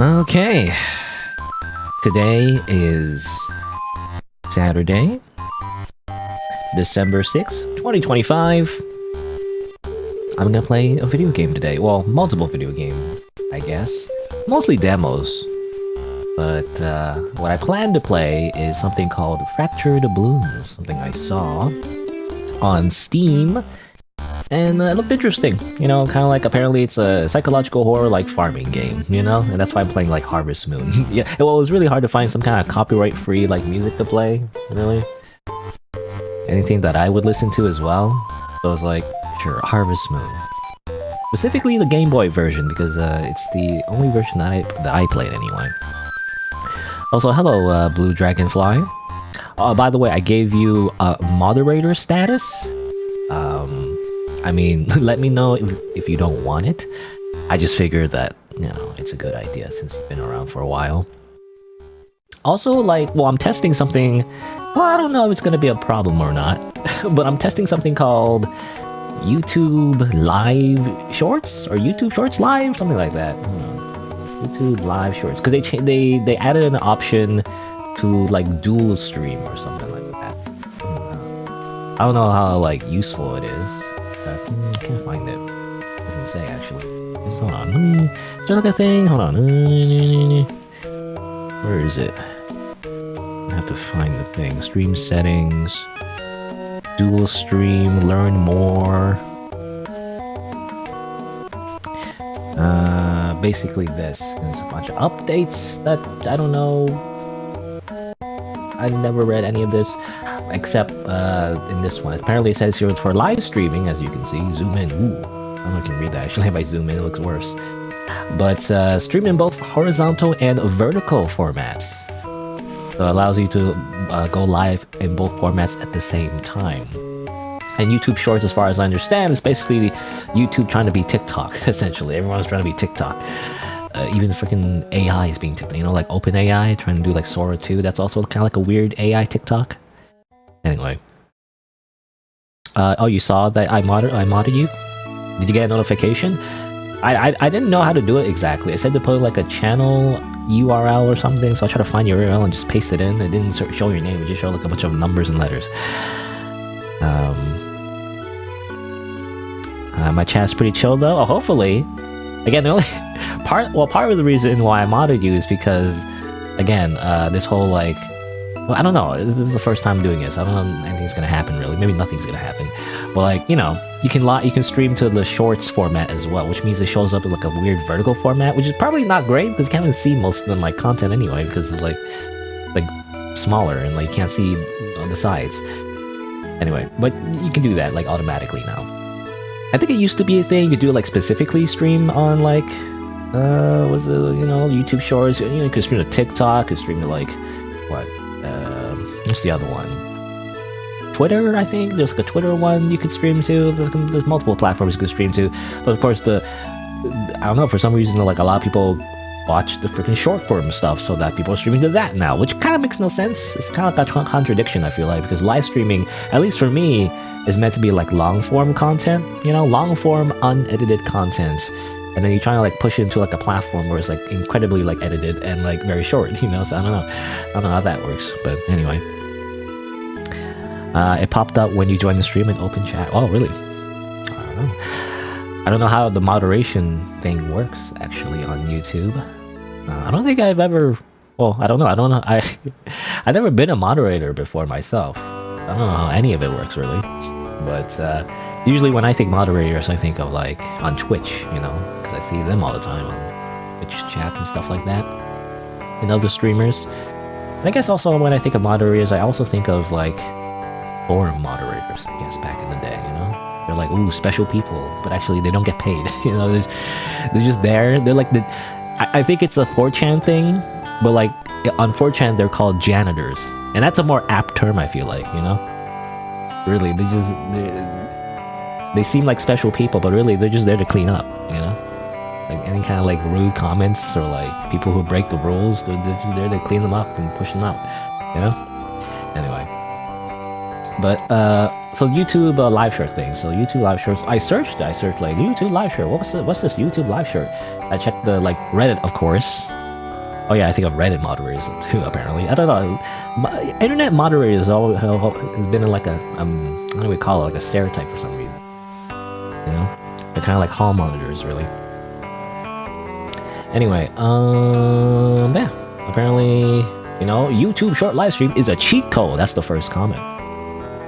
Okay, today is Saturday, December 6th, 2025. I'm gonna play a video game today. Well, multiple video games, I guess. Mostly demos. But what I plan to play is something called Fractured Blooms, something I saw on Steam. And it looked interesting, you know, kind of like apparently it's a psychological horror like farming game, you know? And that's why I'm playing like Harvest Moon. Yeah, well, it was really hard to find some kind of copyright-free like music to play, really. Anything that I would listen to as well. So I was like, sure, Harvest Moon. Specifically the Game Boy version, because it's the only version that I played anyway. Also, hello, Blue Dragonfly. By the way, I gave you a moderator status. I mean, let me know if you don't want it. I just figured that, you know, it's a good idea since you've been around for a while. Also, like, well, I'm testing something. Well, I don't know if it's gonna be a problem or not, but I'm testing something called YouTube Live Shorts or YouTube Shorts Live, something like that. YouTube Live Shorts, because they added an option to like dual stream or something like that. I don't know how like useful it is. I can't find it. It doesn't say actually. Hold on. Is there like a thing? Hold on. Where is it? I have to find the thing. Stream settings. Dual stream. Learn more. Basically this. There's a bunch of updates that I don't know. I never read any of this. Except in this one. Apparently it says here it's for live streaming, as you can see. Zoom in. Ooh. I don't know if I can read that. Actually, if I zoom in, it looks worse. But stream in both horizontal and vertical formats. So it allows you to go live in both formats at the same time. And YouTube Shorts, as far as I understand, is basically YouTube trying to be TikTok, essentially. Everyone's trying to be TikTok. Even freaking AI is being TikTok. You know, like OpenAI trying to do like Sora 2. That's also kind of like a weird AI TikTok. Anyway. Oh, you saw that I modded you? Did you get a notification? I didn't know how to do it exactly. It said to put like a channel URL or something, so I tried to find your URL and just paste it in. It didn't show your name, it just showed like a bunch of numbers and letters. My chat's pretty chill though. Oh, hopefully. Again, Part of the reason why I modded you is because, again, this whole like, well, I don't know. This is the first time doing it, so I don't know if anything's gonna happen really. Maybe nothing's gonna happen, but like, you know, you can stream to the shorts format as well, which means it shows up in like a weird vertical format, which is probably not great because you can't even see most of the like content anyway because it's like smaller and like you can't see on the sides. Anyway, but you can do that like automatically now. I think it used to be a thing you could do like specifically stream on like was it, you know, YouTube Shorts. You know, you could stream to TikTok, you could stream to like what what's the other one? Twitter, I think. There's like a Twitter one you could stream to. There's multiple platforms you could stream to. But of course, I don't know, for some reason, like a lot of people watch the freaking short form stuff, so that people are streaming to that now, which kind of makes no sense. It's kind of like a contradiction, I feel like, because live streaming, at least for me, is meant to be like long form content, you know, long form unedited content. And then you're trying to like push it into like a platform where it's like incredibly like edited and like very short, you know. So I don't know how that works, but anyway. It popped up when you joined the stream in open chat. Oh, really? I don't know how the moderation thing works actually on YouTube. I don't think I've ever. Well, I don't know. I've never been a moderator before myself. I don't know how any of it works really. But usually when I think moderators, I think of like on Twitch, you know, because I see them all the time on Twitch chat and stuff like that, and other streamers. And I guess also when I think of moderators, I also think of like forum moderators, I guess, back in the day, you know? They're like, ooh, special people, but actually they don't get paid, you know? They're just there. They're like I think it's a 4chan thing, but like on 4chan they're called janitors, and that's a more apt term, I feel like, you know? Really, they seem like special people, but really they're just there to clean up, you know? Like any kind of like rude comments or like people who break the rules, they're just there to clean them up and push them out, you know? Anyway. But so YouTube live shirt thing. So YouTube live shirts. I searched like YouTube live shirt. What's this YouTube live shirt? I checked the like Reddit, of course. Oh yeah, I think of Reddit moderators too. Apparently, I don't know. Internet moderators has been like a what do we call it? Like a stereotype for some reason. You know, they're kind of like hall monitors, really. Anyway, yeah. Apparently, you know, YouTube short live stream is a cheat code. That's the first comment.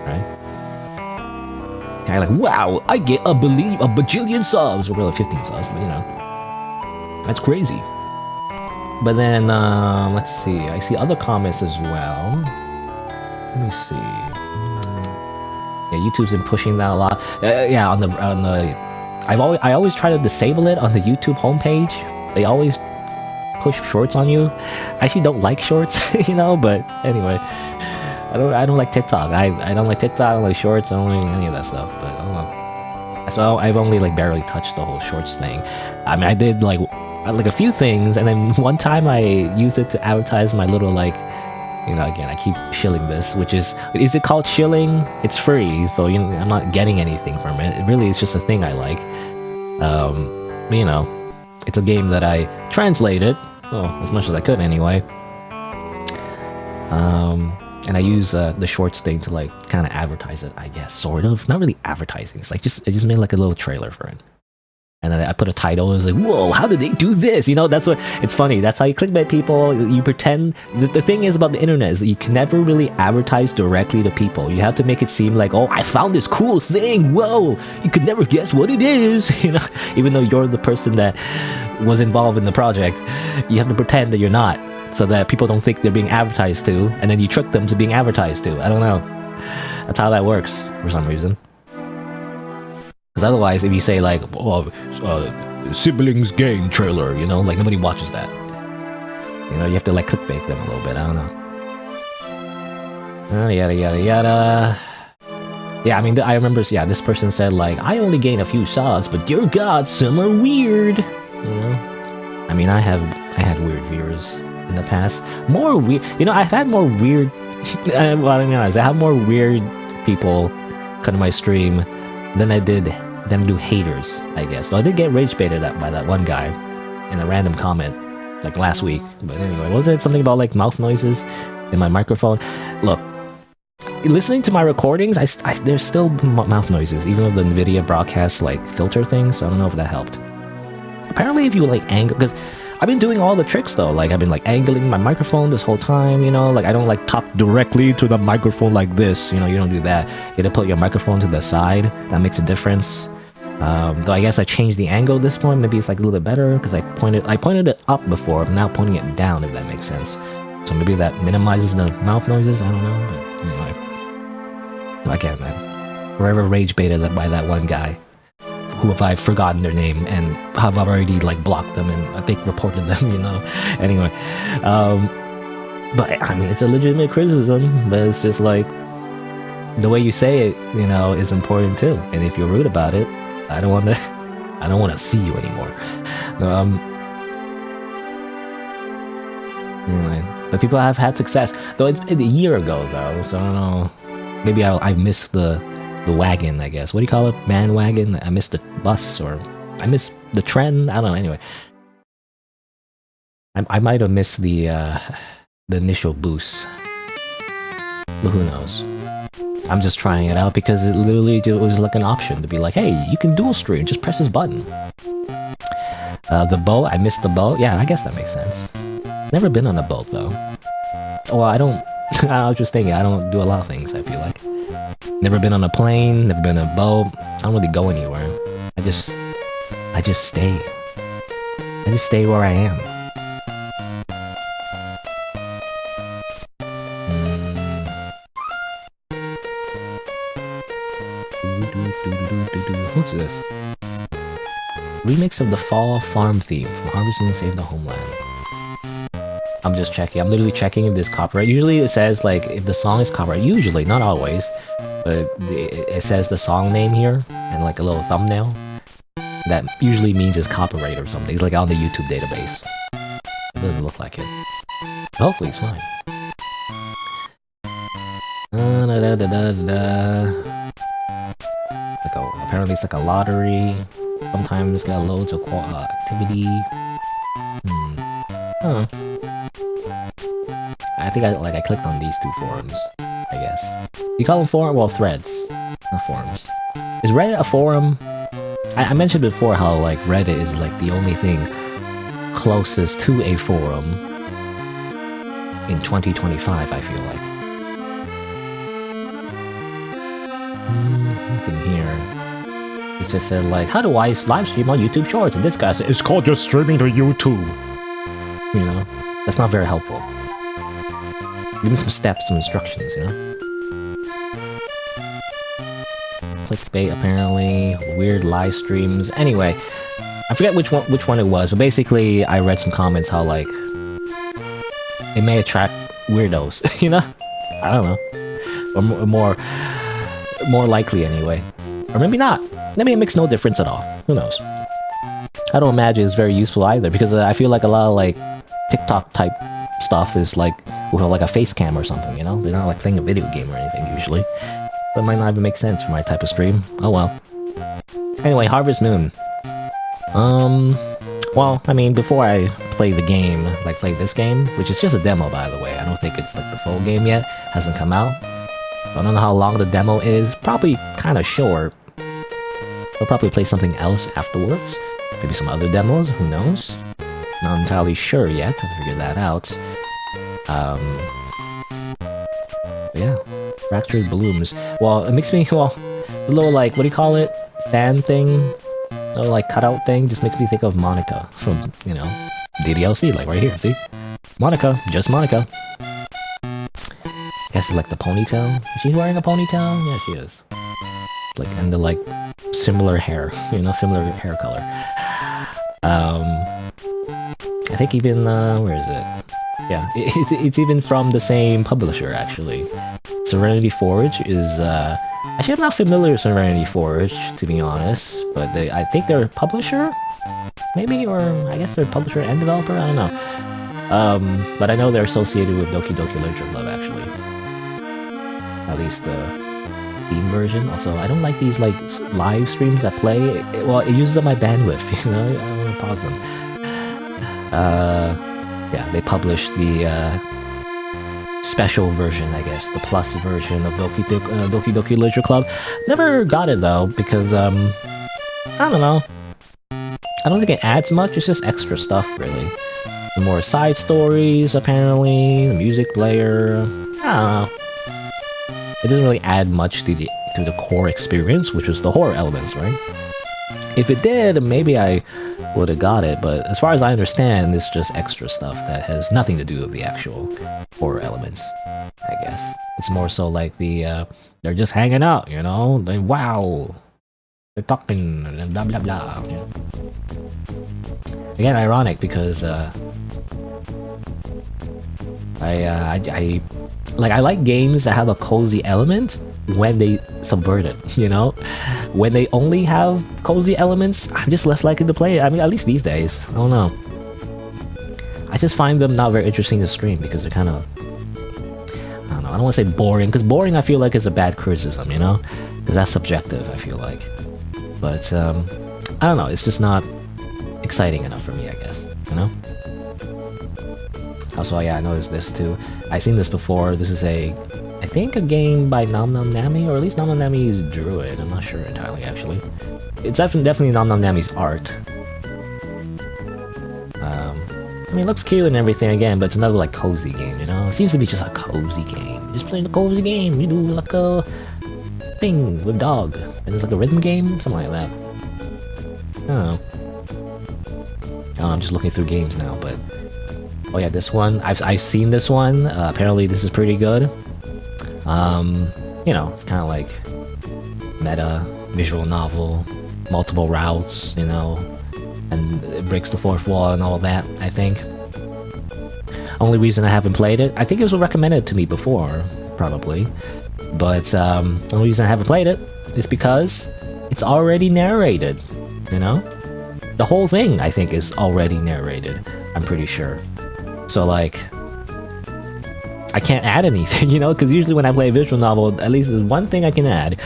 Right? Kind of like, wow, I get a bajillion subs, or really 15 subs, but you know, that's crazy. But then, let's see, I see other comments as well. Let me see. Yeah, YouTube's been pushing that a lot. Yeah, on the, I always try to disable it on the YouTube homepage. They always push shorts on you. I actually don't like shorts, you know, but anyway. I don't like TikTok. I don't like TikTok. I don't like shorts. I don't like any of that stuff. But I don't know. So I've only like barely touched the whole shorts thing. I mean, I did like a few things, and then one time I used it to advertise my little like, you know, again I keep shilling this, which is it called shilling? It's free, so you know I'm not getting anything from it. It really is just a thing I like. But, you know, it's a game that I translated, well, as much as I could anyway. And I use the shorts thing to like kind of advertise it, I guess, sort of. Not really advertising. It's like I just made like a little trailer for it. And then I put a title. I was like, whoa, how did they do this? You know, that's what, it's funny. That's how you clickbait people. You pretend. The thing is about the internet is that you can never really advertise directly to people. You have to make it seem like, oh, I found this cool thing. Whoa, you could never guess what it is. You know, even though you're the person that was involved in the project, you have to pretend that you're not, so that people don't think they're being advertised to, and then you trick them to being advertised to. I don't know. That's how that works for some reason. Because otherwise, if you say like, oh, siblings game trailer, you know, like nobody watches that. You know, you have to like clickbait them a little bit. I don't know. Yada yada yada. Yeah, I mean, I remember. Yeah, this person said like, I only gained a few subs, but dear God, some are weird. You know, I mean, I had weird viewers in the past. More weird. You know, I've had more weird. Well, I mean, I have more weird people come to my stream than I did them do haters, I guess. So I did get rage baited by that one guy in a random comment like last week. But anyway, wasn't it something about like mouth noises in my microphone? Look, listening to my recordings, there's still mouth noises, even though the NVIDIA broadcast like filter thing. So I don't know if that helped. Apparently if you like angle, because I've been doing all the tricks though, like I've been like angling my microphone this whole time, you know, like I don't like talk directly to the microphone like this, you know, you don't do that. You gotta put your microphone to the side, that makes a difference. Though I guess I changed the angle this point, maybe it's like a little bit better, because I pointed it up before, I'm now pointing it down, if that makes sense. So maybe that minimizes the mouth noises, I don't know, but anyway. Again, man, forever rage baited by that one guy, who have I forgotten their name, and have already like blocked them, and I think reported them, you know. Anyway, but I mean, it's a legitimate criticism, but it's just like, the way you say it, you know, is important too, and if you're rude about it, I don't want to see you anymore. Anyway, but people have had success, though it's a year ago though, so I don't know. Maybe I missed the wagon, I guess. What do you call it? Man wagon? I missed the bus, or I missed the trend. I don't know. Anyway, I might have missed the initial boost, but who knows? I'm just trying it out because it literally was like an option to be like, hey, you can dual stream, just press this button. The boat, I missed the boat. Yeah, I guess that makes sense. Never been on a boat though. Well, I don't. I was just thinking, I don't do a lot of things, I feel like. Never been on a plane, never been on a boat. I don't really go anywhere. I just stay. I just stay where I am. What's this? Remix of the Fall Farm theme from Harvest Moon Save the Homeland. I'm just checking. I'm literally checking if there's copyright. Usually it says like if the song is copyright. Usually, not always, but it says the song name here and like a little thumbnail. That usually means it's copyright or something. It's like on the YouTube database. It doesn't look like it. Hopefully it's fine. Apparently it's like a lottery. Sometimes got loads of activity. Huh. I think I clicked on these two forums, I guess. You call them forum? Well, threads, not forums. Is Reddit a forum? I mentioned before how like Reddit is like the only thing closest to a forum in 2025, I feel like. Nothing here. It just said like, how do I live stream on YouTube Shorts? And this guy said, it's called just streaming to YouTube. You know, that's not very helpful. Give me some steps, some instructions, you know? Clickbait, apparently. Weird live streams. Anyway, I forget which one it was, but basically I read some comments how like it may attract weirdos, you know? I don't know. Or more likely anyway. Or maybe not. Maybe it makes no difference at all. Who knows? I don't imagine it's very useful either, because I feel like a lot of like TikTok type stuff is like with like a face cam or something, you know? They're not like playing a video game or anything usually. But it might not even make sense for my type of stream. Oh well. Anyway, Harvest Moon. Well, I mean, before I play the game, like play this game, which is just a demo by the way, I don't think it's like the full game yet, hasn't come out. I don't know how long the demo is, probably kind of short. I'll probably play something else afterwards. Maybe some other demos, who knows? Not entirely sure yet, to figure that out. But yeah, Fractured Blooms. Well, it makes me, well, a little like, what do you call it? Fan thing? A little like cutout thing, just makes me think of Monica from, you know, DDLC, like right here, see? Monica, just Monica. Guess it's like the ponytail. Is she wearing a ponytail? Yeah, she is. Like, and the like similar hair, you know, similar hair color. I think even where is it? Yeah, it's even from the same publisher actually. Serenity Forge is actually I'm not familiar with Serenity Forge, to be honest, but I think they're a publisher, maybe, or I guess they're a publisher and developer. I don't know. But I know they're associated with Doki Doki Literature Club actually. At least the Steam version. Also, I don't like these like live streams that play. Well, it uses up my bandwidth, you know. I don't want to pause them. Yeah, they published the special version, I guess, the plus version of Doki Doki Literature Club. Never got it though because I don't know. I don't think it adds much, it's just extra stuff, really. The more side stories, apparently, the music player, I don't know. It doesn't really add much to the core experience, which was the horror elements, right? If it did, maybe I would have got it, but as far as I understand, it's just extra stuff that has nothing to do with the actual horror elements, I guess. It's more so like the, they're just hanging out, you know? They, wow! They're talking, and blah blah blah. Again, ironic, because, I like games that have a cozy element when they subvert it, you know? When they only have cozy elements, I'm just less likely to play it. I mean, at least these days. I don't know. I just find them not very interesting to stream because they're kind of... I don't know, I don't want to say boring, because boring I feel like is a bad criticism, you know? Because that's subjective, I feel like. But, I don't know, it's just not exciting enough for me, I guess, you know? Also, yeah, I noticed this too. I've seen this before. This is I think a game by Nom Nom Nami, or at least Nom Nom Nami's drew it. I'm not sure entirely, actually. It's definitely Nom Nom Nami's art. I mean, it looks cute and everything again, but it's another like cozy game, you know? It seems to be just a cozy game. You're just playing a cozy game. You do like a thing with dog, and it's like a rhythm game, something like that. I don't know. I'm just looking through games now, but. Oh yeah, this one. I've seen this one. Apparently this is pretty good. You know, it's kind of like meta, visual novel, multiple routes, you know, and it breaks the fourth wall and all that, I think. Only reason I haven't played it, I think it was recommended to me before, probably. But only reason I haven't played it is because it's already narrated, you know? The whole thing, I think, is already narrated, I'm pretty sure. So, like, I can't add anything, you know? Because usually when I play a visual novel, at least there's one thing I can add.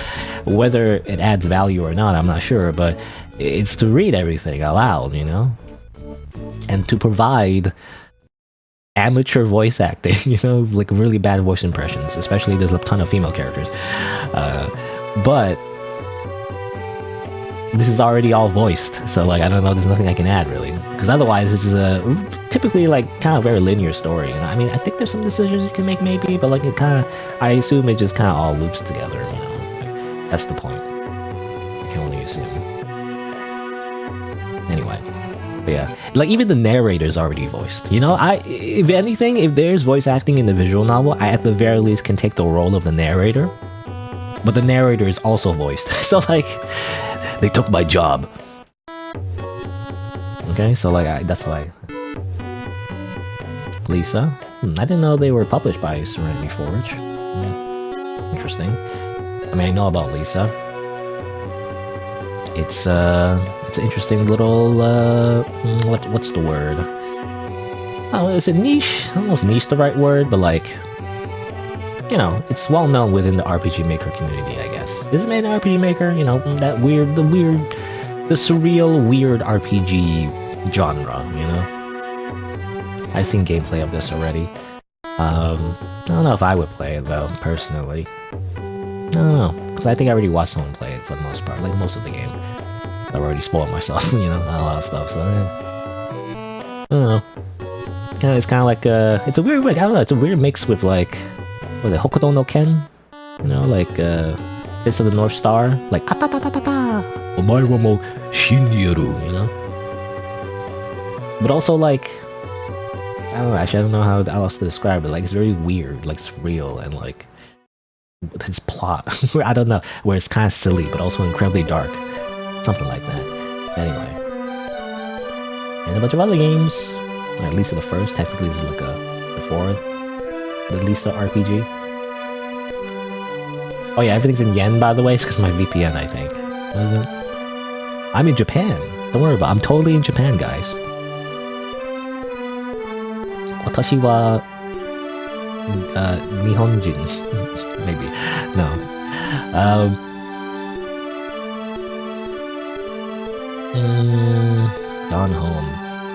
Whether it adds value or not, I'm not sure, but it's to read everything aloud, you know? And to provide amateur voice acting, you know? Like, really bad voice impressions, especially there's a ton of female characters. But this is already all voiced, so like I don't know, there's nothing I can add really, because otherwise it's just a typically like kind of very linear story, you know? I mean, I think there's some decisions you can make maybe, but like it kind of, I assume it just kind of all loops together, you know? It's like, that's the point. You can only assume. Anyway, but yeah, like even the narrator's already voiced, you know? If anything, if there's voice acting in the visual novel, I at the very least can take the role of the narrator, but the narrator is also voiced, so like they took my job. Okay, so like that's why. Lisa, I didn't know they were published by Serenity Forge. Interesting. I mean, I know about Lisa. It's an interesting little what's the word? Oh, is it niche? I don't know if niche the right word, but like, you know, it's well known within the RPG Maker community, I guess. Is it made in RPG Maker? You know, that the surreal, weird RPG genre, you know? I've seen gameplay of this already. I don't know if I would play it though, personally. I don't know, because I think I already watched someone play it for the most part, like most of the game. I've already spoiled myself, you know, not a lot of stuff, so I don't know. It's kind of like it's a weird, like, I don't know, it's a weird mix with like, what is it, Hokuto no Ken? You know, like Fist of the North Star, like Atatatata, Omae wa mo shinyeru, you know? But also like, I don't know, actually I don't know how else to describe it, like it's very weird, like surreal, and like his plot, I don't know, where it's kind of silly but also incredibly dark, something like that. Anyway, and a bunch of other games, like Lisa the First, technically this is like before the Lisa RPG. Oh yeah, everything's in yen by the way, it's because my VPN, I think. Wasn't it? I'm in Japan, don't worry about it, I'm totally in Japan, guys. Watashi wa Nihonjin. Maybe. No. Gone Home.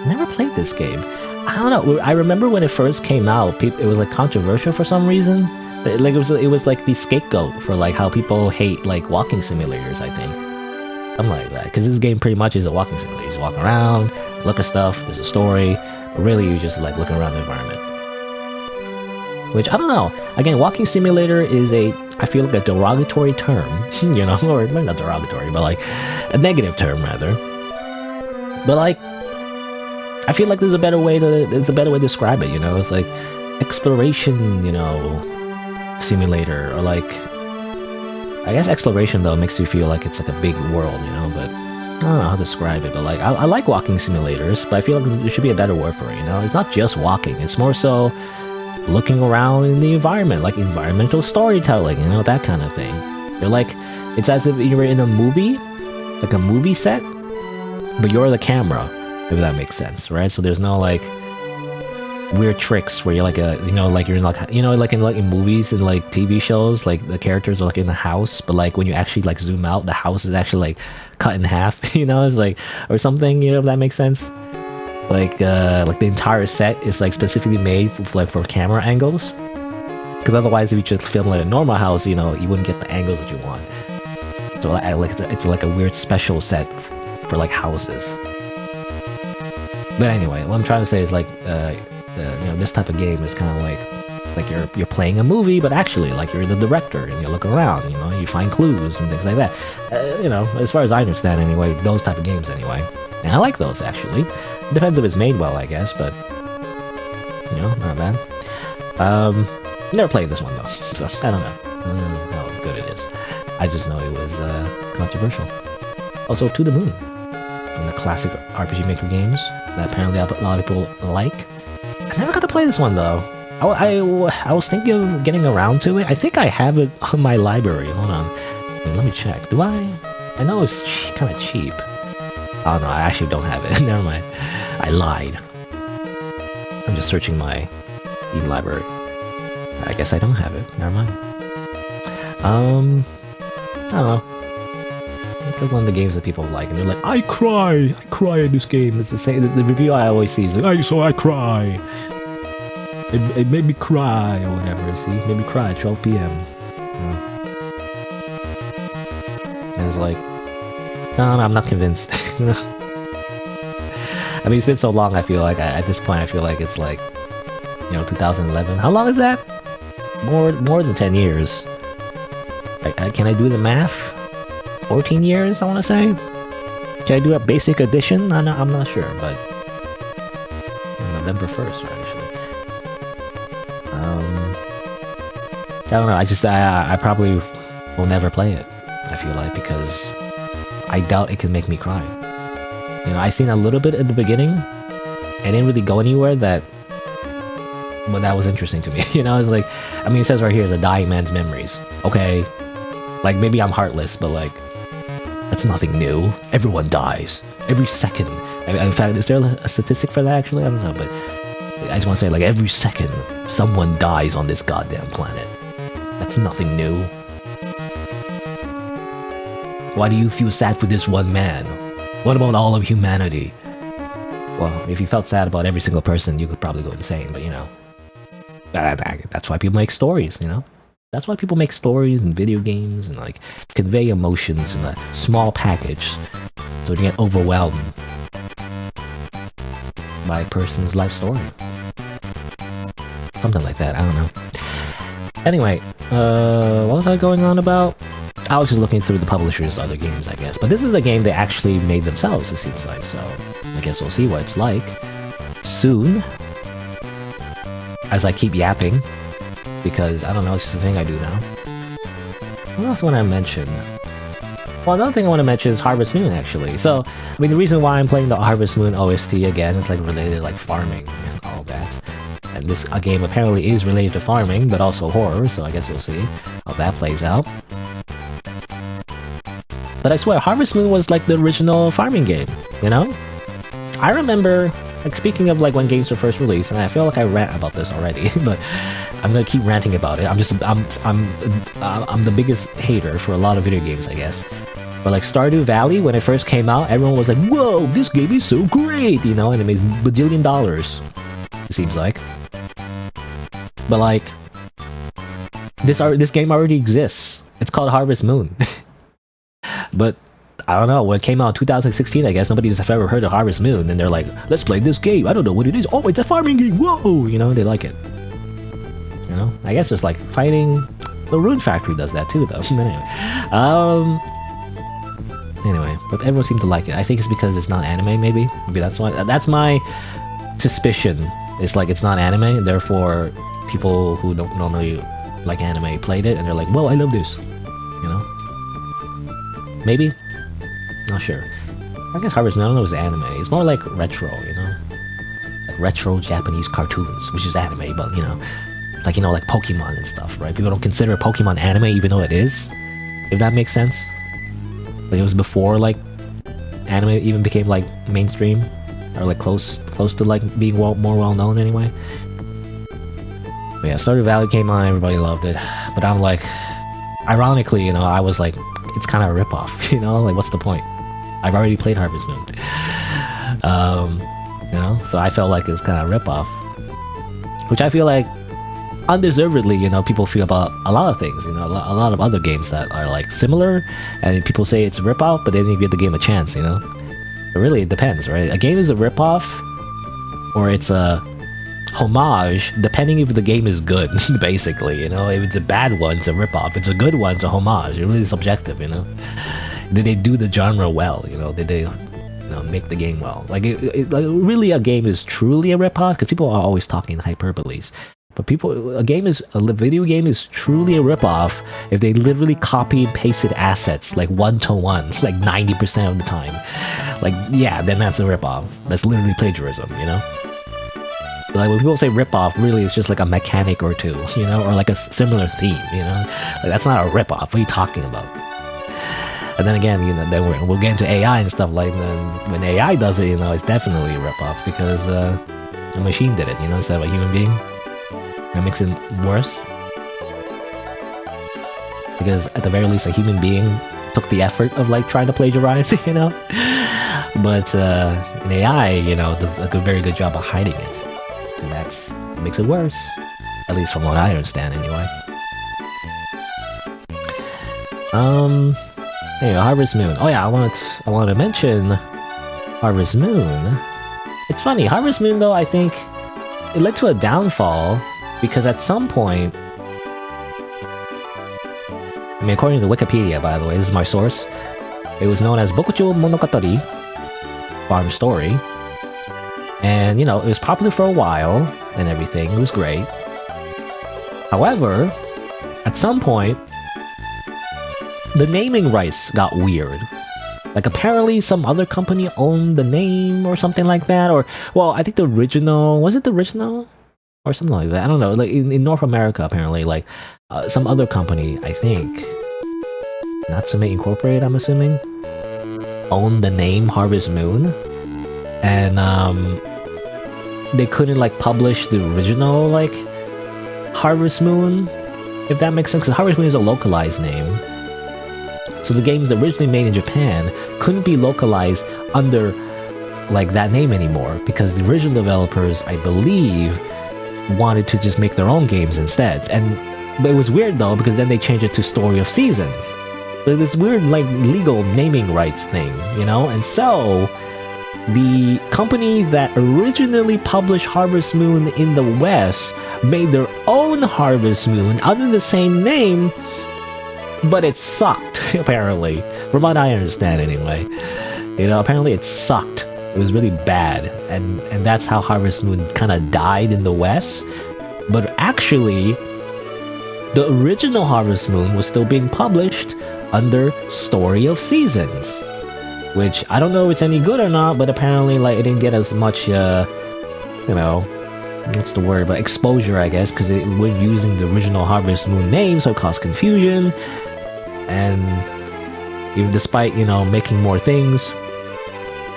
Never played this game. I don't know. I remember when it first came out, it was like controversial for some reason. Like it was like the scapegoat for like how people hate like walking simulators, I think. Something like that. Because this game pretty much is a walking simulator. walk around, look at stuff, there's a story, but really you're just like looking around the environment. Which, I don't know, again, walking simulator is I feel like a derogatory term, you know, or not derogatory, but like a negative term rather. But like, I feel like there's a better way to describe it, you know, it's like exploration, you know, simulator, or like, I guess exploration though makes you feel like it's like a big world, you know, but I don't know how to describe it, but like, I like walking simulators, but I feel like there should be a better word for it, you know, it's not just walking, it's more so looking around in the environment, like environmental storytelling, you know, that kind of thing. You're like, it's as if you were in a movie, like a movie set, but you're the camera, if that makes sense, right? So there's no like weird tricks where you're like you know, like you're in like, you know, like in movies and like TV shows, like the characters are like in the house, but like when you actually like zoom out, the house is actually like cut in half, you know, it's like, or something, you know, if that makes sense. Like the entire set is like specifically made for camera angles, because otherwise if you just film like a normal house, you know, you wouldn't get the angles that you want. So like it's like a weird special set for like houses. But anyway, what I'm trying to say is like you know, this type of game is kind of like you're playing a movie, but actually like you're the director and you look around, you know, you find clues and things like that. You know, as far as I understand anyway, those type of games anyway, and I like those actually. Depends if it's made well, I guess, but you know, not bad. Never played this one though, so I don't know how good it is. I just know it was controversial. Also, To the Moon, one of the classic RPG Maker games that apparently a lot of people like. I never got to play this one though. I was thinking of getting around to it. I think I have it on my library. Hold on, let me check. Do I? I know it's kind of cheap. Oh no, I actually don't have it. Never mind. I lied. I'm just searching my Steam library. I guess I don't have it. Never mind. I don't know. It's like one of the games that people like, and they're like, I cry in this game. It's the same. The review I always see is like, I cry. It made me cry or whatever. See, it made me cry at 12 p.m. And it's like, no, I'm not convinced. I mean, it's been so long, I feel like, at this point, I feel like it's like, you know, 2011. How long is that? More than 10 years. Can I do the math? 14 years, I want to say? Can I do a basic addition? I'm not sure, but... November 1st, actually. I don't know, I probably will never play it, I feel like, because I doubt it can make me cry. You know, I seen a little bit at the beginning, and it didn't really go anywhere that was interesting to me. You know, it's like, I mean, it says right here, the dying man's memories. Okay, like maybe I'm heartless, but like, that's nothing new. Everyone dies every second. In fact, is there a statistic for that actually? I don't know, but I just want to say, like, every second someone dies on this goddamn planet. That's nothing new. Why do you feel sad for this one man? What about all of humanity? Well, if you felt sad about every single person, you could probably go insane, but you know. That's why people make stories, you know? That's why people make stories and video games and like convey emotions in a small package so you get overwhelmed by a person's life story. Something like that, I don't know. Anyway, what was I going on about? I was just looking through the publisher's other games, I guess. But this is a game they actually made themselves, it seems like, so I guess we'll see what it's like soon. As I keep yapping, because, I don't know, it's just a thing I do now. What else want I mention? Well, another thing I want to mention is Harvest Moon, actually. So, I mean, the reason why I'm playing the Harvest Moon OST again is, like, related to, like, farming and all that. And this game apparently is related to farming, but also horror, so I guess we'll see how that plays out. But I swear, Harvest Moon was like the original farming game, you know? I remember, like, speaking of like when games were first released, and I feel like I rant about this already, but I'm gonna keep ranting about it. I'm the biggest hater for a lot of video games, I guess. But like Stardew Valley, when it first came out, everyone was like, whoa, this game is so great, you know, and it made $1 bajillion, it seems like. But like, this game already exists. It's called Harvest Moon. But I don't know, when it came out in 2016, I guess nobody's ever heard of Harvest Moon, and they're like, let's play this game. I don't know what it is. Oh, it's a farming game. Whoa, you know, they like it. You know, I guess it's like fighting. The Rune Factory does that too, though. Anyway, but everyone seemed to like it. I think it's because it's not anime, maybe. Maybe that's why. That's my suspicion. It's like it's not anime, and therefore people who don't normally like anime played it, and they're like, "Whoa, I love this," you know? Maybe? Not sure. I guess Harvest Moon, I don't know if it's anime. It's more like retro, you know? Like retro Japanese cartoons, which is anime, but you know, like Pokemon and stuff, right? People don't consider Pokemon anime even though it is, if that makes sense. Like it was before like anime even became like mainstream, or like close to like being more well known anyway. But yeah, Stardew Valley came on, everybody loved it, but I'm like, ironically, you know, I was like, it's kind of a ripoff, you know, like what's the point? I've already played Harvest Moon, you know, so I felt like it's kind of a ripoff, which I feel like undeservedly, you know, people feel about a lot of things, you know, a lot of other games that are like similar, and people say it's a ripoff, but they didn't give the game a chance, you know. But really, it depends, right? A game is a ripoff, or it's a homage, depending if the game is good, basically, you know. If it's a bad one, it's a ripoff. If it's a good one, it's a homage. It's really subjective, you know. Did they do the genre well, you know? Did they, you know, make the game well? Like, like really, a game is truly a ripoff, because people are always talking hyperboles. But a video game is truly a ripoff if they literally copy and pasted assets like 1-to-1, like 90% of the time. Like, yeah, then that's a ripoff. That's literally plagiarism, you know? Like when people say ripoff, really it's just like a mechanic or two, you know, or like a similar theme, you know? Like that's not a ripoff. What are you talking about? And then again, you know, then we'll get into AI and stuff like that. When AI does it, you know, it's definitely a ripoff because a machine did it, you know, instead of a human being. That makes it worse. Because at the very least, a human being took the effort of like trying to plagiarize, you know? But in AI, you know, does a very good job of hiding it. And that makes it worse. At least from what I understand, anyway. Anyway, Harvest Moon. Oh yeah, I wanted to mention Harvest Moon. It's funny, Harvest Moon though, I think it led to a downfall because at some point, I mean, according to Wikipedia, by the way, this is my source, it was known as Bokuchou Monogatari, Farm Story. And, you know, it was popular for a while and everything. It was great. However, at some point, the naming rights got weird. Like, apparently some other company owned the name or something like that. Or, well, I think the original... Was it the original? Or something like that. I don't know. Like, in North America, apparently, like, some other company, I think... Natsume Incorporated, I'm assuming, owned the name Harvest Moon. And, they couldn't, like, publish the original, like, Harvest Moon, if that makes sense, because Harvest Moon is a localized name. So the games originally made in Japan couldn't be localized under, like, that name anymore, because the original developers, I believe, wanted to just make their own games instead. But it was weird, though, because then they changed it to Story of Seasons. But this weird, like, legal naming rights thing, you know? And so... the company that originally published Harvest Moon in the West made their own Harvest Moon under the same name, but it sucked, apparently. From what I understand, anyway. You know, apparently it sucked. It was really bad. And that's how Harvest Moon kind of died in the West. But actually, the original Harvest Moon was still being published under Story of Seasons. Which, I don't know if it's any good or not, but apparently, like, it didn't get as much, you know, what's the word, but exposure, I guess, because we're using the original Harvest Moon name, so it caused confusion, and even despite, you know, making more things,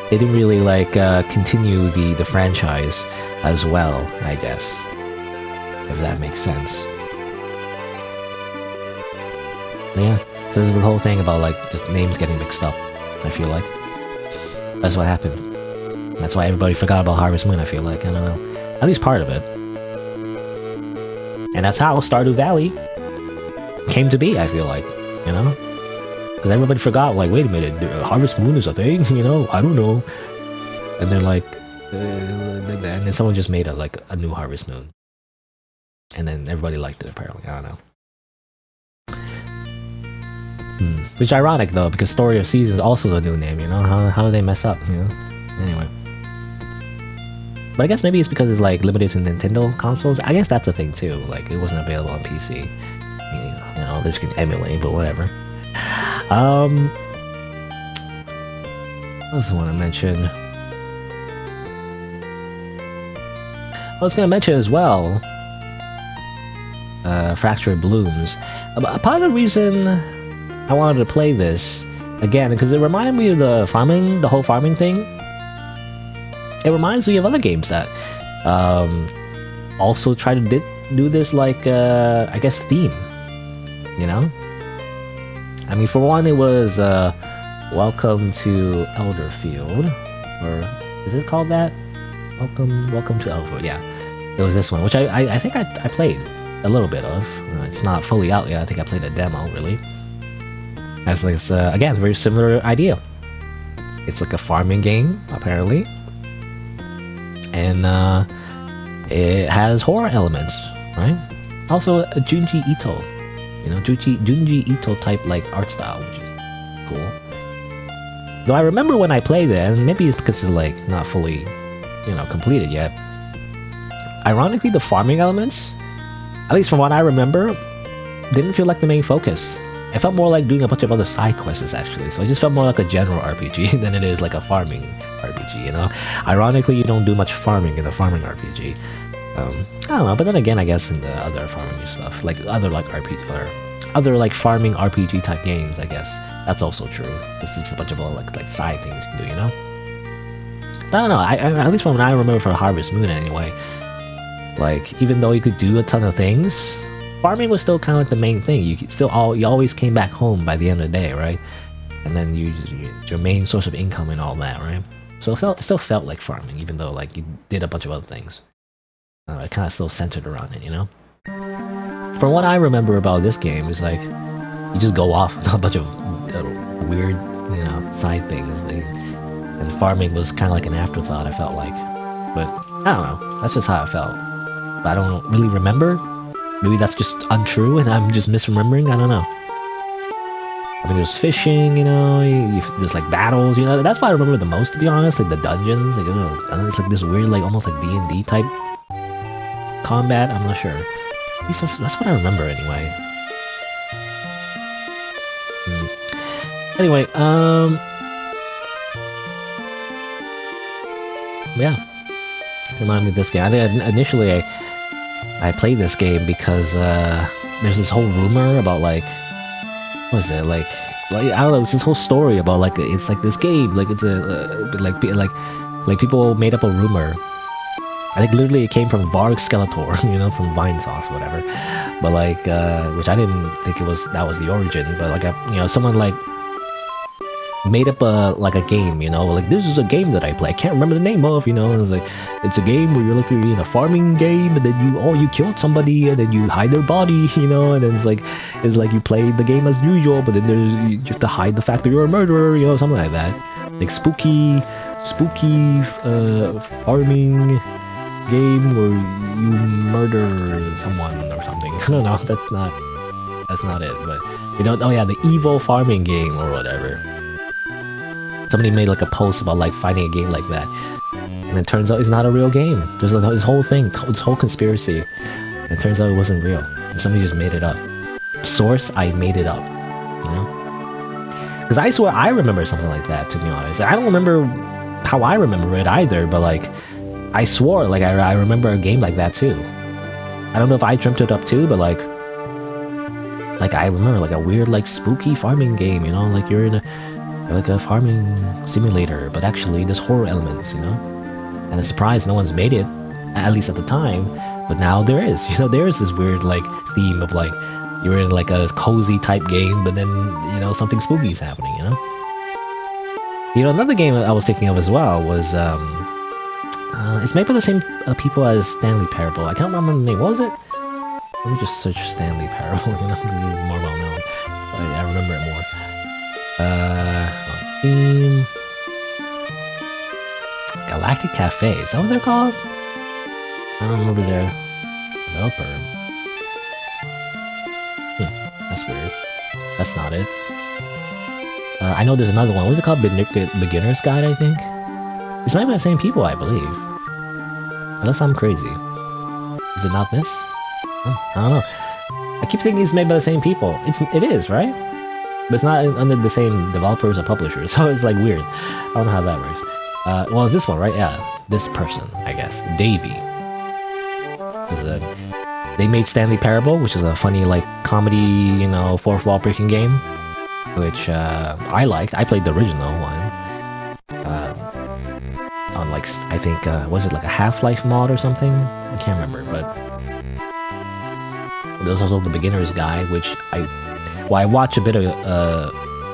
they didn't really, like, continue the franchise as well, I guess, if that makes sense. But yeah, so this is the whole thing about, like, just names getting mixed up. I feel like that's what happened. That's why everybody forgot about Harvest Moon, I feel like. I don't know. At least part of it. And that's how Stardew Valley came to be, I feel like. You know? Because everybody forgot, like, wait a minute, Harvest Moon is a thing, you know? I don't know. And then like, and then someone just made a new Harvest Moon. And then everybody liked it apparently, I don't know. Which is ironic though, because Story of Seasons is also the new name, you know? How did they mess up, you know? Anyway. But I guess maybe it's because it's like limited to Nintendo consoles. I guess that's a thing too, like it wasn't available on PC. You know, this can emulate, but whatever. What else I want to mention? I was going to mention as well, Fractured Blooms. Part of the reason I wanted to play this, again, because it reminded me of the whole farming thing. It reminds me of other games that also try to do this, like, I guess, theme, you know? I mean, for one, it was Welcome to Elderfield, or is it called that? Welcome to Elderfield, yeah. It was this one, which I think I played a little bit of. It's not fully out yet, I think I played a demo, really. It's like, again, very similar idea. It's like a farming game, apparently. And it has horror elements, right? Also a Junji Ito, you know, Junji Ito type like art style, which is cool. Though I remember when I played it, and maybe it's because it's like not fully, you know, completed yet. Ironically, the farming elements, at least from what I remember, didn't feel like the main focus. It felt more like doing a bunch of other side quests, actually. So it just felt more like a general RPG than it is like a farming RPG, you know? Ironically, you don't do much farming in a farming RPG. I don't know, but then again, I guess in the other farming stuff, like other like RPG, or other like farming RPG type games, I guess, that's also true. It's just a bunch of like side things you can do, you know? But I don't know, at least from what I remember for Harvest Moon anyway, like, even though you could do a ton of things, farming was still kind of like the main thing. You always came back home by the end of the day, right? And then your main source of income and all that, right? So it still felt like farming, even though like you did a bunch of other things. It kind of still centered around it, you know? From what I remember about this game is like, you just go off on a bunch of weird, you know, side things. And farming was kind of like an afterthought, I felt like. But I don't know, that's just how I felt. But I don't really remember. Maybe that's just untrue and I'm just misremembering, I don't know. I mean, there's fishing, you know, there's like battles, you know, that's what I remember the most, to be honest, like the dungeons, like, you know, it's like this weird, like, almost like D&D type combat, I'm not sure. At least that's what I remember anyway. Anyway, yeah. Remind me of this game. I think initially I played this game because there's this whole rumor about like, what is it, like I don't know, it's this whole story about like, it's like this game, like it's a like people made up a rumor. I think literally it came from Varg Skeletor, you know, from Vinesauce, whatever. But like, which I didn't think that was the origin, but like, you know, someone like made up a game, you know, like this is a game that I play. I can't remember the name of, you know, and it's like, it's a game where you're like, you're in a farming game, and then you killed somebody, and then you hide their body, you know, and then it's like you play the game as usual, but then you have to hide the fact that you're a murderer, you know, something like that. Like spooky farming game where you murder someone or something. I don't know, that's not it, but you know, oh yeah, the evil farming game or whatever. Somebody made like a post about like finding a game like that, and it turns out it's not a real game. There's like this whole thing, this whole conspiracy, and it turns out it wasn't real. Somebody just made it up. Source, I made it up, you know? Because I swear I remember something like that, to be honest. I don't remember how I remember it either, but like, I swore like I remember a game like that too. I don't know if I dreamt it up too, but like I remember like a weird like spooky farming game, you know, like you're in a farming simulator, but actually there's horror elements, you know? And I'm surprised no one's made it, at least at the time, but now there is, you know, there is this weird like theme of like, you're in like a cozy type game, but then, you know, something spooky is happening, you know? You know, another game I was thinking of as well was, it's made by the same people as Stanley Parable. I can't remember the name, what was it? Let me just search Stanley Parable, you know, this is more well known, I remember it more. Theme. Galactic Cafe, is that what they're called? I don't remember their developer. That's weird. That's not it. I know there's another one. What's it called? Beginner's Guide, I think? It's made by the same people, I believe. Unless I'm crazy. Is it not this? I don't know. I keep thinking it's made by the same people. It is, right? But it's not under the same developers or publishers, so it's like weird. I don't know how that works. Well, it's this one, right? Yeah, this person, I guess. Davey. They made Stanley Parable, which is a funny, like, comedy, you know, fourth wall breaking game. Which, I liked. I played the original one. On, like, I think, was it like a Half-Life mod or something? I can't remember, but... There's also the Beginner's Guide, which I watched a bit of,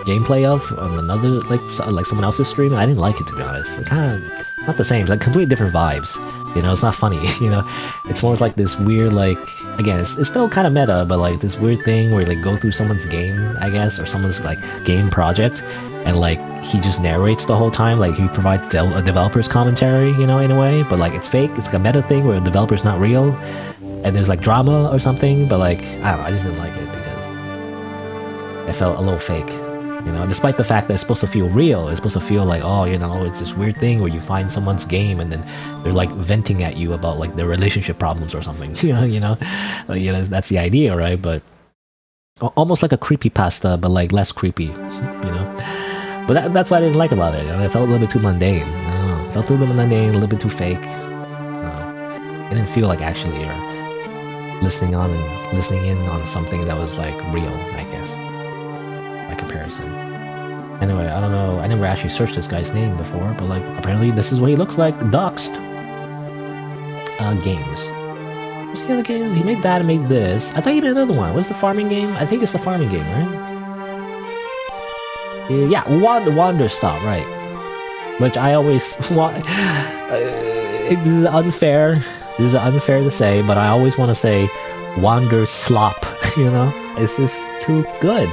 gameplay of on another, like someone else's stream, and I didn't like it, to be honest. It kind of, not the same, it's like completely different vibes. You know, it's not funny, you know? It's more like this weird, like, again, it's still kind of meta, but like this weird thing where you like go through someone's game, I guess, or someone's like game project, and like he just narrates the whole time, like he provides a developer's commentary, you know, in a way, but like it's fake, it's like a meta thing where the developer's not real, and there's like drama or something, but like, I don't know, I just didn't like it because it felt a little fake. You know, despite the fact that it's supposed to feel real, it's supposed to feel like, oh, you know, it's this weird thing where you find someone's game and then they're like venting at you about like their relationship problems or something. You know, that's the idea, right? But almost like a creepypasta, but like less creepy. You know, but that's what I didn't like about it. You know? It felt a little bit too mundane. I don't know. It felt a little bit mundane, a little bit too fake. It didn't feel like actually you're listening in on something that was like real, I guess. Comparison. Anyway, I don't know. I never actually searched this guy's name before, but like apparently this is what he looks like. Doxed. Games. What's the other game? He made that and made this. I thought he made another one. What's the farming game? I think it's the farming game, right? Yeah, Wander Stop, right? Which I always want. This is unfair. This is unfair to say, but I always want to say Wander Slop. You know, it's just too good.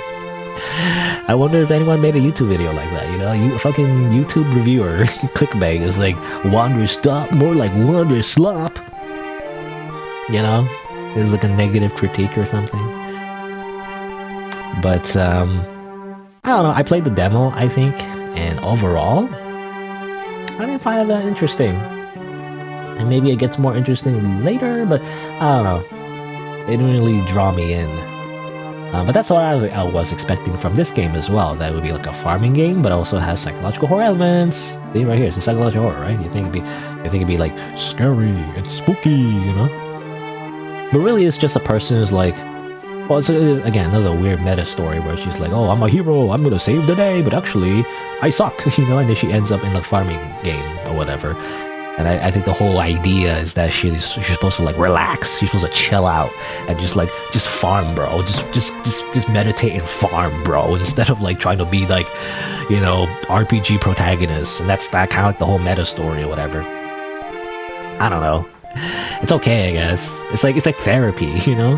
I wonder if anyone made a YouTube video like that, you know? You fucking YouTube reviewer, clickbait, is like, Wander Stop, more like Wander Slop. You know? This is like a negative critique or something. But, I don't know, I played the demo, I think, and overall, I didn't find it that interesting. And maybe it gets more interesting later, but I don't know. It didn't really draw me in. But that's what I was expecting from this game as well. That would be like a farming game, but also has psychological horror elements. See right here, it's a psychological horror, right? You think it'd be like scary and spooky, you know? But really, it's just a person who's like, well, it's again another weird meta story where she's like, oh, I'm a hero, I'm gonna save the day, but actually, I suck, you know? And then she ends up in the farming game or whatever. And I think the whole idea is that she's supposed to like relax. She's supposed to chill out and just farm, bro. Just meditate and farm, bro. Instead of like trying to be like, you know, RPG protagonist. And that's that kind of like the whole meta story or whatever. I don't know. It's okay, I guess. It's like therapy, you know.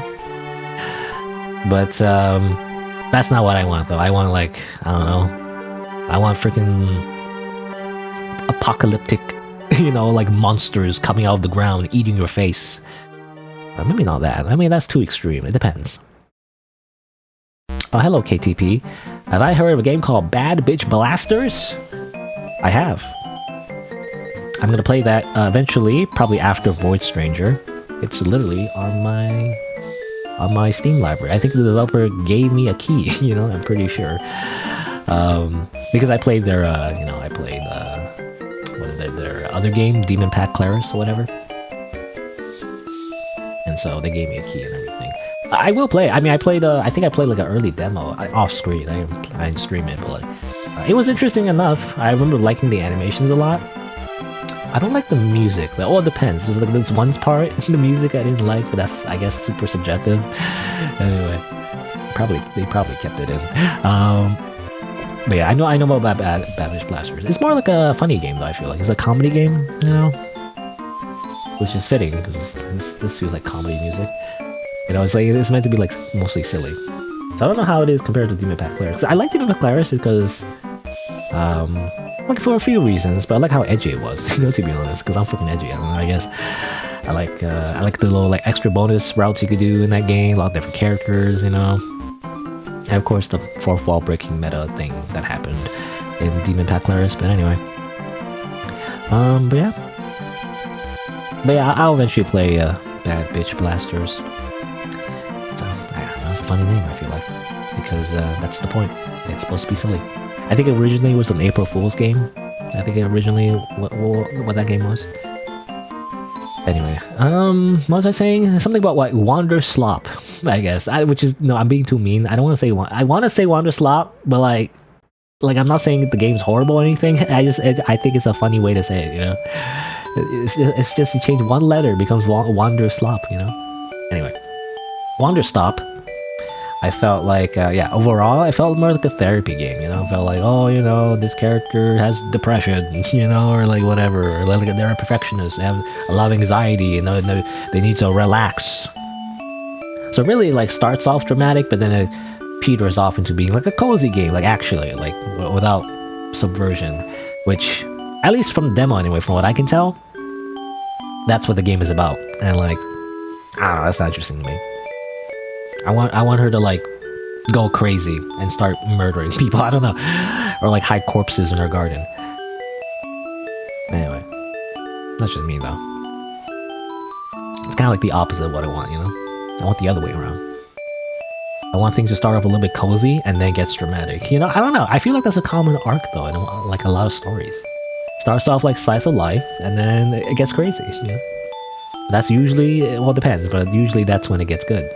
But that's not what I want though. I want like, I don't know. I want freaking apocalyptic, you know, like monsters coming out of the ground, eating your face. Maybe not that. I mean, that's too extreme. It depends. Oh, hello, KTP. Have I heard of a game called Bad Bitch Blasters? I have. I'm gonna play that eventually, probably after Void Stranger. It's literally on my Steam library. I think the developer gave me a key, you know, I'm pretty sure. Because I played their, you know, their other game, Demon Pack Claris or whatever. And so they gave me a key and everything. I will play. I mean, I think I played like an early demo off screen. I didn't stream it, but like, it was interesting enough. I remember liking the animations a lot. I don't like the music. Well, it depends. There's like this one part in the music I didn't like, but that's, I guess, super subjective. Anyway, they probably kept it in. But yeah, I know about Bad Bitch Blasters. It's more like a funny game, though, I feel like. It's a comedy game, you know? Which is fitting, because this feels like comedy music. You know, it's meant to be like mostly silly. So I don't know how it is compared to Demon Pack Clerics. I like Demon Pack Clerics because, like for a few reasons, but I like how edgy it was, you know, to be honest, because I'm freaking edgy, I don't know, I guess. I like the little like extra bonus routes you could do in that game, a lot of different characters, you know. And of course the fourth wall breaking meta thing that happened in Demon Pack Clerics, but anyway. But yeah, I'll eventually play Bad Bitch Blasters. So, yeah, that's a funny name, I feel like, because that's the point. It's supposed to be silly. I think originally it was an April Fool's game. I think originally what that game was. Anyway, what was I saying? Something about like Wander Slop, I guess. Which is, no, I'm being too mean. I don't want to say I want to say Wander Slop, but like I'm not saying the game's horrible or anything. I think it's a funny way to say it, you know. It's just you change one letter, it becomes Wander Slop, you know. Anyway, Wander Stop. I felt like, yeah, overall, I felt more like a therapy game, you know? I felt like, oh, you know, this character has depression, you know, or like whatever, or like they're a perfectionist, they have a lot of anxiety, you know, they need to relax. So it really, like, starts off dramatic, but then it peters off into being like a cozy game, like, actually, like, without subversion, which, at least from the demo anyway, from what I can tell, that's what the game is about, and like, I don't know, that's not interesting to me. I want her to like go crazy and start murdering people, I don't know, or like hide corpses in her garden. Anyway, that's just me though. It's kind of like the opposite of what I want, you know? I want the other way around. I want things to start off a little bit cozy and then gets dramatic. You know, I don't know. I feel like that's a common arc though in like a lot of stories. Starts off like slice of life and then it gets crazy, you know? That's usually, well, it depends, but usually that's when it gets good.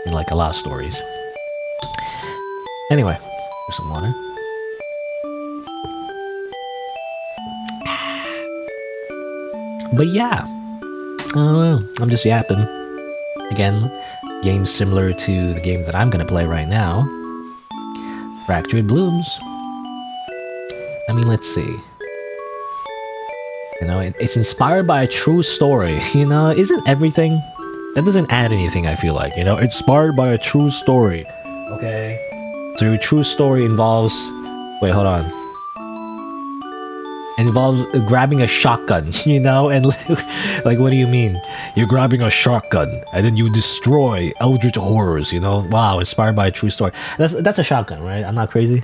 In like a lot of stories. Anyway, here's some water. But yeah, I don't know. I'm just yapping. Again, games similar to the game that I'm gonna play right now. Fractured Blooms. I mean, let's see. You know, it's inspired by a true story. You know, isn't everything? That doesn't add anything, I feel like, you know? Inspired by a true story. Okay. So your true story involves... Wait, hold on. It involves grabbing a shotgun, you know? And like, what do you mean? You're grabbing a shotgun, and then you destroy eldritch horrors, you know? Wow, inspired by a true story. That's a shotgun, right? I'm not crazy?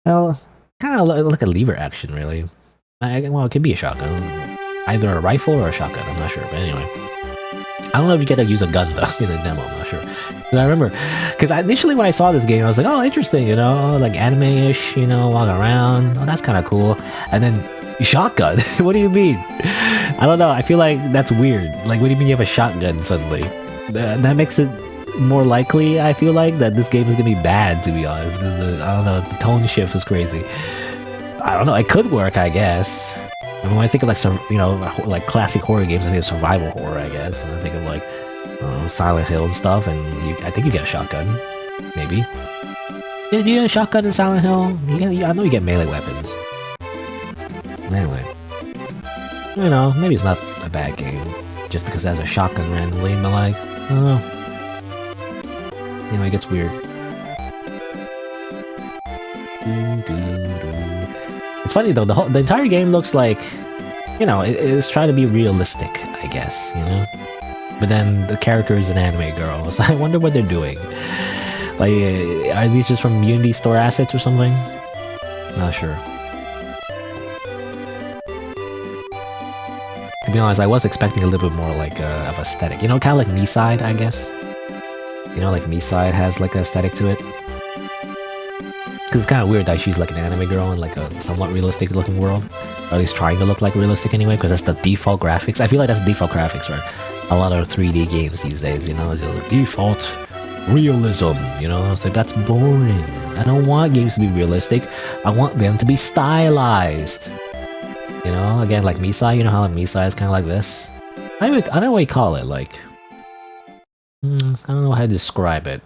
Well, kind of like a lever action, really. Well, it could be a shotgun. Either a rifle or a shotgun, I'm not sure, but anyway. I don't know if you get to use a gun though in the demo, I'm not sure. But I remember, because initially when I saw this game, I was like, oh, interesting, you know, like anime-ish, you know, walking around. Oh, that's kind of cool. And then, shotgun? What do you mean? I don't know, I feel like that's weird. Like, what do you mean you have a shotgun suddenly? That makes it more likely, I feel like, that this game is going to be bad, to be honest. Because I don't know, the tone shift is crazy. I don't know, it could work, I guess. I mean, when I think of like some, you know, like classic horror games, I think of survival horror, I guess. And I think of like Silent Hill and stuff, and I think you get a shotgun, maybe. Yeah, you get a shotgun in Silent Hill? I know you get melee weapons. Anyway, you know, maybe it's not a bad game just because it has a shotgun randomly, but like, I don't know. Anyway, it gets weird. It's funny though, the entire game looks like, you know, it's trying to be realistic, I guess, you know? But then the character is an anime girl, so I wonder what they're doing. Like, are these just from Unity store assets or something? Not sure. To be honest, I was expecting a little bit more like of aesthetic. You know, kind of like Me-Side, I guess? You know, like Me-Side has like an aesthetic to it. Because it's kind of weird that she's like an anime girl in like a somewhat realistic looking world. Or at least trying to look like realistic anyway, because that's the default graphics. I feel like that's default graphics, right? A lot of 3D games these days, you know, just like default realism, you know? It's like, that's boring. I don't want games to be realistic. I want them to be stylized. You know, again, like Me-Side, you know how like Me-Side is kind of like this? I don't know what you call it, like... I don't know how to describe it.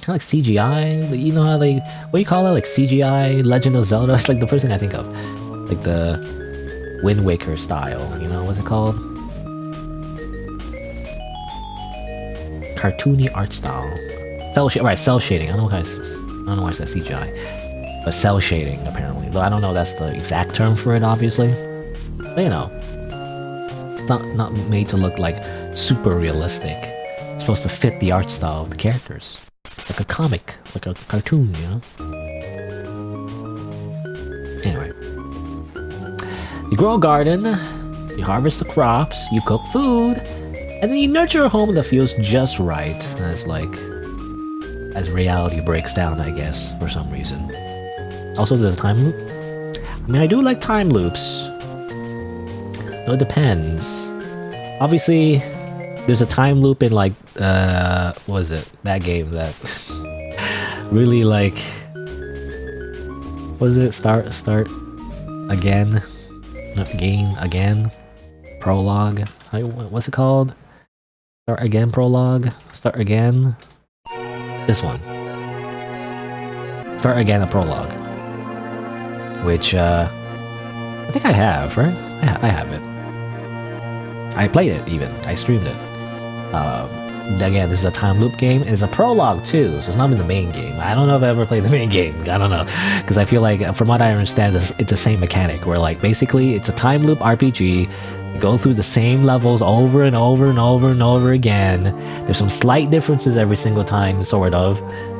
Kind of like CGI, you know how they, what do you call it, like CGI, Legend of Zelda? It's like the first thing I think of. Like the Wind Waker style, you know, what's it called? Cartoony art style. Cell shading. I don't know why I said CGI. But cell shading, apparently. Though I don't know that's the exact term for it, obviously. But you know. It's not made to look like super realistic. It's supposed to fit the art style of the characters. Like a comic. Like a cartoon, you know? Anyway. You grow a garden. You harvest the crops. You cook food. And then you nurture a home that feels just right. As reality breaks down, I guess, for some reason. Also, there's a time loop. I mean, I do like time loops. So it depends. Obviously, there's a time loop in like, what is it? That game that really like, what is it? Start again, again, prologue. What's it called? Start again, prologue. Start again. This one. Start again, a prologue. Which I think I have, right? I have it. I played it even. I streamed it. Again, this is a time loop game. It's a prologue too, so it's not even the main game. I don't know if I ever played the main game. I don't know. Because I feel like, from what I understand, it's the same mechanic. Where like, basically, it's a time loop RPG. You go through the same levels over and over and over and over again. There's some slight differences every single time, sort of.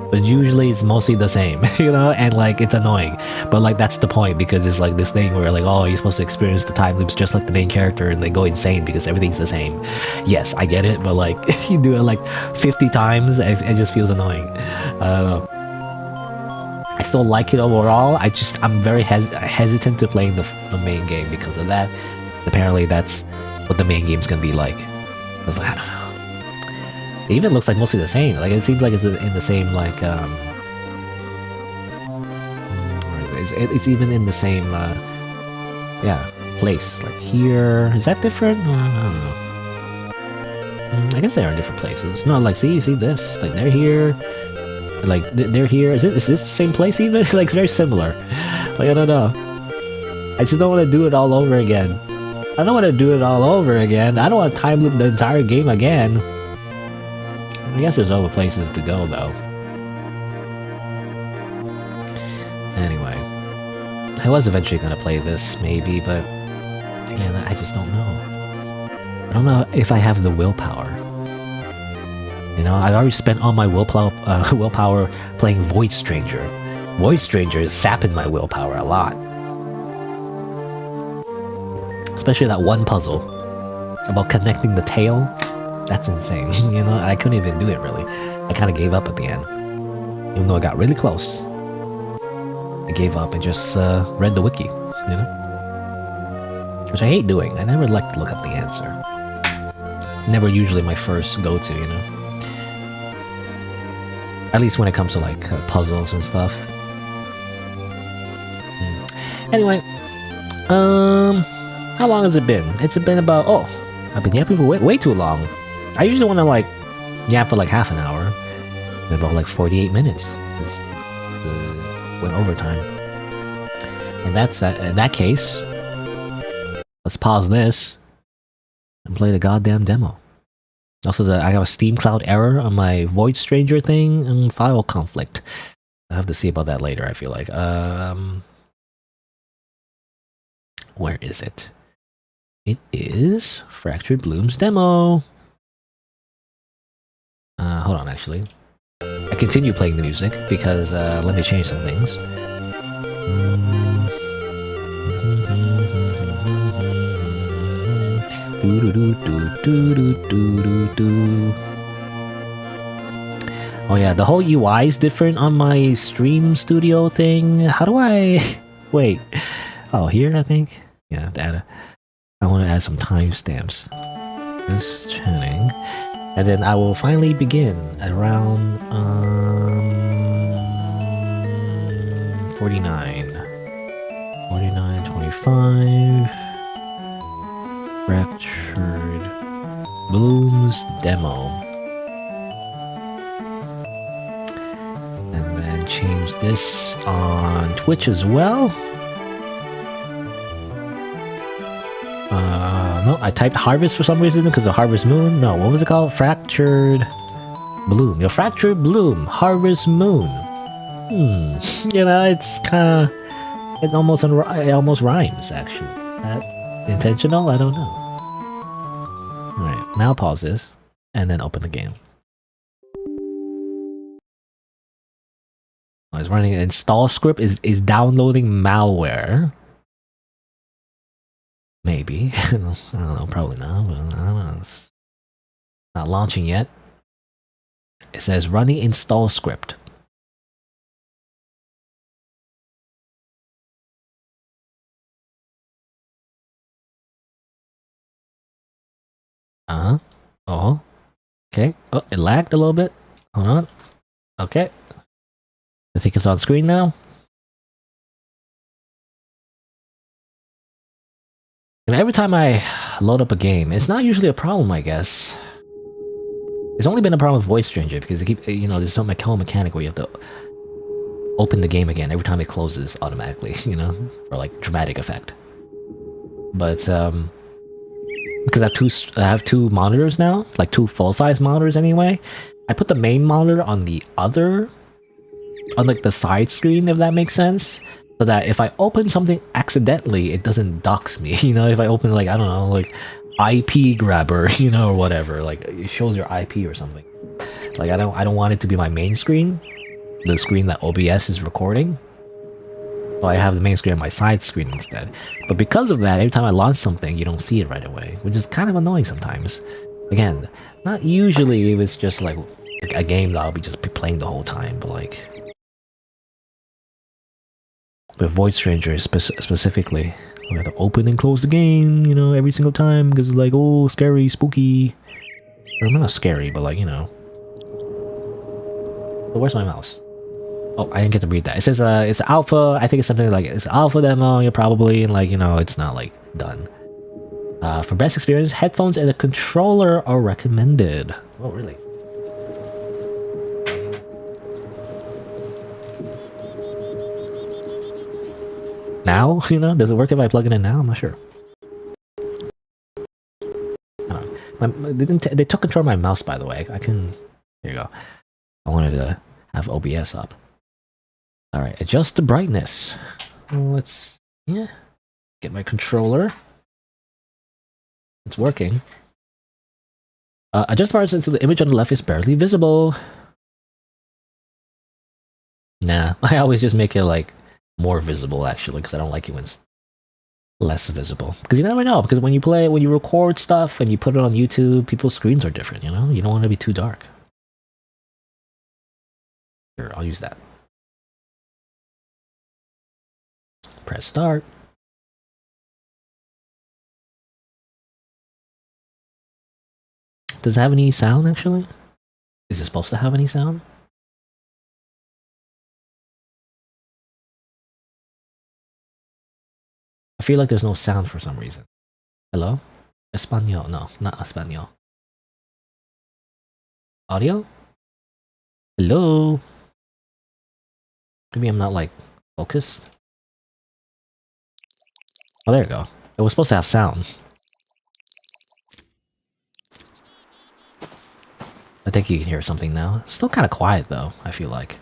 But usually it's mostly the same, you know, and like it's annoying. But like that's the point, because it's like this thing where like, oh, you're supposed to experience the time loops just like the main character, and they go insane because everything's the same. Yes, I get it, but like you do it like 50 times, it just feels annoying. I don't know. I still like it overall. I'm very hesitant to play the main game because of that. Apparently that's what the main game's gonna be like. I was like, I don't know. It even looks like mostly the same. Like it seems like it's in the same like it's even in the same place. Like here, is that different? I don't know. I guess they are in different places. No, like see this. Like they're here. Like they're here. Is this the same place even? Like it's very similar. Like I don't know. I just don't want to do it all over again. I don't want to do it all over again. I don't want to time loop the entire game again. I guess there's other places to go, though. Anyway. I was eventually gonna play this, maybe, but... Again, I just don't know. I don't know if I have the willpower. You know, I already spent all my willpower playing Void Stranger. Void Stranger is sapping my willpower a lot. Especially that one puzzle. About connecting the tail. That's insane, you know? I couldn't even do it, really. I kind of gave up at the end. Even though I got really close. I gave up and just read the wiki, you know? Which I hate doing. I never like to look up the answer. Never usually my first go-to, you know? At least when it comes to, like, puzzles and stuff. Anyway. How long has it been? It's been about... Oh, I've been yapping for way too long. I usually want to like yap for like half an hour. About like 48 minutes. Just went overtime. And that's in that case. Let's pause this and play the goddamn demo. Also, I have a Steam Cloud error on my Void Stranger thing and file conflict. I'll have to see about that later. I feel like. Where is it? It is Fractured Bloom's demo. Hold on, actually. I continue playing the music because let me change some things. Oh yeah, the whole UI is different on my Stream Studio thing. How do I... Wait. Oh, here, I think? Yeah, data. I want to add some timestamps. This chatting. And then I will finally begin around 49. 49:25. Fractured Bloom's demo. And then change this on Twitch as well. No, I typed harvest for some reason because of Harvest Moon. No, what was it called? Fractured Bloom. Your fractured bloom. Harvest moon. You know, it's kind of... It almost rhymes, actually. That intentional? I don't know. Alright, now pause this. And then open the game. Oh, it's running an install script. Is downloading malware. Maybe. I don't know, probably not. But I don't know. It's not launching yet. It says running install script. Oh. Okay. Oh, it lagged a little bit. Hold on. Okay. I think it's on screen now. And every time I load up a game, it's not usually a problem, I guess. It's only been a problem with Voice Stranger because there's some whole mechanic where you have to open the game again every time it closes automatically, for like dramatic effect. But because I have two monitors now, like two full-size monitors anyway. I put the main monitor on the other, on like the side screen, if that makes sense. So that if I open something accidentally, it doesn't dox me. If I open like, I don't know, like IP grabber, or whatever, like it shows your IP or something. Like I don't want it to be my main screen, the screen that OBS is recording. So I have the main screen on my side screen instead. But because of that, every time I launch something, you don't see it right away, which is kind of annoying sometimes. Again, not usually if it's just like a game that I'll be just playing the whole time, but like with Void Stranger specifically, we have to open and close the game, every single time because it's like, oh, scary, spooky. Or not scary, but like, So where's my mouse? Oh, I didn't get to read that. It says it's alpha. I think it's something like it's alpha demo. You're probably, and like, it's not like done. For best experience, headphones and a controller are recommended. Oh, really? Now, does it work if I plug it in now? I'm not sure. They took control of my mouse, by the way. I can... Here you go. I wanted to have OBS up. Alright, adjust the brightness. Let's... Yeah. Get my controller. It's working. Adjust brightness until the image on the left is barely visible. Nah, I always just make it like more visible actually, because I don't like it when it's less visible. Because you never know, because when you record stuff and you put it on YouTube, people's screens are different, You don't want to be too dark. Sure, I'll use that. Press start. Does it have any sound actually? Is it supposed to have any sound? I feel like there's no sound for some reason. Hello? Espanol? No, not Espanol. Audio? Hello? Maybe I'm not like focused. Oh, there you go. It was supposed to have sound. I think you can hear something now. Still kind of quiet though, I feel like.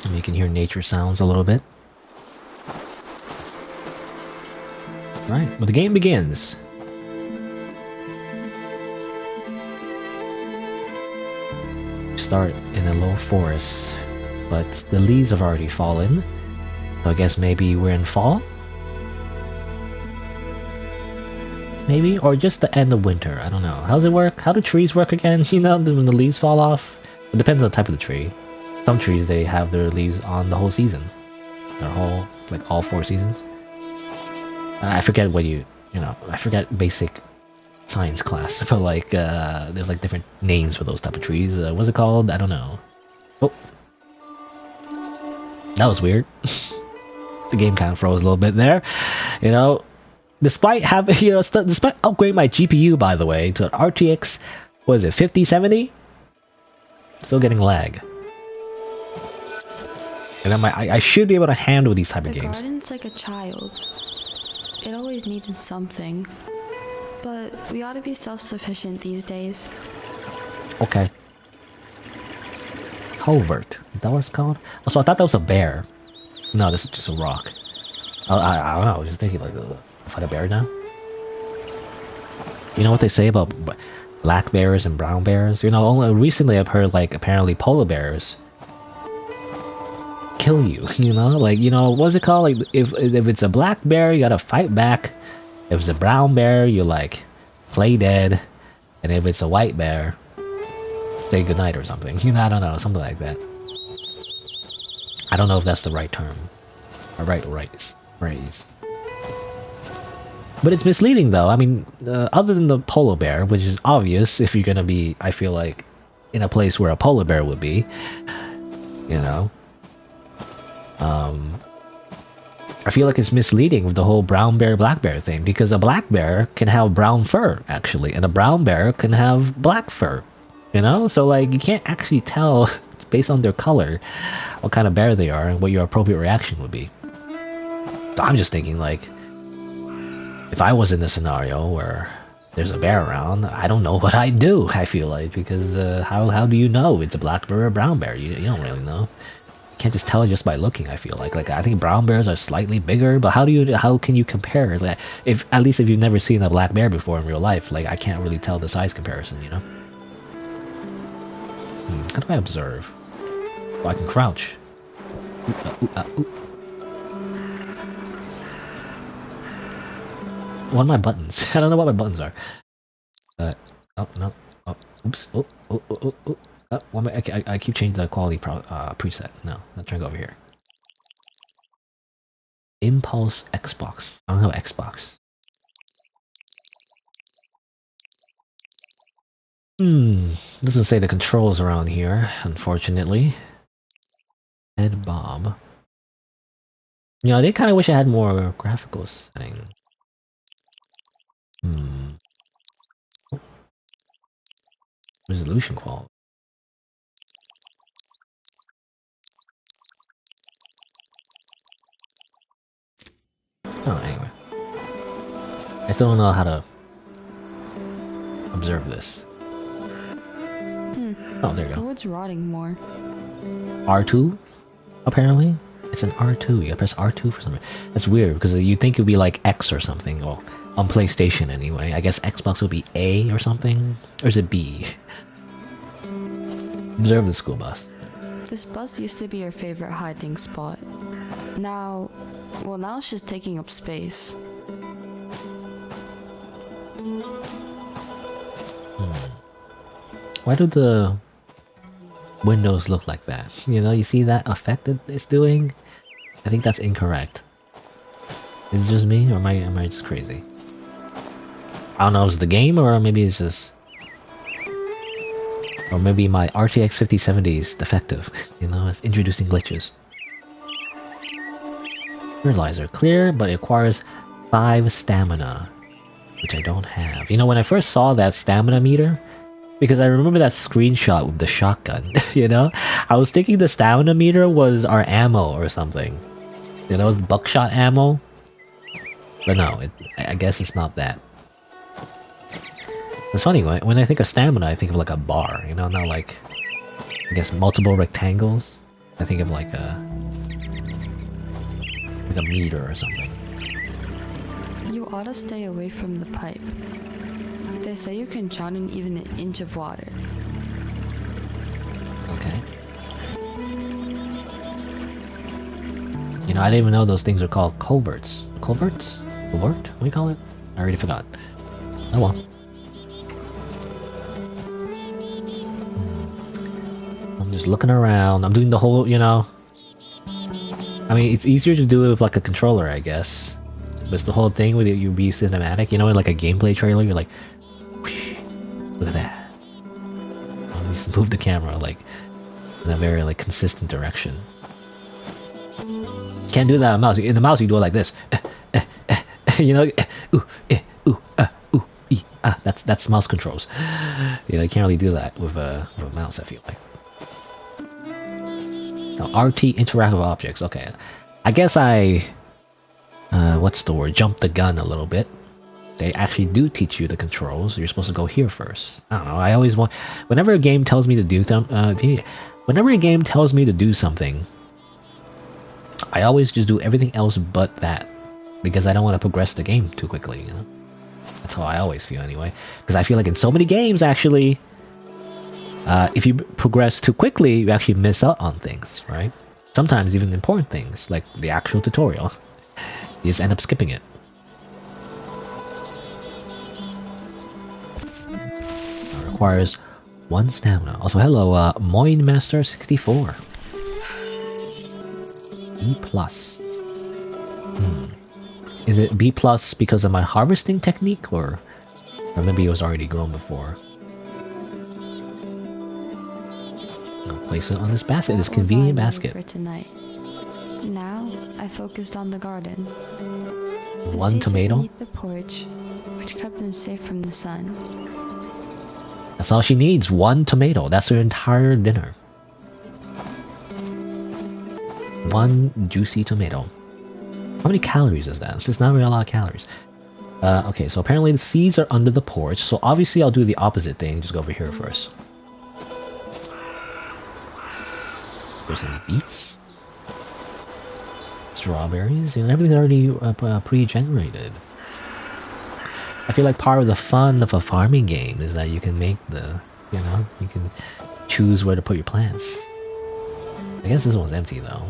And you can hear nature sounds a little bit. Right, well the game begins. Start in a low forest, but the leaves have already fallen. So I guess maybe we're in fall? Maybe? Or just the end of winter, I don't know. How does it work? How do trees work again? When the leaves fall off? It depends on the type of the tree. Some trees, they have their leaves on the whole season. Their whole, like all 4 seasons. I forget what I forget basic science class, but like, there's like different names for those type of trees. What's it called? I don't know. Oh. That was weird. The game kind of froze a little bit there. Despite having, despite upgrading my GPU, by the way, to an RTX, what is it, 5070? Still getting lag. And I should be able to handle these type of games. The garden's like a child. It always needed something. But we ought to be self-sufficient these days. Okay. Culvert. Is that what it's called? Also, I thought that was a bear. No, this is just a rock. I don't know. I was just thinking, like, fight a bear now? You know what they say about black bears and brown bears? You know, only recently I've heard, like, apparently polar bears kill you, you know? Like, you know, what's it called? Like, if it's a black bear, you gotta fight back. If it's a brown bear, you, like, play dead. And if it's a white bear, say goodnight or something. You know, I don't know, something like that. I don't know if that's the right term. Or right phrase. But it's misleading though. I mean, other than the polar bear, which is obvious if you're gonna be, I feel like, in a place where a polar bear would be. You know? I feel like it's misleading with the whole brown bear, black bear thing. Because a black bear can have brown fur, actually. And a brown bear can have black fur. You know? So, like, you can't actually tell, based on their color, what kind of bear they are and what your appropriate reaction would be. So I'm just thinking, like, if I was in a scenario where there's a bear around, I don't know what I'd do, I feel like. Because how do you know it's a black bear or a brown bear? You don't really know. You can't just tell just by looking, I feel like. Like, I think brown bears are slightly bigger, but how can you compare? Like, at least if you've never seen a black bear before in real life, like, I can't really tell the size comparison, you know? How do I observe? Oh, I can crouch. What are my buttons? I don't know what my buttons are. Oh, no. Oh, oops. Okay, I keep changing the quality preset. No, I'm trying to go over here. Impulse Xbox. I don't have Xbox. Doesn't say the controls around here, unfortunately. Ed Bob. You know, I did kind of wish I had more graphical settings. Resolution quality. Oh, anyway. I still don't know how to observe this. Oh, there you go. The wood's rotting more. R2? Apparently? It's an R2. You gotta press R2 for something. That's weird, because you'd think it would be like X or something. Well, on PlayStation anyway. I guess Xbox would be A or something? Or is it B? Observe the school bus. This bus used to be your favorite hiding spot. Now it's just taking up space. Why do the windows look like that? You know, you see that effect that it's doing? I think that's incorrect. Is it just me, or am I just crazy? I don't know, is it the game, or maybe it's just... Or maybe my RTX 5070 is defective. You know, it's introducing glitches. Fertilizer. Clear, but it requires 5 stamina. Which I don't have. You know, when I first saw that stamina meter... Because I remember that screenshot with the shotgun, you know? I was thinking the stamina meter was our ammo or something. You know, buckshot ammo? But no, I guess it's not that. It's funny, when I think of stamina, I think of like a bar, you know? Not like, I guess, multiple rectangles. I think of like a meter or something. You ought to stay away from the pipe. They say you can drown in even an inch of water. Okay. You know, I didn't even know those things are called culverts. Culverts? Culvert? What do you call it? I already forgot. Oh well. I'm just looking around. I'm doing the whole, you know... I mean, it's easier to do it with like a controller, I guess. But it's the whole thing with you be cinematic. You know, in like a gameplay trailer, you're like... Look at that. I'll just move the camera like in a very like consistent direction. You can't do that on mouse. In the mouse you do it like this. You know, that's mouse controls. You know, you can't really do that with a mouse, I feel like. RT interactive objects. Okay, I guess I what's the word? Jumped the gun a little bit. They actually do teach you the controls. You're supposed to go here first. I don't know. I always want, whenever a game tells me to do whenever a game tells me to do something, I always just do everything else but that, because I don't want to progress the game too quickly. You know, that's how I always feel anyway. Because I feel like in so many games, actually, if you progress too quickly, you actually miss out on things, right? Sometimes even important things, like the actual tutorial. You just end up skipping it. Requires 1 stamina. Also, hello, Moin Master 64. B+. Is it B+ because of my harvesting technique, or maybe it was already grown before? I'll place it on this basket, this convenient basket. For tonight. Now I focused on the garden. One tomato. Beneath the porch, which kept them safe from the sun. That's all she needs. 1 tomato. That's her entire dinner. 1 juicy tomato. How many calories is that? It's not really a lot of calories. Okay, so apparently the seeds are under the porch. So obviously I'll do the opposite thing. Just go over here first. There's some beets. Strawberries. You know, everything's already pre-generated. I feel like part of the fun of a farming game is that you can make the, you know, you can choose where to put your plants. I guess this one's empty though.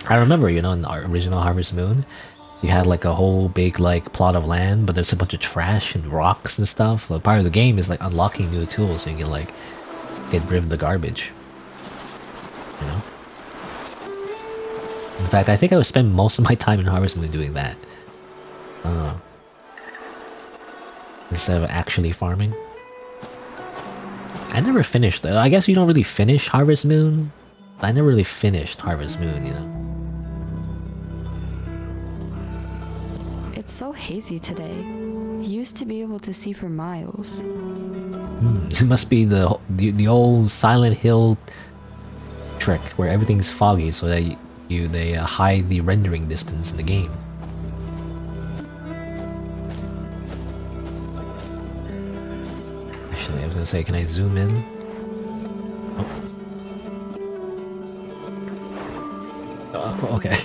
I remember, you know, in our original Harvest Moon, you had like a whole big like plot of land, but there's a bunch of trash and rocks and stuff. So part of the game is like unlocking new tools so you can like get rid of the garbage. You know? In fact, I think I would spend most of my time in Harvest Moon doing that. Instead of actually farming. I never finished though. I guess you don't really finish Harvest Moon. I never really finished Harvest Moon, you know. It's so hazy today. You used to be able to see for miles. It must be the old Silent Hill trick where everything's foggy so that they hide the rendering distance in the game. Actually, I was gonna say, can I zoom in? Oh, okay.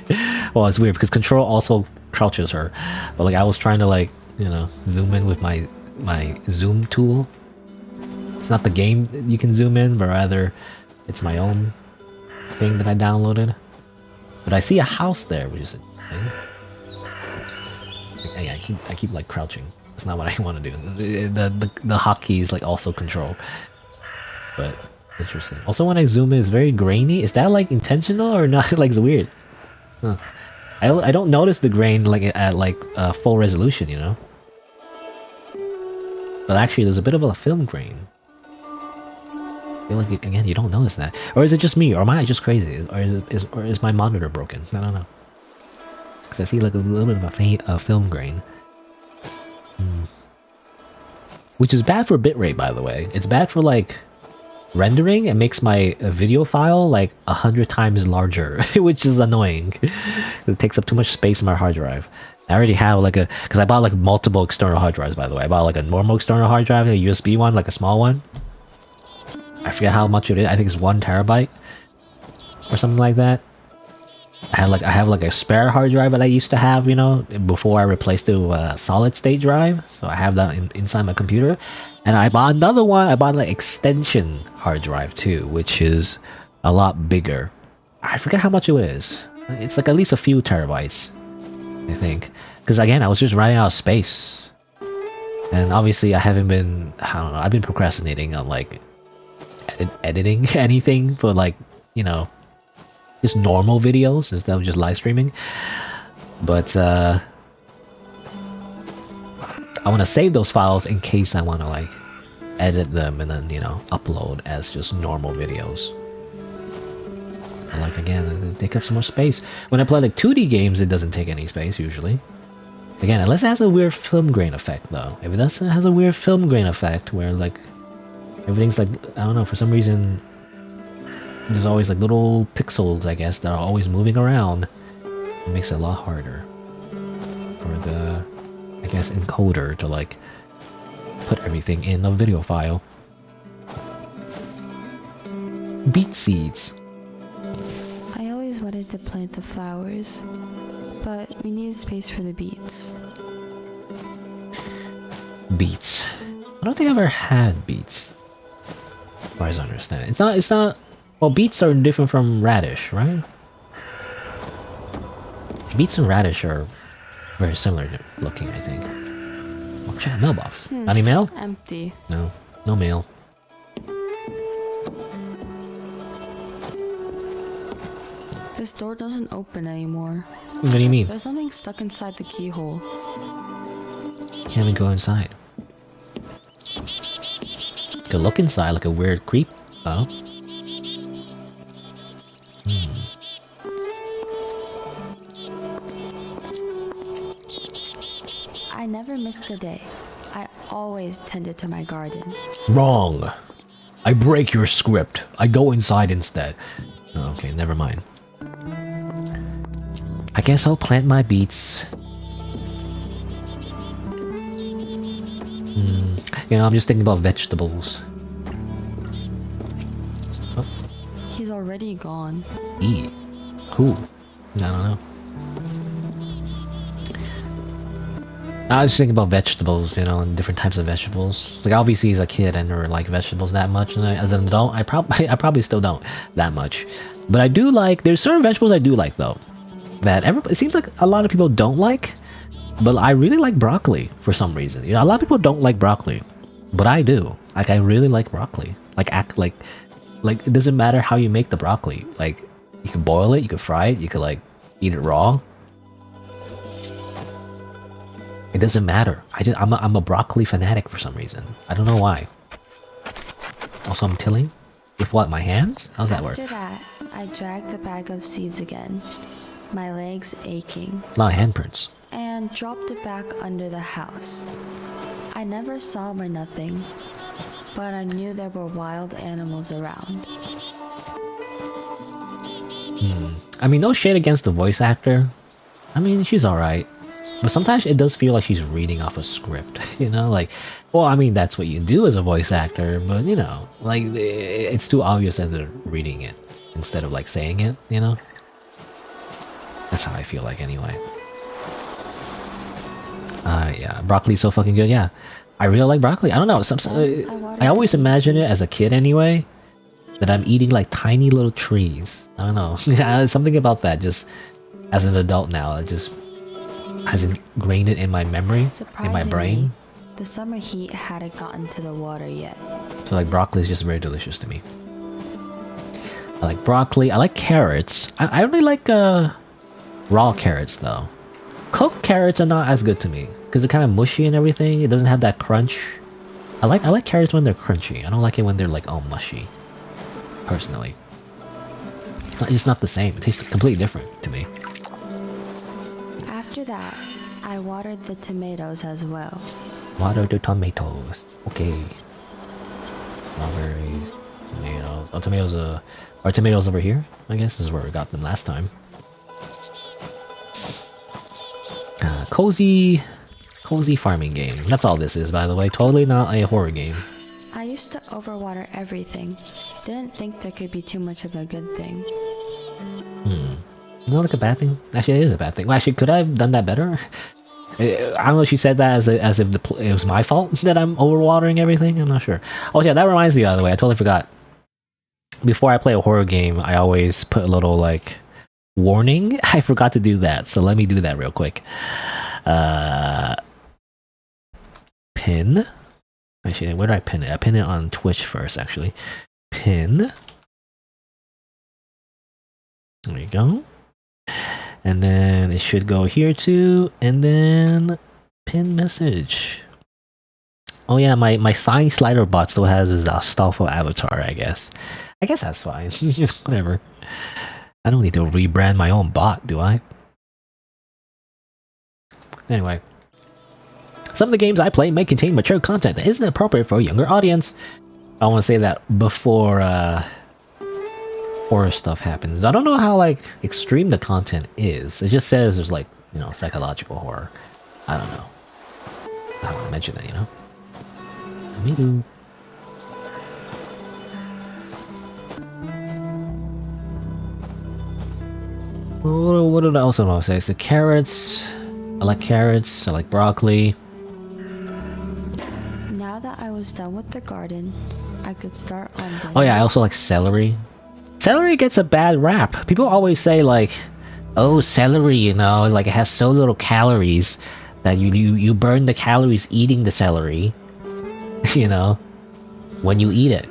Well, it's weird because Control also crouches her, but like I was trying to like, you know, zoom in with my zoom tool. It's not the game that you can zoom in, but rather it's my own thing that I downloaded. But I see a house there, which is interesting. Yeah, I keep like crouching. That's not what I want to do. The hotkey is like also Control, but interesting. Also, when I zoom in, it's very grainy. Is that like intentional or not? Like, it's weird. Huh. I don't notice the grain like at like full resolution, you know. But actually, there's a bit of a film grain. I feel like again, you don't notice that, or is it just me, or am I just crazy, or is my monitor broken? I don't know. Because I see like a little bit of a faint film grain. Which is bad for bitrate, by the way. It's bad for like rendering. It makes my video file like 100 times larger, which is annoying. It takes up too much space in my hard drive. I already have like because I bought like multiple external hard drives, by the way. I bought like a normal external hard drive, a USB one, like a small one. I forget how much it is. I think it's 1 terabyte or something like that. I have like a spare hard drive that I used to have, you know, before I replaced it with a solid state drive. So I have that inside my computer. And I bought another one. I bought an extension hard drive too, which is a lot bigger. I forget how much it is. It's like at least a few terabytes, I think. Because again, I was just running out of space. And obviously I don't know, I've been procrastinating on like editing anything for like, you know, just normal videos instead of just live streaming. But I want to save those files in case I want to like edit them and then, you know, upload as just normal videos. And like again, they take up so much space. When I play like 2D games, it doesn't take any space usually. Again, unless it has a weird film grain effect though. If it has a weird film grain effect where like everything's like, I don't know, for some reason there's always like little pixels, I guess, that are always moving around. It makes it a lot harder for the, I guess, encoder to like put everything in the video file. Beet seeds. I always wanted to plant the flowers, but we needed space for the beets. Beets. I don't think I've ever had beets. As far as I understand. It's not well, beets are different from radish, right? Beets and radish are very similar looking, I think. Oh, check mailbox. Any mail? Empty. No. No mail. This door doesn't open anymore. What do you mean? There's something stuck inside the keyhole. Can't even go inside. Could look inside like a weird creep. Oh. I never missed a day. I always tended to my garden. Wrong. I break your script. I go inside instead. Oh, okay, never mind. I guess I'll plant my beets. You know, I'm just thinking about vegetables. Oh. He's already gone. E. Who? I don't know. I was just thinking about vegetables, you know, and different types of vegetables. Like, obviously, as a kid, I never liked vegetables that much, and as an adult, I probably still don't that much. But I do like. There's certain vegetables I do like, though, that it seems like a lot of people don't like. But I really like broccoli for some reason. You know, a lot of people don't like broccoli, but I do. Like, I really like broccoli. Like it doesn't matter how you make the broccoli. Like, you can boil it, you can fry it, you can like eat it raw. It doesn't matter. I'm a broccoli fanatic for some reason. I don't know why. Also, I'm tilling with what, my hands? How's that work? After that, I dragged the bag of seeds again, my legs aching, A lot of handprints. and dropped it back under the house. I never saw or nothing, but I knew there were wild animals around. I mean, no shade against the voice actor. I mean, she's alright. But sometimes it does feel like she's reading off a script, you know? Like, well, I mean, that's what you do as a voice actor, but, you know, like, it's too obvious that they're reading it instead of, like, saying it, you know? That's how I feel like, anyway. Yeah, broccoli's so fucking good, yeah. I really like broccoli. I don't know, I always imagine it as a kid, anyway, that I'm eating, like, tiny little trees. I don't know. Yeah, something about that, just, as an adult now, it just has ingrained it in my memory, in my brain. The summer heat hadn't gotten to the water yet. So like broccoli is just very delicious to me. I like broccoli. I like carrots. I really like raw carrots though. Cooked carrots are not as good to me because they're kind of mushy and everything. It doesn't have that crunch. I like carrots when they're crunchy. I don't like it when they're like all mushy. Personally, it's not the same. It tastes completely different to me. After that, I watered the tomatoes as well. Water the tomatoes. Okay. Strawberries, tomatoes. Oh, tomatoes. Are tomatoes over here? I guess this is where we got them last time. Cozy farming game. That's all this is, by the way. Totally not a horror game. I used to overwater everything. Didn't think there could be too much of a good thing. Not like a bad thing. Actually, it is a bad thing. Well, actually, could I have done that better? I don't know if she said that as if it was my fault that I'm overwatering everything. I'm not sure. Oh yeah, that reminds me, by the way, I totally forgot. Before I play a horror game, I always put a little like warning. I forgot to do that, so let me do that real quick. Pin. Actually, where do I pin it? I pin it on Twitch first, actually. Pin. There you go. And then it should go here too, and then pin message. Oh yeah, my SighingSlider bot still has his Astolfo avatar, I guess. I guess that's fine. Whatever. I don't need to rebrand my own bot, do I? Anyway. Some of the games I play may contain mature content that isn't appropriate for a younger audience. I want to say that before horror stuff happens. I don't know how like extreme the content is. It just says there's like, you know, psychological horror. I don't know. I want to mention that, you know. Me too. What did I also want to say? It's the carrots. I like carrots. I like broccoli. Now that I was done with the garden, I could start on the... Oh yeah, I also like celery. Celery gets a bad rap. People always say like, oh, celery, you know, like it has so little calories that you burn the calories eating the celery, you know, when you eat it.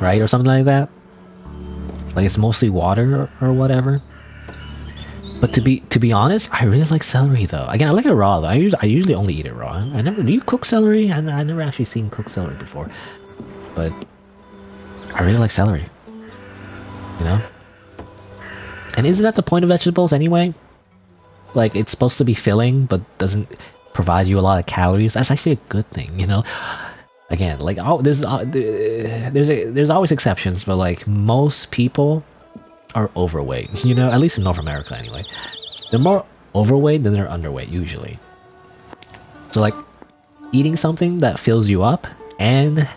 Right? Or something like that. Like it's mostly water or whatever. But to be honest, I really like celery though. Again, I like it raw though. I usually only eat it raw. I never do you cook celery? I never actually seen cooked celery before. But I really like celery. You know? And isn't that the point of vegetables anyway? Like it's supposed to be filling but doesn't provide you a lot of calories. That's actually a good thing, you know? Again, like there's always exceptions, but like most people are overweight, you know, at least in North America anyway. They're more overweight than they're underweight usually. So like eating something that fills you up and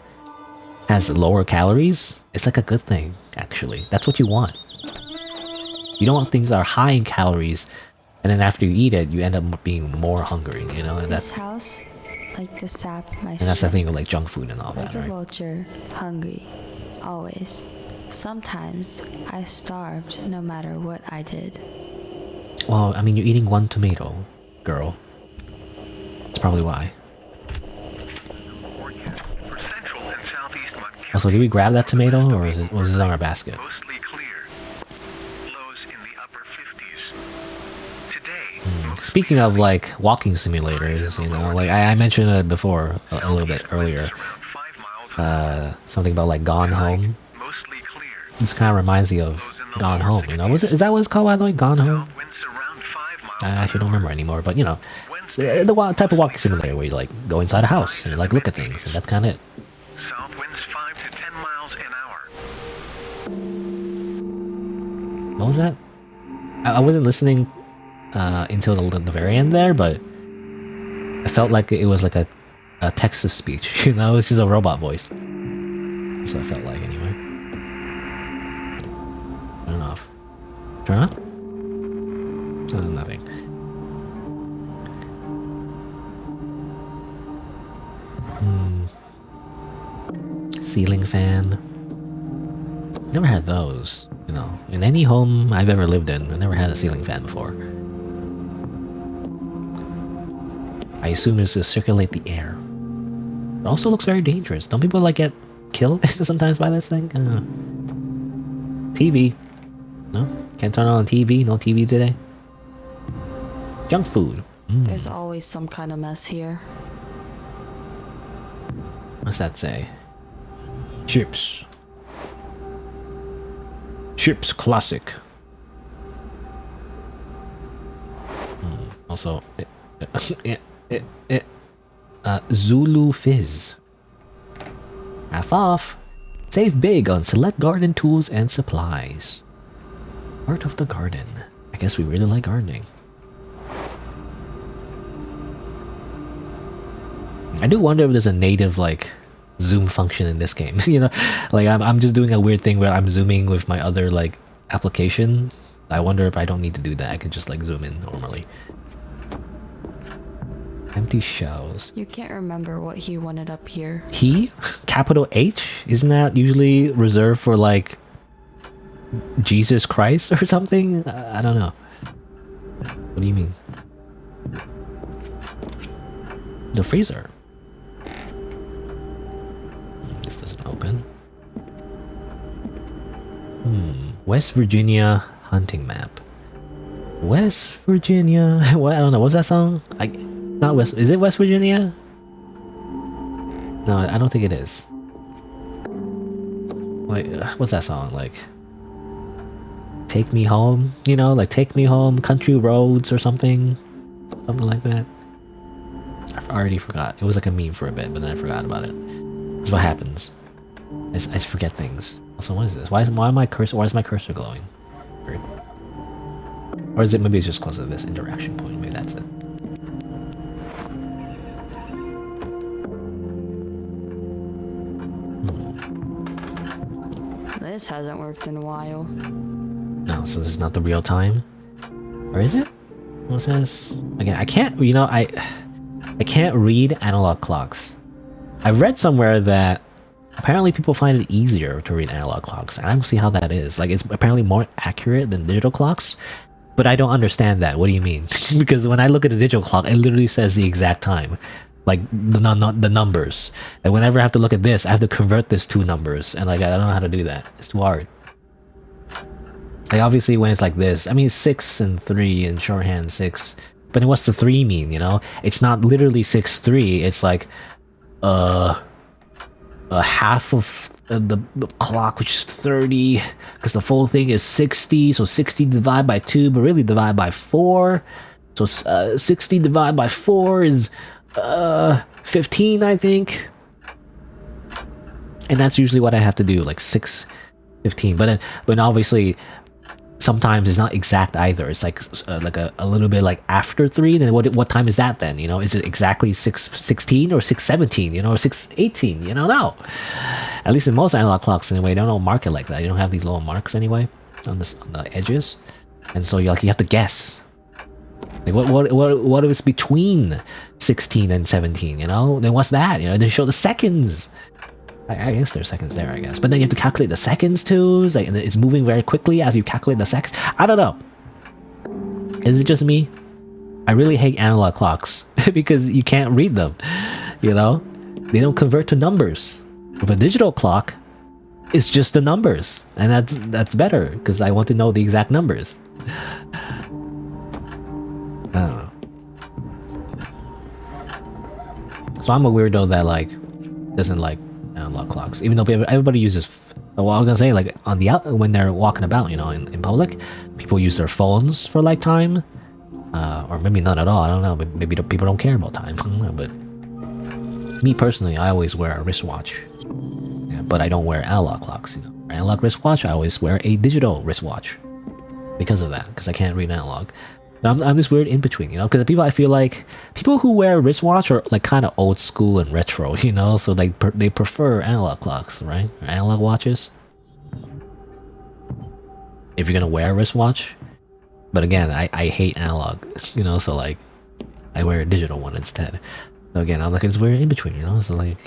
has lower calories, it's like a good thing actually. That's what you want. You don't want things that are high in calories and then after you eat it you end up being more hungry, you know, and This that's house, like the sap my and that's the thing with like junk food and all like that, a right? vulture, hungry, always. Sometimes I starved no matter what I did. Well, I mean, you're eating one tomato, girl. That's probably why. Also, did we grab that tomato, or was it on our basket? Speaking of like walking simulators, you know, like I mentioned it before a little bit earlier. Something about like Gone Home. This kind of reminds me of Gone Home, you know? Is that what it's called, by the way? Gone Home? I actually don't remember anymore, but you know, the type of walking simulator where you like go inside a house and you like look at things, and that's kind of it. South winds 5 to 10 miles an hour. What was that? I wasn't listening until the very end there, but I felt like it was like a text-to speech, you know? It's just a robot voice. That's what I felt like anyway. Turn off. Turn on? Nothing. Ceiling fan. Never had those, you know. In any home I've ever lived in, I never had a ceiling fan before. I assume it's to circulate the air. It also looks very dangerous. Don't people like get killed sometimes by this thing? I don't know. TV. No? Can't turn on TV? No TV today? Junk food. There's always some kind of mess here. What's that say? Chips. Chips classic. Also, Zulu Fizz. Half off. Save big on select garden tools and supplies. Art of the garden. I guess we really like gardening. I do wonder if there's a native like zoom function in this game. You know, like I'm just doing a weird thing where I'm zooming with my other like application. I wonder if I don't need to do that. I could just like zoom in normally. Empty shells. You can't remember what he wanted up here. He? Capital H? Isn't that usually reserved for like Jesus Christ or something? I don't know. What do you mean? The freezer. This doesn't open. West Virginia hunting map. West Virginia. What? I don't know. What's that song? Not West. Is it West Virginia? No, I don't think it is. Like, what's that song? Like, Take Me Home? You know, like Take Me Home, Country Roads or something? Something like that. I already forgot. It was like a meme for a bit, but then I forgot about it. That's what happens. I forget things. Also, what is this? Why is my cursor glowing? Weird. Or is it maybe it's just close to this interaction point? Maybe that's it. This hasn't worked in a while. No, so this is not the real time? Or is it? What says? Again, I can't, you know, I can't read analog clocks. I've read somewhere that apparently people find it easier to read analog clocks. I don't see how that is. Like, it's apparently more accurate than digital clocks. But I don't understand that. What do you mean? Because when I look at a digital clock, it literally says the exact time. Like, the numbers. And whenever I have to look at this, I have to convert this to numbers. And like, I don't know how to do that. It's too hard. Like, obviously when it's like this, I mean 6 and 3 in shorthand 6. But then what's the 3 mean, you know? It's not literally 6-3, it's like a half of the clock, which is 30, because the full thing is 60, so 60 divided by 2, but really divided by 4. So 60 divided by 4 is 15, I think. And that's usually what I have to do, like 6, 15. But obviously sometimes it's not exact either. It's like a little bit like after 3. Then what time is that then? You know, is it exactly 6:16 or 6:17? You know, or 6:18? You know, no. At least in most analog clocks anyway, they don't mark it like that. You don't have these little marks anyway on the edges, and so you have to guess. Like what if it's between 16 and 17? You know, then what's that? You know, they show the seconds. I guess there's seconds there, I guess. But then you have to calculate the seconds too. It's like it's moving very quickly as you calculate the seconds. I don't know. Is it just me? I really hate analog clocks because you can't read them. You know, they don't convert to numbers. With a digital clock, it's just the numbers, and that's better because I want to know the exact numbers. I don't know. So I'm a weirdo that like doesn't like analog clocks, even though everybody uses. Well, I was gonna say, like on the when they're walking about, you know, in public, people use their phones for like time, or maybe not at all. I don't know. Maybe people don't care about time. I don't know, but me personally, I always wear a wristwatch, yeah, but I don't wear analog clocks. You know, for analog wristwatch, I always wear a digital wristwatch because of that, because I can't read analog. I'm just weird in between, you know, because I feel like people who wear a wristwatch are like kind of old school and retro, you know, so like they prefer analog clocks, right? Or analog watches. If you're gonna wear a wristwatch, but again, I hate analog, you know, so like I wear a digital one instead. So again, I'm like it's weird in between, you know, so like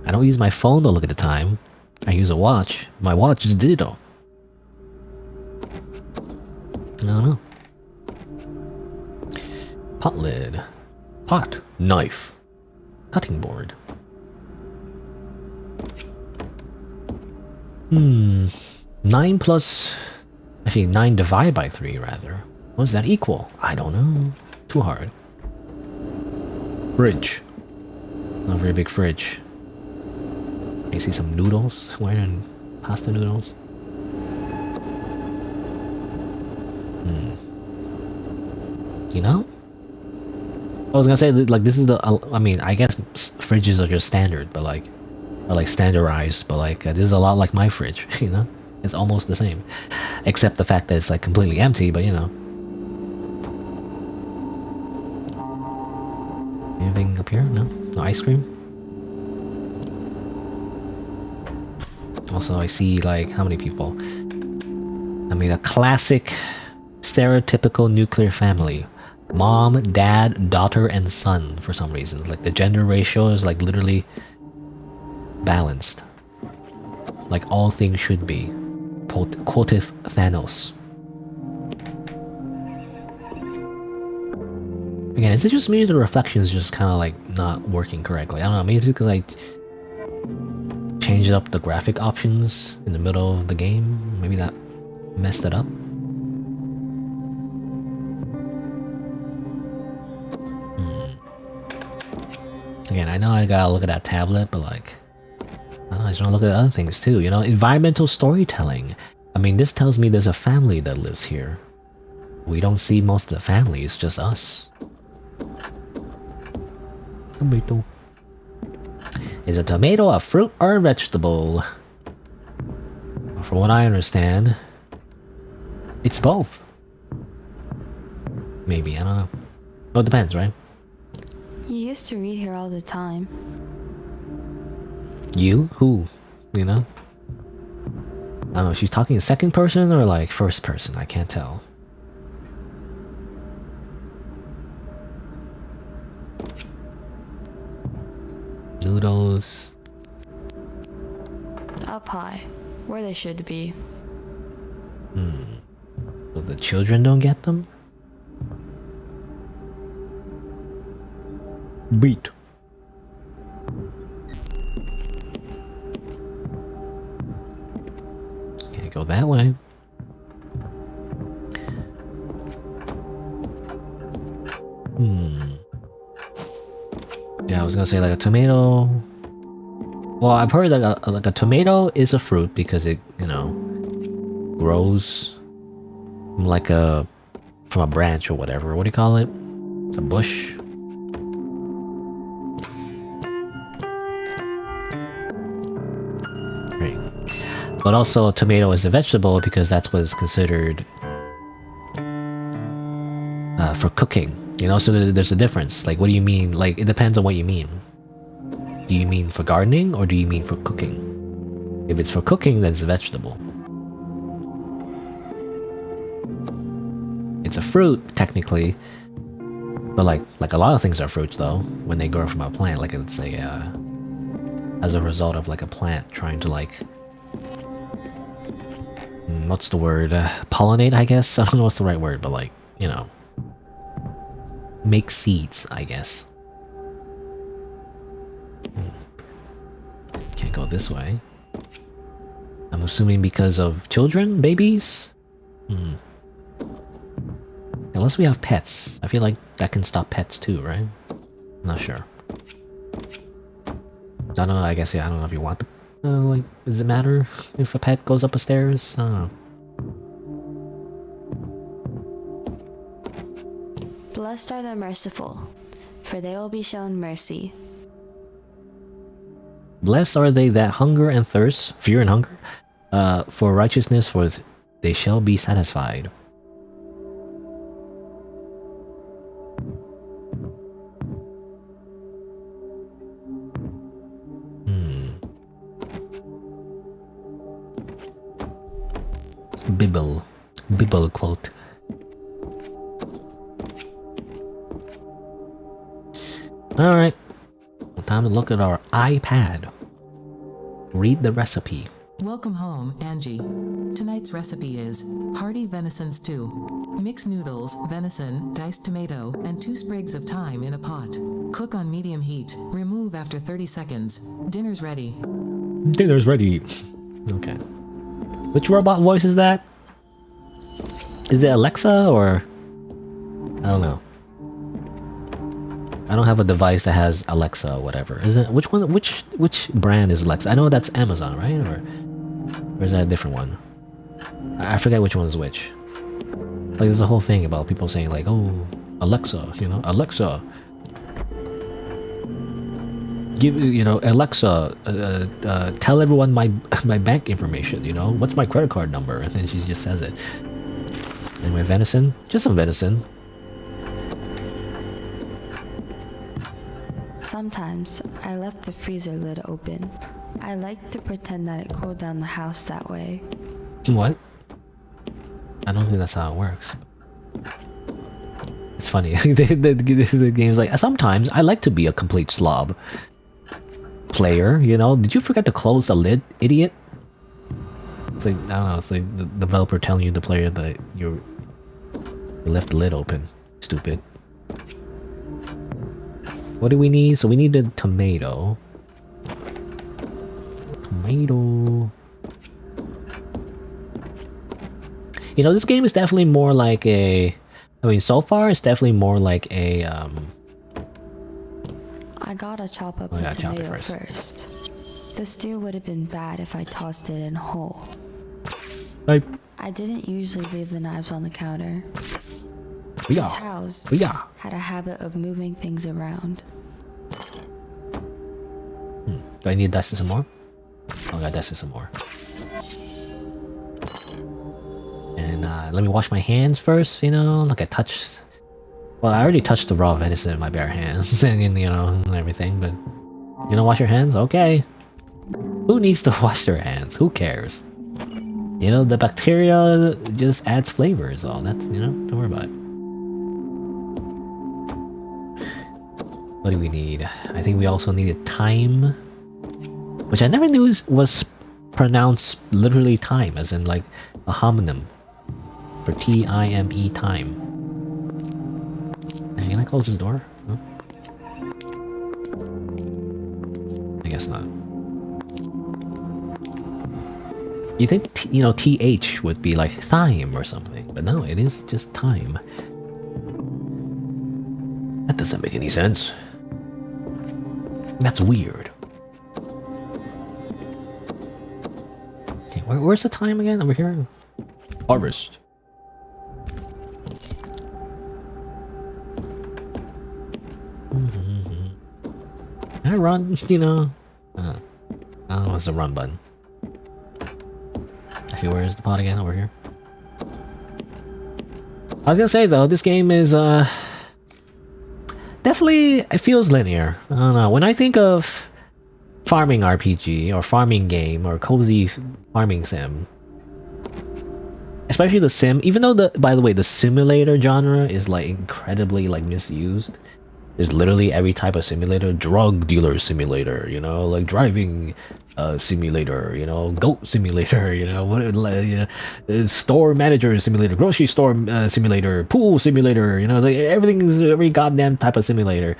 I don't use my phone to look at the time. I use a watch. My watch is digital. I don't know. Pot lid. Pot. Knife. Cutting board. 9 plus... Actually, 9 divided by 3, rather. What does that equal? I don't know. Too hard. Fridge. Not a very big fridge. You see some noodles? Where in pasta noodles? You know? I was gonna say, like, this is the... I mean, I guess fridges are just standard, but like... Or like standardized, but like, this is a lot like my fridge, you know? It's almost the same. Except the fact that it's like completely empty, but you know. Anything up here? No? No ice cream? Also, I see like, how many people? I mean, a classic, stereotypical nuclear family. Mom, dad, daughter, and son, for some reason. Like, the gender ratio is like literally balanced. Like all things should be. Quotive Thanos. Again, is it just me or the reflection is just kind of like not working correctly? I don't know, maybe it's because I changed up the graphic options in the middle of the game. Maybe that messed it up. Again, I know I gotta look at that tablet, but like, I don't know, I just want to look at other things too, you know? Environmental storytelling. I mean, this tells me there's a family that lives here. We don't see most of the family, it's just us. Is a tomato a fruit or a vegetable? From what I understand, it's both. Maybe, I don't know. Well, it depends, right? You used to read here all the time. You? Who? You know? I don't know, she's talking in second person or like first person, I can't tell. Noodles. Up high, where they should be. So the children don't get them? Beat. Can't go that way. Yeah, I was gonna say like a tomato. Well, I've heard that like a tomato is a fruit because it, you know, grows like from a branch or whatever. What do you call it? It's a bush. Right. But also a tomato is a vegetable because that's what is considered for cooking. You know, so there's a difference. Like, what do you mean? Like, it depends on what you mean. Do you mean for gardening or do you mean for cooking? If it's for cooking, then it's a vegetable. It's a fruit, technically. But like a lot of things are fruits, though, when they grow from a plant. Like, it's like, as a result of like a plant trying to like... what's the word? Pollinate, I guess? I don't know what's the right word, but like, you know... make seeds, I guess. Can't go this way. I'm assuming because of children? Babies? Unless we have pets. I feel like that can stop pets too, right? I'm not sure. I don't know, I guess, yeah, I don't know if you want the... like, does it matter if a pet goes up the stairs? I don't know. Blessed are the merciful, for they will be shown mercy. Blessed are they that hunger and thirst, fear and hunger, for righteousness, for they shall be satisfied. Bible quote. Alright, time to look at our iPad. Read the recipe. Welcome home, Angie. Tonight's recipe is hearty venison stew. Mix noodles, venison, diced tomato, and 2 sprigs of thyme in a pot. Cook on medium heat. Remove after 30 seconds. Dinner's ready. Dinner's ready. Okay. Which robot voice is that? Is it Alexa or... I don't know. I don't have a device that has Alexa or whatever. Is it which one? Which brand is Alexa? I know that's Amazon, right? Or is that a different one? I forget which one is which. Like, there's a whole thing about people saying like, "Oh, Alexa," you know, Alexa, give, you know, Alexa, tell everyone my bank information. You know, what's my credit card number? And then she just says it. Anyway, venison, just some venison. Sometimes I left the freezer lid open. I like to pretend that it cooled down the house that way. What? I don't think that's how it works. It's funny. the game's like, sometimes I like to be a complete slob. Player, you know? Did you forget to close the lid, idiot? It's like, I don't know, it's like the developer telling you, the player, that you left the lid open. Stupid. What do we need? So we need a tomato. Tomato. You know, this game is definitely more like a... I mean, so far, it's definitely more like a, I gotta chop up the tomato first. The stew would have been bad if I tossed it in whole. I didn't usually leave the knives on the counter. This house had a habit of moving things around. Do I need to dust it some more? Oh, I gotta dust it some more. And let me wash my hands first, you know, like I touched... Well, I already touched the raw venison in my bare hands, and you know, and everything, but... You don't wash your hands? Okay. Who needs to wash their hands? Who cares? You know, the bacteria just adds flavor is all. That's, you know, don't worry about it. What do we need? I think we also needed thyme, which I never knew was pronounced literally thyme, as in like a homonym for T-I-M-E, thyme. Actually, can I close this door? No? I guess not. You think, you know, TH would be like thyme or something, but no, it is just thyme. That doesn't make any sense. That's weird. Okay, where's the thyme again? Over here? Harvest. Can I run? You know? Oh, it's a run button. Actually, where is the pot again? Over here. I was gonna say though, this game is definitely, it feels linear. I don't know. When I think of farming RPG or farming game or cozy farming sim, especially the sim, even though by the way, the simulator genre is like incredibly like misused. There's literally every type of simulator: drug dealer simulator, you know, like driving simulator, you know, goat simulator, you know, store manager simulator, grocery store simulator, pool simulator, you know, like everything is every goddamn type of simulator.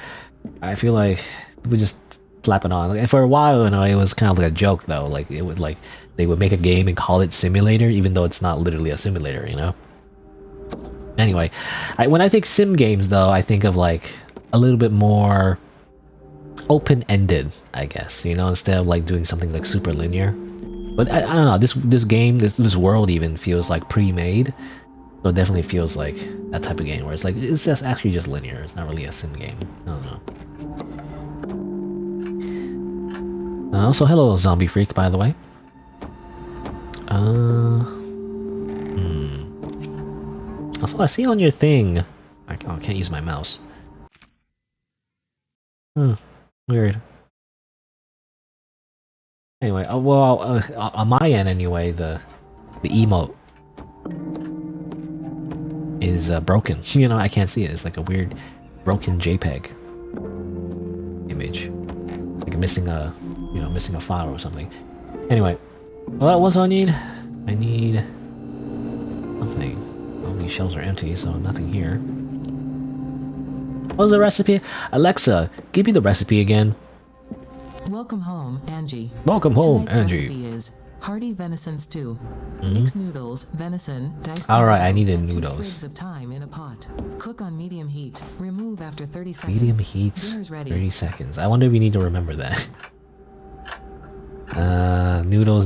I feel like we just slap it on. Like, for a while, you know, it was kind of like a joke though. Like it would like they would make a game and call it simulator, even though it's not literally a simulator, you know. Anyway, when I think sim games though, I think of like a little bit more open-ended, I guess, you know, instead of like doing something like super linear. But I don't know, this game, this world even feels like pre-made, so it definitely feels like that type of game where it's like it's just actually just linear. It's not really a sim game. I don't know. Also, hello, zombie freak, by the way. Also, I see on your thing. I can't use my mouse. Weird. Anyway, well, on my end anyway, the emote is broken. You know, I can't see it. It's like a weird broken JPEG image, like missing a, you know, missing a file or something. Anyway, well, what do I need? I need something. All these shelves are empty, so nothing here. What's the recipe? Alexa, give me the recipe again. Welcome home, Angie. Welcome home, Tonight's Angie. recipe is hearty venison stew. Mix noodles, venison, diced Alright, I tomato, needed and 2 noodles. sprigs of thyme in a pot. Cook on medium heat. Remove after 30 seconds. Medium heat, Dinner's ready. 30 seconds. I wonder if we need to remember that. Noodles.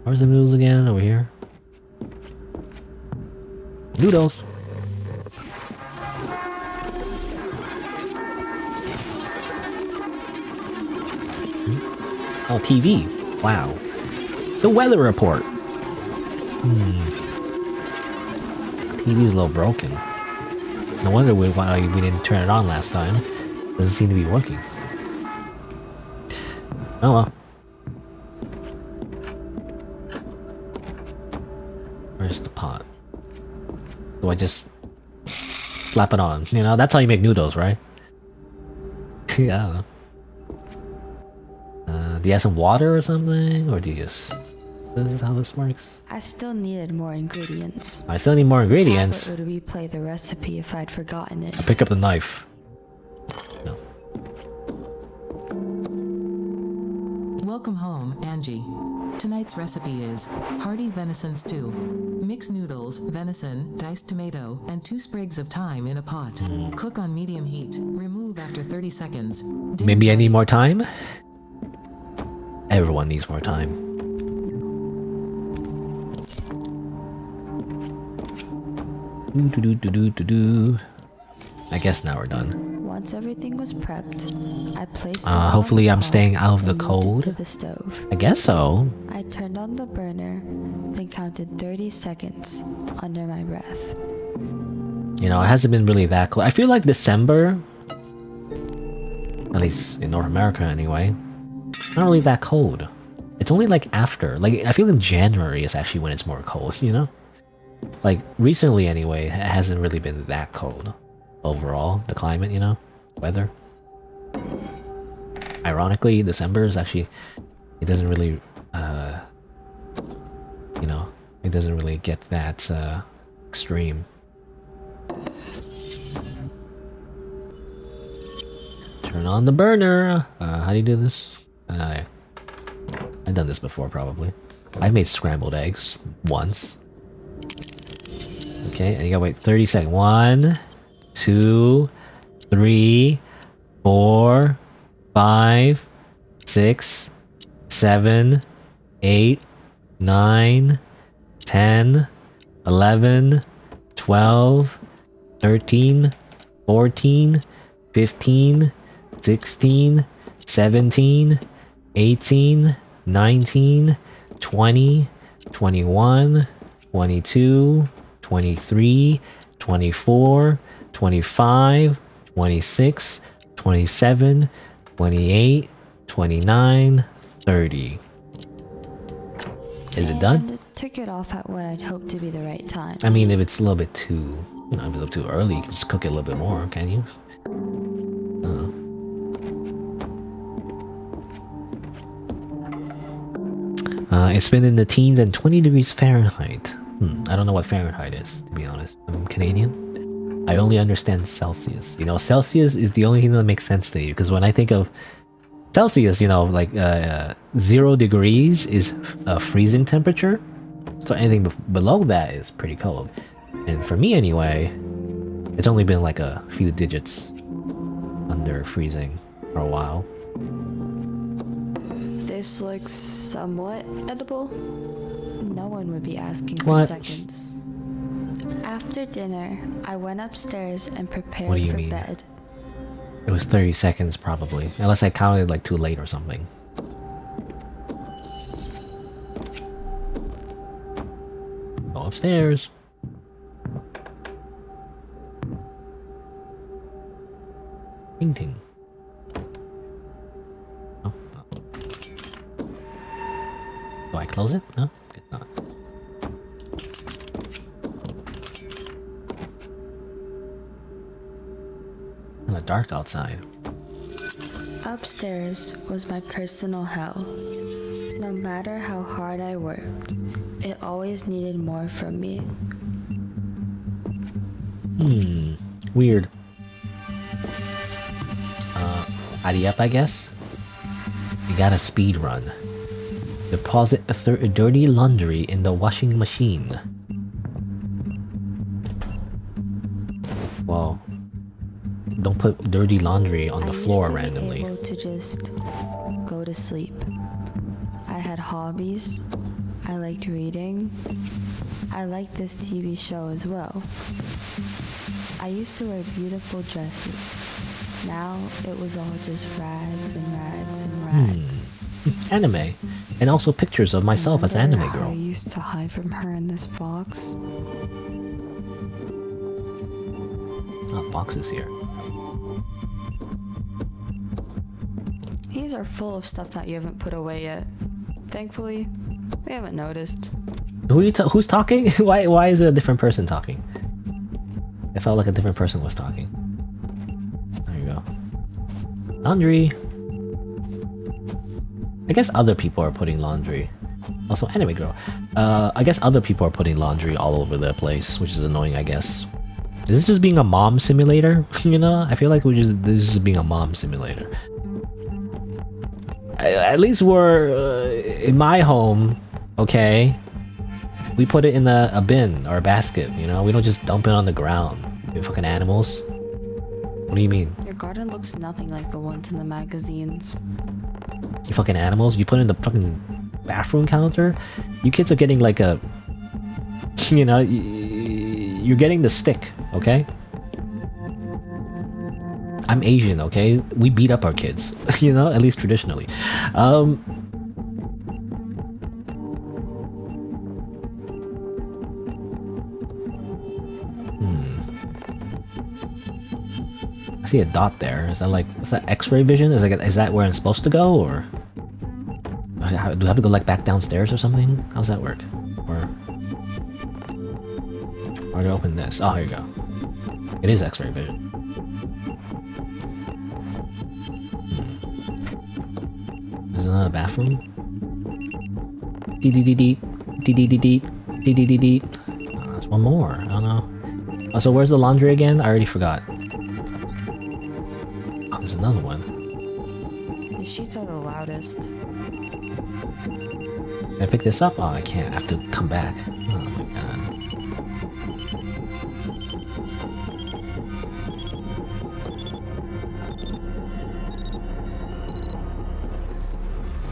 Where's the noodles again? Over here. Noodles. Oh, TV. Wow. The weather report. TV's a little broken. No wonder why we didn't turn it on last time. Doesn't seem to be working. Oh well. Where's the pot? Do I just slap it on? You know, that's how you make noodles, right? Yeah, I don't know. Do you have some water or something? Or do you just... This is how this works? I still needed more ingredients. I still need more ingredients. The tablet would replay the recipe if I'd forgotten it. Pick up the knife. No. Welcome home, Angie. Tonight's recipe is hearty venison stew. Mix noodles, venison, diced tomato, and 2 sprigs of thyme in a pot. Cook on medium heat. Remove after 30 seconds. Maybe I need more time? Everyone needs more time. I guess now we're done. Once everything was prepped, I placed it hopefully I'm staying out of the and moved cold. it to the stove. I guess so. I turned on the burner, then counted 30 seconds under my breath. You know, it hasn't been really that cold. I feel like December, at least in North America anyway, not really that cold. It's only like after. Like, I feel in January is actually when it's more cold, you know? Like, recently anyway, it hasn't really been that cold. Overall, the climate, you know? Weather. Ironically, December is actually... It doesn't really, you know, it doesn't really get that, extreme. Turn on the burner! How do you do this? I've done this before, probably. I've made scrambled eggs once. Okay, and you gotta wait 30 seconds. 1, 2, 3, 4, 5, 6, 7, 8, 9, 10, 11, 12, 13, 14, 15, 16, 17, 18, 19, 20, 21, 22, 23, 24, 25, 26, 27, 28, 29, 30. Is it done? And took it off at what I'd hoped to be the right time. I mean, if it's a little bit too, you know, if it's a little too early, you can just cook it a little bit more, can you? It's been in the teens and 20 degrees Fahrenheit. I don't know what Fahrenheit is, to be honest. I'm Canadian. I only understand Celsius. You know, Celsius is the only thing that makes sense to you, because when I think of Celsius, you know, like 0 degrees is a freezing temperature. So anything below that is pretty cold. And for me anyway, it's only been like a few digits under freezing for a while. This looks somewhat edible. No one would be asking for What? seconds. After dinner, I went upstairs and prepared What do you for mean? bed. It was 30 seconds probably, unless I counted like too late or something. Go upstairs. Painting. Oh, oh. Do I close it? No? Good not. Kinda dark outside. Upstairs was my personal hell. No matter how hard I worked, it always needed more from me. Weird. Tidy up, I guess? You gotta speed run. Deposit dirty laundry in the washing machine. Well, don't put dirty laundry on the floor randomly. I used to be able to just go to sleep. I had hobbies. I liked reading. I liked this TV show as well. I used to wear beautiful dresses. Now it was all just rags and rags and rags. Anime. And also pictures of myself as anime I girl. used to hide from her in this box. Oh, boxes here. These are full of stuff that you haven't put away yet. Thankfully, we haven't noticed. Who's talking? Why is it a different person talking? It felt like a different person was talking. There you go. Laundry. I guess other people are putting laundry. Also, anime girl. I guess other people are putting laundry all over the place, which is annoying, I guess. Is this just being a mom simulator? You know? I feel like this is just being a mom simulator. At least we're in my home, okay? We put it in a bin or a basket, you know? We don't just dump it on the ground. You fucking animals. What do you mean? Your garden looks nothing like the ones in the magazines. You fucking animals? You put it in the fucking bathroom counter? You kids are getting like a... You know, you're getting the stick, okay? I'm Asian, okay? We beat up our kids, you know, at least traditionally. I see a dot there. Is that like, is that X-ray vision? Is that where I'm supposed to go, or do I have to go like back downstairs or something? How's that work? Or to open this? Oh, here you go. It is X-ray vision. Is there another bathroom? Dee. There's one more. I don't know. Oh, so where's the laundry again? I already forgot. Oh, there's another one. The sheets are the loudest. Can I pick this up? Oh, I can't. I have to come back. Oh my god.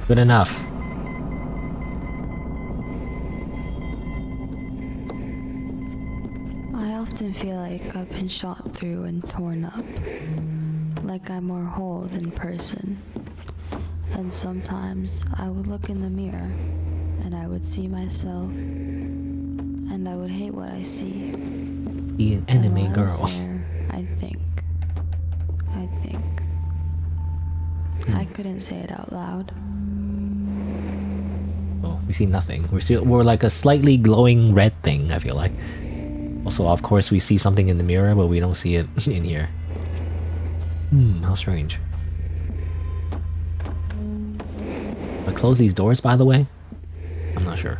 Good enough. I often feel like I've been shot through and torn up. Like I'm more whole than person. And sometimes I would look in the mirror and I would see myself and I would hate what I see. Be an enemy girl. I think. I couldn't say it out loud. Oh, we see nothing. We're like a slightly glowing red thing, I feel like. Also, of course, we see something in the mirror, but we don't see it in here. How strange. I close these doors, by the way? I'm not sure.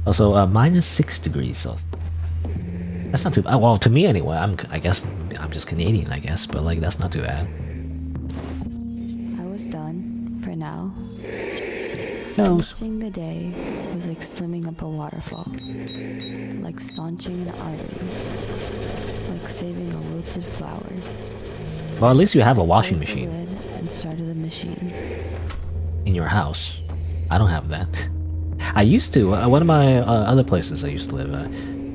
Also, -6 degrees Celsius. That's not too bad. Well, to me anyway. I guess I'm just Canadian, I guess, but like that's not too bad. I was done for now. Finishing the day was like swimming up a waterfall, like staunching an artery, like saving a wilted flower. Well, at least you have a washing Closed the machine lid and started the machine. in your house. I don't have that. I used to. One of my other places I used to live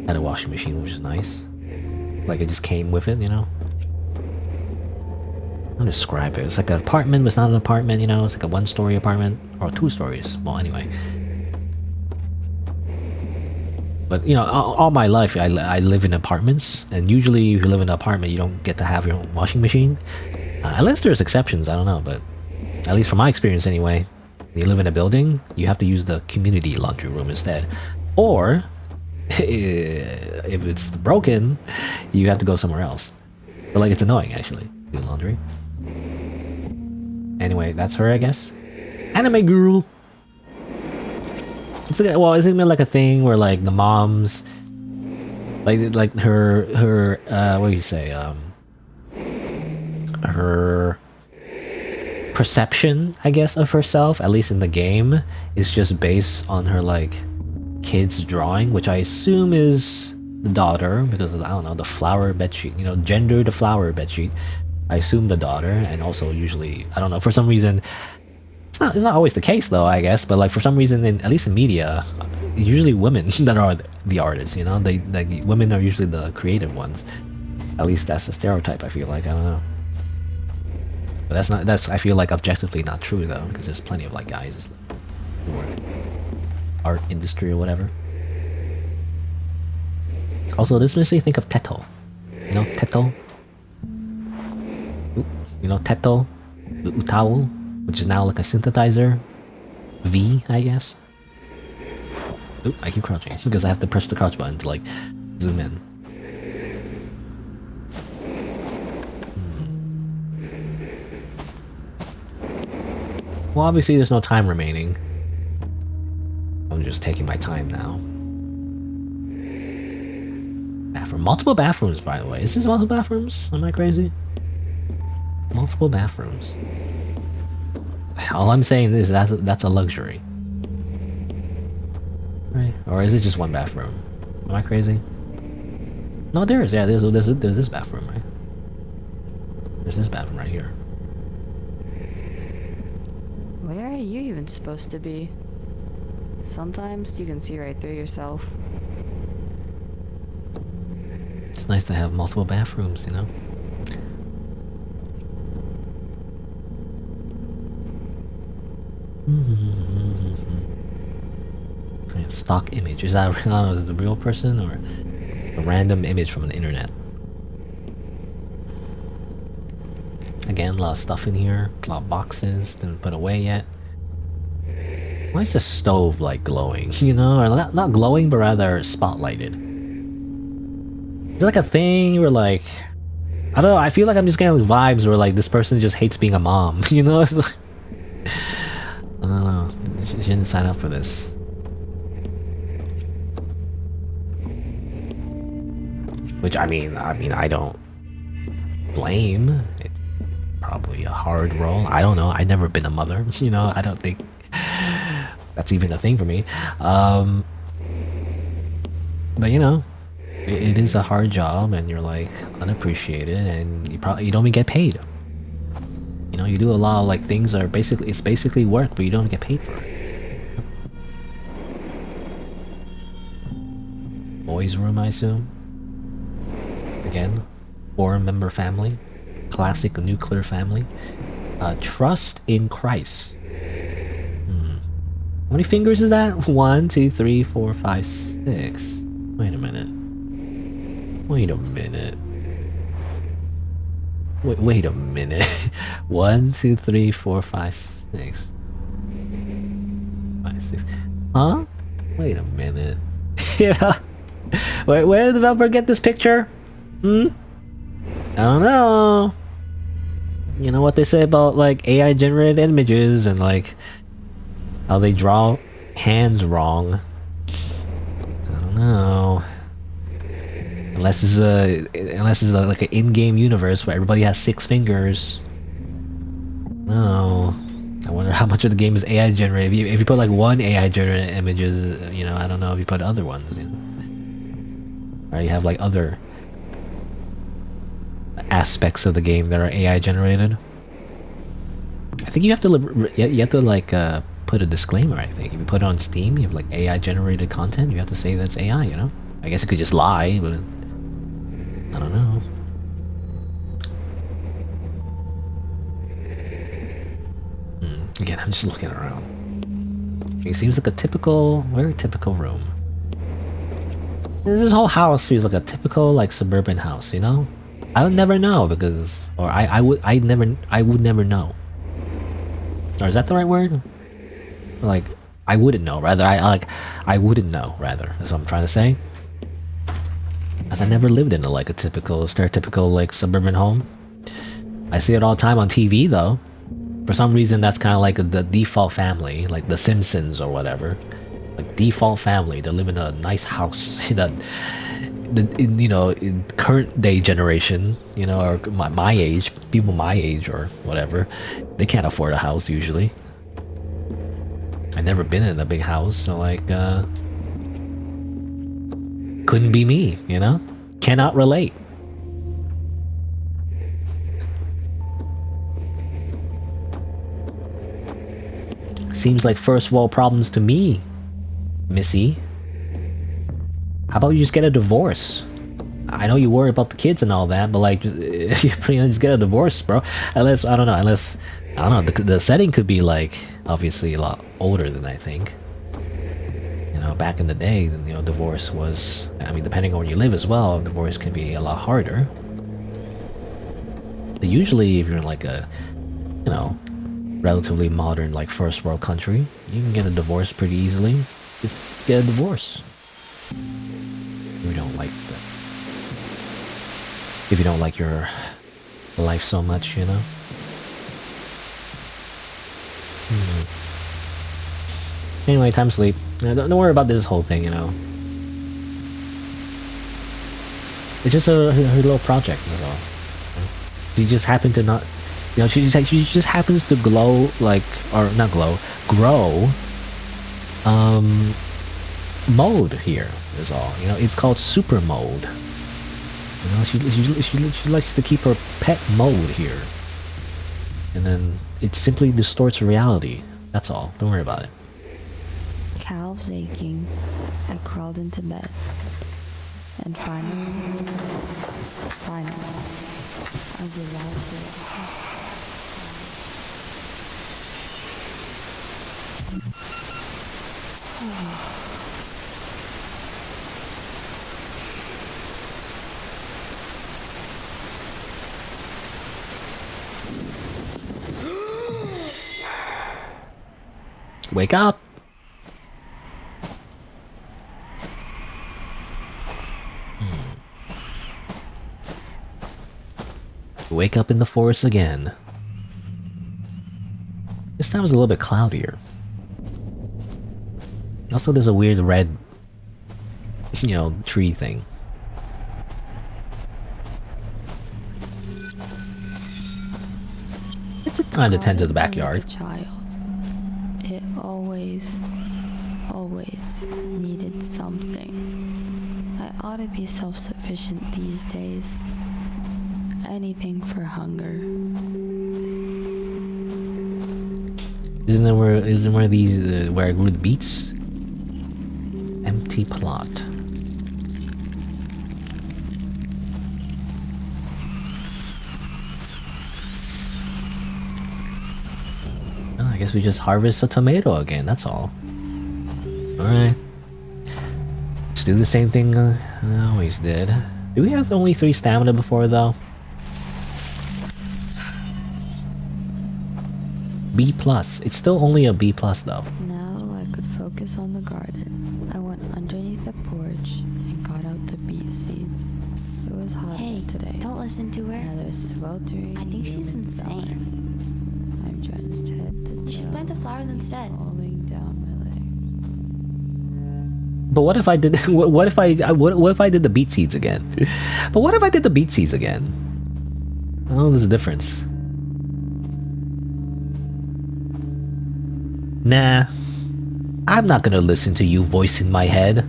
had a washing machine, which is nice. Like it just came with it, you know. I'll describe it. It's like an apartment, but it's not an apartment, you know. It's like a one-story apartment or 2 stories. Well, anyway. But you know, all my life I live in apartments, and usually if you live in an apartment, you don't get to have your own washing machine. Unless there's exceptions, I don't know, but at least from my experience anyway, when you live in a building, you have to use the community laundry room instead. Or if it's broken, you have to go somewhere else. But like it's annoying actually, do laundry. Anyway, that's her, I guess. Anime girl. It's like, well, isn't it like a thing where like the moms, like her what do you say, her perception, I guess, of herself, at least in the game, is just based on her like kid's drawing, which I assume is the daughter, because of, I don't know, the flower bedsheet, you know, gender the flower bedsheet. I assume the daughter, and also usually, I don't know, for some reason, it's not always the case though, I guess, but like for some reason, at least in media, usually women that are the artists, you know, women are usually the creative ones. At least that's the stereotype, I feel like, I don't know. But that's I feel like objectively not true though, because there's plenty of like guys who work art industry or whatever. Also, this makes me think of Teto. You know Teto? You know Teto? The Utao, which is now like a synthesizer V, I guess. Oop, I keep crouching because I have to press the crouch button to like zoom in. Well, obviously there's no time remaining. I'm just taking my time now. Bathroom. Multiple bathrooms, by the way. Is this multiple bathrooms? Am I crazy? Multiple bathrooms. All I'm saying is that's a luxury. Right? Or is it just one bathroom? Am I crazy? No, there is. Yeah, there's this bathroom, right? There's this bathroom right here. Where are you even supposed to be? Sometimes you can see right through yourself. It's nice to have multiple bathrooms, you know? Stock image. Is that, I don't know, is it the real person or a random image from the internet? Again, a lot of stuff in here. A lot of boxes didn't put away yet. Why is the stove like glowing? You know, or not glowing, but rather spotlighted. Is it like a thing where like, I don't know, I feel like I'm just getting vibes where like this person just hates being a mom. You know, it's like, I don't know. She didn't sign up for this. Which I mean, I don't blame. It's probably a hard role. I don't know. I've never been a mother. You know, I don't think that's even a thing for me. But you know, it is a hard job, and you're like unappreciated, and you don't even get paid. You know, you do a lot of like things that are it's basically work, but you don't get paid for it. Boys' room, I assume. Again, 4-member family, classic nuclear family. Trust in Christ. How many fingers is that? 1, 2, 3, 4, 5, 6. Wait a minute. Wait a minute. Wait a minute. 1, 2, 3, 4, 5, 6. 5, 6. Huh? Wait a minute. Yeah. Wait, where did the developer get this picture? I don't know. You know what they say about like AI generated images and like how they draw hands wrong. I don't know. Unless it's like an in-game universe where everybody has 6 fingers. No. I wonder how much of the game is AI generated. If you put like one AI generated images, you know, I don't know if you put other ones, you know. Or you have like other aspects of the game that are AI generated. I think you have to like put a disclaimer. I think if you put it on Steam, you have like AI generated content. You have to say that's AI. You know. I guess it could just lie, but I don't know. Again, I'm just looking around. It seems like a very typical room. This whole house feels like a typical like suburban house. You know. I would never know because, or I would never know. Or is that the right word? Like, I wouldn't know. Rather, I wouldn't know. Rather, that's what I'm trying to say. As I never lived in a stereotypical like suburban home. I see it all the time on TV though. For some reason, that's kind of like the default family, like The Simpsons or whatever. Like default family, they live in a nice house that. In current day generation, you know, or my age, people my age or whatever, they can't afford a house usually. I've never been in a big house, so like, couldn't be me, you know? Cannot relate. Seems like first world problems to me, Missy. How about you just get a divorce? I know you worry about the kids and all that, but like, you pretty much just get a divorce, bro. Unless, I don't know, the setting could be like, obviously a lot older than I think. You know, back in the day, you know, divorce was, I mean, depending on where you live as well, divorce can be a lot harder. But usually, if you're in like a, you know, relatively modern, like first world country, you can get a divorce pretty easily. Just get a divorce. If you don't like your life so much, you know. Anyway, time to sleep. Don't worry about this whole thing, you know. It's just her little project, that's all. She just happened to not, you know, she just happens to grow. Mode here is all. You know, it's called super mode. You know, she likes to keep her pet mode here, and then it simply distorts reality. That's all. Don't worry about it. Calves aching, I crawled into bed, and finally, I was allowed to. Wake up! Wake up in the forest again. This time was a little bit cloudier. Also, there's a weird red, you know, tree thing. It's time to tend to the backyard. Like a child. It always needed something. I ought to be self-sufficient these days. Anything for hunger. Isn't where these where I grew the beets? Empty plot. Oh, I guess we just harvest a tomato again. That's all. All right. Let's do the same thing I always did. Do we have only 3 stamina before though? B+. It's still only a B+ though. Now I could focus on the garden. I went underneath the porch and got out the beet seeds. It was hot today. Don't listen to her. Another sweltering I think she's humid summer. insane. I'm drenched head to toe. You should plant the flowers instead. Falling down my leg. But what if I did? What if I did the beet seeds again? But what if I did the beet seeds again? Oh, there's a difference. Nah, I'm not gonna listen to you voice in my head.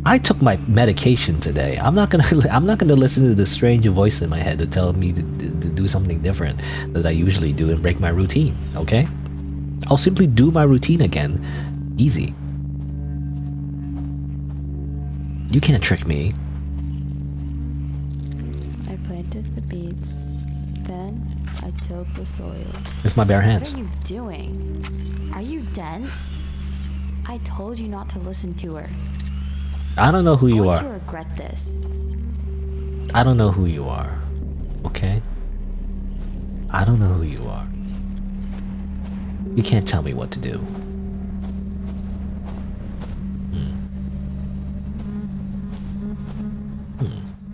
I took my medication today. I'm not gonna listen to the strange voice in my head to tell me to do something different that I usually do and break my routine. Okay? I'll simply do my routine again. Easy. You can't trick me. I planted the beets. Then I tilled the soil. With my bare hands. What are you doing? Are you dense? I told you not to listen to her. I don't know who you I'm going are. to regret this. I don't know who you are. Okay? I don't know who you are. You can't tell me what to do.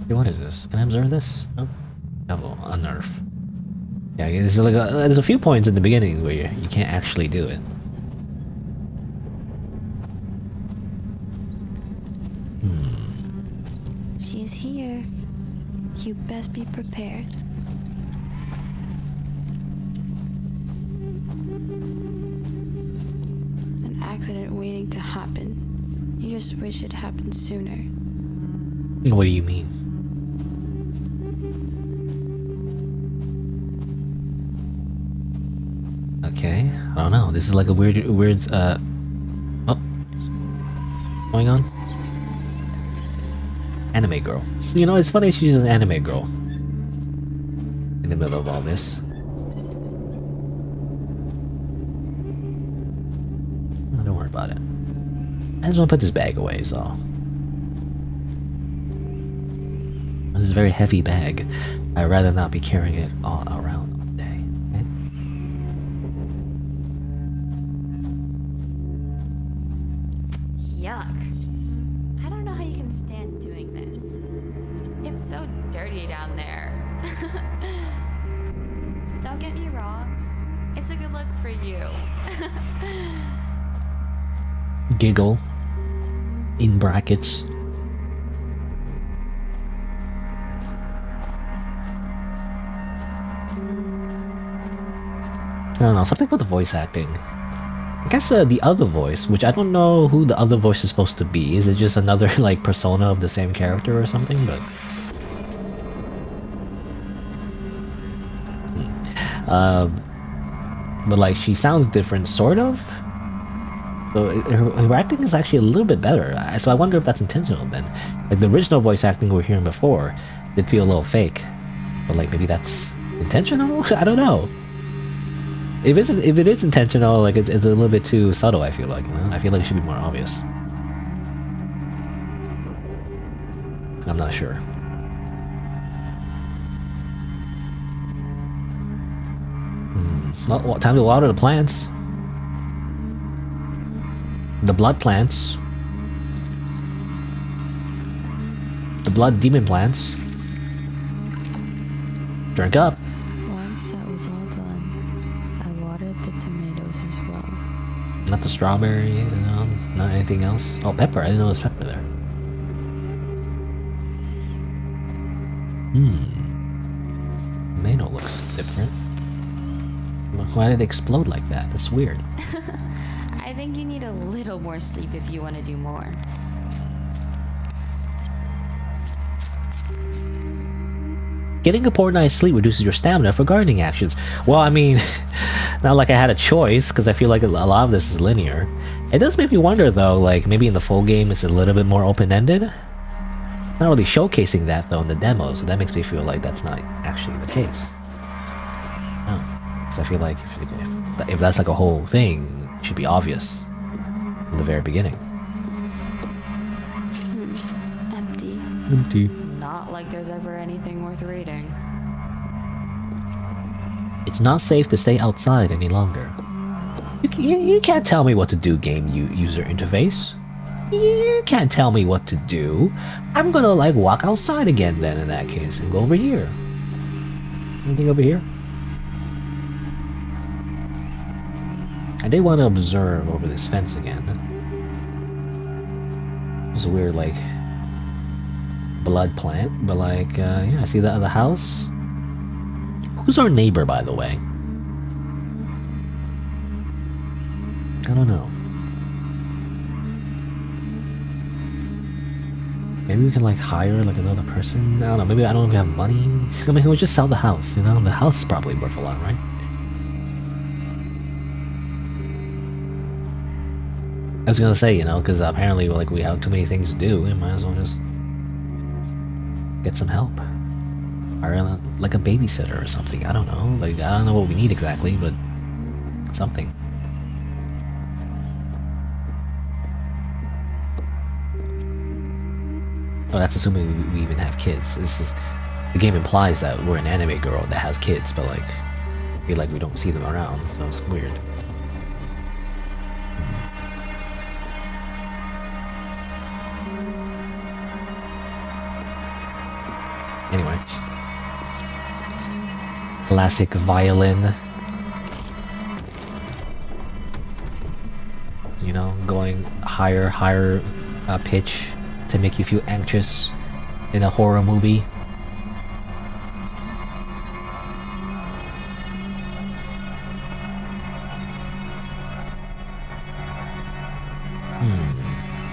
Hey, what is this? Can I observe this? Oh. Level. Unnerve. Yeah, there's a few points in the beginning where you can't actually do it. She's here. You best be prepared. An accident waiting to happen. You just wish it happened sooner. What do you mean? Okay, I don't know. This is like a weird, oh, going on? Anime girl. You know, it's funny she's an anime girl. In the middle of all this. Oh, don't worry about it. I just want to put this bag away, so. This is a very heavy bag. I'd rather not be carrying it all around all day. Okay? Yuck. I don't know how you can stand doing this. It's so dirty down there. Don't get me wrong. It's a good look for you. Giggle. In brackets. I don't know, something about the voice acting. I guess the other voice, which I don't know who the other voice is supposed to be. Is it just another, like, persona of the same character or something? But... but, like, she sounds different, sort of? So, her acting is actually a little bit better. So I wonder if that's intentional, then. Like, the original voice acting we were hearing before did feel a little fake. But, like, maybe that's intentional? I don't know. If it is intentional, like it's a little bit too subtle. I feel like, you know? I feel like it should be more obvious. I'm not sure. Well, time to water the plants. The blood plants. The blood demon plants. Drink up. Once that was all done, I watered the tomatoes as well. Not the strawberry, you know, not anything else. Oh, pepper. I didn't know there was pepper there. Tomato looks different. Why did it explode like that? That's weird. I think you need a little more sleep if you want to do more. Getting a poor night's sleep reduces your stamina for gardening actions. Well, I mean, not like I had a choice, because I feel like a lot of this is linear. It does make me wonder, though, like, maybe in the full game it's a little bit more open-ended? Not really showcasing that, though, in the demo, so that makes me feel like that's not actually the case. No. Because I feel like if that's like a whole thing, it should be obvious from the very beginning. Empty. Empty. Not like there's ever anything worth reading. It's not safe to stay outside any longer. You can't tell me what to do, game user interface. You can't tell me what to do. I'm gonna like walk outside again then in that case and go over here. Anything over here? I did want to observe over this fence again. There's a weird like blood plant, but like yeah, I see that other house. Who's our neighbor, by the way? I don't know. Maybe we can like hire like another person. I don't know. Maybe I don't know if we have money. I mean, we'll just sell the house. You know, the house is probably worth a lot, right? I was gonna say, you know, because apparently like we have too many things to do. We might as well just get some help. Hire like a babysitter or something. I don't know. Like I don't know what we need exactly, but something. Oh, that's assuming we even have kids. This is the game implies that we're an anime girl that has kids, but like I feel like we don't see them around, so it's weird. Anyway. Classic violin. You know, going higher pitch to make you feel anxious in a horror movie.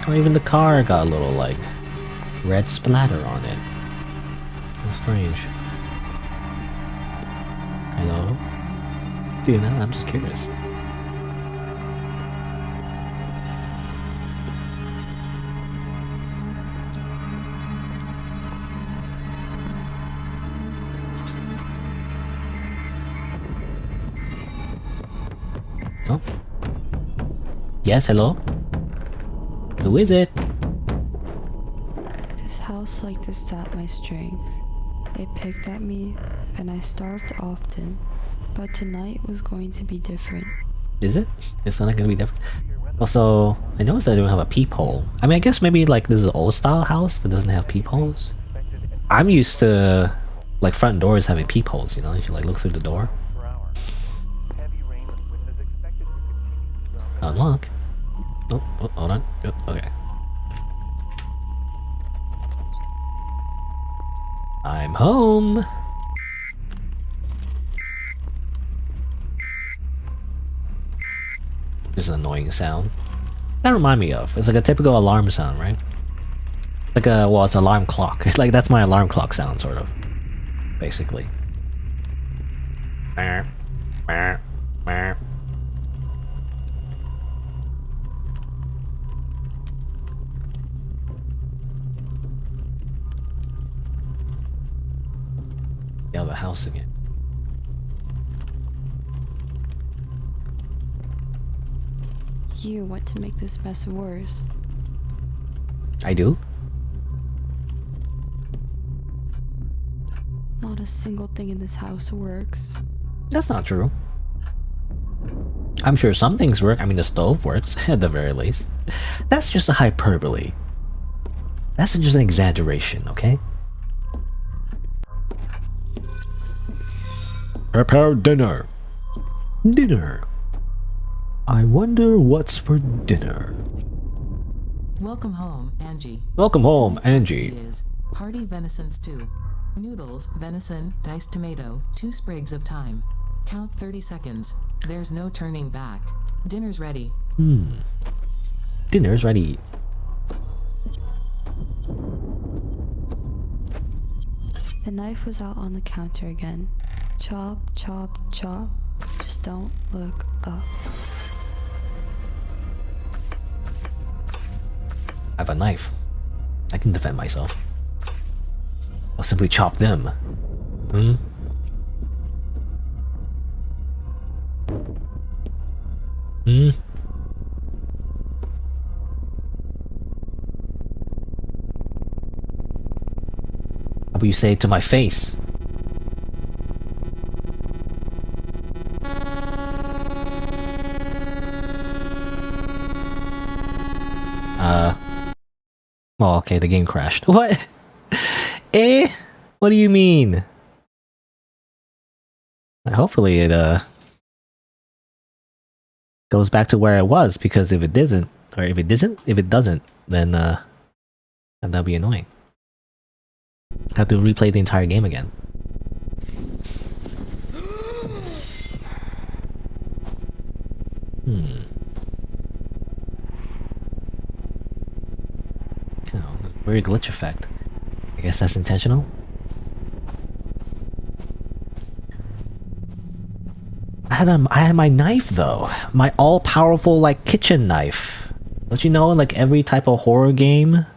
Or even the car got a little like red splatter on it. How strange. Hello? Do you know? I'm just curious. Oh. Yes, hello? Who is it? This house liked to sap my strength. It picked at me, and I starved often. But tonight was going to be different. Is it? It's not gonna be different. Also, I noticed I don't have a peephole. I mean, I guess maybe like this is an old style house that doesn't have peepholes. I'm used to like front doors having peepholes, you know, you can like look through the door. Unlock. Oh, hold on. Oh, okay. I'm home. This is an annoying sound. That remind me of. It's like a typical alarm sound, right? Like a well, it's an alarm clock. It's like that's my alarm clock sound, sort of. Basically. The other house again. You want to make this mess worse. I do? Not a single thing in this house works. That's not true. I'm sure some things work. I mean, the stove works, at the very least. That's just a hyperbole. That's just an exaggeration, okay? Prepare dinner. Dinner. I wonder what's for dinner. Welcome home, Angie. Welcome home, Tonight's Angie. recipe is hearty venison stew. Noodles, venison, diced tomato, 2 sprigs of thyme. Count 30 seconds. There's no turning back. Dinner's ready. Dinner's ready. The knife was out on the counter again. Chop, chop, chop. Just don't look up. I have a knife. I can defend myself. I'll simply chop them. Hmm? Hmm? How about you say it to my face? Well, okay, the game crashed. What? Eh? What do you mean? Hopefully it, goes back to where it was, because if it doesn't, then, that'll be annoying. Have to replay the entire game again. Oh, this weird glitch effect. I guess that's intentional? I had my knife though. My all-powerful, like, kitchen knife. Don't you know, in like every type of horror game,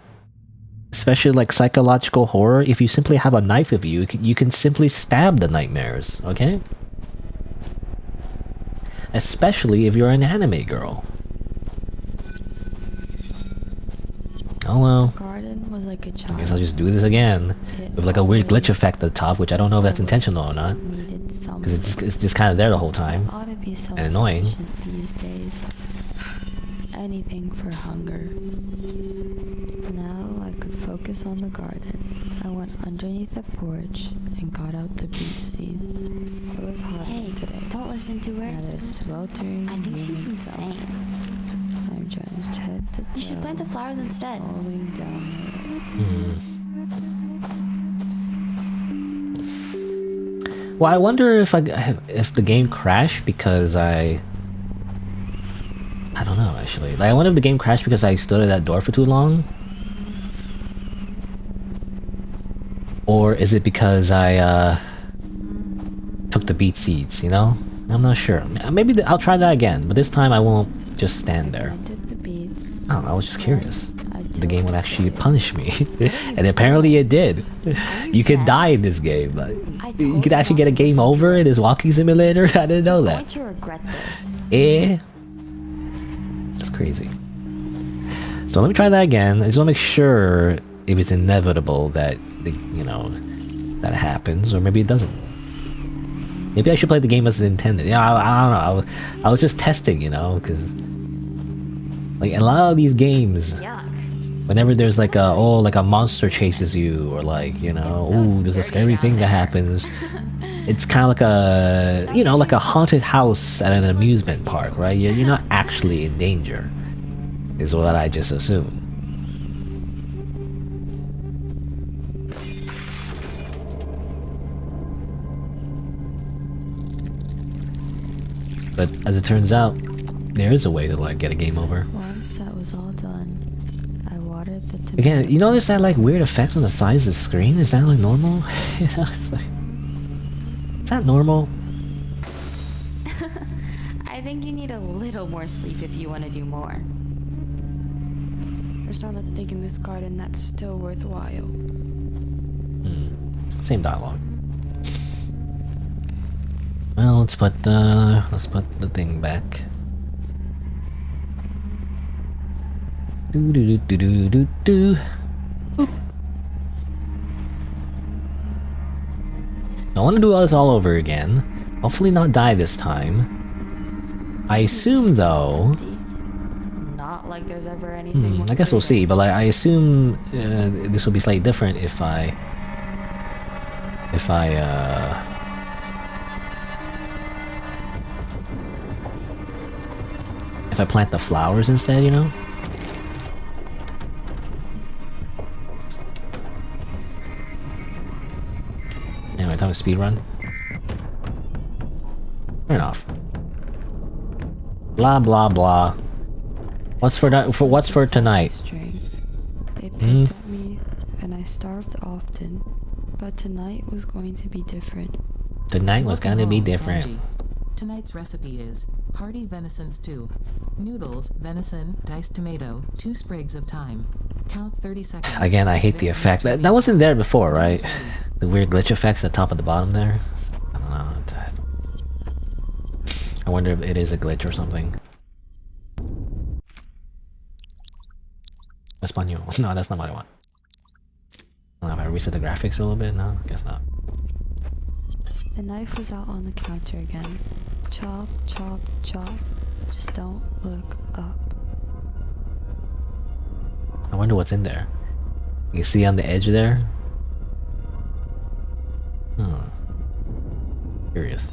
especially like psychological horror, if you simply have a knife with you, you can simply stab the nightmares, okay? Especially if you're an anime girl. Oh well. Garden was like a child. I guess I'll just do this again. With like a weird glitch effect at the top, which I don't know if that's intentional or not. Because it's just kind of there the whole time. And annoying. These days. Anything for hunger. Now I could focus on the garden. I went underneath the porch and got out the beet seeds. It was hot today. Don't listen to her. Now there's sweltering. I think she's humid sun. insane. I'm just head to toe. You should plant the flowers instead. Falling down. Well, I wonder if the game crashed because I don't know actually. Like, I wonder if the game crashed because I stood at that door for too long, or is it because I took the beet seeds? You know, I'm not sure. Maybe I'll try that again, but this time I won't just stand there. I don't know, I was just curious. The game would actually punish me. And apparently it did. You could die in this game. Like, you could actually get a game over in this walking simulator. I didn't know that. I'm going to regret this. Eh? That's crazy. So let me try that again. I just want to make sure if it's inevitable that, that happens, or maybe it doesn't. Maybe I should play the game as intended. Yeah, I don't know. I was just testing, because like a lot of these games, whenever there's like a monster chases you, or like, there's a scary thing that happens, it's kind of like like a haunted house at an amusement park, right? You're not actually in danger, is what I just assume. But as it turns out, there is a way to like get a game over. Once that was all done, I watered the tomato. Again, you notice that like weird effect on the size of the screen? Is that like normal? It's like, is that normal? I think you need a little more sleep if you want to do more. There's not a thing in this garden that's still worthwhile. Same dialogue. Well, let's put the thing back. Do do do do do do. Boop. I want to do this all over again. Hopefully not die this time. I assume though. Not like there's ever anything. I guess we'll see, but like, I assume this will be slightly different if I plant the flowers instead, you know? Anyway, time to speed run. Turn off. Blah blah blah. What's for tonight? They picked at me, and I starved often. But tonight was going to be different. Tonight was going to be different. Angie. Tonight's recipe is hearty venison stew. Noodles, venison, diced tomato, 2 sprigs of thyme. Count 30 seconds. Again, I hate the effect. That wasn't there before, right? The weird glitch effects at the top and the bottom there. I don't know. I wonder if it is a glitch or something. Espanol. No, that's not what I want. If I reset the graphics a little bit, no, I guess not. The knife was out on the counter again. Chop, chop, chop. Just don't look up. I wonder what's in there. You can see on the edge there? Curious.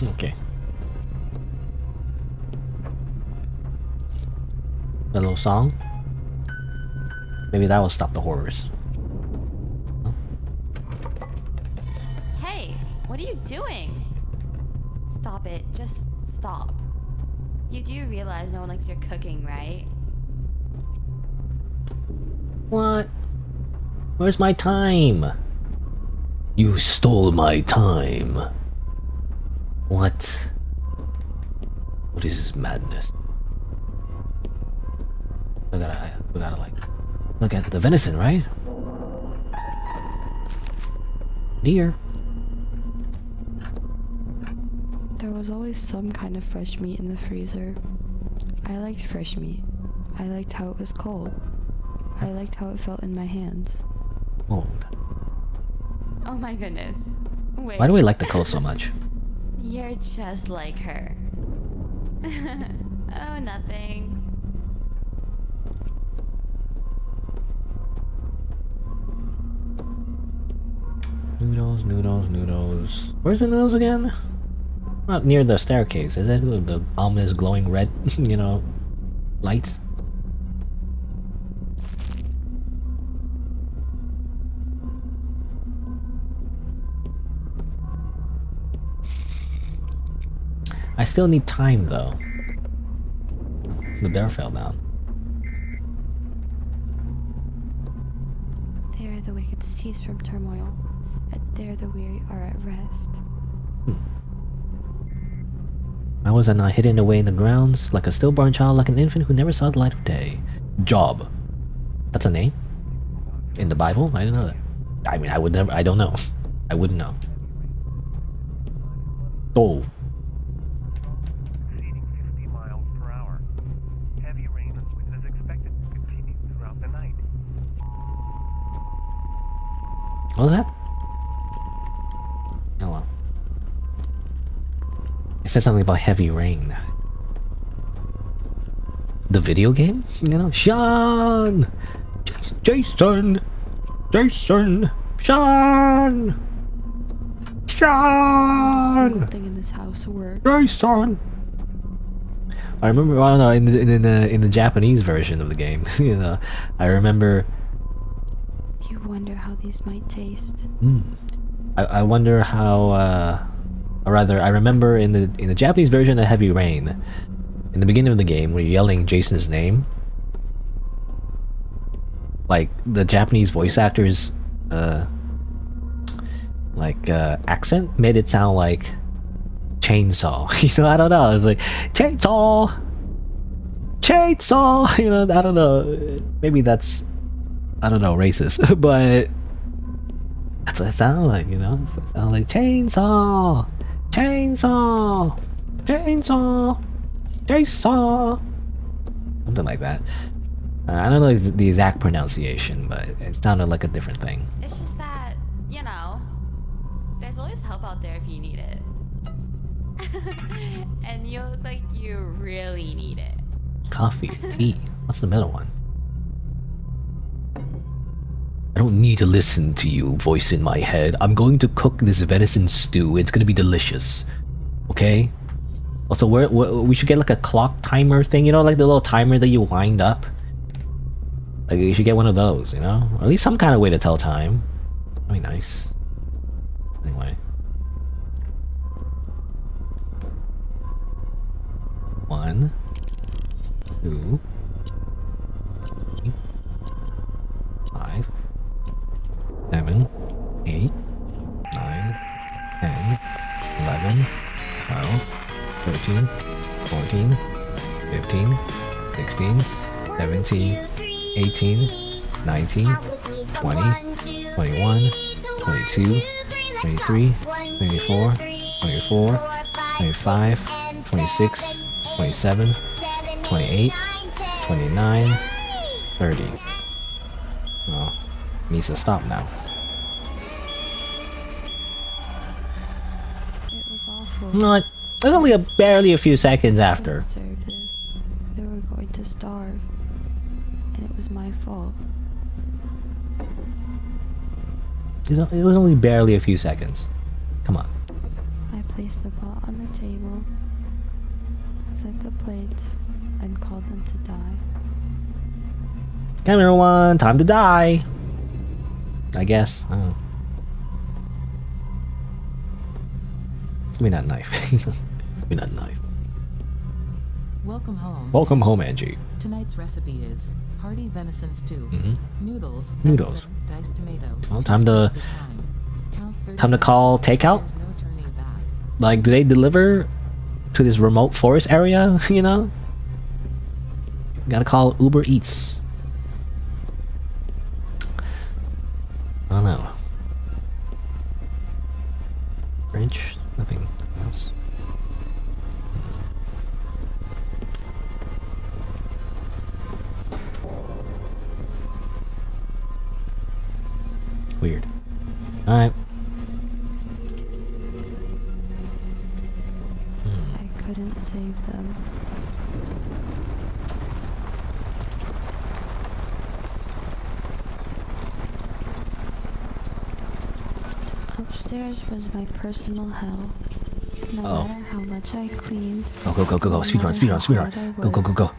Okay. A little song? Maybe that will stop the horrors. Hey, what are you doing? Stop it. Just stop. You do realize no one likes your cooking, right? What? Where's my time? You stole my time. What? What is this madness? We gotta like look at the venison, right? Deer. There was always some kind of fresh meat in the freezer. I liked fresh meat. I liked how it was cold. I liked how it felt in my hands. Cold. Oh my goodness. Wait. Why do we like the cold so much? You're just like her. Oh, nothing. Noodles, noodles, noodles. Where's the noodles again? Not near the staircase, is it? The ominous glowing red, you know, lights? I still need time though. The bear fell down. There the wicked cease from turmoil, and there the weary are at rest. Why was I not hidden away in the grounds, like a stillborn child, like an infant who never saw the light of day? Job. That's a name? In the Bible? I didn't know that. I mean, I don't know. I wouldn't know. Dove. Exceeding 50 miles per hour. Heavy rain is expected to continue throughout the night. What was that? Oh well. It said something about heavy rain. The video game? You know? Sean! Jason! Jason! Sean! Sean! Something in this house works. Jason! I remember, I don't know, in the Japanese version of the game, you know, I remember. Do you wonder how these might taste? I wonder how, or rather, I remember in the Japanese version of Heavy Rain, in the beginning of the game, when you're yelling Jason's name, like the Japanese voice actors, accent made it sound like chainsaw. You know, I don't know. It's like chainsaw, chainsaw. You know, I don't know. Maybe that's, I don't know, racist, but That's what it sounds like, you know? It sounds like chainsaw! Chainsaw! Chainsaw! Chainsaw! Something like that. I don't know the exact pronunciation, but it sounded like a different thing. It's just that, you know, there's always help out there if you need it. And you look like you really need it. Coffee, tea. What's the middle one? I don't need to listen to you, voice in my head. I'm going to cook this venison stew. It's gonna be delicious. Okay? Also, we should get like a clock timer thing, you know, like the little timer that you wind up. Like, you should get one of those, you know? Or at least some kind of way to tell time. That'd be nice. Anyway. 1, 2, 3, 5, 7, 8, 9, 10, 11, 12, 13, 14, 15, 16, 17, 18, 19, 20, 21, 22, 23, 24, 24, 25, 26, 27, 28, 29, 30. Oh, needs to stop now. It was awful. Not. It was only barely a few seconds after. Serve this. They were going to starve. And it was my fault. It was only barely a few seconds. Come on. I placed the pot on the table, set the plates, and called them to die. Come everyone, time to die. I guess. I don't know. Give me that knife. Give me that knife. Welcome home. Welcome home, Angie. Tonight's recipe is hearty venison stew. Noodles. Noodles. Venison, diced tomato. Well, 2 time to- sprigs of thyme. Count 30 time to call seconds. takeout? There's no turning back. Like, do they deliver to this remote forest area? You know? Gotta call Uber Eats. I don't know. French? Nothing else. Weird. Alright. I couldn't save them. Upstairs was my personal hell. No matter how much I cleaned, Go, go, go, go, go. Speedrun, speedrun, speedrun. Go, go, go, go.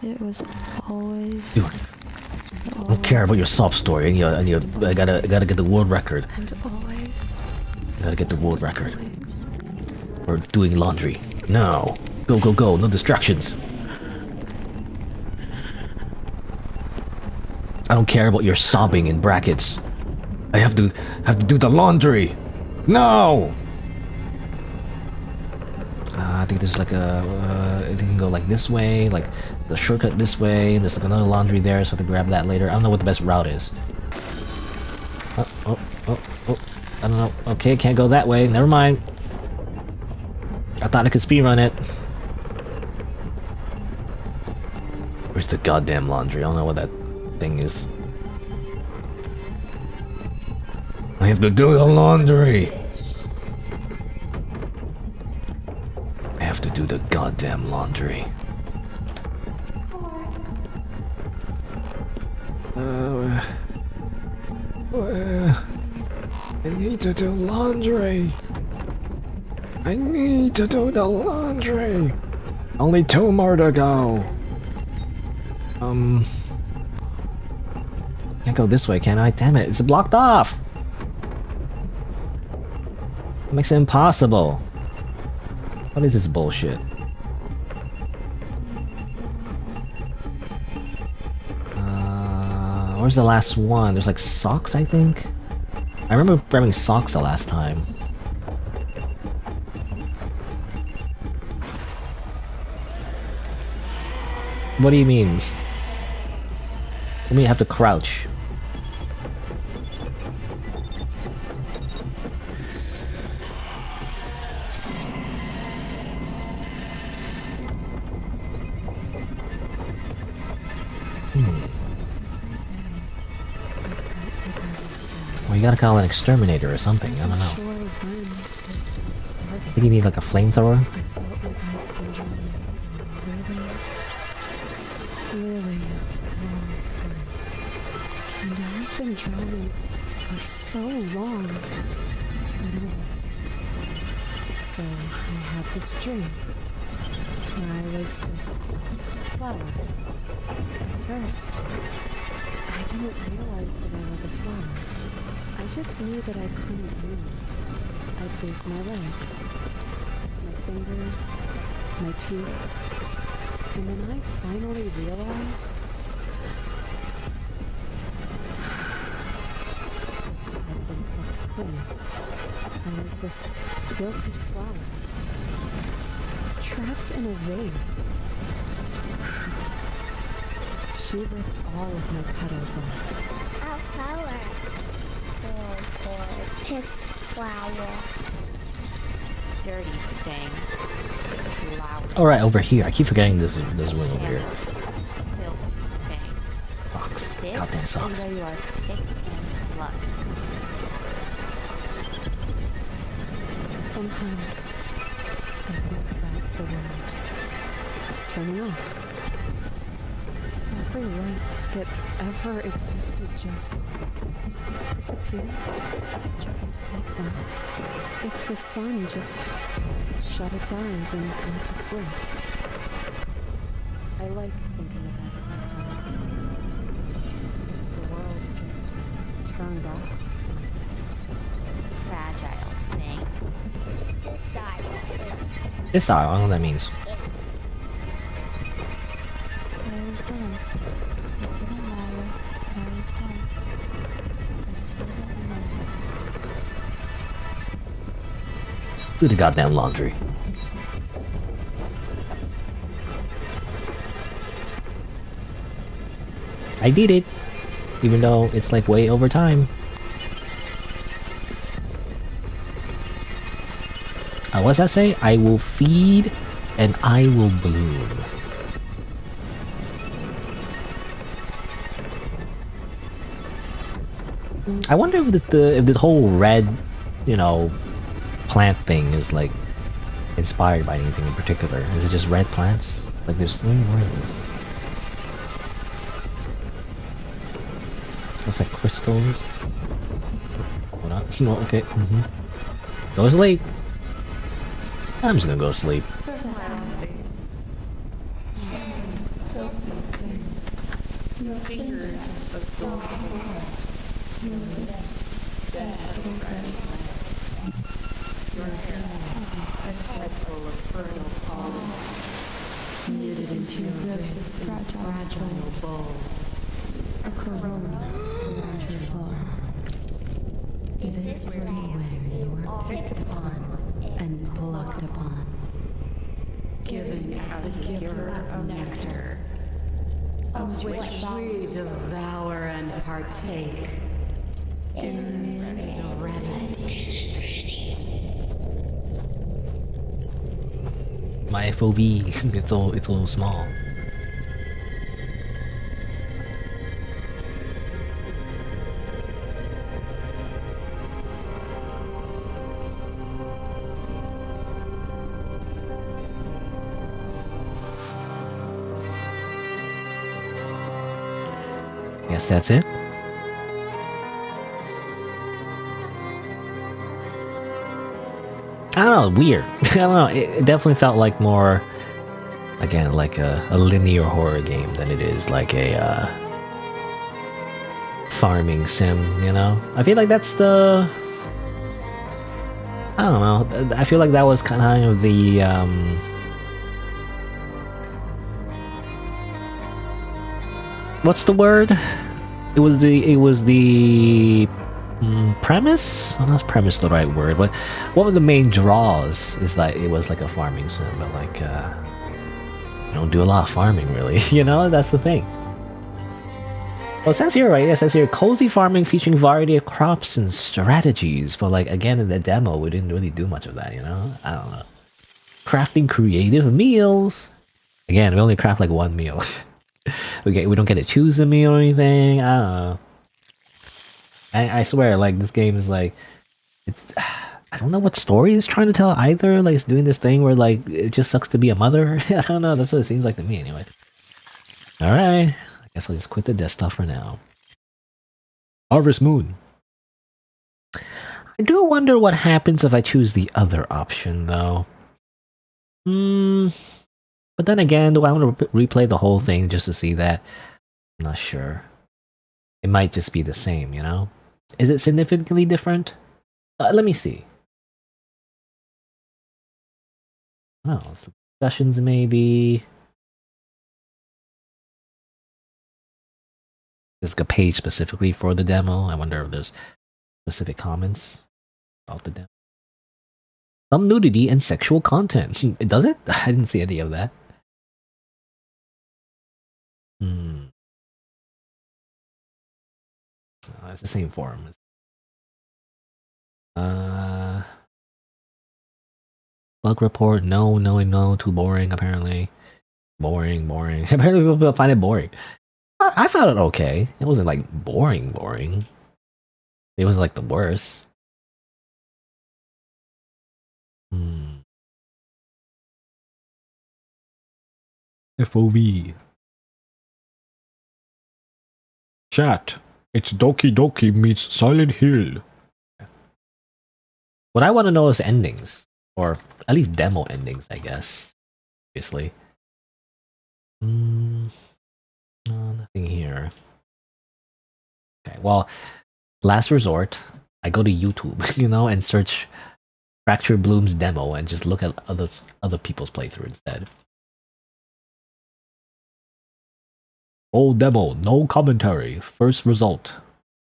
it was always, Dude, I don't care about your sob story. I gotta get the world record. and always, I gotta get the world record. always. Or doing laundry. No. Go, go, go. No distractions. I don't care about your sobbing in brackets. I have to do the laundry. No. I think there's like a. I think you can go like this way, like the shortcut this way. There's like another laundry there, so I have to grab that later. I don't know what the best route is. Oh. I don't know. Okay, can't go that way. Never mind. I thought I could speedrun it. Where's the goddamn laundry? I don't know what that thing is. I have to do the laundry. I have to do the goddamn laundry. I need to do laundry. I need to do the laundry. Only 2 more to go. Can't go this way, can I? Damn it, it's blocked off. It makes it impossible. What is this bullshit? Where's the last one? There's like socks, I think? I remember grabbing socks the last time. What do you mean? I mean, you have to crouch. Or you gotta call an exterminator or something, I don't know. I think you need like a flamethrower. Really long time. And I've been drowning for so long. So I had this dream where I was this flower. At first, I didn't realize that I was a flower. I just knew that I couldn't move. I'd lose my legs, my fingers, my teeth. And then I finally realized I'd been plucked clean. I was this wilted flower, trapped in a vase. She ripped all of my petals off. A flower. Poor pig flower. Dirty thing. Flower. Alright, over here. I keep forgetting this room over here. Filthy thing. Socks. This Goddamn is socks. where you are picked and plucked. Sometimes I think about the world turning off. Every light that ever existed just disappeared. Just like that. If the sun just shut its eyes and went to sleep. I like thinking about it like that. If the world just turned off. Fragile thing. This I don't know what that means. I was done. It didn't matter. I was done. I just wasn't alone. Do the goddamn laundry. I did it! Even though it's like way over time. What's that say? I will feed and I will bloom. I wonder if the whole red, you know, plant thing is like inspired by anything in particular. Is it just red plants? Like there's where is this? Looks like crystals. What up? No, okay. Go to sleep. I'm just gonna go to sleep. Knitted into ribs and fragile balls. A corona around your balls. This is where you were picked upon and plucked upon. Giving as the giver of nectar, of which we devour and partake. Dinner is ready. My FOV, it's a little small. Guess that's it. I don't know, weird. I don't know, it definitely felt like more, again, like a linear horror game than it is like a farming sim, you know? I feel like that's the... I don't know, I feel like that was kind of the... what's the word? It was the premise? Well, not premise the right word, but one of the main draws is that it was like a farming sim, but like you don't do a lot of farming really, you know? That's the thing. Well, it says here, right? It says here, cozy farming featuring variety of crops and strategies. But like, again, in the demo, we didn't really do much of that, you know? I don't know. Crafting creative meals. Again, we only craft like one meal. We don't get to choose a meal or anything. I don't know. I swear, like, this game is like, it's. I don't know what story it's trying to tell either. Like, it's doing this thing where, like, it just sucks to be a mother. I don't know. That's what it seems like to me, anyway. Alright. I guess I'll just quit the desktop for now. Harvest Moon. I do wonder what happens if I choose the other option, though. But then again, do I want to replay the whole thing just to see that? I'm not sure. It might just be the same, you know? Is it significantly different? Let me see. Oh, some discussions maybe. There's a page specifically for the demo. I wonder if there's specific comments about the demo. Some nudity and sexual content. Does it? I didn't see any of that. Oh, it's the same forum. Bug report. No. Too boring, apparently. Boring. Apparently people find it boring. I found it okay. It wasn't like boring. It wasn't like the worst. FOV. Chat. It's Doki Doki meets Silent Hill. What I want to know is endings. Or at least demo endings, I guess. Obviously. No, nothing here. Okay, well, last resort, I go to YouTube, you know, and search Fracture Bloom's demo and just look at other people's playthrough instead. Old demo, no commentary. First result.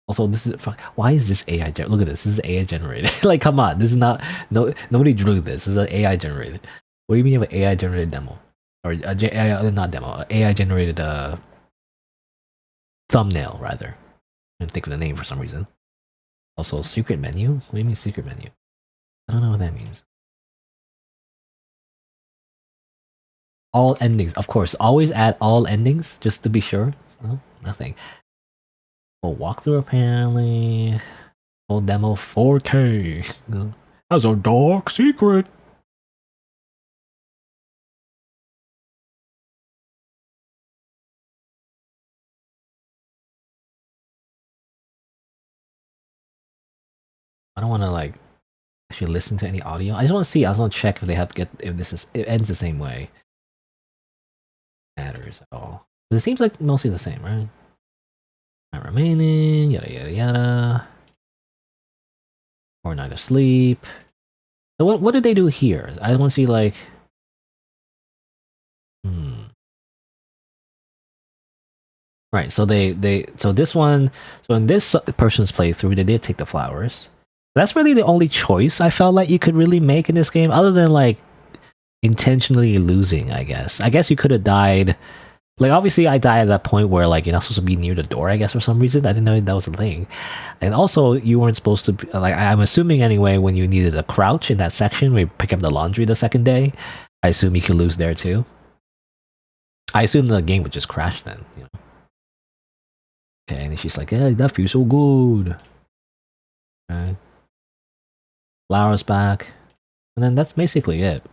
Also, this is why is this AI? Look at this. This is AI generated. Like, come on. This is not. Nobody drew this. This is an AI generated. What do you mean you have an AI generated demo, or not demo? AI generated thumbnail rather. I didn't think of the name for some reason. Also, secret menu. What do you mean secret menu? I don't know what that means. All endings, of course. Always add all endings just to be sure. No, nothing. Full walkthrough apparently. Full demo 4K. As a dark secret. I don't want to like actually listen to any audio. I just want to see. I just want to check if they have to get if this is it ends the same way. Matters at all. But it seems like mostly the same, right? Not remaining. Yada. Or night of sleep. So what did they do here? I want to see like. Right. So so this one. So in this person's playthrough, they did take the flowers. That's really the only choice I felt like you could really make in this game, other than like intentionally losing. I guess you could have died. Like, obviously, I died at that point where, like, you're not supposed to be near the door, I guess, for some reason. I didn't know that was a thing. And also, you weren't supposed to be, like, I'm assuming anyway, when you needed a crouch in that section where you pick up the laundry the second day, I assume you could lose there too. I assume the game would just crash then, you know. Okay, and she's like, yeah, that feels so good. Okay. Flowers back. And then that's basically it.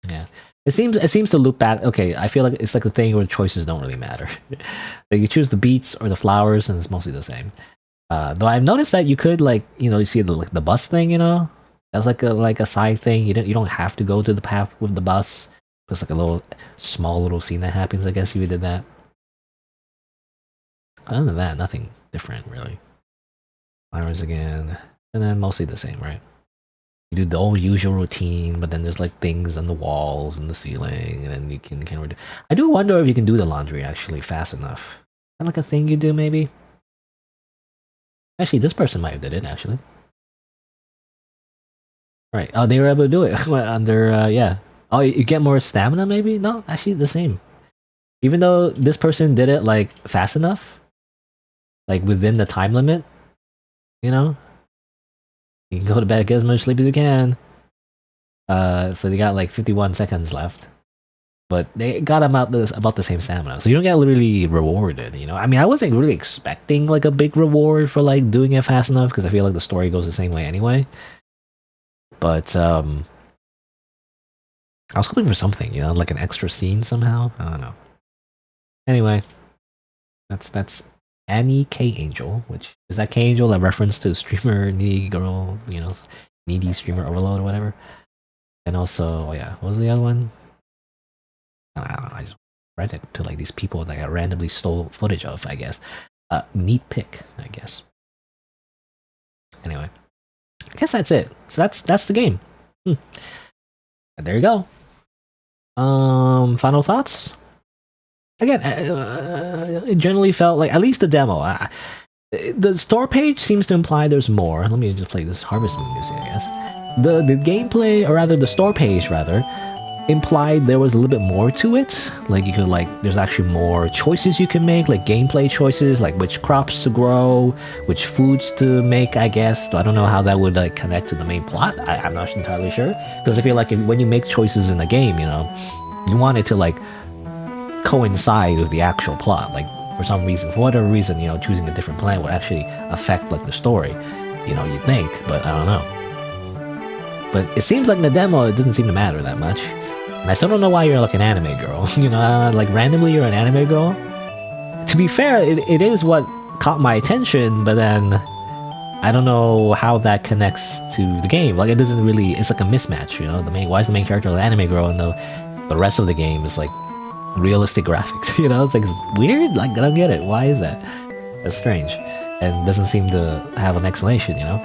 Yeah. It seems to loop back. Okay, I feel like it's like the thing where choices don't really matter. Like you choose the beets or the flowers, and it's mostly the same. Though I've noticed that you could like you see the bus thing. You know, that's like a side thing. You don't have to go to the path with the bus. It's like a small little scene that happens. I guess if you did that. Other than that, nothing different really. Flowers again, and then mostly the same, right? You do the old usual routine, but then there's like things on the walls and the ceiling, and then you can do. I do wonder if you can do the laundry actually fast enough. Is that like a thing you do maybe? Actually, this person might have did it actually. Right. Oh, they were able to do it under yeah. Oh, you get more stamina maybe? No, actually the same. Even though this person did it like fast enough, like within the time limit, you know. You can go to bed, get as much sleep as you can. So they got like 51 seconds left. but they got about the same stamina, so you don't get really rewarded. You know, I mean, I wasn't really expecting like a big reward for like doing it fast enough because I feel like the story goes the same way anyway. But I was hoping for something, you know, like an extra scene somehow. I don't know. Anyway, that's Annie K Angel, which is that K Angel a reference to streamer needy girl, you know, needy streamer overload or whatever. And also, oh yeah, what was the other one? I don't know. I just read it to like these people that I randomly stole footage of, I guess. Neat pick, I guess. Anyway, I guess that's it. So that's the game. And there you go. Final thoughts. Again, it generally felt like, at least the demo. The store page seems to imply there's more. Let me just play this harvesting music, I guess. The gameplay, or rather the store page rather, implied there was a little bit more to it. Like you could there's actually more choices you can make, like gameplay choices, like which crops to grow, which foods to make, I guess. I don't know how that would like connect to the main plot. I'm not entirely sure, because I feel like when you make choices in a game, you know, you want it to like coincide with the actual plot. Like for some reason, for whatever reason, you know, choosing a different plan would actually affect like the story, you know, you'd think, but I don't know. But it seems like in the demo it doesn't seem to matter that much. And I still don't know why you're like an anime girl. You know, like randomly you're an anime girl. To be fair, it is what caught my attention, but then I don't know how that connects to the game. Like it doesn't really, it's like a mismatch, you know. Why is the main character an anime girl and the rest of the game is like realistic graphics, you know? It's like it's weird, like I don't get it. Why is that? That's strange. And doesn't seem to have an explanation, you know?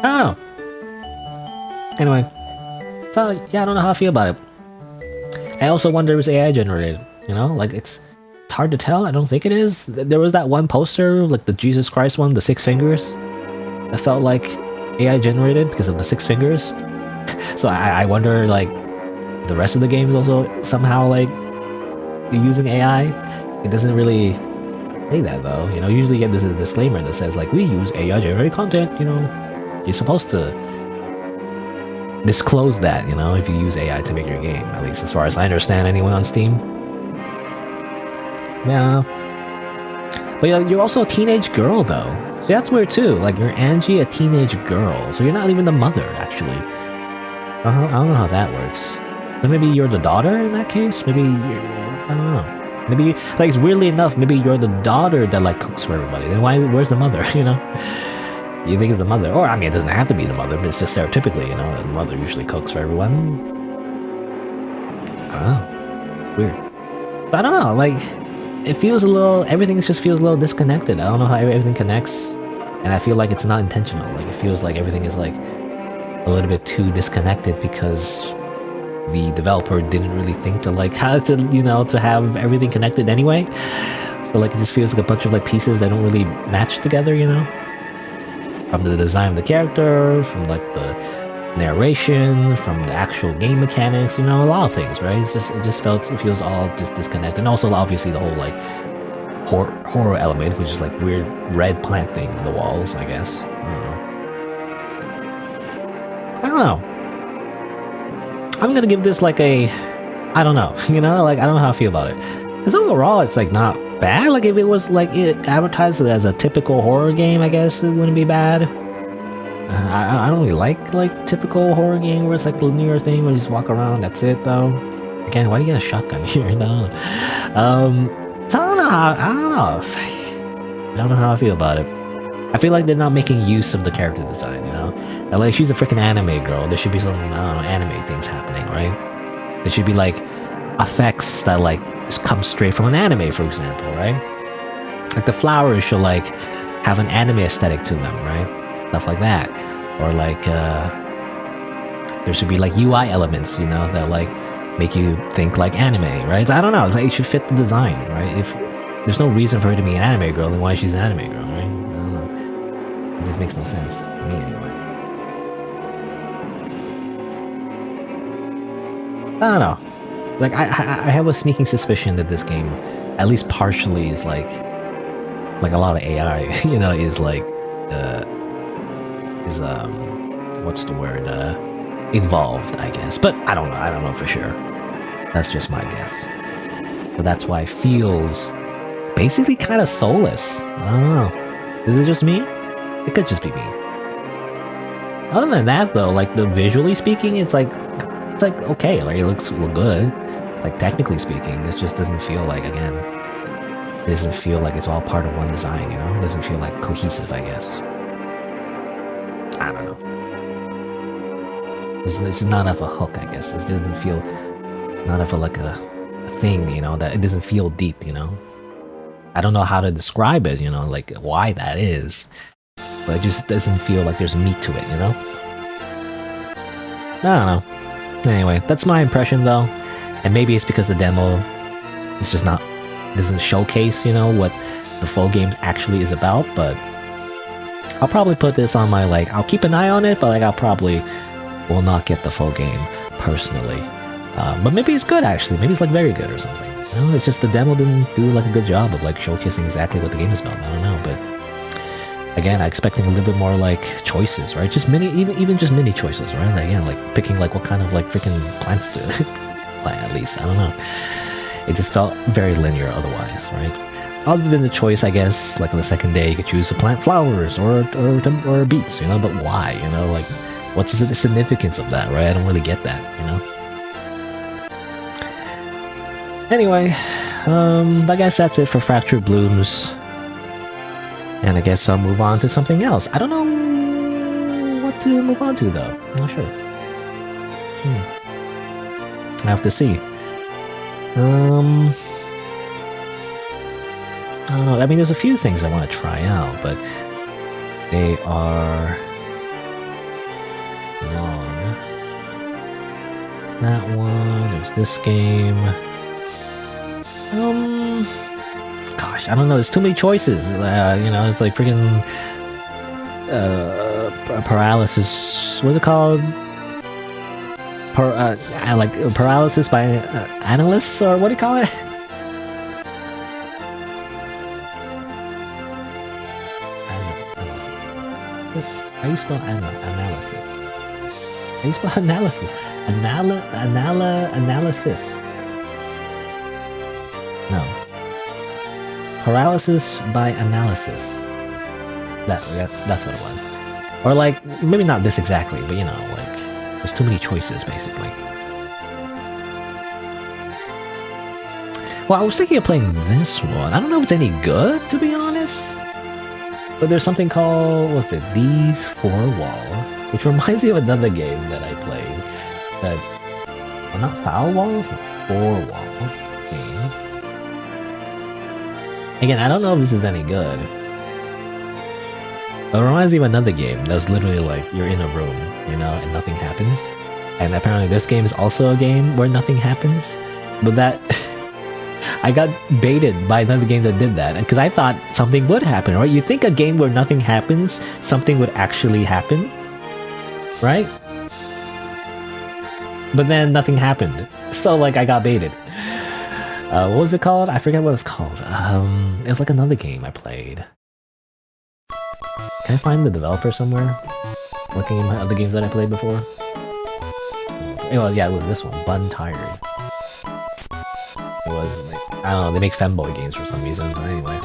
I don't know. Anyway. So, yeah, I don't know how I feel about it. I also wonder if it's AI generated, you know? Like, it's hard to tell. I don't think it is. There was that one poster, like the Jesus Christ one, the 6 fingers. That felt like AI generated because of the 6 fingers. So I wonder, like, the rest of the game is also somehow, like, using AI. It doesn't really say that, though. You know, usually you get this disclaimer that says, like, we use AI generated content, you know? You're supposed to disclose that, you know, if you use AI to make your game, at least as far as I understand anyone on Steam. Yeah. But you're also a teenage girl, though. So that's weird, too. Like, you're Angie, a teenage girl. So you're not even the mother, actually. I don't know how that works. So maybe you're the daughter in that case? Maybe you're... I don't know. Maybe, like, it's weirdly enough, maybe you're the daughter that, like, cooks for everybody. Then where's the mother, you know? You think it's the mother, or I mean, it doesn't have to be the mother, but it's just stereotypically, you know, the mother usually cooks for everyone. I don't know. Weird. But I don't know, like, it feels a little, everything just feels a little disconnected. I don't know how everything connects, and I feel like it's not intentional. Like, it feels like everything is, like, a little bit too disconnected because the developer didn't really think to, like, how to, you know, to have everything connected anyway. So, like, it just feels like a bunch of, like, pieces that don't really match together, you know? From the design of the character, from like the narration, from the actual game mechanics, you know, a lot of things, right? It feels all just disconnected. And also obviously the whole like horror element, which is like weird red plant thing on the walls, I guess. I don't know. I'm gonna give this like a, I don't know, you know, like I don't know how I feel about it. Because overall it's like not bad. Like if it was like it advertised as a typical horror game, I guess it wouldn't be bad. I don't really like typical horror game where it's like the linear thing where you just walk around, that's it though. Again, why do you get a shotgun here? No. So I don't know. I don't know how I feel about it. I feel like they're not making use of the character design, you know? And like she's a freaking anime girl. There should be some, I don't know, anime things happening, right? There should be like effects that like come straight from an anime, for example, right? Like the flowers should like have an anime aesthetic to them, right? Stuff like that. Or like there should be like UI elements, you know, that like make you think like anime, right? So I don't know, like, it should fit the design, right? If there's no reason for her to be an anime girl, then why she's an anime girl, right? I don't know. It just makes no sense to me anyway. I don't know. Like I have a sneaking suspicion that this game, at least partially, is like a lot of AI, you know, is like what's the word? Involved, I guess. But I don't know for sure. That's just my guess. But that's why it feels basically kind of soulless. I don't know. Is it just me? It could just be me. Other than that, though, like the visually speaking, it's like okay, like it looks good. Like technically speaking, it just doesn't feel like, again, it doesn't feel like it's all part of one design, you know? It doesn't feel like cohesive, I guess. I don't know. It's not enough a hook, I guess. It doesn't feel not enough of like a thing, you know, that it doesn't feel deep, you know? I don't know how to describe it, you know, like why that is. But it just doesn't feel like there's meat to it, you know? I don't know. Anyway, that's my impression though. And maybe it's because the demo is just doesn't showcase, you know, what the full game actually is about, but I'll probably put this on my, like, I'll keep an eye on it, but like I'll probably will not get the full game personally. But maybe it's good actually, maybe it's like very good or something. You know, it's just the demo didn't do like a good job of like showcasing exactly what the game is about. I don't know, but again, I'm expecting a little bit more like choices, right? Just even just mini choices, right? Like, again, like picking like what kind of like freaking plants to plant at least. I don't know. It just felt very linear otherwise, right? Other than the choice, I guess, like on the second day, you could choose to plant flowers or beets, you know. But why, you know? Like, what's the significance of that, right? I don't really get that, you know. Anyway, I guess that's it for Fractured Blooms. And I guess I'll move on to something else. I don't know what to move on to, though. I'm not sure. I have to see. I don't know. I mean, there's a few things I want to try out, but they are long. That one. There's this game. Gosh, I don't know. There's too many choices. You know, it's like freaking paralysis. What's it called? Like paralysis by analysts, or what do you call it? How do you spell analysis? How do you spell analysis? Analysis. No. Paralysis by analysis. That's what it was. Or like, maybe not this exactly, but you know, like, there's too many choices, basically. Well, I was thinking of playing this one. I don't know if it's any good, to be honest. But there's something called, what's it? These Four Walls, which reminds me of another game that I played. That, well, not Foul Walls, not Four Walls game. Again, I don't know if this is any good. But it reminds me of another game that was literally like, you're in a room, you know, and nothing happens. And apparently this game is also a game where nothing happens. But that... I got baited by another game that did that, because I thought something would happen, right? You think a game where nothing happens, something would actually happen, right? But then nothing happened, so like I got baited. What was it called? I forget what it was called. It was like another game I played. Can I find the developer somewhere? Looking in my other games that I played before. Well, yeah, it was this one, Bun Tired. It was like, I don't know, they make femboy games for some reason, but anyway.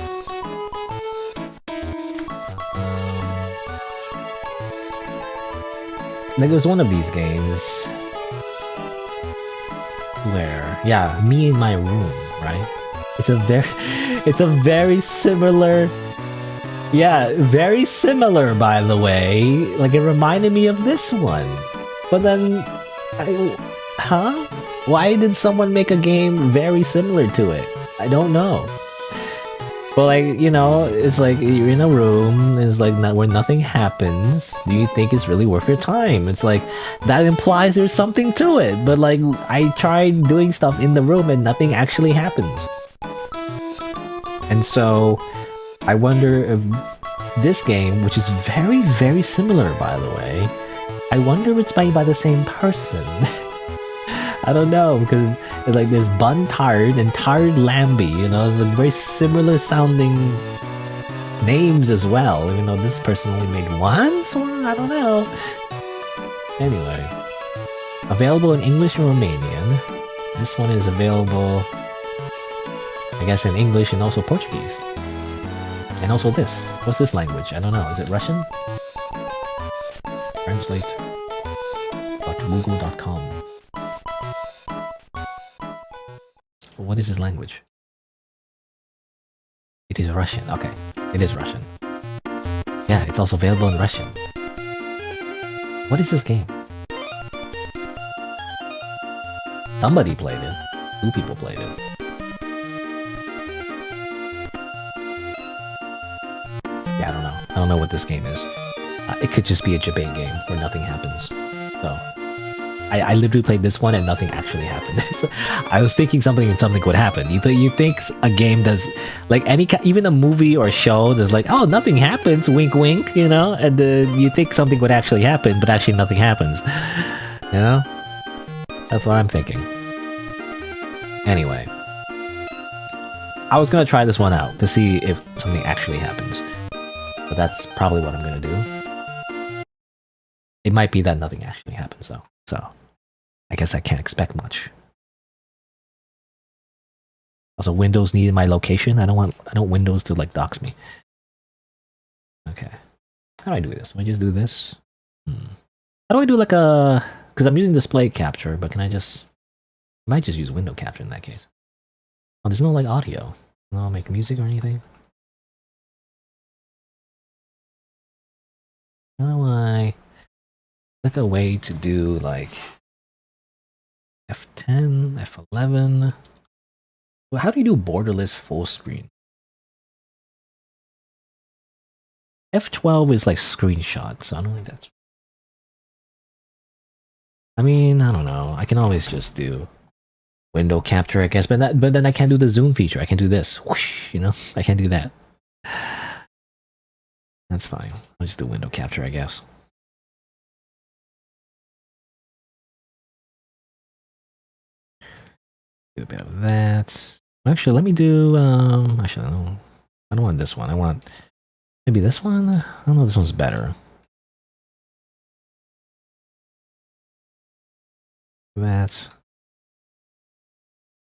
Like, it was one of these games where, yeah, me in my room, right? It's a very similar, yeah, very similar, by the way. Like, it reminded me of this one. But then, huh? Why did someone make a game very similar to it? I don't know. But like, you know, it's like you're in a room, it's like where nothing happens. Do you think it's really worth your time? It's like, that implies there's something to it. But like, I tried doing stuff in the room and nothing actually happens. And so, I wonder if this game, which is very, very similar, by the way, I wonder if it's made by the same person. I don't know, because like there's Bun Tired and Tired Lambie, you know, it's like very similar sounding names as well, even though this person only made one, so I don't know. Anyway, available in English and Romanian. This one is available, I guess, in English and also Portuguese. And also this. What's this language? I don't know. Is it Russian? Translate.google.com. What is his language? It is Russian. Okay. It is Russian. Yeah, it's also available in Russian. What is this game? Somebody played it. 2 people played it. Yeah, I don't know. I don't know what this game is. It could just be a debate game where nothing happens. So, I literally played this one and nothing actually happened. So, I was thinking something would happen. You think a game does, like even a movie or a show, there's like, oh, nothing happens, wink wink, you know? And you think something would actually happen, but actually nothing happens. You know? That's what I'm thinking. Anyway. I was gonna try this one out to see if something actually happens. But that's probably what I'm gonna do. It might be that nothing actually happens though. So, I guess I can't expect much. Also, Windows needed my location. I don't want Windows to like dox me. Okay. How do I do this? Do I just do this? How do I do like a... Because I'm using display capture, but can I just... I might just use window capture in that case. Oh, there's no like audio. No, make music or anything? How do I... like a way to do like... F10, F11... Well, how do you do borderless full screen? F12 is like screenshots, so I don't think that's... I mean, I don't know. I can always just do window capture, I guess, but then I can't do the zoom feature. I can do this, whoosh, you know? I can't do that. That's fine. I'll just do window capture, I guess. Do a bit of that. Actually, let me do, actually, I don't want this one. I want maybe this one? I don't know if this one's better. That.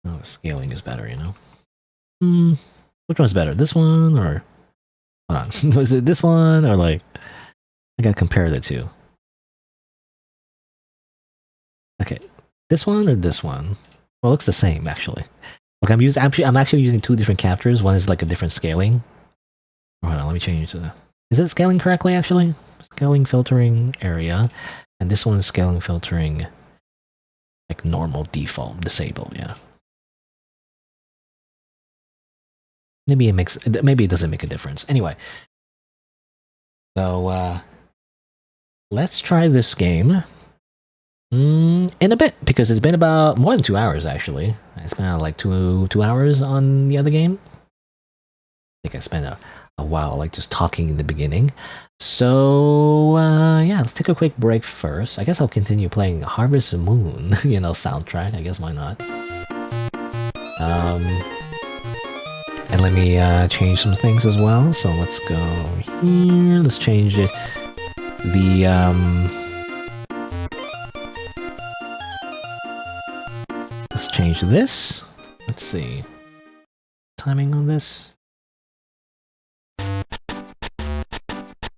Oh, scaling is better, you know? Which one's better? This one or... Hold on. Was it this one or like... I gotta compare the two. Okay. This one or this one? Well, it looks the same, actually. Like I'm actually using 2 different captures. One is like a different scaling. Oh, hold on, let me change the... Is it scaling correctly, actually? Scaling filtering area. And this one is scaling filtering... like normal, default, disable, yeah. Maybe it doesn't make a difference. Anyway. So, let's try this game. In a bit, because it's been about more than 2 hours, actually. I spent like two hours on the other game. I think I spent a while like just talking in the beginning. So, yeah, let's take a quick break first. I guess I'll continue playing Harvest Moon, you know, soundtrack. I guess why not? And let me change some things as well. So let's go here. Let's change it. Let's change this. Let's see. Timing on this.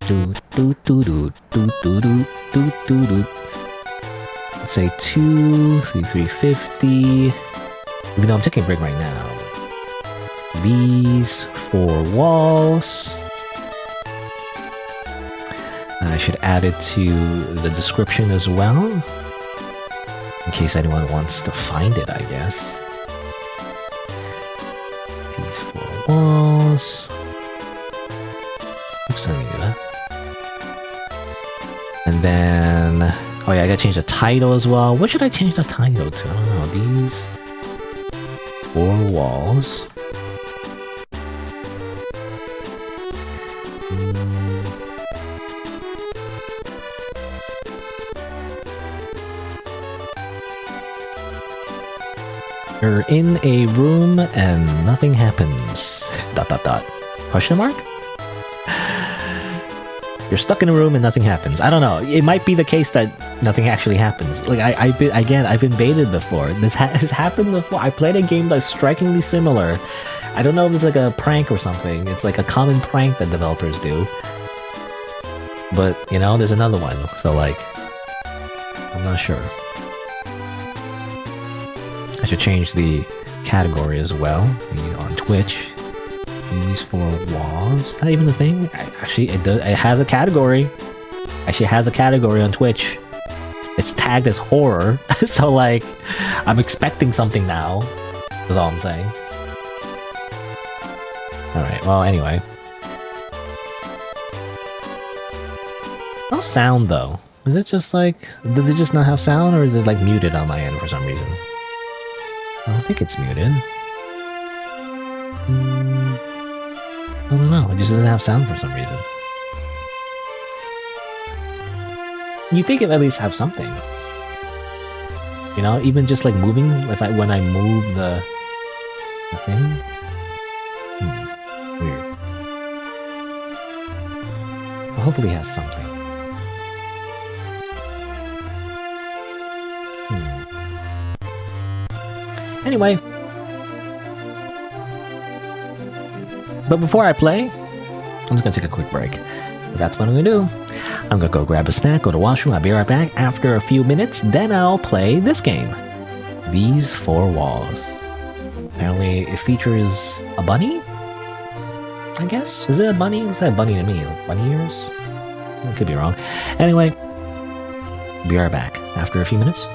Let's say 350. Even though I'm taking a break right now. These 4 walls. I should add it to the description as well. In case anyone wants to find it, I guess. These 4 walls. Oops, I didn't do that. And then... oh yeah, I gotta change the title as well. What should I change the title to? I don't know. These 4 walls. You're in a room and nothing happens. ... Question mark? You're stuck in a room and nothing happens. I don't know. It might be the case that nothing actually happens. Like I've been baited before. This has happened before. I played a game that's strikingly similar. I don't know if it's like a prank or something. It's like a common prank that developers do. But you know, there's another one. So like, I'm not sure. I should change the category as well. On Twitch, these 4 walls. Is that even a thing? Actually, it has a category. Actually, it has a category on Twitch. It's tagged as horror, so like, I'm expecting something now. That's all I'm saying. Alright, well, anyway. No sound, though. Is it just like... Does it just not have sound, or is it like muted on my end for some reason? I don't think it's muted. I don't know, it just doesn't have sound for some reason. You think it at least have something. You know, even just like moving, when I move the thing. Weird. Well, hopefully it has something. Anyway. But before I play, I'm just gonna take a quick break. But that's what I'm gonna do. I'm gonna go grab a snack, go to the washroom, I'll be right back after a few minutes, then I'll play this game. These 4 walls. Apparently it features a bunny? I guess? Is it a bunny? What's that bunny to me? Like bunny ears? I could be wrong. Anyway, be right back after a few minutes.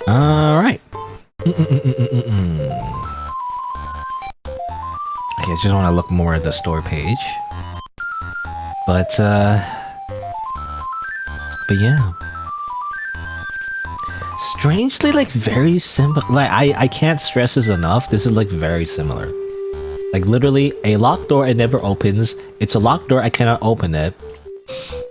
Alright. Okay, I just want to look more at the store page. But yeah. Strangely, like, very simple. Like, I can't stress this enough. This is, like, very similar. Like, literally, a locked door, it never opens. It's a locked door, I cannot open it.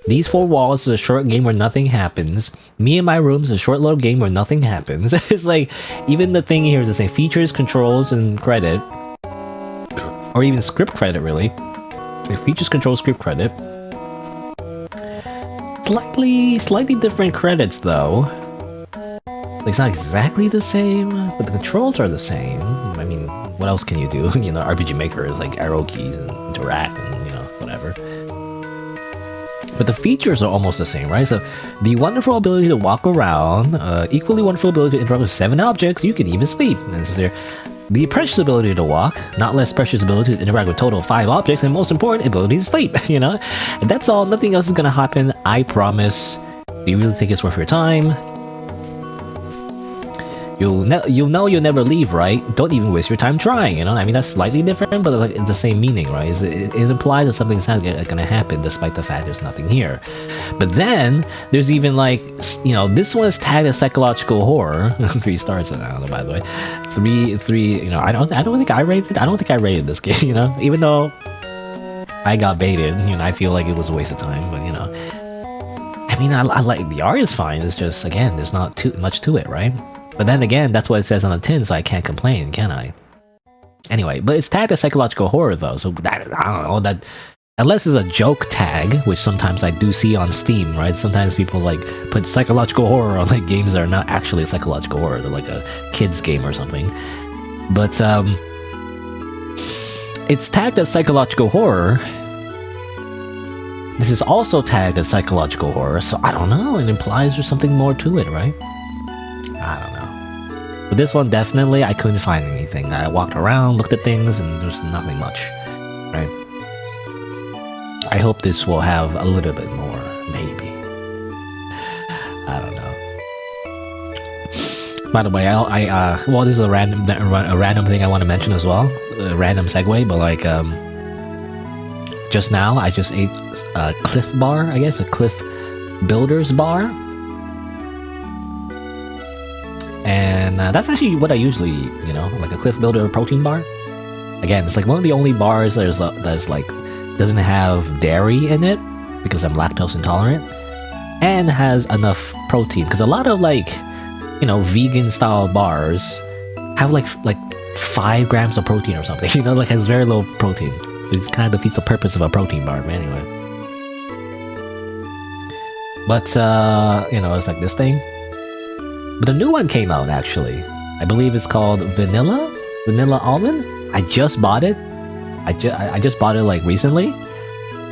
These four walls is a short game where nothing happens. Me and my room is a short little game where nothing happens. It's like, even the thing here is the same. Features, controls, and credit. Or even script credit, really. Like, features, controls, script credit. Slightly different credits, though. Like, it's not exactly the same, but the controls are the same. I mean, what else can you do? You know, RPG Maker is like arrow keys and interact and, you know, whatever. But the features are almost the same, right? So, the wonderful ability to walk around, equally wonderful ability to interact with 7 objects, you can even sleep. And this is here. The precious ability to walk, not less precious ability to interact with a total of 5 objects, and most important, ability to sleep, you know? And that's all, nothing else is gonna happen, I promise. Do you really think it's worth your time? You'll know you'll never leave, right? Don't even waste your time trying, you know? I mean, that's slightly different, but like, it's the same meaning, right? It implies that something's not gonna happen despite the fact there's nothing here. But then, there's even like, you know, this one is tagged as psychological horror. 3 stars, I don't know, by the way. 3, you know, I don't think I rated this game, you know? Even though I got baited, you know, I feel like it was a waste of time, but you know. I mean, I like, the art is fine, it's just, again, there's not too much to it, right? But then again, that's what it says on the tin, so I can't complain, can I? Anyway, but it's tagged as psychological horror, though, so that, I don't know, that... Unless it's a joke tag, which sometimes I do see on Steam, right? Sometimes people, like, put psychological horror on, like, games that are not actually psychological horror. They're like a kid's game or something. But, it's tagged as psychological horror... this is also tagged as psychological horror, so I don't know. It implies there's something more to it, right? I don't know. But this one, definitely, I couldn't find anything. I walked around, looked at things, and there's nothing much, right? I hope this will have a little bit more, maybe. I don't know. By the way, well, this is a random thing I want to mention as well. A random segue, but like, just now, I just ate a Cliff Bar, I guess, a Cliff Builders Bar. And that's actually what I usually eat, you know, like a Cliff Builder protein bar. Again, it's like one of the only bars that's like, doesn't have dairy in it, because I'm lactose intolerant, and has enough protein. Because a lot of like, you know, vegan style bars have like 5 grams of protein or something, you know, like has very low protein. It kind of defeats the purpose of a protein bar, but anyway. But, you know, it's like this thing. But a new one came out, actually. I believe it's called Vanilla Almond. I just bought it. I just bought it, like, recently.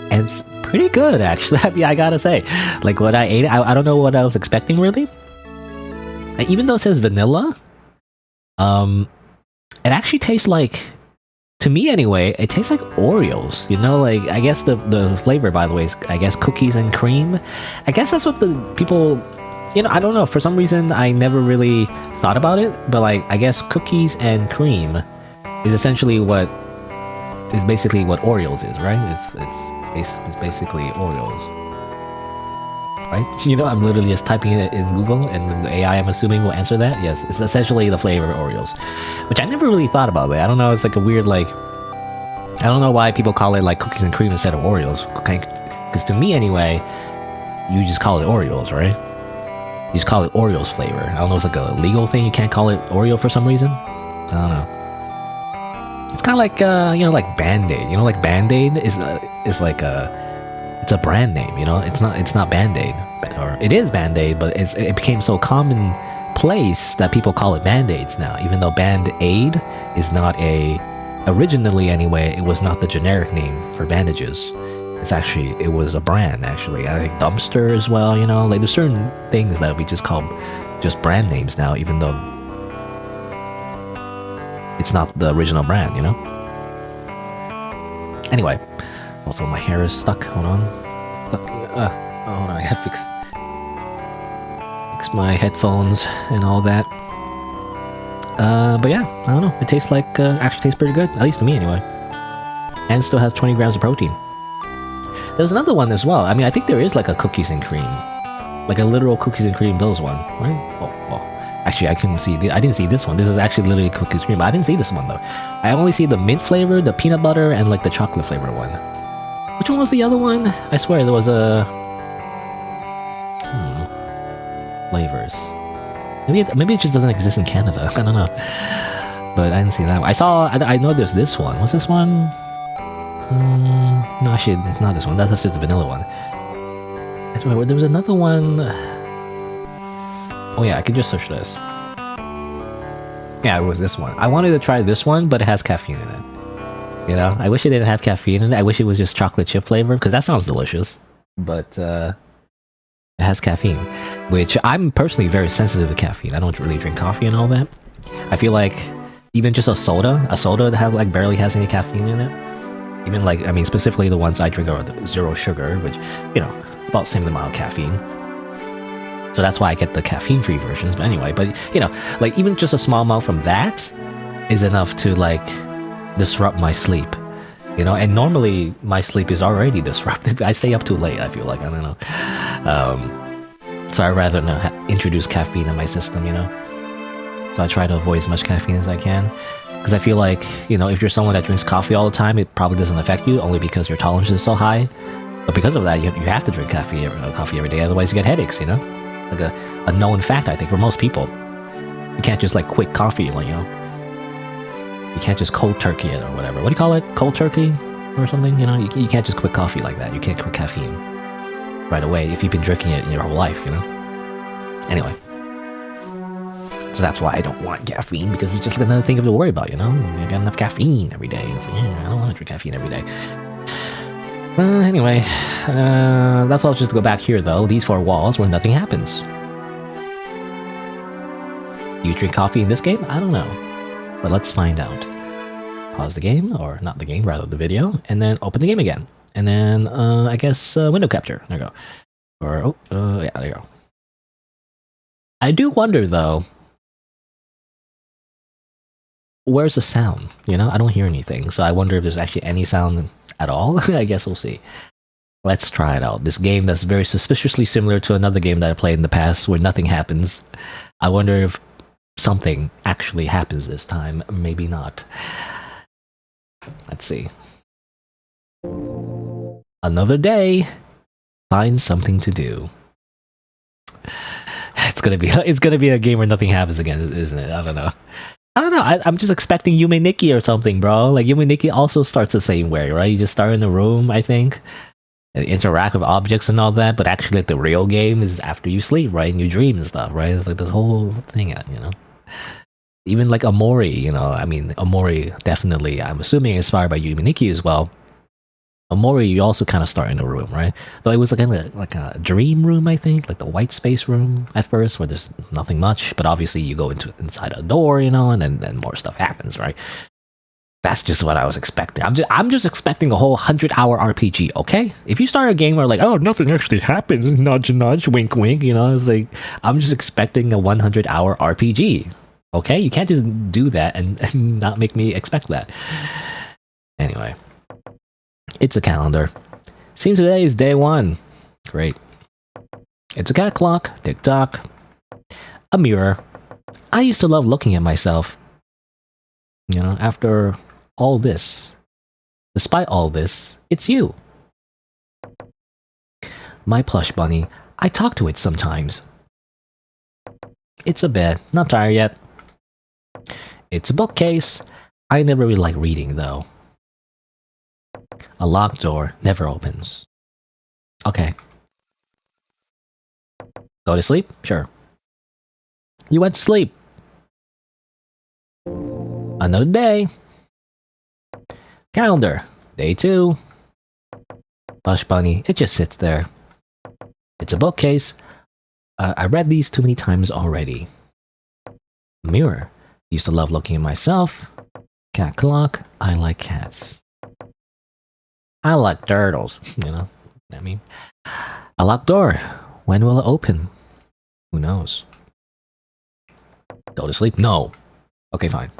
And it's pretty good, actually. I mean, I gotta say. Like, when I ate it, I don't know what I was expecting, really. And even though it says vanilla, it actually tastes like... To me, anyway, it tastes like Oreos. You know, like, I guess the flavor, by the way, is, I guess, cookies and cream. I guess that's what the people... You know, I don't know. For some reason, I never really thought about it. But, like, I guess cookies and cream is essentially what... is basically what Oreos is, right? It's basically Oreos. Right? You know, I'm literally just typing it in Google, and the AI, I'm assuming, will answer that. Yes, it's essentially the flavor of Oreos, which I never really thought about it. I don't know, it's like a weird, like, I don't know why people call it like cookies and cream instead of Oreos. Because to me, anyway, you just call it Oreos, right? You just call it Oreos flavor. I don't know, it's like a legal thing. You can't call it Oreo for some reason. I don't know. It's kind of like, you know, like Band-Aid. You know, like Band-Aid is like a... It's a brand name, you know. It's not Band-Aid, or it is Band-Aid, but it became so commonplace that people call it Band-Aids now. Even though Band-Aid is not originally anyway, it was not the generic name for bandages. It was a brand, actually. I think dumpster as well, you know. Like, there's certain things that we just call just brand names now, even though it's not the original brand, you know. Anyway. Also, my hair is stuck. Hold on. Hold on. I have to fix my headphones and all that. But yeah, I don't know. It tastes like actually tastes pretty good, at least to me anyway. And still has 20 grams of protein. There's another one as well. I mean, I think there is like a cookies and cream, like a literal cookies and cream Bills one, right? Oh. Actually, I didn't see this one. This is actually literally cookies and cream. But I didn't see this one though. I only see the mint flavor, the peanut butter, and like the chocolate flavor one. Which one was the other one? I swear there was a... Flavors. Maybe it just doesn't exist in Canada. I don't know. But I didn't see that one. I know there's this one. What's this one? No, actually, it's not this one. That's just the vanilla one. There was another one... Oh yeah, I could just search this. Yeah, it was this one. I wanted to try this one, but it has caffeine in it. You know, I wish it didn't have caffeine in it. I wish it was just chocolate chip flavor, because that sounds delicious. But it has caffeine, which I'm personally very sensitive to caffeine. I don't really drink coffee and all that. I feel like even just a soda that like barely has any caffeine in it. Even like, I mean, specifically the ones I drink are the zero sugar, which, you know, about the same amount of caffeine. So that's why I get the caffeine-free versions. But anyway, you know, like even just a small amount from that is enough to like disrupt my sleep, you know. And normally my sleep is already disrupted. I stay up too late, I feel like. I don't know. So I'd rather not introduce caffeine in my system, you know. So I try to avoid as much caffeine as I can, because I feel like, you know, if you're someone that drinks coffee all the time, it probably doesn't affect you, only because your tolerance is so high. But because of that, you have to drink coffee every day, otherwise you get headaches, you know. Like a known fact, I think, for most people. You can't just like quit coffee, like, you know. You can't just cold turkey it or whatever. What do you call it? Cold turkey or something? You know, you can't just quit coffee like that. You can't quit caffeine right away if you've been drinking it in your whole life, you know? Anyway. So that's why I don't want caffeine, because it's just another thing to worry about, you know? You got enough caffeine every day. It's like, yeah, I don't want to drink caffeine every day. Anyway, that's all just to go back here though. These 4 walls where nothing happens. Do you drink coffee in this game? I don't know. But let's find out. Pause the game, or not the game, rather the video, and then open the game again. And then, I guess, window capture. There you go. Or, yeah, there you go. I do wonder though, where's the sound? You know, I don't hear anything, so I wonder if there's actually any sound at all. I guess we'll see. Let's try it out. This game that's very suspiciously similar to another game that I played in the past where nothing happens. I wonder if something actually happens this time. Maybe not. Let's see. Another day. Find something to do. It's gonna be a game where nothing happens again, isn't it? I don't know. I'm just expecting Yume Nikki or something, bro. Like, Yume Nikki also starts the same way, right? You just start in a room, I think, and interact with objects and all that, but actually, like, the real game is after you sleep, right? And you dream and stuff, right? It's like this whole thing, you know? Even, like, Omori, you know? I mean, Omori, definitely, I'm assuming, inspired by Yume Nikki as well. Omori, you also kind of start in a room, right? Though it was like a dream room, I think, like the white space room at first, where there's nothing much. But obviously, you go inside a door, you know, and then more stuff happens, right? That's just what I was expecting. I'm just expecting a whole 100-hour RPG, okay? If you start a game where like, oh, nothing actually happens, nudge nudge, wink wink, you know, it's like I'm just expecting a 100-hour RPG, okay? You can't just do that and not make me expect that. Anyway. It's a calendar. Seems today is day 1. Great. It's a cat clock, tick-tock, a mirror. I used to love looking at myself. You know, after all this, despite all this, it's you. My plush bunny, I talk to it sometimes. It's a bed, not tired yet. It's a bookcase. I never really like reading though. A locked door never opens. Okay. Go to sleep? Sure. You went to sleep. Another day. Calendar. Day 2. Plush bunny, it just sits there. It's a bookcase. I read these too many times already. Mirror. Used to love looking at myself. Cat clock. I like cats. I like turtles, you know. I mean, a locked door. When will it open? Who knows? Go to sleep? No. Okay, fine.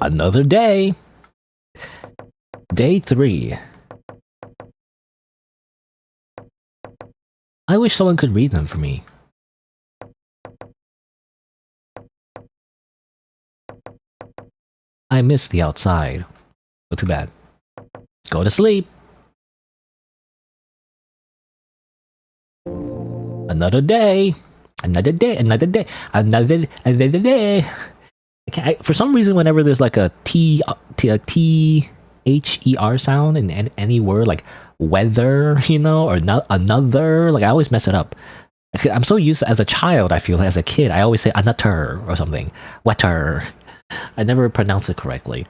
Another day. Day 3. I wish someone could read them for me. I miss the outside. But too bad. Go to sleep. Another day. Another day. Another day. Another day. For some reason, whenever there's like a T-H-E-R sound in any word, like weather, you know, or another, like I always mess it up. I'm so used to, as a child, I feel like as a kid, I always say another or something. Wetter. I never pronounce it correctly.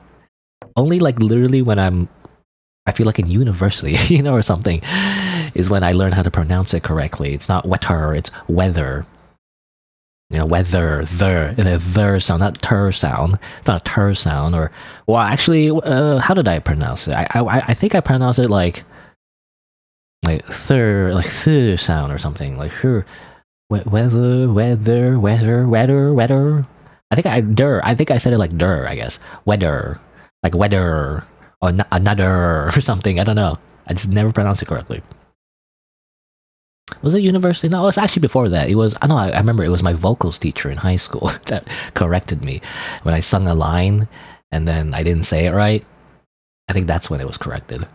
Only like literally when I feel like in university, you know, or something, is when I learn how to pronounce it correctly. It's not wetter, it's weather. You know, weather, the sound, not tur sound. It's not a tur sound, or well, actually, how did I pronounce it? I think I pronounced it like th sound or something, like her, weather. I think I said it like der, I guess. Weather, like weather, or another, or something. I don't know. I just never pronounced it correctly. Was it university? No, it was actually before that. It was, I remember it was my vocals teacher in high school that corrected me when I sung a line and then I didn't say it right. I think that's when it was corrected.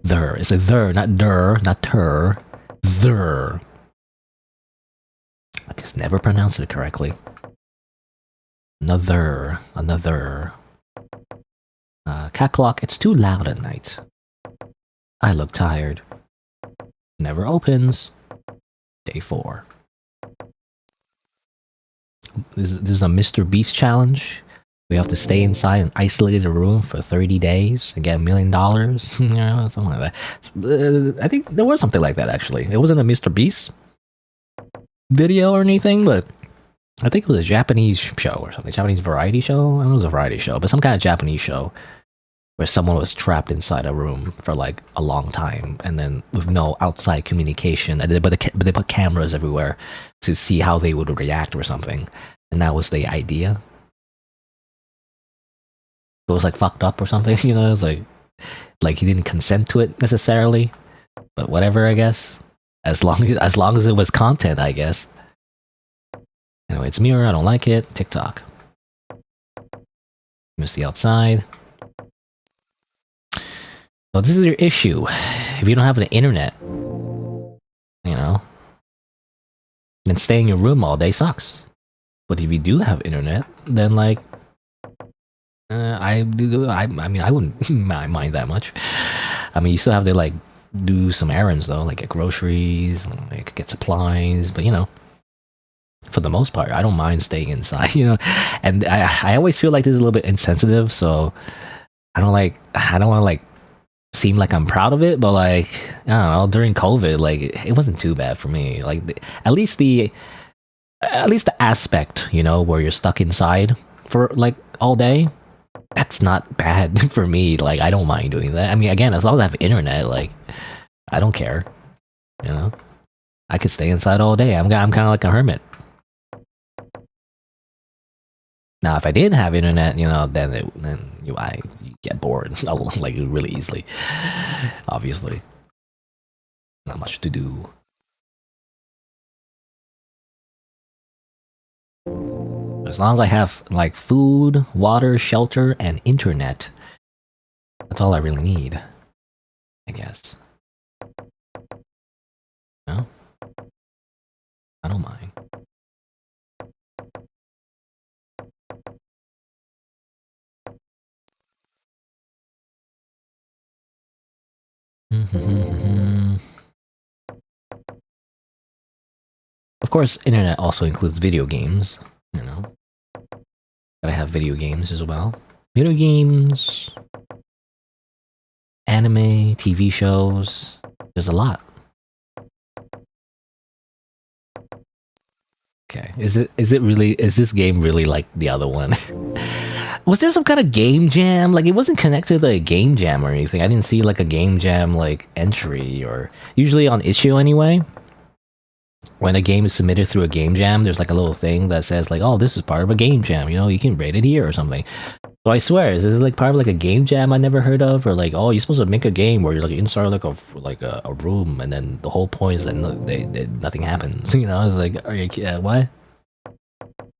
There. It's a there, not der, not ter. There. I just never pronounced it correctly. Another. Cat clock, it's too loud at night. I look tired. Never opens. Day 4. This is a Mr. Beast challenge. We have to stay inside an isolated room for 30 days and get $1 million. You know, something like that. I think there was something like that, actually. It wasn't a Mr. Beast video or anything, but I think it was a Japanese show or something. Japanese variety show? I don't know, it was a variety show, but some kind of Japanese show where someone was trapped inside a room for like a long time and then with no outside communication. But they put cameras everywhere to see how they would react or something. And that was the idea. It was like fucked up or something, you know? It was like he didn't consent to it necessarily, but whatever, I guess. As long as it was content, I guess. Anyway, it's Mirror. I don't like it. TikTok. Miss the outside. Well, this is your issue. If you don't have the internet, you know, then staying in your room all day sucks. But if you do have internet, then like, I mean, I wouldn't mind that much. I mean, you still have to like do some errands though, like get groceries, like get supplies. But you know, for the most part, I don't mind staying inside. You know, and I always feel like this is a little bit insensitive, so I don't want to like seem like I'm proud of it. But like, I don't know, during COVID, like it wasn't too bad for me. Like at least the aspect, you know, where you're stuck inside for like all day. That's not bad for me. Like, I don't mind doing that. I mean, again, as long as I have internet, like, I don't care. You know, I could stay inside all day. I'm kind of like a hermit. Now, if I didn't have internet, you know, then you get bored like really easily. Obviously, not much to do. As long as I have like food, water, shelter, and internet, that's all I really need, I guess. No? I don't mind. Of course, internet also includes video games, you know. Gotta have video games as well. Video games, anime, TV shows. There's a lot. Okay, is this game really like the other one? Was there some kind of game jam? Like, it wasn't connected to a game jam or anything. I didn't see like a game jam like entry, or usually on issue anyway. When a game is submitted through a game jam, there's like a little thing that says like, oh, this is part of a game jam, you know, you can rate it here or something. So I swear, is this like part of like a game jam I never heard of? Or like, oh, you're supposed to make a game where you're like inside like a room, and then the whole point is that nothing happens. You know, it's like, are you what?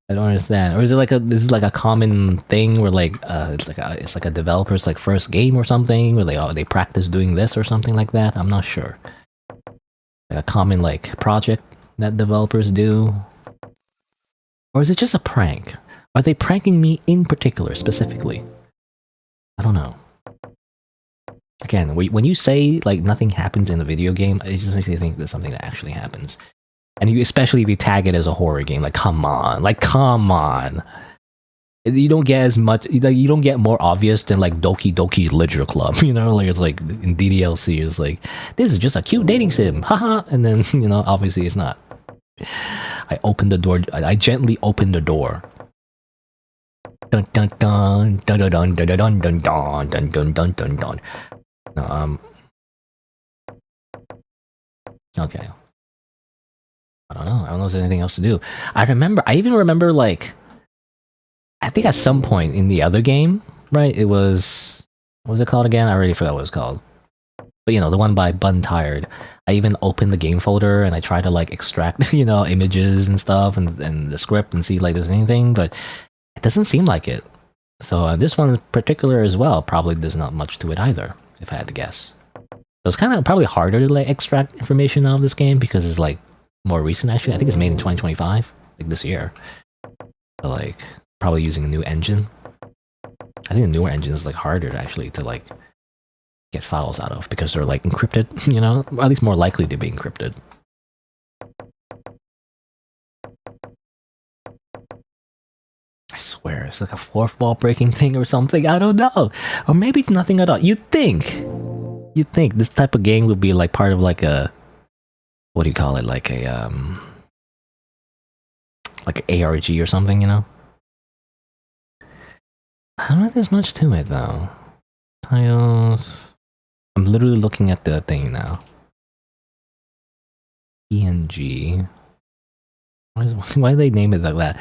I don't understand. Or is it like this is like a common thing where like it's like a developer's like first game or something, where like, oh, they practice doing this or something like that? I'm not sure. Like a common like project that developers do? Or is it just a prank? Are they pranking me in particular, specifically? I don't know. Again, when you say like nothing happens in a video game, it just makes me think there's something that actually happens. And especially if you tag it as a horror game, like come on. You don't get as much, like, you don't get more obvious than like Doki Doki Literature Club, you know, like it's like in DDLC, it's like, this is just a cute dating sim, haha, and then, you know, obviously it's not. I opened the door, I gently opened the door. Dun dun dun dun dun dun dun dun dun dun dun dun dun dun dun. Okay. I don't know if there's anything else to do. I even remember like, I think at some point in the other game, right? It was, what was it called again? I already forgot what it was called. But you know, the one by Bun Tired. I even opened the game folder and I tried to like extract, you know, images and stuff and the script and see like there's anything, but it doesn't seem like it. So this one in particular as well, probably there's not much to it either, if I had to guess. So it's kind of probably harder to like extract information out of this game because it's like more recent actually. I think it's made in 2025, like this year. So like probably using a new engine. I think the newer engine is like harder actually to like get files out of because they're like encrypted, you know, or at least more likely to be encrypted. I swear it's like a fourth wall breaking thing or something. I don't know, or maybe it's nothing at all. You'd think this type of game would be like part of like a, what do you call it, like a like an ARG or something, you know? I don't think there's much to it though. Tiles. I'm literally looking at the thing now. ENG. Why do they name it like that?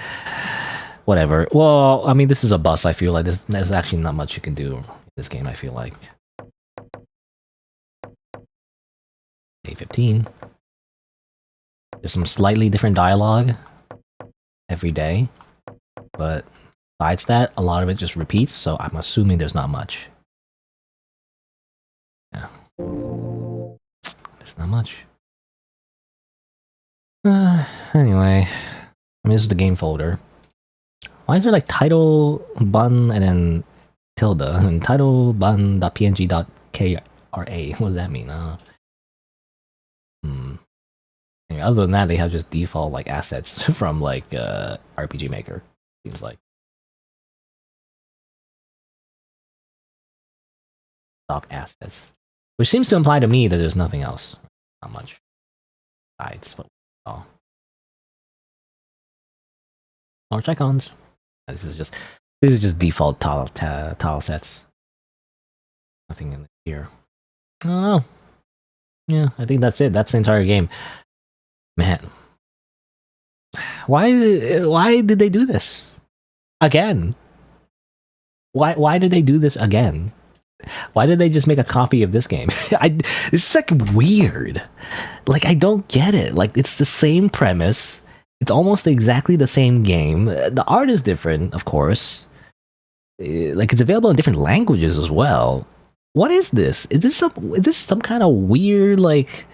Whatever. Well, I mean, this is a bus. I feel like there's actually not much you can do in this game, I feel like. Day 15. There's some slightly different dialogue every day, but besides that, a lot of it just repeats, so I'm assuming there's not much. Yeah. There's not much. Anyway, I mean, this is the game folder. Why is there like title bun and then tilde and title bun.png.kra? What does that mean? Anyway, other than that, they have just default like assets from like RPG Maker. Seems like stock assets, which seems to imply to me that there's nothing else. Not much besides what we saw. Large icons. This is just default tile sets. Nothing in here. Oh, yeah. I think that's it. That's the entire game. Man, why did they do this again? Why did they do this again? Why did they just make a copy of this game? It's like weird. Like, I don't get it. Like, it's the same premise. It's almost exactly the same game. The art is different, of course. Like, it's available in different languages as well. What is this? Is this some kind of weird, like,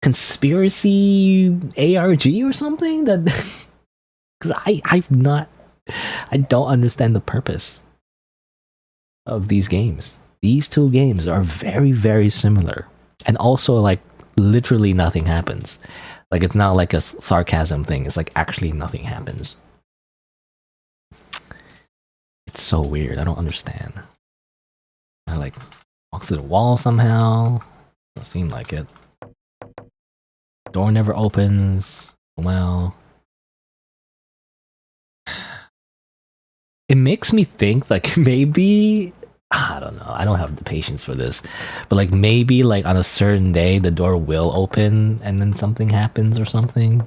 conspiracy ARG or something? That, because I don't understand the purpose of these games. These two games are very, very similar, and also like literally nothing happens. Like, it's not like a sarcasm thing. It's like actually nothing happens. It's so weird. I don't understand. I like walk through the wall somehow. Doesn't seem like it. Door never opens. Well, it makes me think like maybe, I don't know, I don't have the patience for this, but like maybe like on a certain day the door will open and then something happens or something.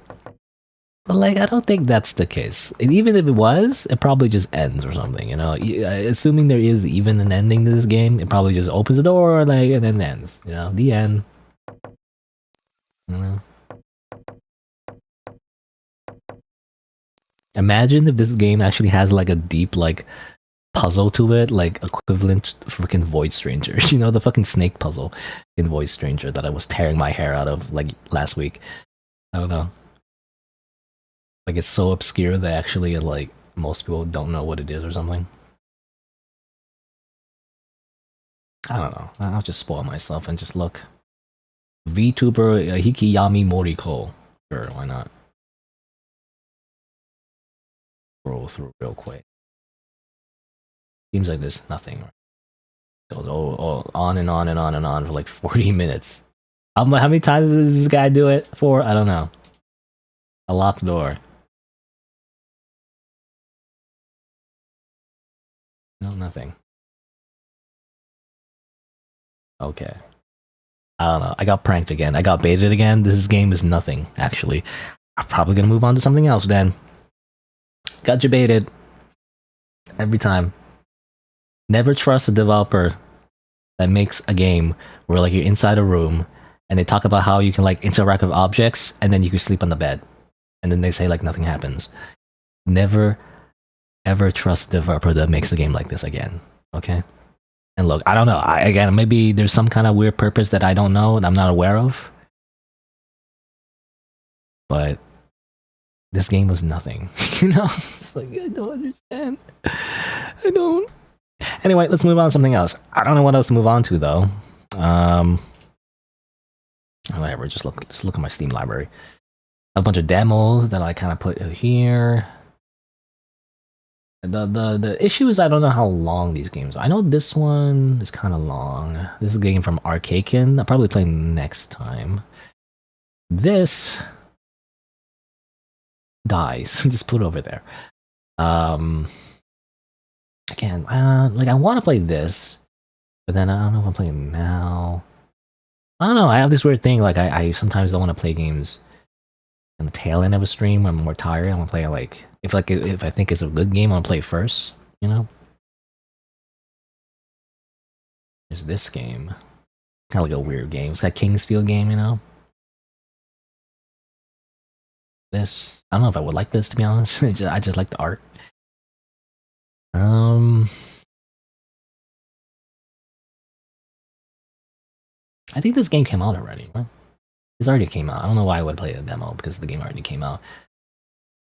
But like, I don't think that's the case. And even if it was, it probably just ends or something, you know? Assuming there is even an ending to this game, it probably just opens the door like and then ends, you know? The end. I don't know. Imagine if this game actually has like a deep like puzzle to it, like equivalent to freaking Void Stranger. You know, the fucking snake puzzle in Void Stranger that I was tearing my hair out of like last week. I don't know. Like, it's so obscure that actually like most people don't know what it is or something. I don't know. I'll just spoil myself and just look. VTuber Hikiyami Moriko. Sure, why not? Roll through real quick. Seems like there's nothing. It goes on and on and on and on for like 40 minutes. How many times does this guy do it for? I don't know. A locked door. No, nothing. Okay. I don't know. I got pranked again. I got baited again. This game is nothing, actually. I'm probably gonna move on to something else then. Got you baited. Every time. Never trust a developer that makes a game where like you're inside a room and they talk about how you can like interact with objects and then you can sleep on the bed. And then they say like nothing happens. Never ever trust a developer that makes a game like this again. Okay? And look, I don't know. Again, maybe there's some kind of weird purpose that I don't know and I'm not aware of. But this game was nothing. You know? It's like, I don't understand. I don't. Anyway, let's move on to something else. I don't know what else to move on to though. Whatever, let's look at my Steam library. A bunch of demos that I kind of put here. The issue is I don't know how long these games are. I know this one is kind of long. This is a game from Arcaken. I'll probably play next time. This dies. Just put it over there. Again, like I want to play this, but then I don't know if I'm playing now. I don't know. I have this weird thing. Like I sometimes don't want to play games in the tail end of a stream when I'm more tired. I want to play like if I think it's a good game, I want to play it first. You know. There's this game. Kind of like a weird game. It's that Kingsfield game, you know. This. I don't know if I would like this, to be honest. I just like the art. I think this game came out already, right? It's already came out. I don't know why I would play a demo, because the game already came out.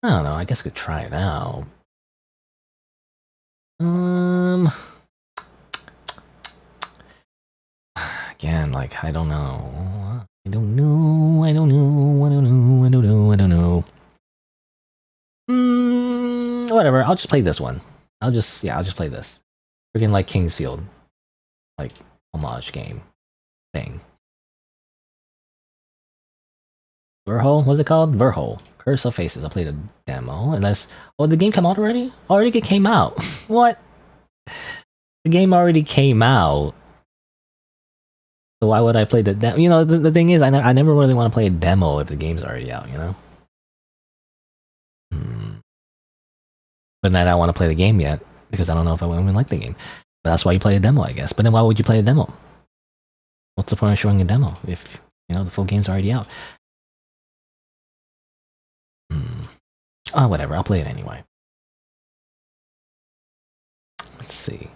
I don't know, I guess I could try it out. Again, like, I don't know. I don't know. Whatever, I'll just play this one. I'll just play this. Freaking like Kingsfield. Like, homage game thing. Verho? What's it called? Verho. Curse of Faces. I played a demo. Unless... Oh, the game come out already? Already it came out. What? The game already came out. So why would I play the demo? You know, the thing is, I never really want to play a demo if the game's already out, you know? But then I don't want to play the game yet, because I don't know if I even like the game. But that's why you play a demo, I guess. But then why would you play a demo? What's the point of showing a demo if, you know, the full game's already out? Oh, whatever. I'll play it anyway. Let's see.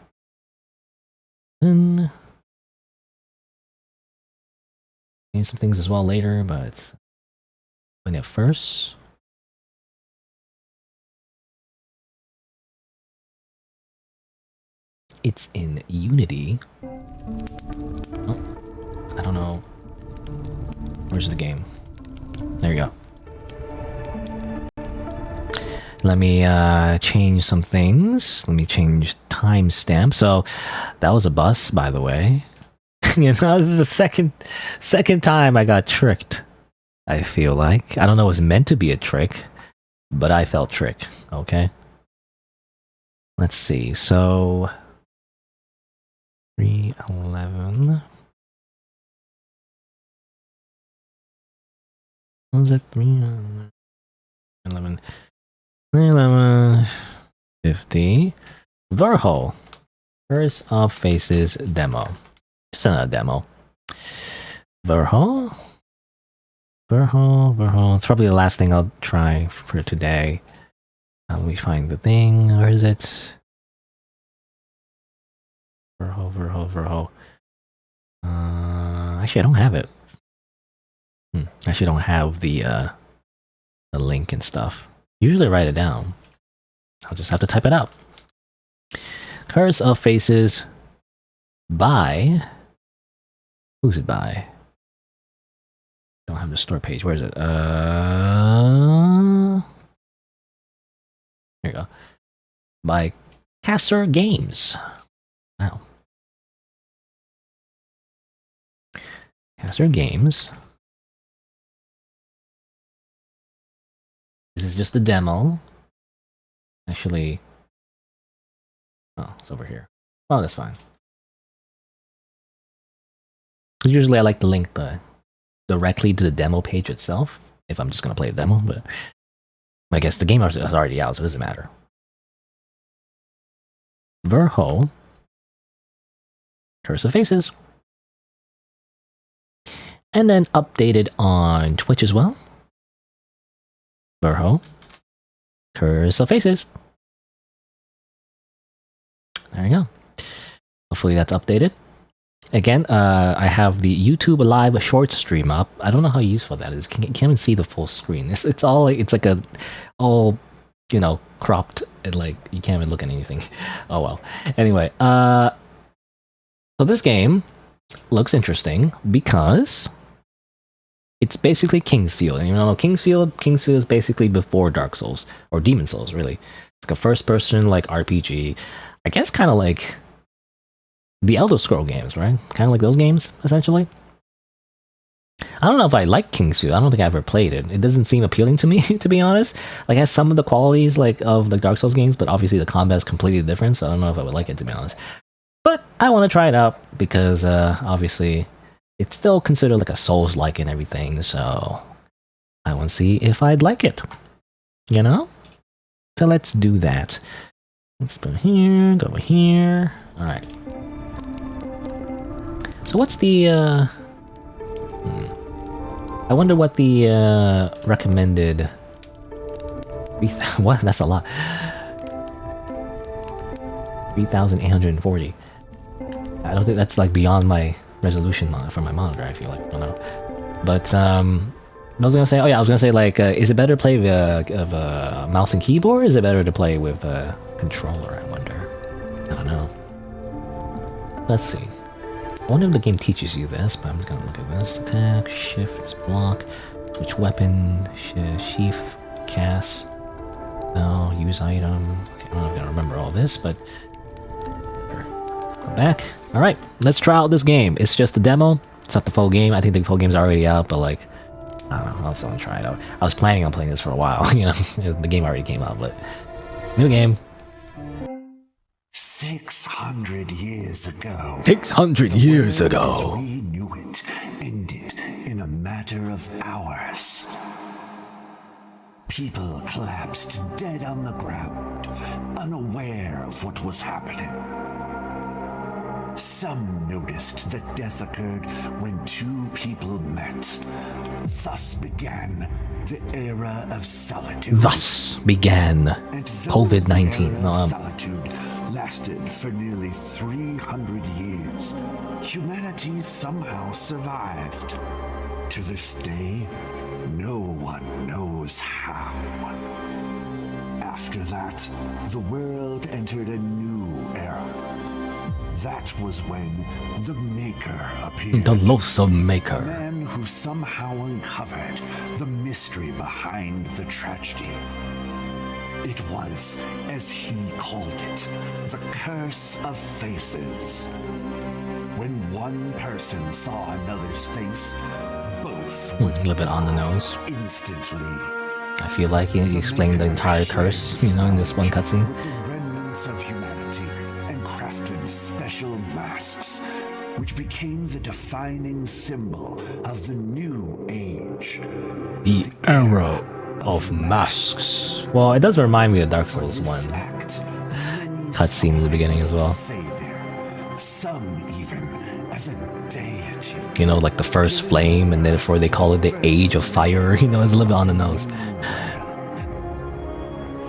Maybe some things as well later, but when it first. It's in Unity. Oh, I don't know. Where's the game? There you go. Let me change some things. Let me change timestamp. So that was a bus, by the way. You know, this is the second time I got tricked. I feel like I don't know. It was meant to be a trick, but I felt tricked. Okay. Let's see. So 3:11. What was it? 3:11. 11:50. Verho. Curse of Faces demo. Just another demo. Verho. It's probably the last thing I'll try for today. Let me find the thing. Where is it? Verho. Actually, I don't have it. Actually, I don't have the link and stuff. Usually write it down. I'll just have to type it out. Curse of Faces by... Who's it by? Don't have the store page. Where is it? Here you go. By Casser Games. Wow. Casser Games. This is just a demo. Actually, oh, it's over here. Oh, that's fine. Usually I like to link directly to the demo page itself, if I'm just going to play a demo, but I guess the game is already out, so it doesn't matter. Verho. Curse of Faces. And then updated on Twitch as well. Verho. Curse of Faces. There you go. Hopefully that's updated. Again, I have the YouTube live short stream up. I don't know how useful that is. Can't even see the full screen. It's all like, it's like all, you know, cropped and like you can't even look at anything. Oh well. Anyway, so this game looks interesting because it's basically Kingsfield. And you know, Kingsfield is basically before Dark Souls or Demon Souls, really. It's like a first-person like RPG. I guess kind of like the Elder Scroll games, right? Kind of like those games, essentially. I don't know if I like Kingsu. I don't think I ever played it. It doesn't seem appealing to me, to be honest. Like, it has some of the qualities like of the Dark Souls games, but obviously the combat is completely different, so I don't know if I would like it, to be honest. But I want to try it out because obviously it's still considered like a Souls-like and everything, so I want to see if I'd like it. You know? So let's do that. Let's go here, go over here. Alright. So what's the I wonder what the recommended what? That's a lot. 3,840. I don't think that's like beyond my resolution for my monitor, I feel like. I don't know. But I was gonna say, oh yeah, I was gonna say like, is it better to play with a mouse and keyboard, or is it better to play with a controller, I wonder? I don't know. Let's see. I wonder if the game teaches you this, but I'm just gonna look at this. Attack, shift is block, switch weapon, sheath, cast, no, use item. Okay, I'm not gonna remember all this, but go back. Alright, let's try out this game. It's just a demo, it's not the full game. I think the full game's already out, but like, I don't know, I'll still try it out. I was planning on playing this for a while, you know, the game already came out, but new game. 600 years ago. 600 years ago. As we knew it ended in a matter of hours. People collapsed dead on the ground, unaware of what was happening. Some noticed that death occurred when two people met. Thus began the era of solitude. Thus began COVID-19. Solitude lasted for nearly 300 years. Humanity somehow survived. To this day, no one knows how. After that, the world entered a new era. That was when the Maker appeared. The loathsome Maker. A man who somehow uncovered the mystery behind the tragedy. It was, as he called it, the Curse of Faces. When one person saw another's face, both A little bit on the nose. instantly. I feel like he explained the entire curse, you know, in this one cutscene. The remnants of humanity and crafted special masks, which became the defining symbol of the new age. The Arrow of Masks. Well, it does remind me of Dark Souls 1 cutscene in the beginning as well. Savior, some even as a deity. You know, like the first flame, and therefore they call it the Age of Fire. You know, it's a little bit on the nose.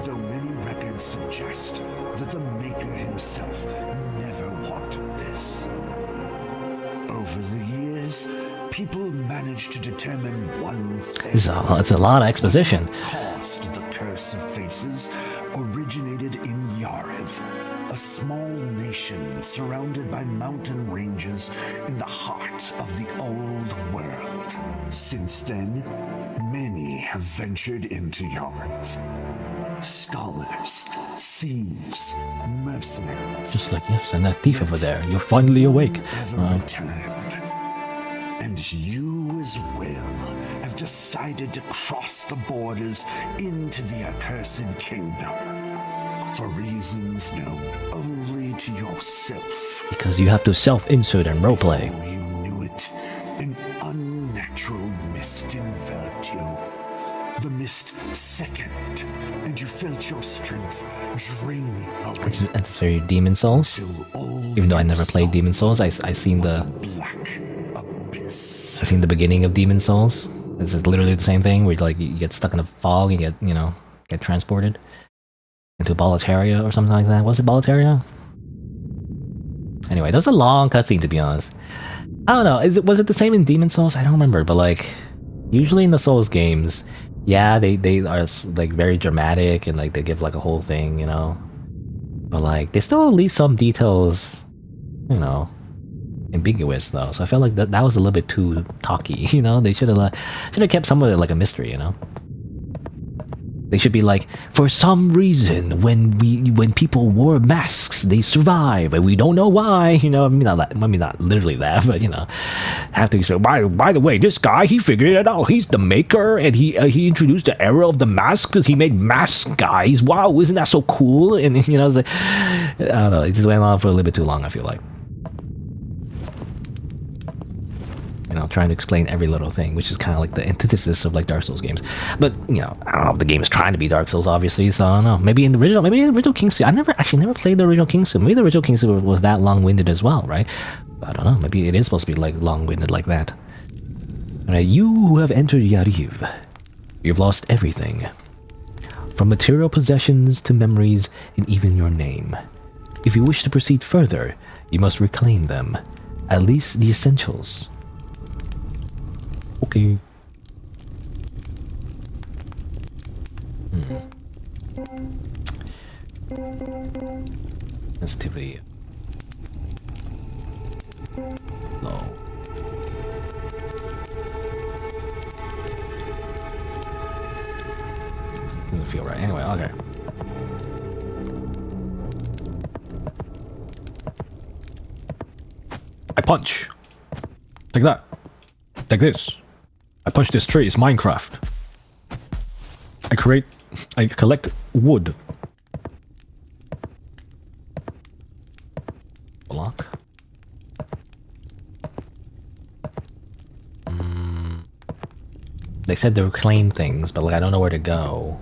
Though many records suggest that the Maker himself never wanted this. Over the years, people managed to determine one thing. It's a lot of exposition. Caused the Curse of Faces originated in Yariv, a small nation surrounded by mountain ranges in the heart of the old world. Since then, many have ventured into Yariv. Scholars, thieves, mercenaries. Just like, yes, and that thief over there, you're finally awake. Never returned. And you as well have decided to cross the borders into the accursed kingdom. For reasons known only to yourself. Because you have to self-insert and roleplay. Before you knew it, an unnatural mist enveloped you. The mist thickened, and you felt your strength draining away. It's very Demon Souls. Even though I never played Demon Souls, I seen the beginning of Demon Souls. It's literally the same thing where like you get stuck in a fog and get transported into Boletaria or something like that. Was it Boletaria? Anyway, that was a long cutscene, to be honest. I don't know. Was it the same in Demon Souls? I don't remember, but like usually in the Souls games, yeah, they are like very dramatic and like they give like a whole thing, you know. But like they still leave some details, you know, ambiguous though. So I felt like that was a little bit too talky, you know. They should have kept some of it like a mystery, you know. They should be like, for some reason, when people wore masks, they survive, and we don't know why. You know, maybe not literally that, but you know, have to say, by the way, this guy, he figured it out. He's the maker, and he introduced the era of the mask because he made mask guys. Wow, isn't that so cool? And you know, it's like, I don't know, it just went on for a little bit too long, I feel like. You know, trying to explain every little thing, which is kind of like the antithesis of like Dark Souls games. But you know, I don't know if the game is trying to be Dark Souls, obviously. So I don't know. Maybe in the original King's Field. I never played the original King's Field. Maybe the original King's Field was that long-winded as well, right? I don't know. Maybe it is supposed to be like long-winded like that. Alright, you who have entered Yariv, you've lost everything, from material possessions to memories, and even your name. If you wish to proceed further, you must reclaim them, at least the essentials. Okay. Sensitivity. Low. Doesn't feel right. Anyway, okay. I punch. Like that. Like this. I punch this tree, it's Minecraft. I collect wood. Block. They said to reclaim things, but like I don't know where to go.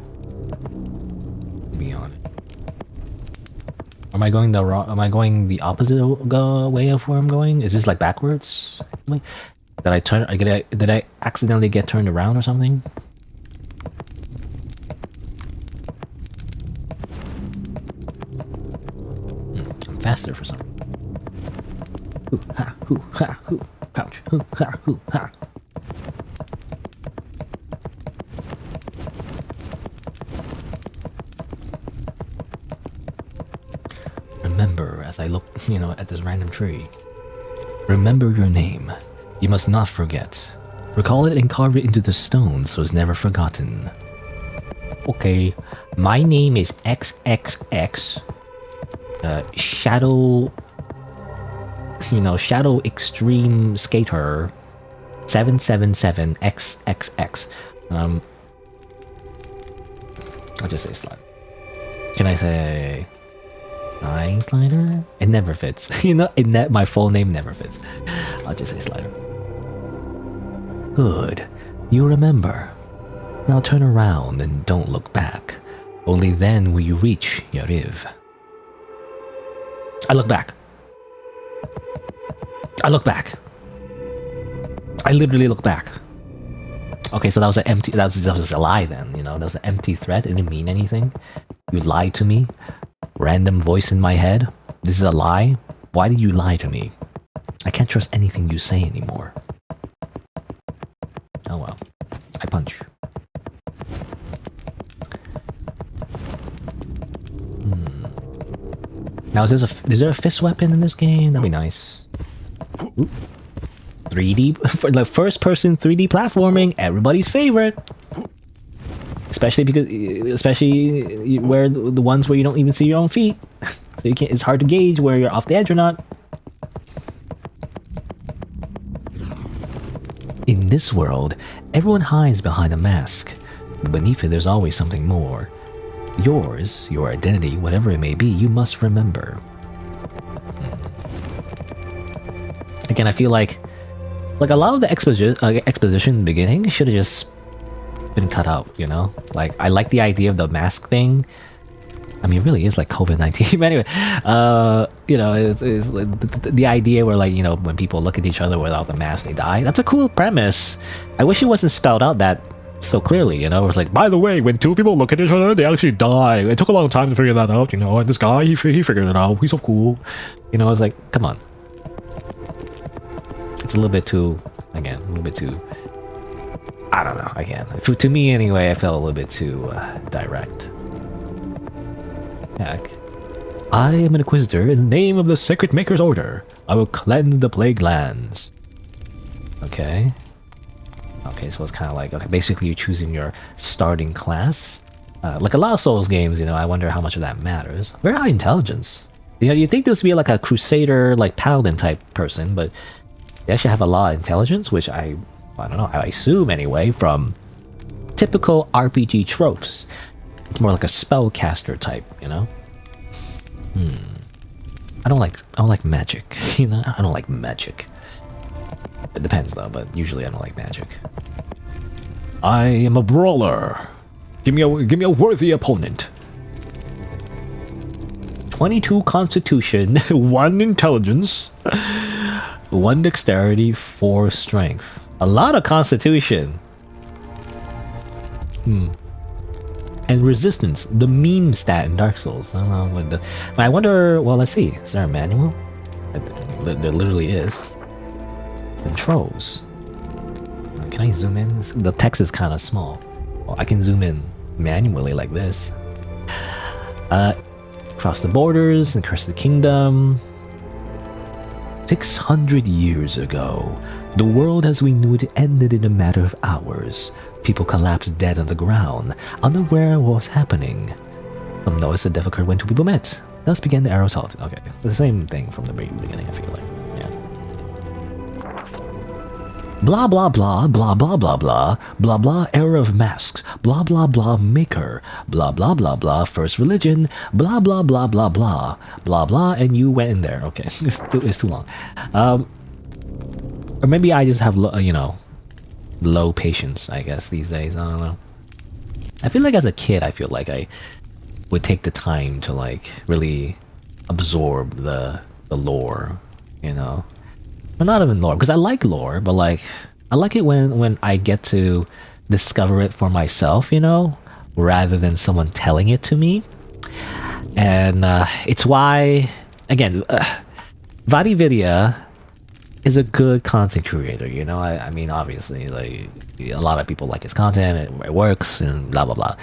Be on it. Am I going the opposite way of where I'm going? Is this like backwards? Did I accidentally get turned around or something? I'm faster for something. Hoo ha hoo ha hoo. Crouch. Hoo ha hoo ha. Remember, as I look, you know, at this random tree. Remember your name. You must not forget. Recall it and carve it into the stone so it's never forgotten. Okay, my name is XXX. Shadow... You know, Shadow Extreme Skater 777XXX. I'll just say slide. Can I say... SighingSlider? It never fits. You know, my full name never fits. I'll just say Slider. Good. You remember. Now turn around and don't look back. Only then will you reach Yariv. I look back. I look back. I literally look back. Okay, so that was an empty... That was a lie then, you know? That was an empty threat. It didn't mean anything. You lied to me. Random voice in my head. This is a lie. Why did you lie to me? I can't trust anything you say anymore. Oh well. I punch. Now is there a fist weapon in this game? That'd be nice. Ooh. 3D for the first person 3D platforming, everybody's favorite. Especially where the ones where you don't even see your own feet. So you can't, it's hard to gauge where you're off the edge or not. In this world, everyone hides behind a mask. Beneath it, there's always something more. Yours, your identity, whatever it may be, you must remember. Again, I feel like a lot of the exposition in the beginning should have just been cut out, you know? Like, I like the idea of the mask thing. I mean, it really is like COVID-19. But anyway, you know, it's the idea where, like, you know, when people look at each other without the mask, they die. That's a cool premise. I wish it wasn't spelled out that so clearly, you know? It's like, by the way, when two people look at each other, they actually die. It took a long time to figure that out, you know? And this guy, he figured it out. He's so cool. You know, it's like, come on. It's a little bit too, again, a little bit too... I don't know, again. To me, anyway, I felt a little bit too direct. Heck. I am an Inquisitor in the name of the Sacred Maker's Order. I will cleanse the plague lands. Okay. Okay, so it's kind of like, okay, basically you're choosing your starting class. Like a lot of Souls games, you know, I wonder how much of that matters. Very high intelligence. You know, you think this would be like a Crusader, like Paladin type person, but they actually have a lot of intelligence, which I don't know, I assume anyway, from typical RPG tropes. It's more like a spellcaster type, you know? I don't like magic, you know? I don't like magic. It depends though, but usually I don't like magic. I am a brawler. Give me a worthy opponent. 22 constitution, 1 intelligence, 1 dexterity, 4 strength. A lot of constitution. And resistance, the meme stat in Dark Souls. I don't know what I wonder, well, let's see. Is there a manual? There literally is. Controls. Can I zoom in? The text is kind of small. Well, I can zoom in manually like this. Cross the borders and curse the kingdom. 600 years ago, the world as we knew it ended in a matter of hours. People collapsed dead on the ground, unaware of what was happening. Some noticed that death occurred when 2 people met. Thus began the arrow assault. Okay, the same thing from the very beginning, I feel like. Yeah. Blah blah blah blah blah blah blah blah blah era of masks blah blah blah maker blah blah blah blah first religion blah blah blah blah blah blah blah and you went in there. Okay, it's too long. Or maybe I just have you know, low patience, I guess, these days. I don't know. I feel like as a kid, I feel like I would take the time to like really absorb the lore, you know. But not even lore, because I like lore, but like I like it when I get to discover it for myself, you know, rather than someone telling it to me. And it's why, again, VaatiVidya is a good content creator, you know. I mean, obviously, like a lot of people like his content, it works, and blah blah blah.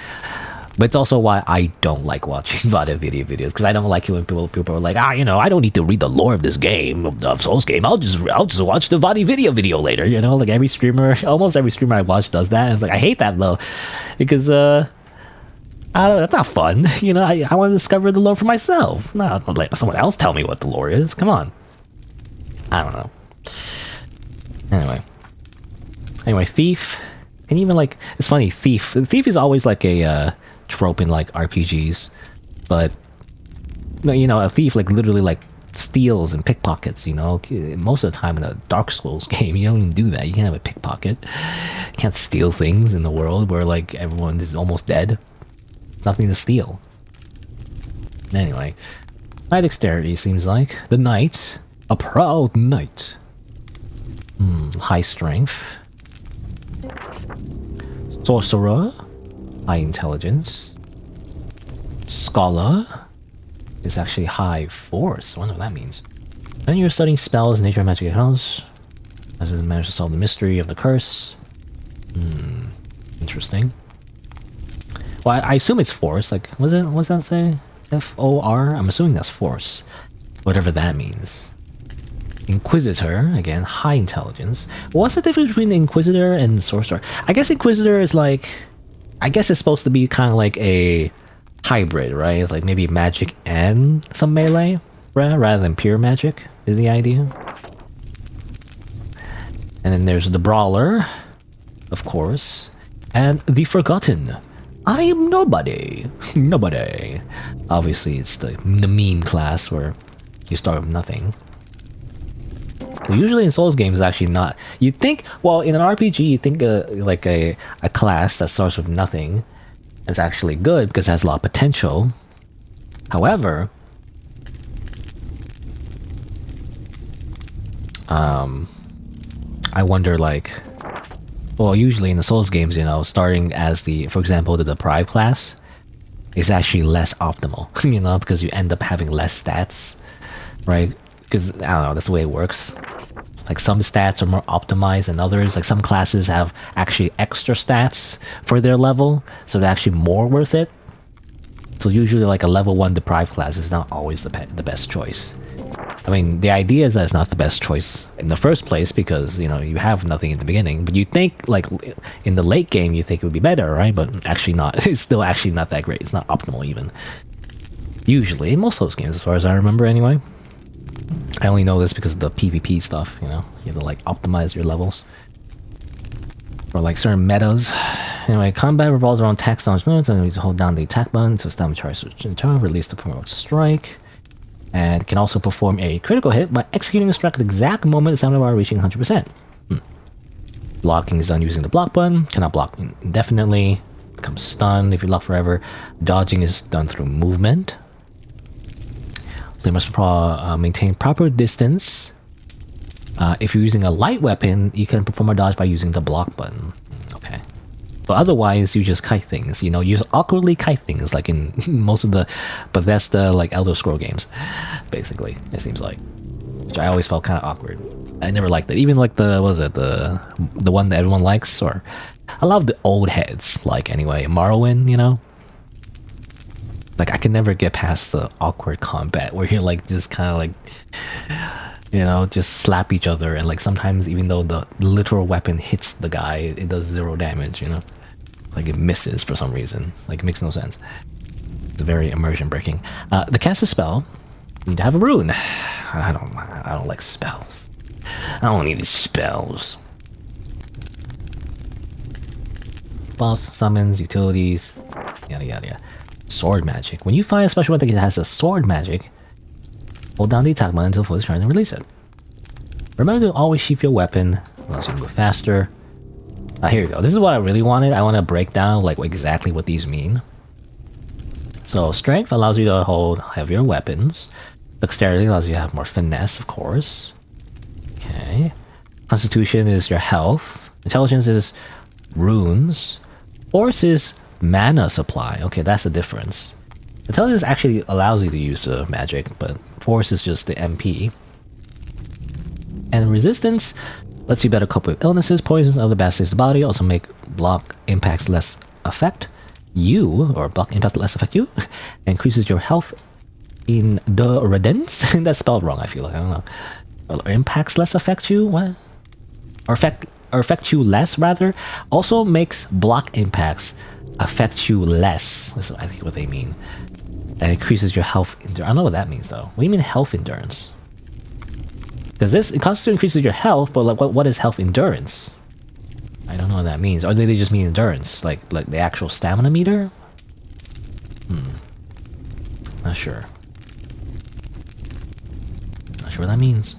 But it's also why I don't like watching VaatiVidya videos, because I don't like it when people are like, you know, I don't need to read the lore of this game, of Souls game. I'll just watch the VaatiVidya video later, you know. Like every streamer, almost every streamer I watch does that. And it's like I hate that though, because I don't know, that's not fun, you know. I want to discover the lore for myself, not let someone else tell me what the lore is. Come on. I don't know. Anyway, thief. And even like, it's funny, thief is always like a trope in like RPGs, but you know, a thief like literally like steals and pickpockets, you know. Most of the time in a Dark Souls game, you don't even do that. You can't have a pickpocket. You can't steal things in the world where like everyone is almost dead. Nothing to steal. Anyway, high dexterity seems like. The knight, a proud knight. High strength. Sorcerer, high intelligence. Scholar is actually high force. I wonder what that means. Then you're studying spells, nature, and magic accounts. As it managed to solve the mystery of the curse. Interesting. Well, I assume it's force. Like, what's that say? F-O-R? I'm assuming that's force. Whatever that means. Inquisitor, again, high intelligence. What's the difference between the Inquisitor and Sorcerer? I guess Inquisitor is like, I guess it's supposed to be kind of like a hybrid, right? It's like maybe magic and some melee, rather than pure magic, is the idea. And then there's the Brawler, of course, and the Forgotten. I am nobody. Nobody. Obviously, it's the meme class where you start with nothing. Well, usually in Souls games, it's actually not. You'd think, well, in an RPG, you think like a class that starts with nothing is actually good because it has a lot of potential. However, I wonder, like, well, usually in the Souls games, you know, starting as for example, the Deprived class is actually less optimal, you know, because you end up having less stats, right? Because, I don't know, that's the way it works. Like, some stats are more optimized than others. Like, some classes have actually extra stats for their level, so they're actually more worth it. So usually, like, a level 1 Deprived class is not always the best choice. I mean, the idea is that it's not the best choice in the first place because, you know, you have nothing in the beginning. But you think, like, in the late game, you think it would be better, right? But actually not. It's still actually not that great. It's not optimal even. Usually, in most of those games, as far as I remember anyway. I only know this because of the PvP stuff, you know? You have to, like, optimize your levels. For, like, certain metas. Anyway, combat revolves around attack damage moves, and you hold down the attack button to establish charge in turn, release the forward strike. And can also perform a critical hit by executing a strike at the exact moment the sound bar reaching 100%. Blocking is done using the block button. Cannot block indefinitely. Becomes stunned if you lock forever. Dodging is done through movement. They must maintain proper distance. If you're using a light weapon, you can perform a dodge by using the block button. Okay. But otherwise, you just kite things. You know, you just awkwardly kite things, like in most of the Bethesda, like, Elder Scrolls games. Basically, it seems like. Which I always felt kind of awkward. I never liked it. Even, like, the one that everyone likes, or... I love the old heads, like, anyway. Morrowind, you know? Like, I can never get past the awkward combat, where you're, like, just kind of, like... You know, just slap each other, and, like, sometimes even though the literal weapon hits the guy, it does 0 damage, you know? Like, it misses for some reason. Like, it makes no sense. It's very immersion breaking. To cast a spell, you need to have a rune. I don't like spells. I don't need these spells. Spells, summons, utilities, yada yada yada. Sword magic. When you find a special weapon that has a sword magic, hold down the attack button until fully charged and release it. Remember to always sheath your weapon, allows you to move faster. Here you go. This is what I really wanted. I want to break down like exactly what these mean. So strength allows you to hold heavier weapons. Dexterity allows you to have more finesse, of course. Okay. Constitution is your health. Intelligence is runes. Force is mana supply. Okay, that's the difference. Intelligence actually allows you to use magic, but force is just the MP. And resistance lets you better cope with illnesses, poisons, and other bad states of the body. Also make block impacts less affect you, or block impact less affect you. Increases your health in the redence. That's spelled wrong, I feel like. I don't know. Impacts less affect you? What? Or affect you less, rather. Also makes block impacts affect you less. That's I think what they mean. And increases your health endurance. I don't know what that means, though. What do you mean health endurance? Because this constantly increases your health, but like, what is health endurance? I don't know what that means. Or do they just mean endurance? Like the actual stamina meter? Not sure. Not sure what that means.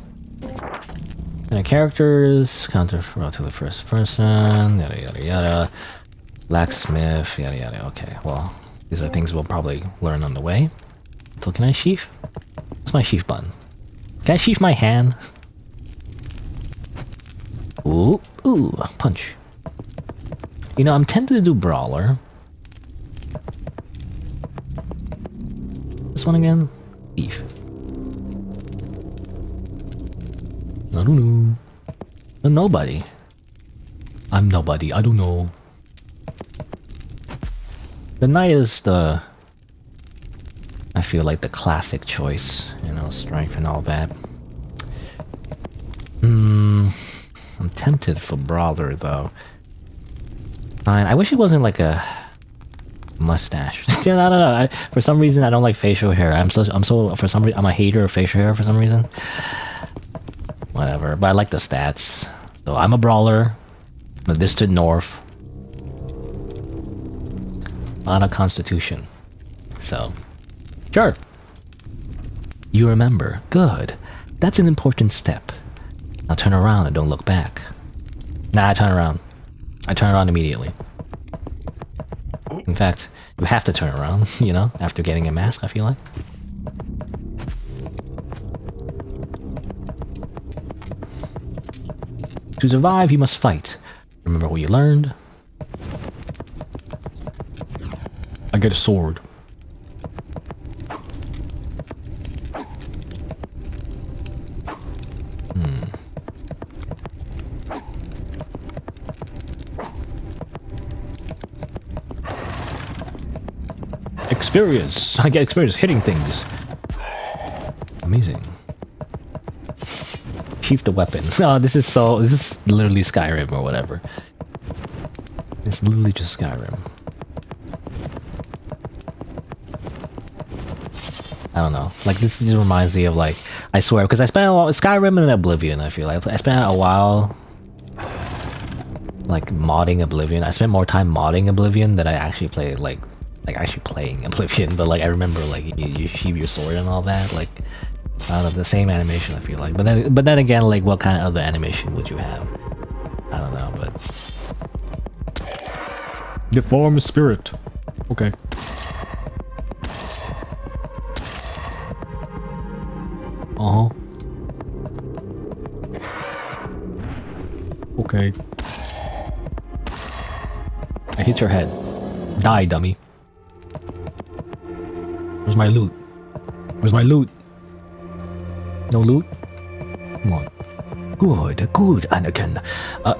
And characters, counter to the first person, yada yada yada. Blacksmith, yada yada. Okay, well, these are things we'll probably learn on the way. So can I sheath? What's my sheath button? Can I sheath my hand? Ooh, ooh, punch. You know, I'm tempted to do brawler. This one again? Thief. I don't know. I'm nobody. I'm nobody, I don't know. The knight is the... I feel like the classic choice. You know, strength and all that. I'm tempted for brawler, though. Fine. I wish it wasn't like a... mustache. I don't know. For some reason, I don't like facial hair. I'm a hater of facial hair for some reason. Whatever. But I like the stats. So I'm a brawler. The distant north. On a constitution. So, sure. You remember. Good. That's an important step. Now turn around and don't look back. Nah, I turn around. I turn around immediately. In fact, you have to turn around, you know, after getting a mask, I feel like. To survive, you must fight. Remember what you learned. I get a sword. Experience. I get experience hitting things. Amazing. Retrieve the weapon. Oh, this is literally Skyrim or whatever. It's literally just Skyrim. I don't know. Like, this just reminds me of, like, I swear, because I spent a lot Skyrim and Oblivion, I feel like. I spent a while, like, modding Oblivion. I spent more time modding Oblivion than I actually played, like actually playing Oblivion. But, like, I remember, like, you sheathe your sword and all that. Like, I don't know, the same animation, I feel like. But then again, like, what kind of other animation would you have? I don't know, but... Deform spirit. Okay. Uh-huh. Okay. I hit your head. Die, dummy. Where's my loot? Where's my loot? No loot? Come on. Good, Anakin.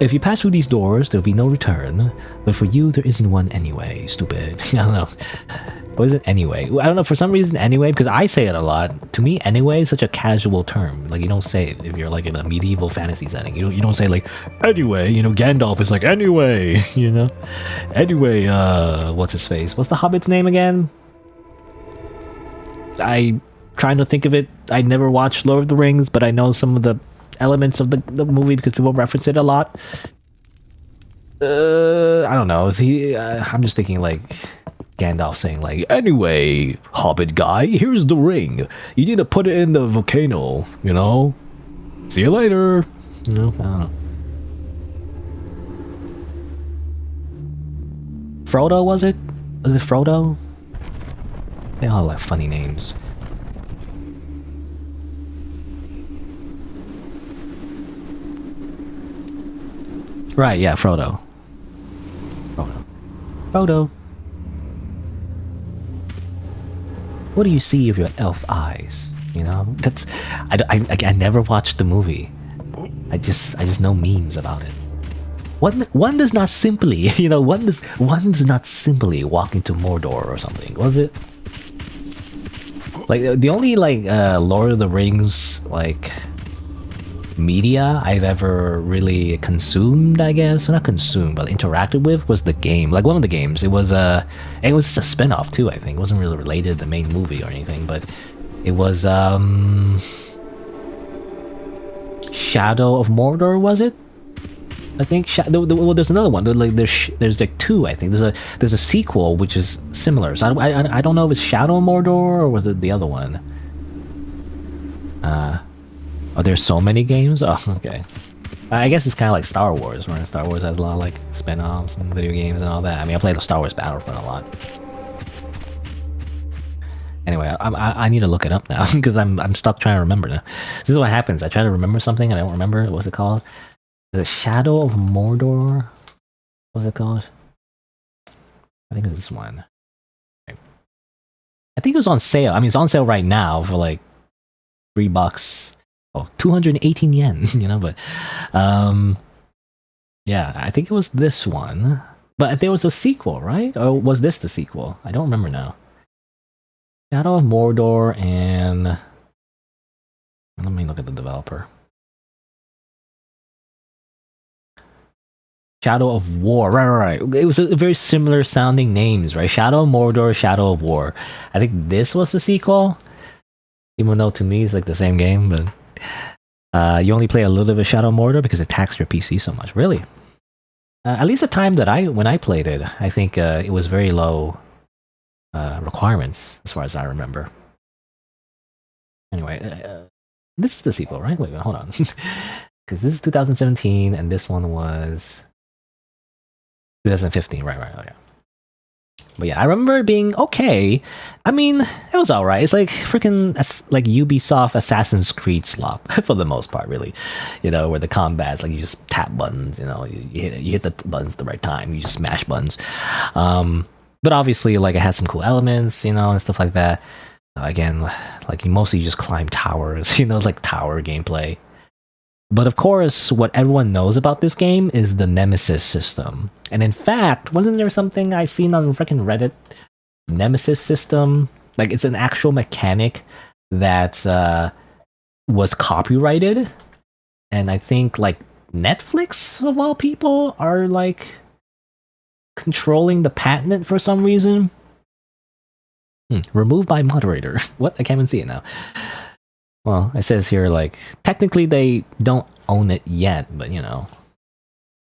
If you pass through these doors, there'll be no return. But for you, there isn't one anyway. Stupid. I don't know. What is it anyway? I don't know, for some reason anyway, because I say it a lot. To me, anyway is such a casual term. Like, you don't say it if you're like in a medieval fantasy setting. You don't say like, anyway, you know, Gandalf is like, anyway, you know? Anyway, what's his face? What's the Hobbit's name again? I'm trying to think of it. I never watched Lord of the Rings, but I know some of the elements of the movie because people reference it a lot. I don't know. Is he? I'm just thinking like Gandalf saying like, anyway, Hobbit guy, here's the ring. You need to put it in the volcano. You know. See you later. You know. I don't know. Frodo, was it? Was it Frodo? They all have funny names. Right, yeah, Frodo. Frodo. What do you see of your elf eyes? You know, that's... I never watched the movie. I just know memes about it. One does not simply, you know, one does not simply walk into Mordor or something, was it? Like, the only, like, Lord of the Rings, like... media I've ever really consumed, I guess, well, not consumed but interacted with, was the game. Like one of the games, it was just a spin-off too, I think. It wasn't really related to the main movie or anything, but it was Shadow of Mordor, was it? I think well, there's another one. Like there's like two, I think. There's a sequel which is similar. So I don't know if it's Shadow of Mordor or was it the other one. Oh, there's so many games? Oh, okay. I guess it's kind of like Star Wars, where Star Wars has a lot of like spin-offs and video games and all that. I mean, I played the Star Wars Battlefront a lot. Anyway, I need to look it up now because I'm stuck trying to remember now. This is what happens. I try to remember something and I don't remember. What's it called? The Shadow of Mordor? What's it called? I think it's this one. I think it was on sale. I mean, it's on sale right now for like $3. Oh, 218 yen, you know, but yeah, I think it was this one. But there was a sequel, right? Or was this the sequel? I don't remember now. Shadow of Mordor and... Let me look at the developer. Shadow of War, right. It was a very similar sounding names, right? Shadow of Mordor, Shadow of War. I think this was the sequel. Even though to me it's like the same game, but... you only play a little bit of Shadow of Mordor because it taxed your PC so much. Really? At least the time that when I played it, I think it was very low requirements as far as I remember. Anyway, this is the sequel, right? Wait, hold on. Because this is 2017 and this one was 2015. Right. Oh, yeah. But yeah, I remember it being okay. I mean, it was alright. It's like freaking like Ubisoft Assassin's Creed slop for the most part, really. You know, where the combat's like you just tap buttons. You know, you hit the buttons at the right time. You just smash buttons. But obviously, like it had some cool elements, you know, and stuff like that. Again, like you mostly just climb towers. You know, like tower gameplay. But of course, what everyone knows about this game is the Nemesis system. And in fact, wasn't there something I've seen on freaking Reddit? Nemesis system? Like, it's an actual mechanic that was copyrighted and I think like Netflix of all people are like controlling the patent for some reason. Removed by moderator. What? I can't even see it now. Well, it says here like technically they don't own it yet, but you know.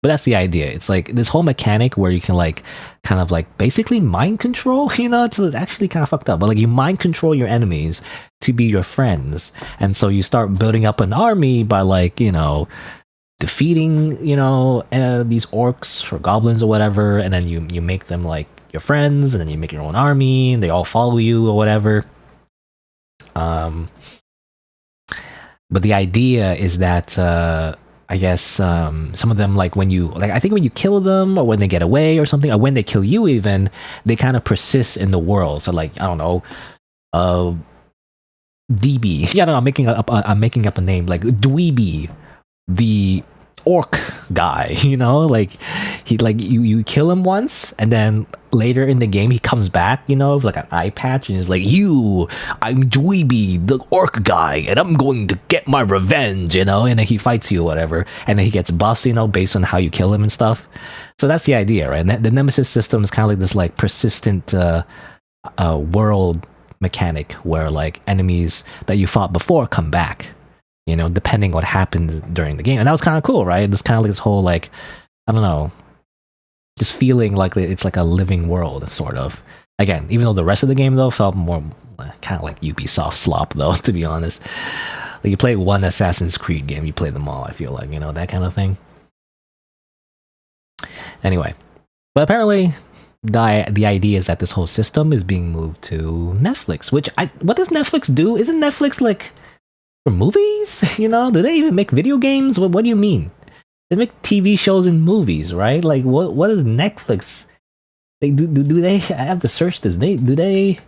But that's the idea. It's like this whole mechanic where you can like kind of like basically mind control, you know, it's actually kind of fucked up. But like you mind control your enemies to be your friends. And so you start building up an army by like, you know, defeating, you know, these orcs or goblins or whatever, and then you make them like your friends, and then you make your own army, and they all follow you or whatever. But the idea is that I guess some of them, like when you like, I think when you kill them or when they get away or something, or when they kill you even, they kind of persist in the world. So like I don't know, DB. Yeah, no, I'm making up a name like Dweeby, the orc guy, you know, like he like you kill him once and then later in the game he comes back, you know, with like an eye patch and is like, I'm Dweeby, the orc guy, and I'm going to get my revenge, you know, and then he fights you or whatever, and then he gets buffs, you know, based on how you kill him and stuff. So that's the idea, right? And the Nemesis system is kind of like this like persistent world mechanic where like enemies that you fought before come back, you know, depending what happens during the game. And that was kind of cool, right? It's kind of like this whole like, I don't know, just feeling like it's like a living world, sort of. Again, even though the rest of the game though felt more kind of like Ubisoft slop though, to be honest. Like you play one Assassin's Creed game, you play them all, I feel like, you know, that kind of thing. Anyway, but apparently the idea is that this whole system is being moved to Netflix, which what does Netflix do? Isn't Netflix like for movies? You know, do they even make video games? What do you mean? They make TV shows and movies, right? Like what is Netflix? They do they, I have to search this. Do they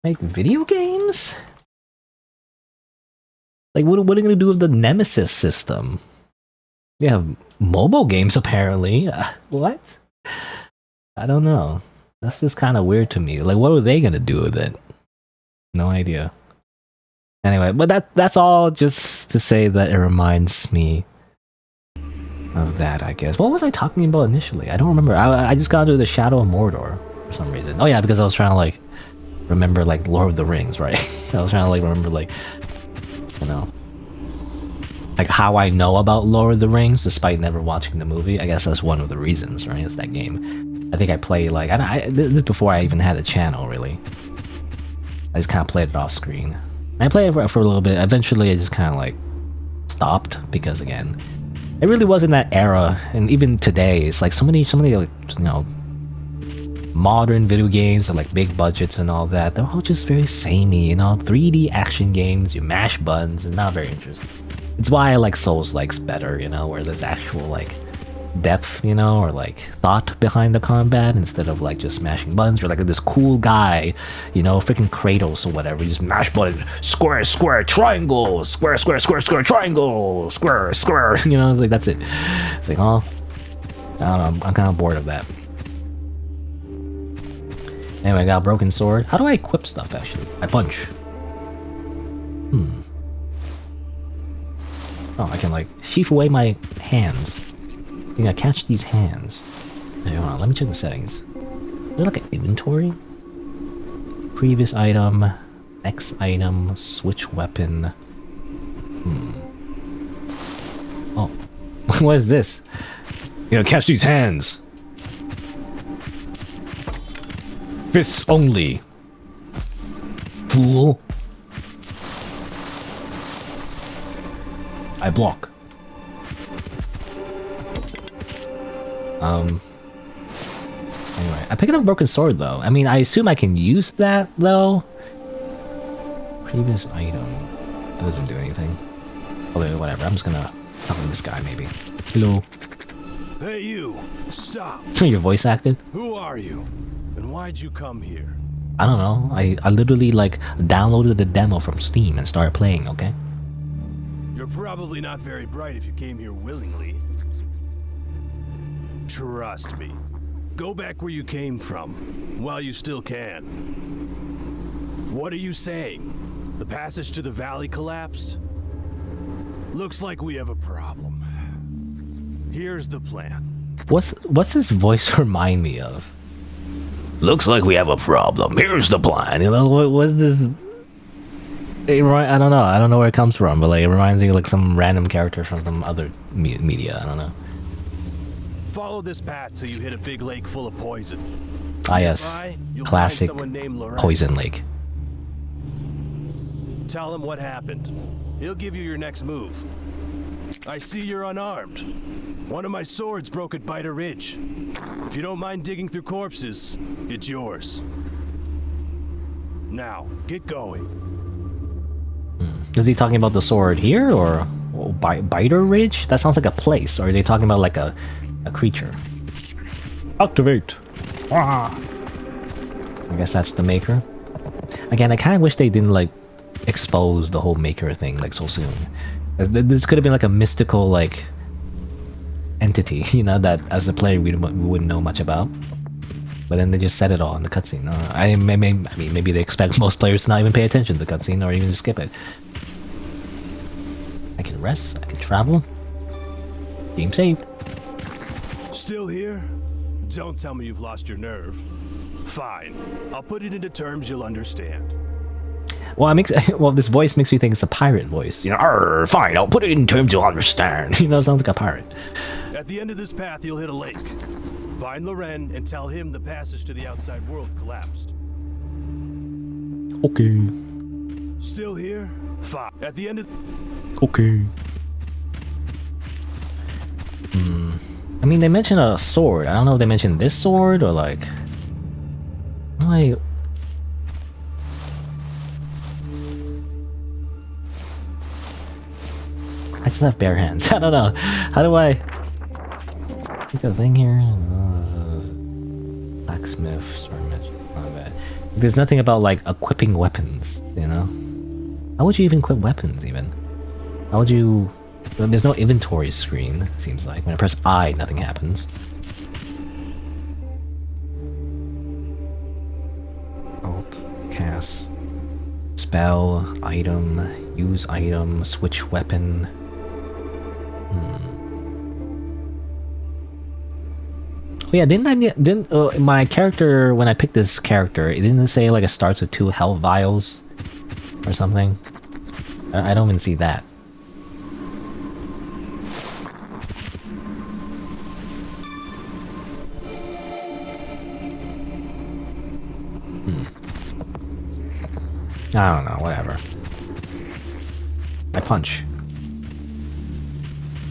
make video games? Like what are they gonna do with the Nemesis system? They have mobile games apparently. What? I don't know. That's just kind of weird to me. Like what are they gonna do with it? No idea. Anyway, but that's all just to say that it reminds me of that, I guess. What was I talking about initially? I don't remember. I just got into the Shadow of Mordor for some reason. Oh yeah, because I was trying to like remember like Lord of the Rings, right? I was trying to like remember like, you know, like how I know about Lord of the Rings despite never watching the movie. I guess that's one of the reasons, right? It's that game. I think I played like this is before I even had a channel, really. I just kind of played it off screen. I played it for a little bit. Eventually, I just kind of like stopped because again, it really wasn't that era. And even today, it's like so many like, you know, modern video games and like big budgets and all that. They're all just very samey, you know, 3D action games. You mash buttons and not very interesting. It's why I like Souls-likes better, you know, where there's actual like depth, you know, or like thought behind the combat instead of like just smashing buttons. You're like this cool guy, you know, freaking Kratos or whatever. You just mash button, square, square, triangle, square, square, square, square, triangle, square, square. You know, it's like that's it. It's like, oh, I don't know. I'm kind of bored of that. Anyway, I got a broken sword. How do I equip stuff actually? I punch. Oh, I can like sheath away my hands. I think I catch these hands. Hey, hold on, let me check the settings. Is there like an inventory? Previous item, next item, switch weapon. Oh, what is this? You know, catch these hands. Fists only. Fool. I block. Anyway, I picked up a broken sword though. I mean, I assume I can use that though. Previous item. That doesn't do anything. Okay, whatever. I'm just gonna talk to this guy maybe. Hello. Hey you! Stop! Your voice acted? Who are you? And why'd you come here? I don't know. I literally like downloaded the demo from Steam and started playing, okay? You're probably not very bright if you came here willingly. Trust me. Go back where you came from, while you still can. What are you saying? The passage to the valley collapsed? Looks like we have a problem. Here's the plan. What's this voice remind me of? Looks like we have a problem. Here's the plan. You know, what's this? I don't know. I don't know where it comes from, but like it reminds me of like some random character from some other media. I don't know. Follow this path till you hit a big lake full of poison. Ah yes, classic poison lake. Tell him what happened. He'll give you your next move. I see you're unarmed. One of my swords broke at Biter Ridge. If you don't mind digging through corpses, it's yours. Now, get going. Is he talking about the sword here or Biter Ridge? That sounds like a place. Or are they talking about like a creature? Activate. Ah. I guess that's the maker. Again, I kind of wish they didn't like expose the whole maker thing like so soon. This could have been like a mystical like entity, you know, that as a player we wouldn't know much about. But then they just said it all in the cutscene. I mean, maybe they expect most players to not even pay attention to the cutscene or even just skip it. I can rest. I can travel. Game saved. Still here? Don't tell me you've lost your nerve. Fine. I'll put it into terms you'll understand. Well, this voice makes me think it's a pirate voice. You know, arr, fine, I'll put it in terms you'll understand. You know, it sounds like a pirate. At the end of this path, you'll hit a lake. Find Loren and tell him the passage to the outside world collapsed. Okay. Still here? Fine. At the end of... Okay. I mean, they mentioned a sword. I don't know if they mentioned this sword or like... I still have bare hands. I don't know. How do I... Is there a thing here? Blacksmith, sword magic. Not bad. There's nothing about like equipping weapons, you know? How would you even equip weapons even? How would you... There's no inventory screen, seems like. When I press I, nothing happens. Alt, cast. Spell, item, use item, switch weapon. Oh yeah, didn't my character, when I picked this character, it didn't say like it starts with 2 health vials or something? I don't even see that. I don't know, whatever. I punch.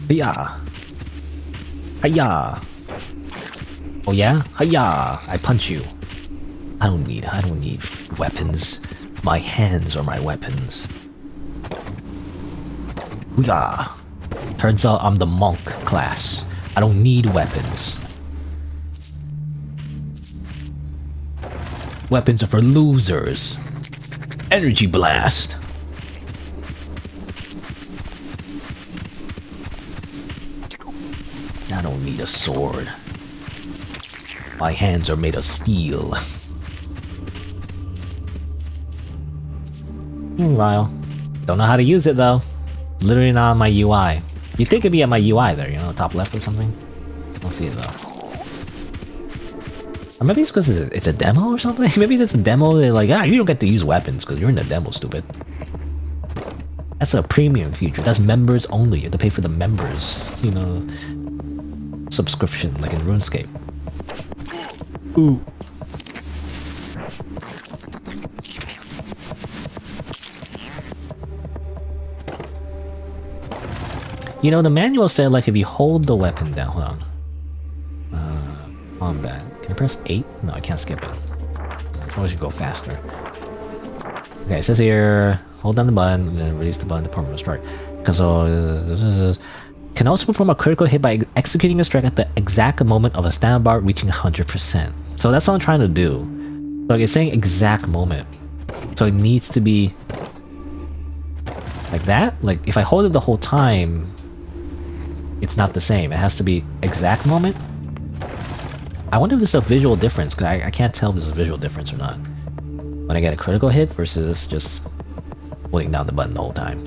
Hiya! Hiya! Oh yeah? Hiya! I punch you. I don't need weapons. My hands are my weapons. Hiya! Turns out I'm the monk class. I don't need weapons. Weapons are for losers. Energy blast. I don't need a sword. My hands are made of steel. Meanwhile, don't know how to use it though. Literally not on my UI. You'd think it'd be at my UI there, you know, top left or something. Don't see it though. Or maybe it's because it's a demo or something? Maybe it's a demo, they're like, you don't get to use weapons because you're in the demo, stupid. That's a premium feature. That's members only. You have to pay for the members, you know, subscription, like in RuneScape. Ooh. You know, the manual said, like, if you hold the weapon down, hold on. Combat. Can I press 8? No, I can't skip it. I suppose you go faster. Okay, it says here, hold down the button, and then release the button to perform a strike. So, can also perform a critical hit by executing a strike at the exact moment of a stamina bar reaching 100%. So that's what I'm trying to do. So like, it's saying exact moment. So it needs to be like that? Like, if I hold it the whole time, it's not the same. It has to be exact moment? I wonder if there's a visual difference, because I can't tell if there's a visual difference or not. When I get a critical hit versus just holding down the button the whole time.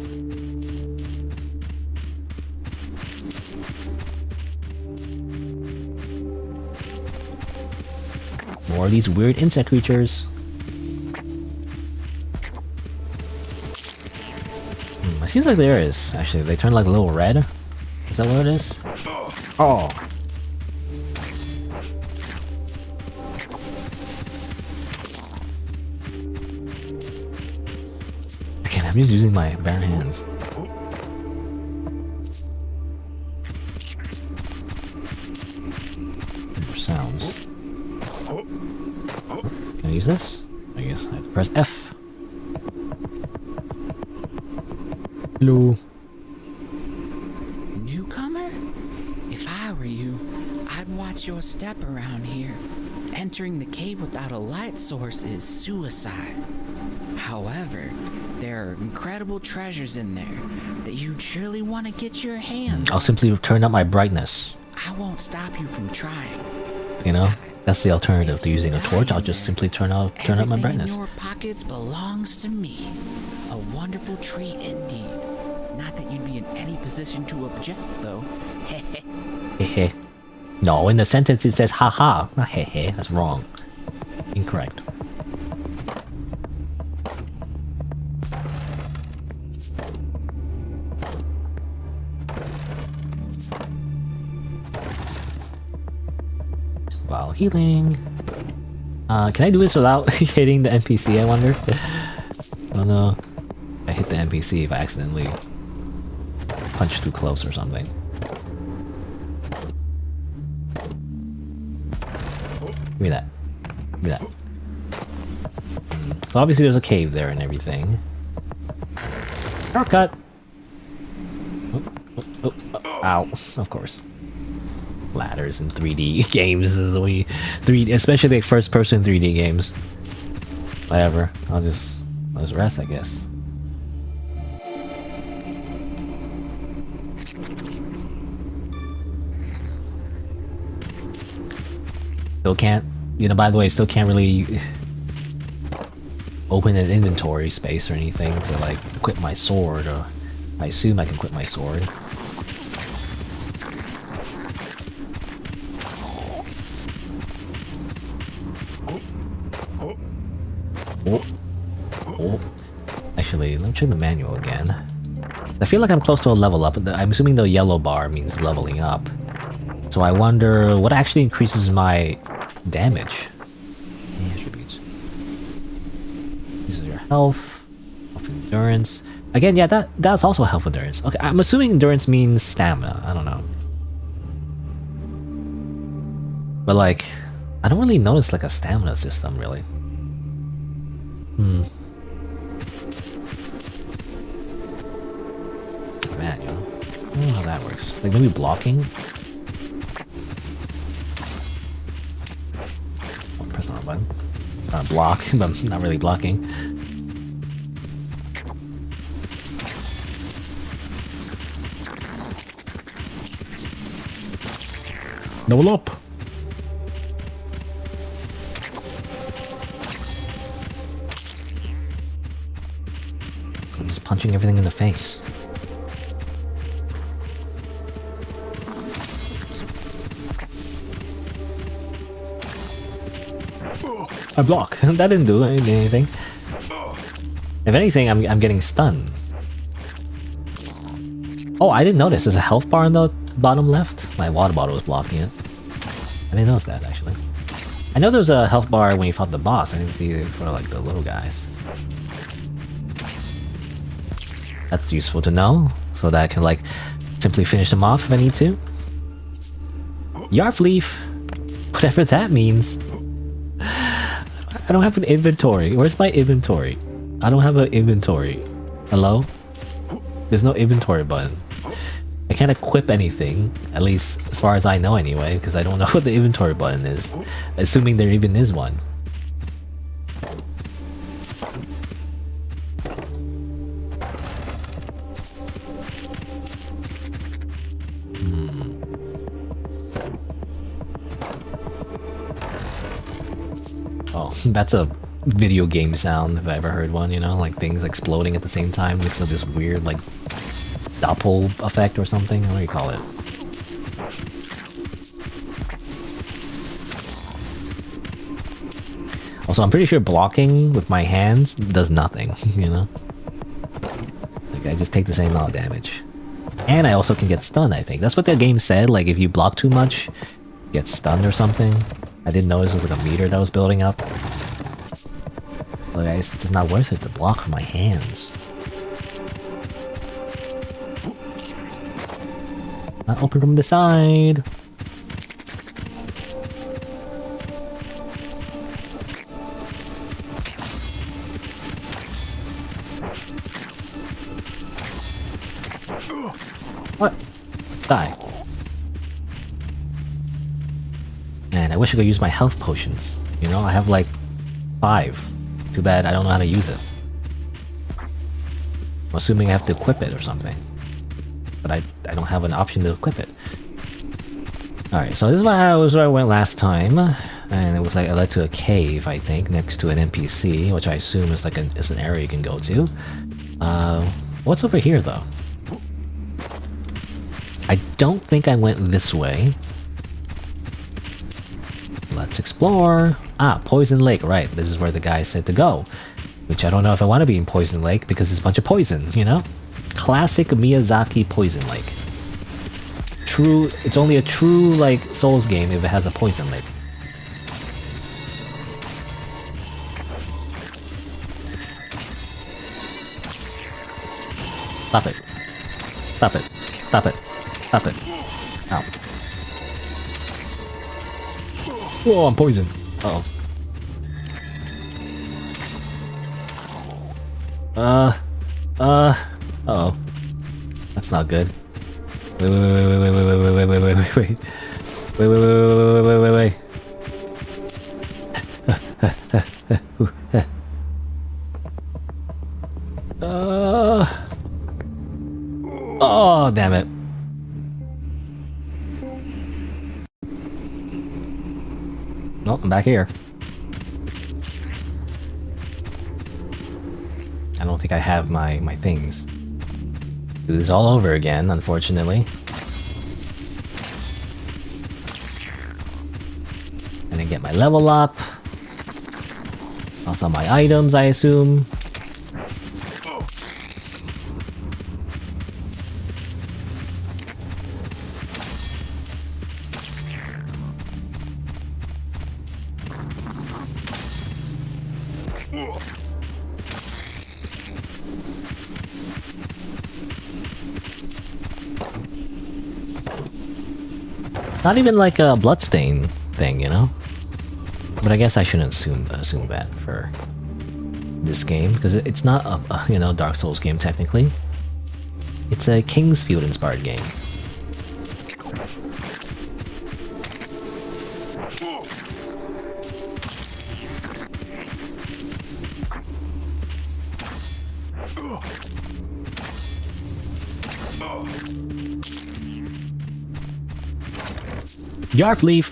More of these weird insect creatures. It seems like there is, actually. They turn like a little red. Is that what it is? Oh! Again, I'm just using my bare hands. Sounds. Can I use this? I guess I have to press F. Hello. Newcomer? If I were you, I'd watch your step around here. Entering the cave without a light source is suicide. However, there are incredible treasures in there that you'd surely want to get your hands on. I'll simply turn up my brightness. I won't stop you from trying. You know, that's the alternative to using a torch. I'll just simply turn up my brightness. Everything in your pockets belongs to me. A wonderful treat indeed. Not that you'd be in any position to object, though. Hehe. No, in the sentence it says haha, not hehe. That's wrong. Incorrect. While healing. Can I do this without hitting the NPC, I wonder? I don't know. I hit the NPC if I accidentally punch too close or something. Give me that. Give me that. So obviously there's a cave there and everything. Shortcut! Ow, of course. Ladders in 3D games is we 3D, especially like first-person 3D games. Whatever. I'll just rest, I guess. Still can't, you know, by the way, still can't really open an inventory space or anything to like equip my sword, or I assume I can equip my sword. Oh. Actually, let me check the manual again. I feel like I'm close to a level up. I'm assuming the yellow bar means leveling up. So I wonder what actually increases my damage. Attributes. This is your health, endurance. Again, yeah, that's also health endurance. Okay, I'm assuming endurance means stamina. I don't know. But like, I don't really notice like a stamina system, really. Manual. I don't know how that works. Like maybe blocking? Oh, press the wrong button. Trying to block, but I'm not really blocking. Level up! I'm just punching everything in the face. I block. That didn't do anything. If anything, I'm getting stunned. Oh, I didn't notice. There's a health bar on the bottom left. My water bottle was blocking it. I didn't notice that, actually. I know there's a health bar when you fought the boss. I didn't see it for, like, the little guys. That's useful to know, so that I can, like, simply finish them off if I need to. Yarf leaf! Whatever that means. I don't have an inventory. Where's my inventory? I don't have an inventory. Hello? There's no inventory button. I can't equip anything, at least as far as I know anyway, because I don't know what the inventory button is. Assuming there even is one. Oh, that's a video game sound if I ever heard one, you know? Like things exploding at the same time mixed with this weird, like, doppel effect or something? What do you call it? Also, I'm pretty sure blocking with my hands does nothing, you know? Like, I just take the same amount of damage. And I also can get stunned, I think. That's what the game said, like, if you block too much, you get stunned or something. I didn't notice it was like a meter that was building up. But it's just not worth it to block with my hands. Not open from the side. What? Die. Man, I wish I could use my health potions. You know, I have like 5. Too bad I don't know how to use it. I'm assuming I have to equip it or something. But I don't have an option to equip it. Alright, so this is where I went last time. And it was like, it led to a cave, I think, next to an NPC, which I assume is like is an area you can go to. What's over here, though? I don't think I went this way. Let's explore. Ah, Poison Lake, right. This is where the guy said to go. Which I don't know if I want to be in Poison Lake because it's a bunch of poison, you know? Classic Miyazaki Poison Lake. True, it's only a true, like, Souls game if it has a Poison Lake. Stop it. Stop it. Stop it. Stop it. Ow. Whoa, I'm poisoned. Uh-oh. Uh-oh. That's not good. Wait. Oh, damn it. Oh, I'm back here. I don't think I have my things. Do this all over again, unfortunately. And then get my level up. Also my items, I assume. Not even like a bloodstain thing, you know? But I guess I shouldn't assume that for this game, because it's not a you know, Dark Souls game technically. It's a Kingsfield inspired game. Yarp leaf!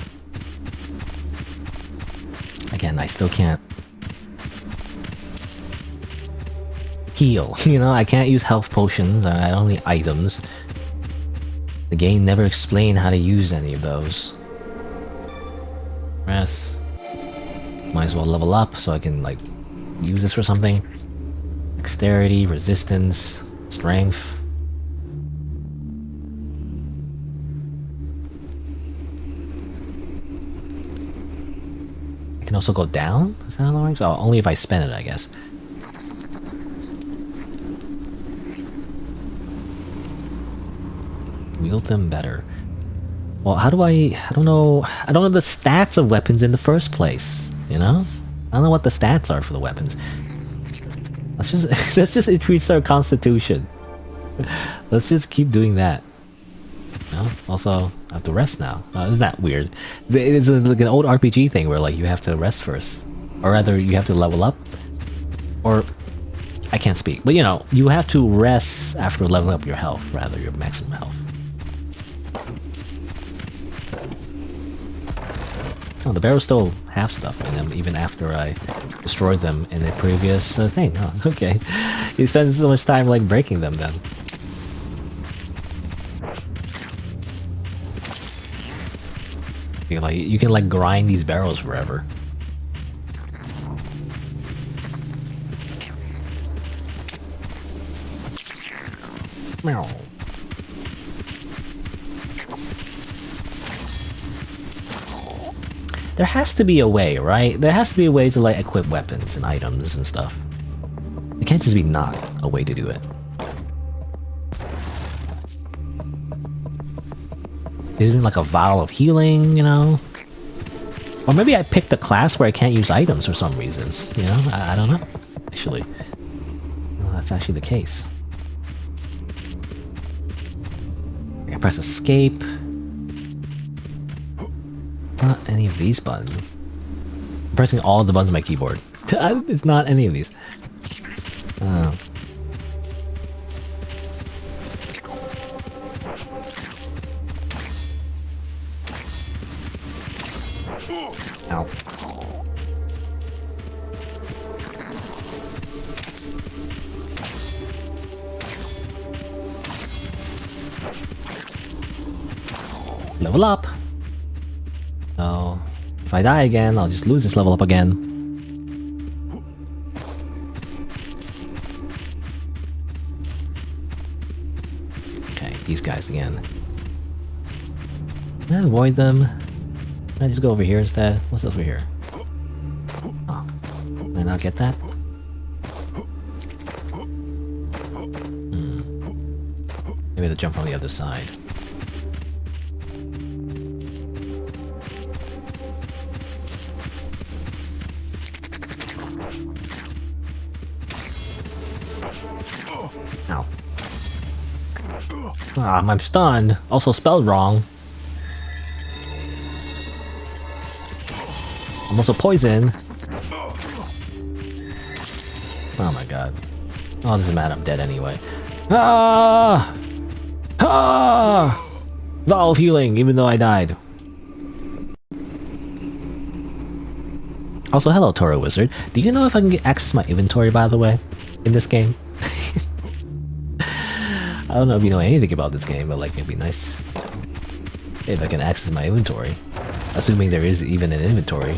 Again, I still can't heal. You know, I can't use health potions, I don't need items. The game never explained how to use any of those. Breath. Might as well level up so I can, like, use this for something. Dexterity, resistance, strength. Can also go down? Is that how that works? Oh, only if I spend it, I guess. Wield them better. Well, how do I don't know the stats of weapons in the first place, you know? I don't know what the stats are for the weapons. Let's just increase our constitution. Let's just keep doing that. No? Also, I have to rest now. Isn't that weird? It's like an old RPG thing where like you have to rest first. Or rather, you have to level up. Or, I can't speak. But you know, you have to rest after leveling up your health, rather your maximum health. Oh, the barrels still have stuff in them, even after I destroyed them in the previous thing. Oh, okay. You spend so much time like breaking them then. You can like grind these barrels forever. Meow. There has to be a way, right? There has to be a way to like equip weapons and items and stuff. It can't just be not a way to do it. Isn't like a vial of healing, you know? Or maybe I picked a class where I can't use items for some reason, you know? I don't know, actually. Well, that's actually the case. I can press escape. Not any of these buttons. I'm pressing all the buttons on my keyboard. It's not any of these. Oh. Ow. Level up. So, if I die again, I'll just lose this level up again. Okay, these guys again. Can I avoid them? Can I just go over here instead? What's over here? Oh, can I not get that? Maybe to jump on the other side. Ow. I'm stunned. Also spelled wrong. I'm also poisoned. Oh my god. Oh, doesn't matter. I'm dead anyway. Ah! Ah! Valve healing, even though I died. Also, hello, Toro Wizard. Do you know if I can get access to my inventory, by the way, in this game? I don't know if you know anything about this game, but like, it'd be nice if I can access my inventory. Assuming there is even an inventory.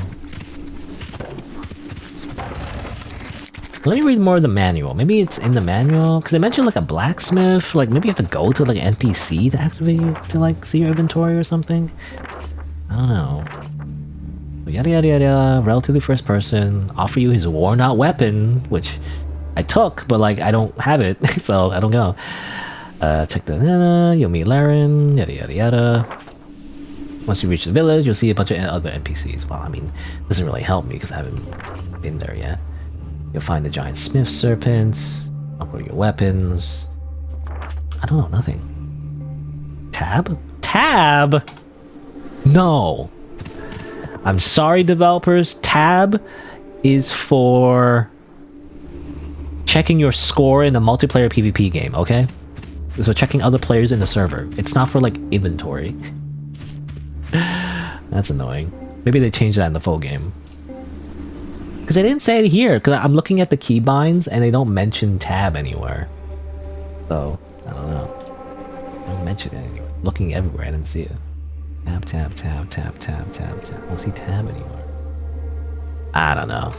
Let me read more of the manual. Maybe it's in the manual, because they mentioned like a blacksmith. Like maybe you have to go to like an NPC to activate to like see your inventory or something. I don't know. Yada yada yada. Relatively first person. Offer you his worn out weapon, which I took, but like I don't have it, so I don't know. Check the you'll meet Laren. Yada yada yada. Once you reach the village, you'll see a bunch of other NPCs. Well, I mean, it doesn't really help me because I haven't been there yet. You'll find the giant smith serpents, upgrade your weapons. I don't know, nothing. Tab? Tab? No! I'm sorry, developers. Tab is for checking your score in a multiplayer PvP game, okay? It's for checking other players in the server. It's not for, like, inventory. That's annoying. Maybe they changed that in the full game. Because they didn't say it here, because I'm looking at the keybinds and they don't mention tab anywhere. So, I don't know. They don't mention it anywhere. Looking everywhere, I didn't see it. Tab, tab, tab, tab, tab, tab, tab. I don't see tab anywhere. I don't know.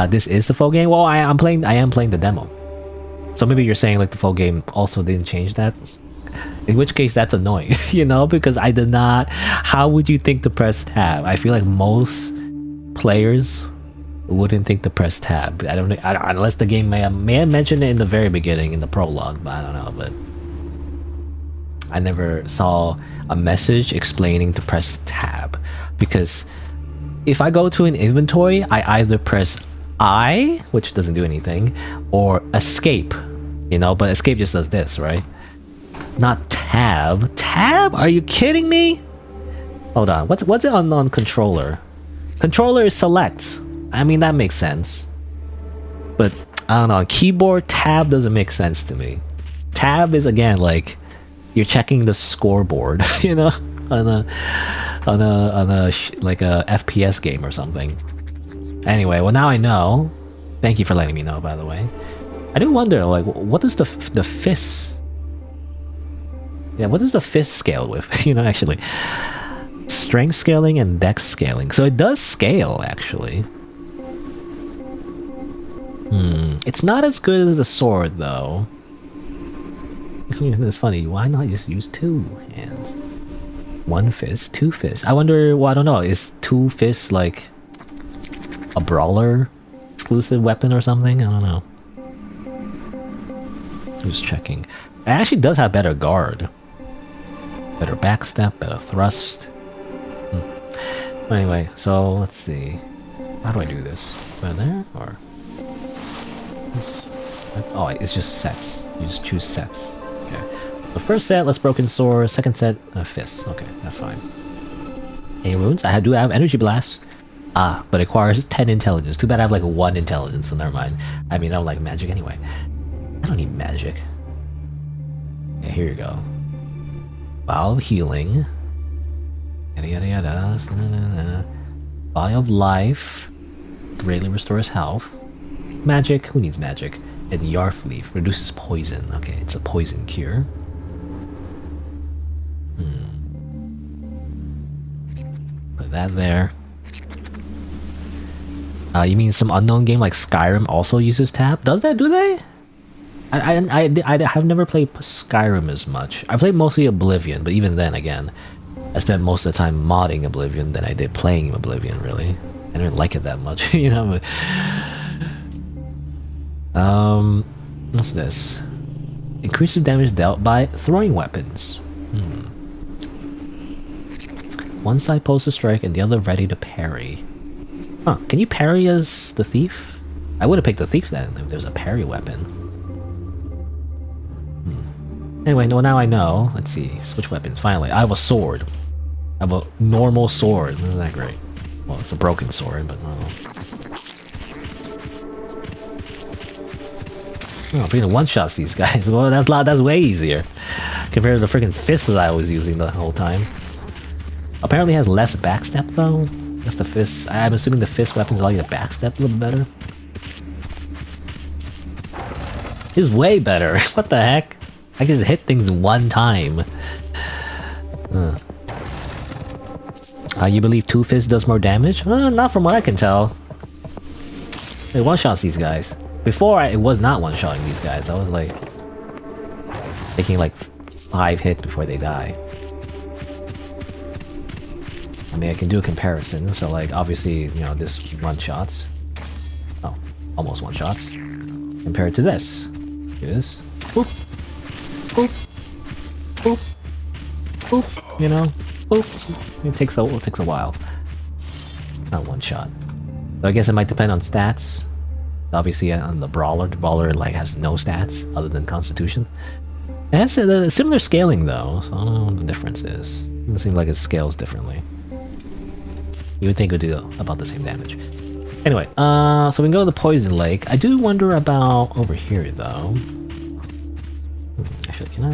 This is the full game? Well, I am playing the demo. So maybe you're saying like the full game also didn't change that? In which case that's annoying, you know, because I did not. How would you think to press tab? I feel like most players wouldn't think to press tab. I don't unless the game may have mentioned it in the very beginning in the prologue, but I don't know. But I never saw a message explaining to press tab, because if I go to an inventory, I either press I, which doesn't do anything, or escape, you know, but escape just does this, right? Not tab. Tab? Are you kidding me? Hold on. What's it on controller? Controller is select. I mean, that makes sense. But I don't know. Keyboard tab doesn't make sense to me. Tab is again like you're checking the scoreboard, you know, on a like a FPS game or something. Anyway, well now I know. Thank you for letting me know, by the way. I do wonder, like, what does the fist? Yeah, what does the fist scale with? You know, actually. Strength scaling and dex scaling. So it does scale, actually. It's not as good as the sword, though. It's funny. Why not just use two hands? One fist, two fists. I wonder. Well, I don't know. Is two fists like a brawler exclusive weapon or something? I don't know. Who's checking? It actually does have better guard, better backstep, better thrust. Anyway, so let's see. How do I do this? Right there or? Oh, it's just sets. You just choose sets. Okay. The first set, let's broken sword. Second set, fists. Okay, that's fine. Any runes? I do have energy blast. Ah, but it requires 10 intelligence. Too bad I have like 1 intelligence, so never mind. I mean, I don't like magic anyway. I don't need magic. Yeah, here you go. Vial of healing. Yada yada yada. Vial of life. Greatly restores health. Magic. Who needs magic? And Yarf leaf reduces poison. Okay, it's a poison cure. Put that there. You mean some unknown game like Skyrim also uses tab? Does that? Do they? I have never played Skyrim as much. I played mostly Oblivion, but even then, again, I spent most of the time modding Oblivion than I did playing Oblivion. Really, I didn't like it that much, you know. But, what's this? Increases damage dealt by throwing weapons. One side posed to strike and the other ready to parry. Huh, can you parry as the thief? I would have picked the thief then, if there's a parry weapon. Anyway, no, now I know. Let's see, switch weapons, finally. I have a sword. I have a normal sword, isn't that great? Well, it's a broken sword, but Oh, freaking one-shots these guys. Well, that's way easier. Compared to the freaking fists I was using the whole time. Apparently has less backstep though. That's the fist. I'm assuming the fist weapons allow you to backstep a little better. This is way better. What the heck? I can just hit things one time. You believe two fists does more damage? Not from what I can tell. It one-shots these guys. Before, it was not one-shotting these guys. I was like taking like 5 hits before they die. I mean, I can do a comparison. So like, obviously, you know, this one-shots. Oh, almost one-shots. Compared to this. Is boop, boop, boop, boop. You know, boop. It takes a while. Not one shot. So I guess it might depend on stats. Obviously, on the brawler like has no stats other than Constitution. It has a similar scaling though, so I don't know what the difference is. It seems like it scales differently. You would think it would do about the same damage. Anyway, so we can go to the Poison Lake. I do wonder about over here though. Actually, can I?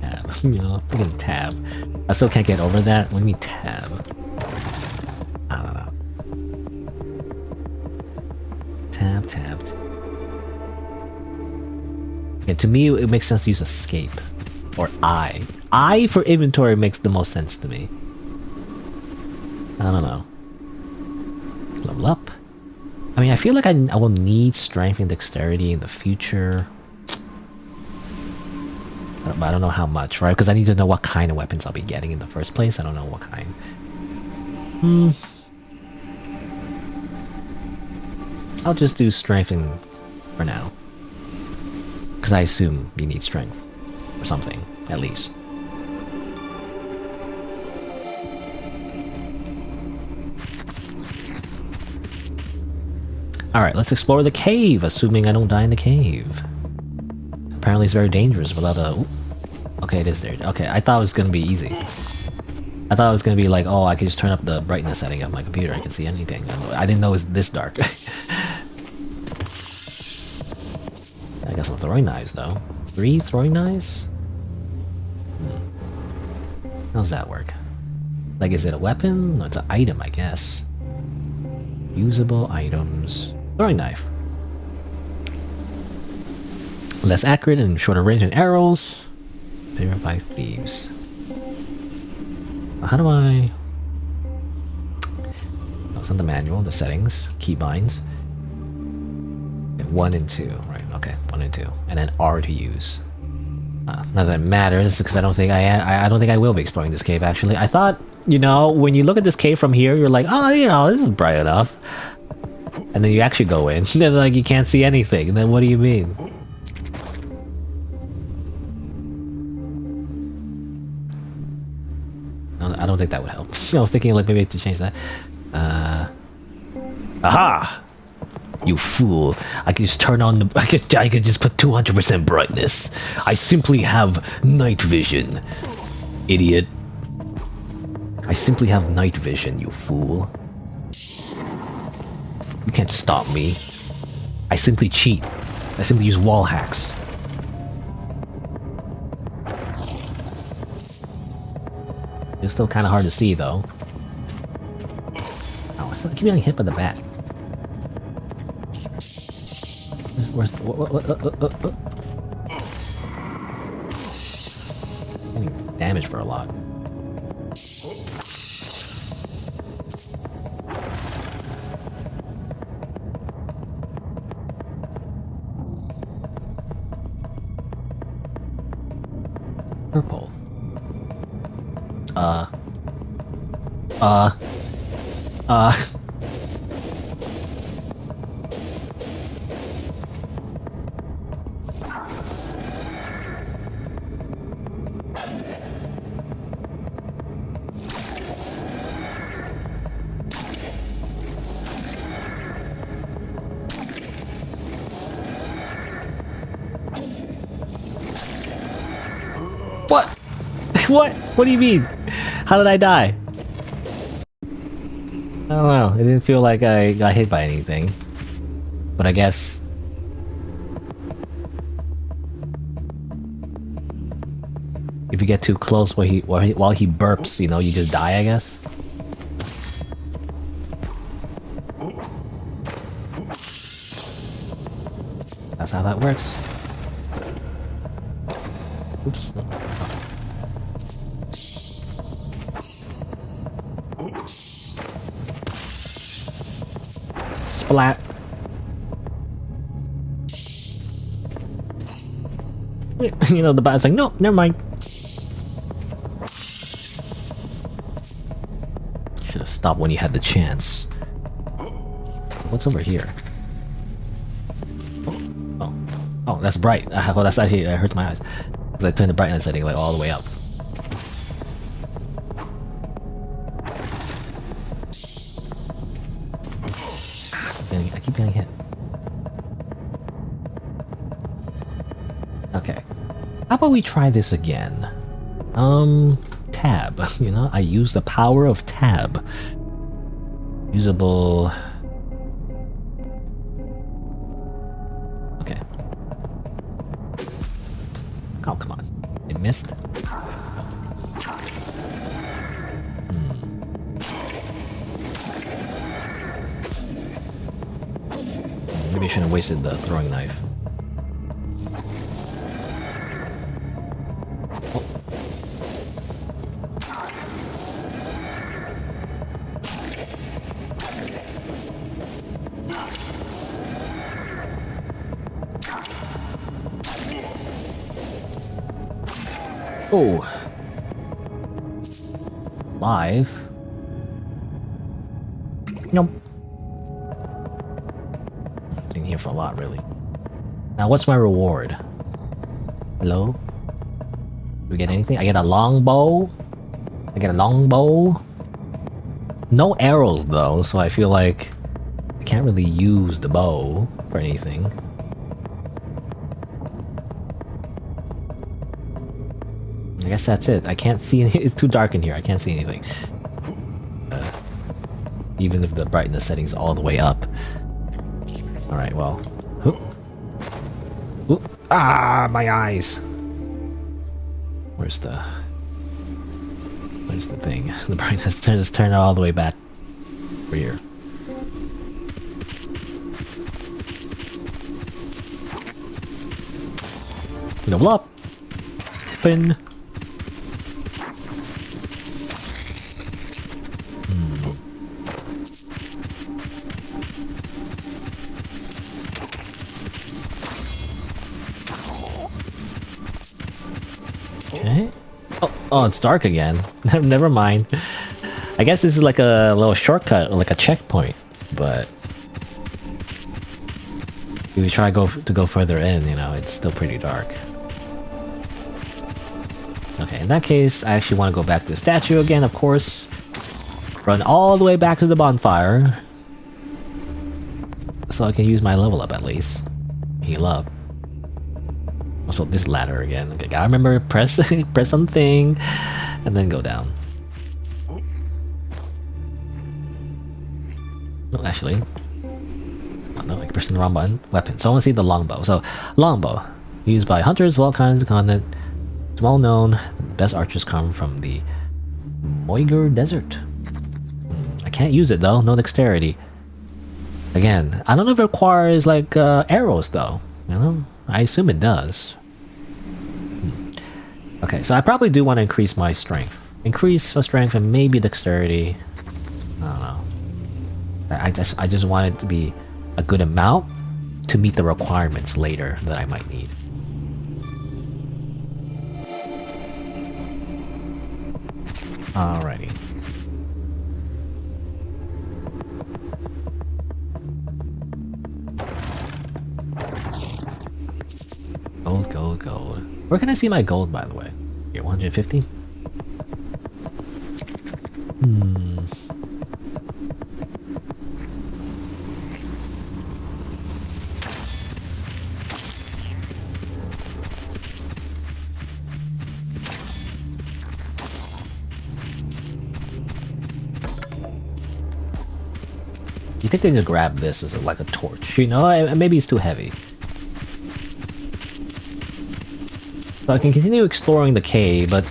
Tab. You know, I'm gonna tab. I still can't get over that. What do you mean tab? I don't know. Tab. Yeah, to me, it makes sense to use escape. Or I. I for inventory makes the most sense to me. I don't know. Level up. I mean, I feel like I will need strength and dexterity in the future. But I don't know how much, right? Because I need to know what kind of weapons I'll be getting in the first place. I don't know what kind. I'll just do strength for now. Because I assume you need strength. Or something, at least. Alright, let's explore the cave, assuming I don't die in the cave. Apparently it's very dangerous without a... Ooh. Okay, it is there. Okay, I thought it was gonna be easy. I thought it was gonna be like, oh, I can just turn up the brightness setting of my computer. I can see anything. I didn't know it was this dark. I got some throwing knives, though. 3 throwing knives? How's that work? Like, is it a weapon? No, it's an item, I guess. Usable items. Throwing knife. Less accurate and shorter range than arrows. Favored by thieves. How do I... Oh, it's not the manual, the settings, keybinds. 1 and 2, right? Okay, 1 and 2, and then R to use. Not that it matters, because I don't think I will be exploring this cave. Actually, I thought, you know, when you look at this cave from here, you're like, oh, you know, this is bright enough, and then you actually go in, and then like you can't see anything, and then what do you mean? I don't think that would help. I was thinking like maybe I have to change that. Aha! You fool! I can just turn on the. I could just put 200% brightness. I simply have night vision, idiot. I simply have night vision, you fool. You can't stop me. I simply cheat. I simply use wall hacks. It's still kind of hard to see, though. Oh, I keep getting hit by the bat. What? Getting damage for a lot. Purple. What? What? What do you mean? How did I die? I don't know. It didn't feel like I got hit by anything. But I guess... if you get too close while he burps, you know, you just die, I guess? That's how that works. Oops. Splat. You know, the bat's like, no, never mind. Should have stopped when you had the chance. What's over here? Oh, that's bright. Well, that's actually, it hurts my eyes. Because I turned the brightness setting like all the way up. I keep getting hit. Okay. How about we try this again? Tab. You know, I use the power of tab. Usable... okay. Oh, come on. It missed? Maybe I shouldn't have wasted the throwing knife. Oh. Live. Nope. Been here for a lot, really. Now, what's my reward? Hello? Do we get anything? I get a longbow. I get a longbow. No arrows, though, so I feel like I can't really use the bow for anything. I guess that's it. I can't see any. It's too dark in here. I can't see anything. Even if the brightness setting's all the way up. Alright, well. Oop. Ah, my eyes! Where's the thing? The brightness, just turn it all the way back. Over here. Double up! Open! Okay. Oh, it's dark again. Never mind. I guess this is like a little shortcut, or like a checkpoint, but if you try to go further in, you know, it's still pretty dark. Okay, in that case, I actually want to go back to the statue again, of course. Run all the way back to the bonfire, so I can use my level up at least. Heal up. Also, this ladder again. Okay, gotta remember, press something, and then go down. No, actually. Oh, no, I pressed the wrong button. Weapon. So I want to see the longbow. So, longbow. Used by hunters of all kinds of continent. It's well known. The best archers come from the Moiger Desert. I can't use it though. No dexterity. Again, I don't know if it requires like arrows though. You know? I assume it does. Okay, so I probably do want to increase my strength. Increase my strength and maybe dexterity. I don't know. I just want it to be a good amount to meet the requirements later that I might need. Alrighty. Gold, gold, gold. Where can I see my gold, by the way? Here, 150? You think they just grab this as like a torch? You know, maybe it's too heavy. So I can continue exploring the cave, but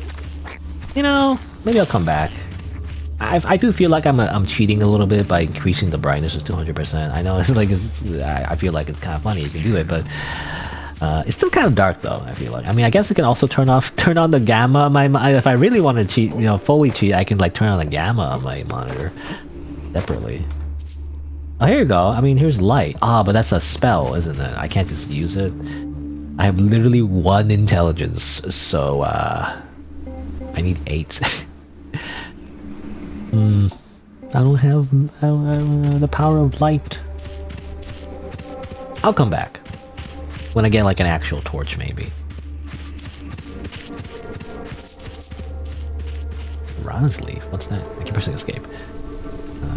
you know, maybe I'll come back. I do feel like I'm cheating a little bit by increasing the brightness to 200%. I know it's like I feel like it's kind of funny you can do it, but it's still kind of dark though. I feel like. I mean, I guess I can also turn on the gamma on my. If I really want to cheat, you know, fully cheat, I can like turn on the gamma on my monitor separately. Oh, here you go. I mean, here's light. Ah, but that's a spell, isn't it? I can't just use it. I have literally 1 intelligence, so I need 8. I don't have the power of light. I'll come back when I get like an actual torch, maybe. Ron's leaf. What's that? I keep pressing escape.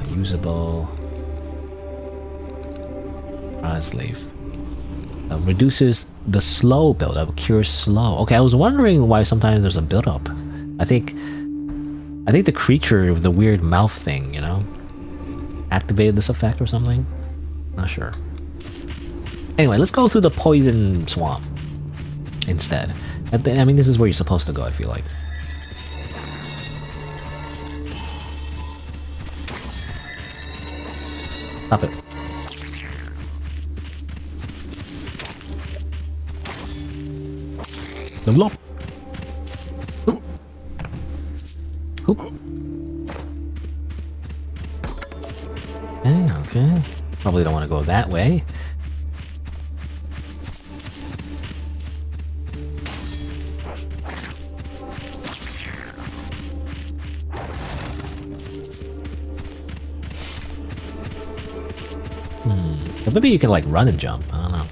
Usable. Ron's leaf. Reduces the slow buildup. Cures slow. Okay, I was wondering why sometimes there's a buildup. I think the creature with the weird mouth thing, you know, activated this effect or something. Not sure. Anyway, let's go through the poison swamp instead. I mean, this is where you're supposed to go, I feel like. Stop it. Level up. Oop. Oop. Okay. Probably don't want to go that way. But maybe you can like run and jump. I don't know.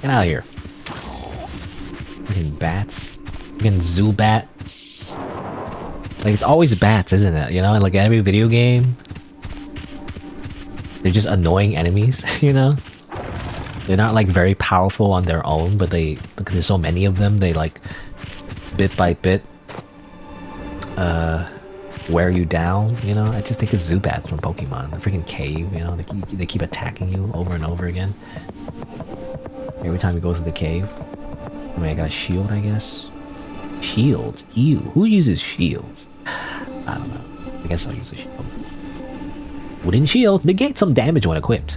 Get out of here. Fucking bats. Fucking zoo bat. Like, it's always bats, isn't it? You know, in like every video game. They're just annoying enemies, you know? They're not like very powerful on their own, but because there's so many of them, they like bit by bit wear you down, you know? I just think of Zubats from Pokemon. The freaking cave, you know? They keep attacking you over and over again. Every time you go through the cave. I mean, I got a shield, I guess. Shields? Ew. Who uses shields? I don't know. I guess I'll use a shield. Wooden shield. Negate some damage when equipped.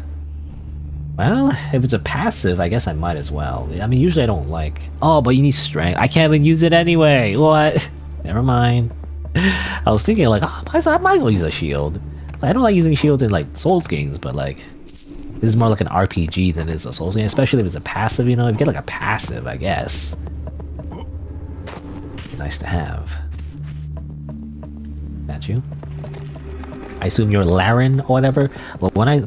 Well, if it's a passive, I guess I might as well. I mean, usually I don't like... Oh, but you need strength. I can't even use it anyway. What? Never mind. I was thinking like, oh, I might as well use a shield. Like, I don't like using shields in like Souls games, but like this is more like an RPG than it is a Souls game, especially if it's a passive. You know, if you get like a passive, I guess. Nice to have. That you? I assume you're Laren or whatever. Well, when I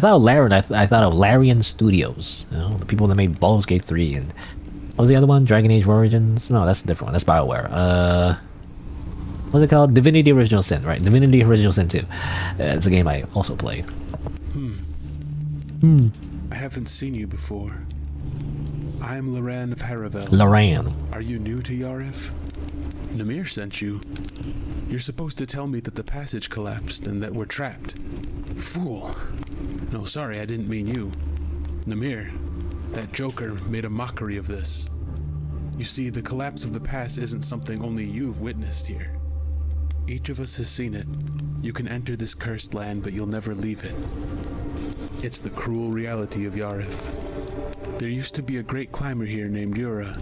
thought of Laren, I thought of Larian Studios. You know, the people that made Baldur's Gate 3 and what was the other one? Dragon Age Origins? No, that's a different one. That's BioWare. What's it called? Divinity Original Sin, right? Divinity Original Sin 2. It's a game I also played. I haven't seen you before. I am Loran of Haravel. Loran. Are you new to Yarif? Namir sent you. You're supposed to tell me that the passage collapsed and that we're trapped. Fool. No, sorry, I didn't mean you. Namir, that joker made a mockery of this. You see, the collapse of the pass isn't something only you've witnessed here. Each of us has seen it. You can enter this cursed land, but you'll never leave it. It's the cruel reality of Yarif. There used to be a great climber here named Yura.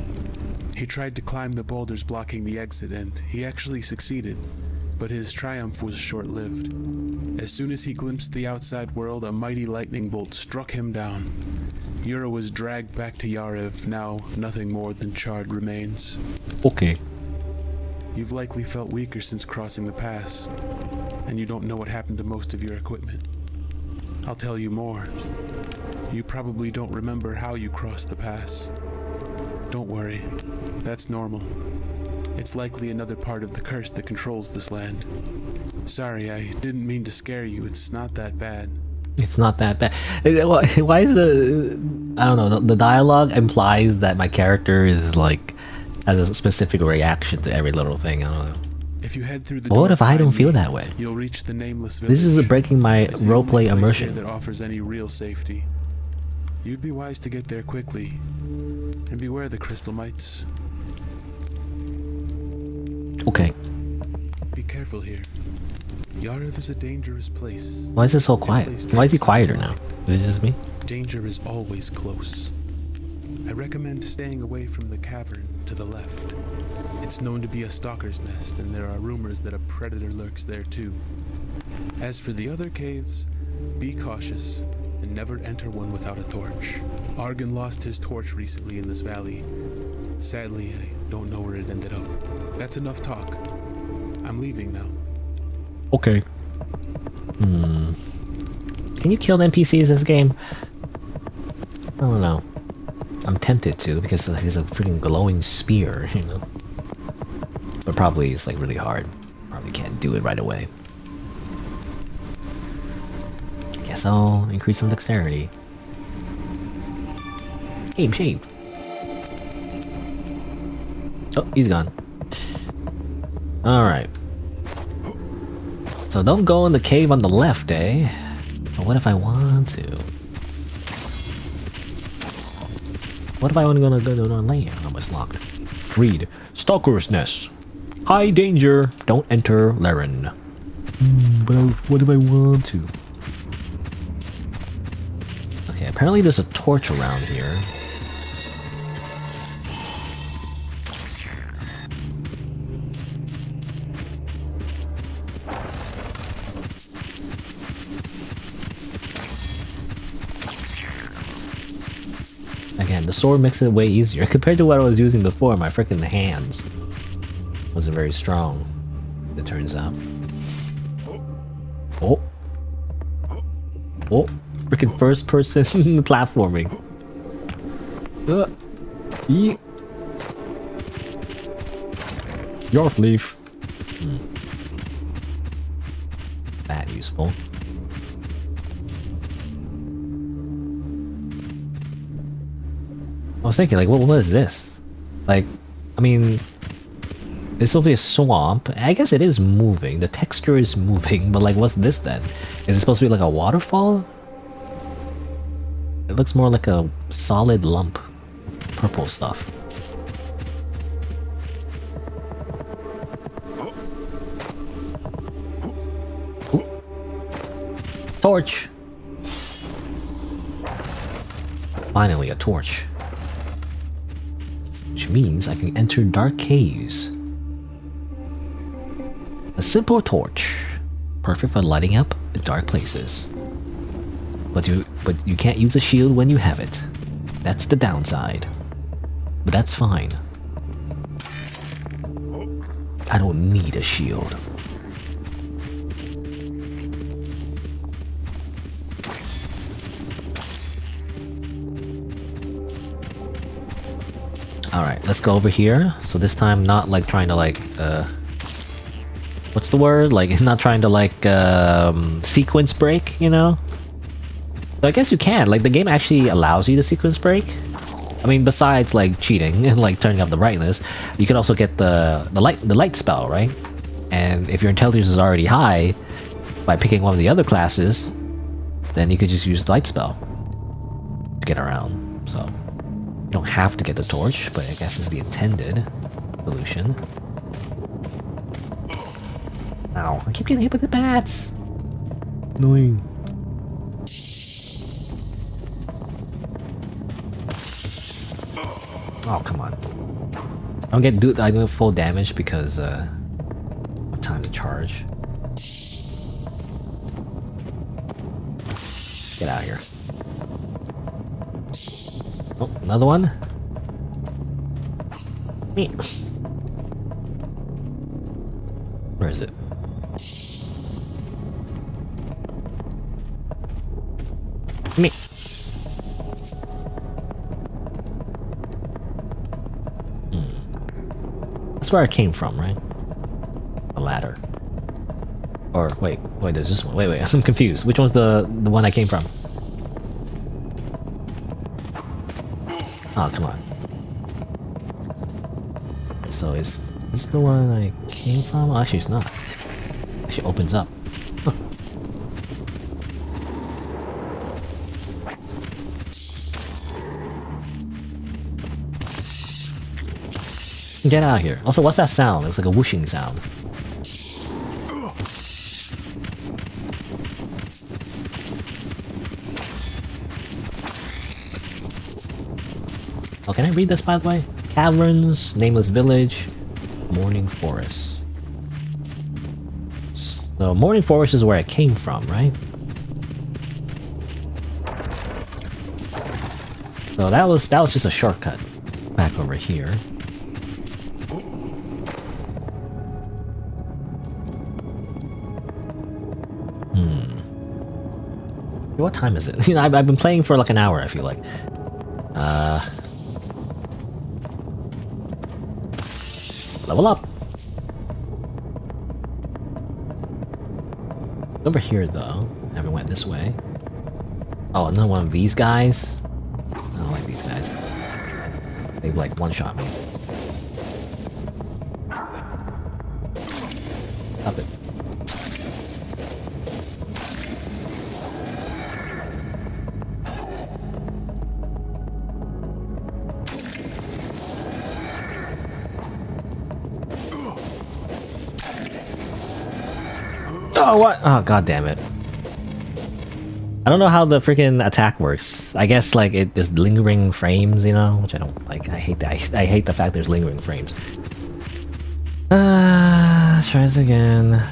He tried to climb the boulders blocking the exit, and he actually succeeded, but his triumph was short-lived. As soon as he glimpsed the outside world, a mighty lightning bolt struck him down. Yura was dragged back to Yariv, now nothing more than charred remains. Okay. You've likely felt weaker since crossing the pass, and you don't know what happened to most of your equipment. I'll tell you more. You probably don't remember how you crossed the pass. Don't worry, that's normal. It's likely another part of the curse that controls this land. Sorry, I didn't mean to scare you. It's not that bad. It's not that bad. Why is the... I don't know, the dialogue implies that my character is like... has a specific reaction to every little thing, I don't know. If you head through the what if I don't feel that way? You'll reach the nameless village. This is breaking my roleplay immersion. That offers any real safety. You'd be wise to get there quickly. And beware the crystal mites. Okay. Be careful here. Yariv is a dangerous place. Why is it so quiet? Why is he quieter now? Is it just me? Danger is always close. I recommend staying away from the cavern to the left. It's known to be a stalker's nest, and there are rumors that a predator lurks there too. As for the other caves, be cautious and never enter one without a torch. Argon lost his torch recently in this valley. Sadly, I don't know where it ended up. That's enough talk. I'm leaving now. Okay. Can you kill the NPCs in this game? I don't know. I'm tempted to because he's a freaking glowing spear, you know. But probably it's like really hard. Probably can't do it right away. Guess I'll increase some dexterity. Shame. Oh, he's gone. Alright. So don't go in the cave on the left, eh? But what if I want to? What if I want to go to the lane? Oh, it's locked. Read. Stalker's Nest. High danger. Don't enter Laren. But what if I want to? Okay, apparently there's a torch around here. Again, the sword makes it way easier compared to what I was using before. My freaking hands wasn't very strong, it turns out. Oh, freaking first person platforming. Yarf leaf. That useful. I was thinking, like, what is this? Like, I mean, it's supposed to be a swamp. I guess it is moving. The texture is moving, but like, what's this then? Is it supposed to be like a waterfall? It looks more like a solid lump. Purple stuff. Ooh. Torch! Finally, a torch. Which means I can enter dark caves. A simple torch, perfect for lighting up dark places. But you can't use a shield when you have it. That's the downside. But that's fine. I don't need a shield. Alright, let's go over here. So this time not like trying to like what's the word? Like not trying to like sequence break, you know? So I guess you can. Like the game actually allows you to sequence break. I mean, besides like cheating and like turning up the brightness, you can also get the light spell, right? And if your intelligence is already high, by picking one of the other classes, then you could just use the light spell to get around. So you don't have to get the torch, but I guess it's the intended solution. Ow, I keep getting hit with the bats. Annoying. Oh, come on. I do full damage because of time to charge. Get out of here. Oh, another one? Me. Where is it? Me. That's where I came from, right? A ladder. Or wait, there's this one. Wait, I'm confused. Which one's the one I came from? Oh, come on. So is this the one I came from? Oh, actually, it's not. Actually, opens up. Huh. Get out of here. Also, what's that sound? It's like a whooshing sound. Oh, can I read this, by the way? Caverns, Nameless Village, Morning Forest. So, Morning Forest is where I came from, right? So that was just a shortcut back over here. What time is it? You know, I've been playing for like an hour, I feel like. Level up! Over here, though. I haven't went this way. Oh, another one of these guys? I don't like these guys. They've like one-shot me. Stop it. Oh, what? Oh, god damn it. I don't know how the freaking attack works. I guess like there's lingering frames, you know, which I don't like. I hate that. I hate the fact there's lingering frames. Let's try this again.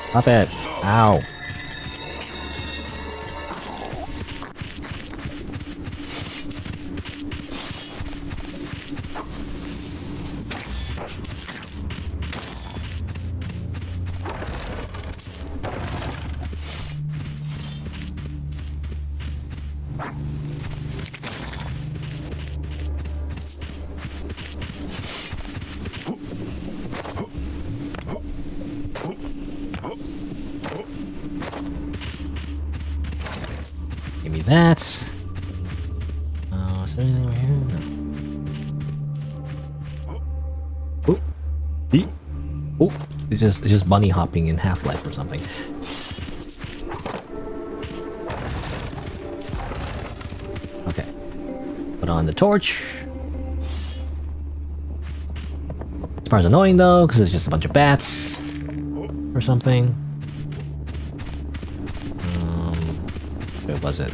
Stop it. Ow. Give me that. Is there anything over here? No. Oh, oh, it's just bunny hopping in Half-Life or something. Okay, put on the torch. This part's annoying though, because it's just a bunch of bats or something. Where was it?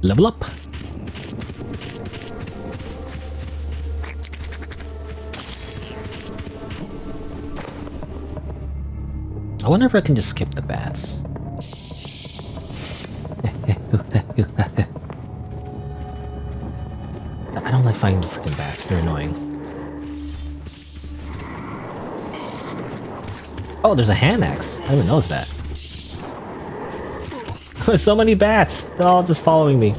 Level up. I wonder if I can just skip the bats. I don't like fighting the freaking bats, they're annoying. Oh, there's a hand axe. I didn't notice that. There's so many bats. They're all just following me.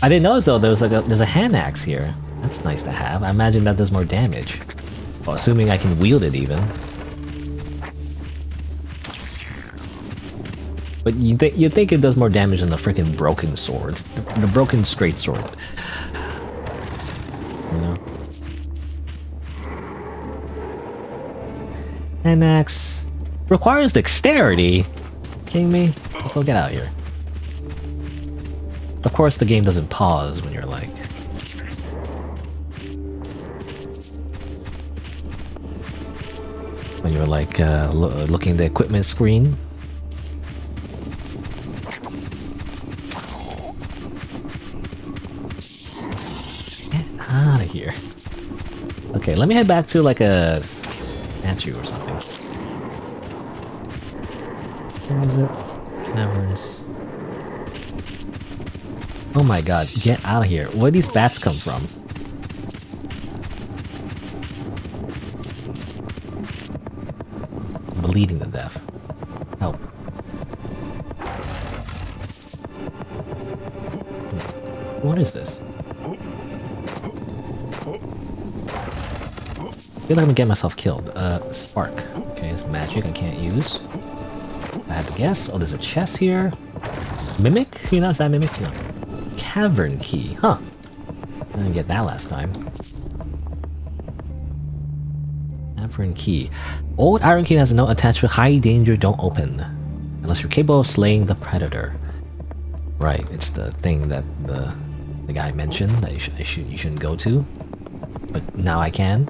I didn't notice though there's a hand axe here. That's nice to have. I imagine that does more damage. Well, assuming I can wield it even. But you think it does more damage than the freaking broken sword, the broken straight sword. You know. Hand axe requires dexterity. Kidding me? Let's get out of here. Of course, the game doesn't pause when you're like. When you're like looking at the equipment screen. Out of here. Okay, let me head back to like a statue or something. Where is it? Caverns. Oh my god, get out of here. Where do these bats come from? I'm bleeding to death. Help. What is this? I feel like I'm gonna get myself killed. Spark. Okay, it's magic I can't use. I have to guess. Oh, there's a chest here. Mimic? You know, is that mimic? No. Cavern key. Huh. I didn't get that last time. Cavern key. Old iron key has a note attached to high danger, don't open. Unless you're capable of slaying the predator. Right, it's the thing that the guy mentioned that you shouldn't go to. But now I can.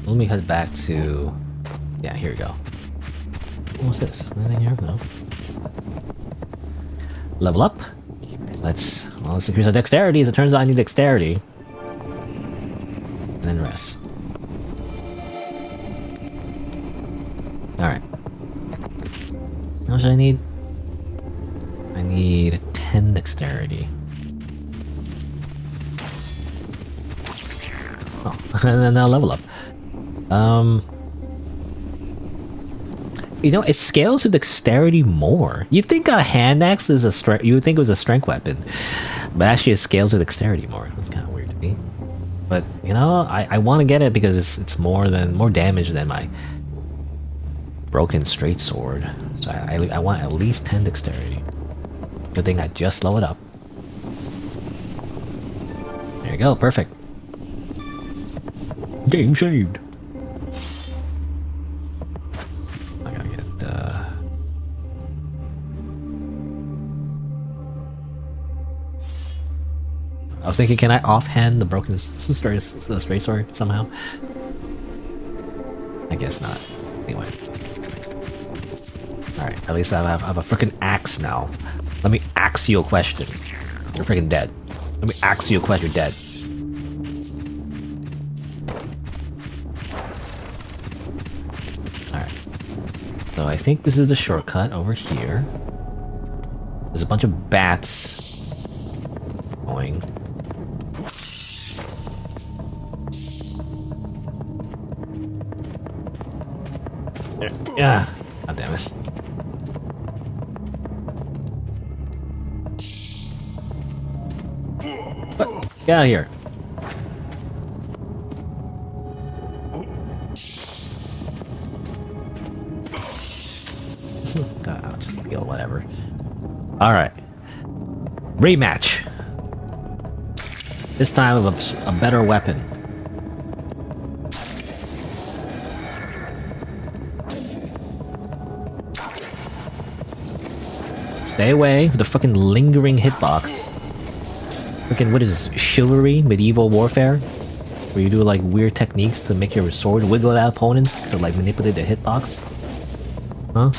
Let me head back to... Yeah, here we go. What's this? Anything here? No. Level up. Let's increase our dexterity. As it turns out I need dexterity. And then rest. Alright. How much do I need? I need 10 dexterity. Oh, and then I'll level up. You know, it scales with dexterity more. You'd think a hand axe is a strength. You would think it was a strength weapon, but actually it scales with dexterity more. That's kind of weird to me. But you know, I want to get it because it's more damage than my broken straight sword. So I want at least 10 dexterity. Good thing I just slow it up. There you go, perfect. Game saved. I gotta get I was thinking, can I offhand the broken straight sword somehow? I guess not. Anyway. Alright, at least I have a freaking axe now. Let me ask you a question. You're freaking dead. Let me ask you a question, you're dead. So I think this is the shortcut over here. There's a bunch of bats going. There. Yeah. God damn it. Get out of here. Just kill whatever. Alright. Rematch. This time with a better weapon. Stay away with the fucking lingering hitbox. Freaking, what is this? Chivalry? Medieval warfare? Where you do like weird techniques to make your sword wiggle at opponents to like manipulate the hitbox? Huh?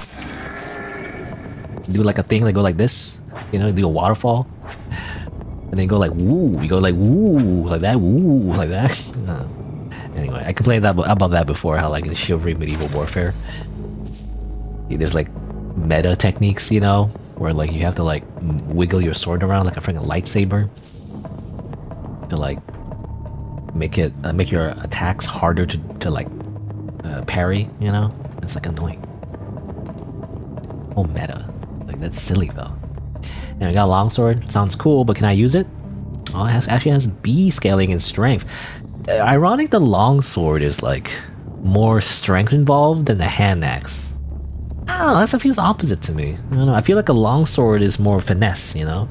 Do like a thing that go like this? You know, do a waterfall? And then go like woo, you go like woo, like that, woo, like that. Anyway, I complained about that before, how like in Chivalry Medieval Warfare, there's like meta techniques, you know, where like you have to like wiggle your sword around like a freaking lightsaber to like make your attacks harder to like parry, you know. It's like annoying. Oh, meta, like that's silly though. And I got a longsword. Sounds cool, but can I use it? Oh, it actually has B scaling and strength. Ironic, the longsword is like more strength involved than the hand axe. Oh, that feels opposite to me. I don't know. I feel like a longsword is more finesse, you know,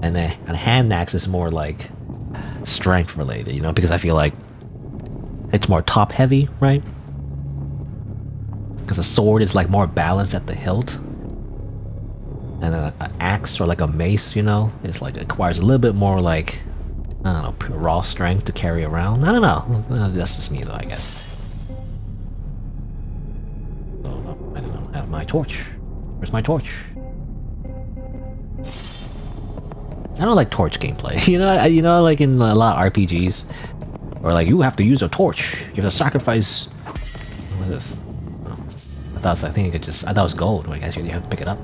and a hand axe is more like strength related, you know, because I feel like it's more top heavy, right? Because a sword is like more balanced at the hilt. And then an axe or like a mace, you know, it's like it requires a little bit more like, I don't know, raw strength to carry around. I don't know. That's just me though, I guess. So I don't know. I have my torch. Where's my torch? I don't like torch gameplay. You know, like in a lot of RPGs, or like you have to use a torch. You have to sacrifice. What is this? Oh, I thought it was gold. I guess you have to pick it up.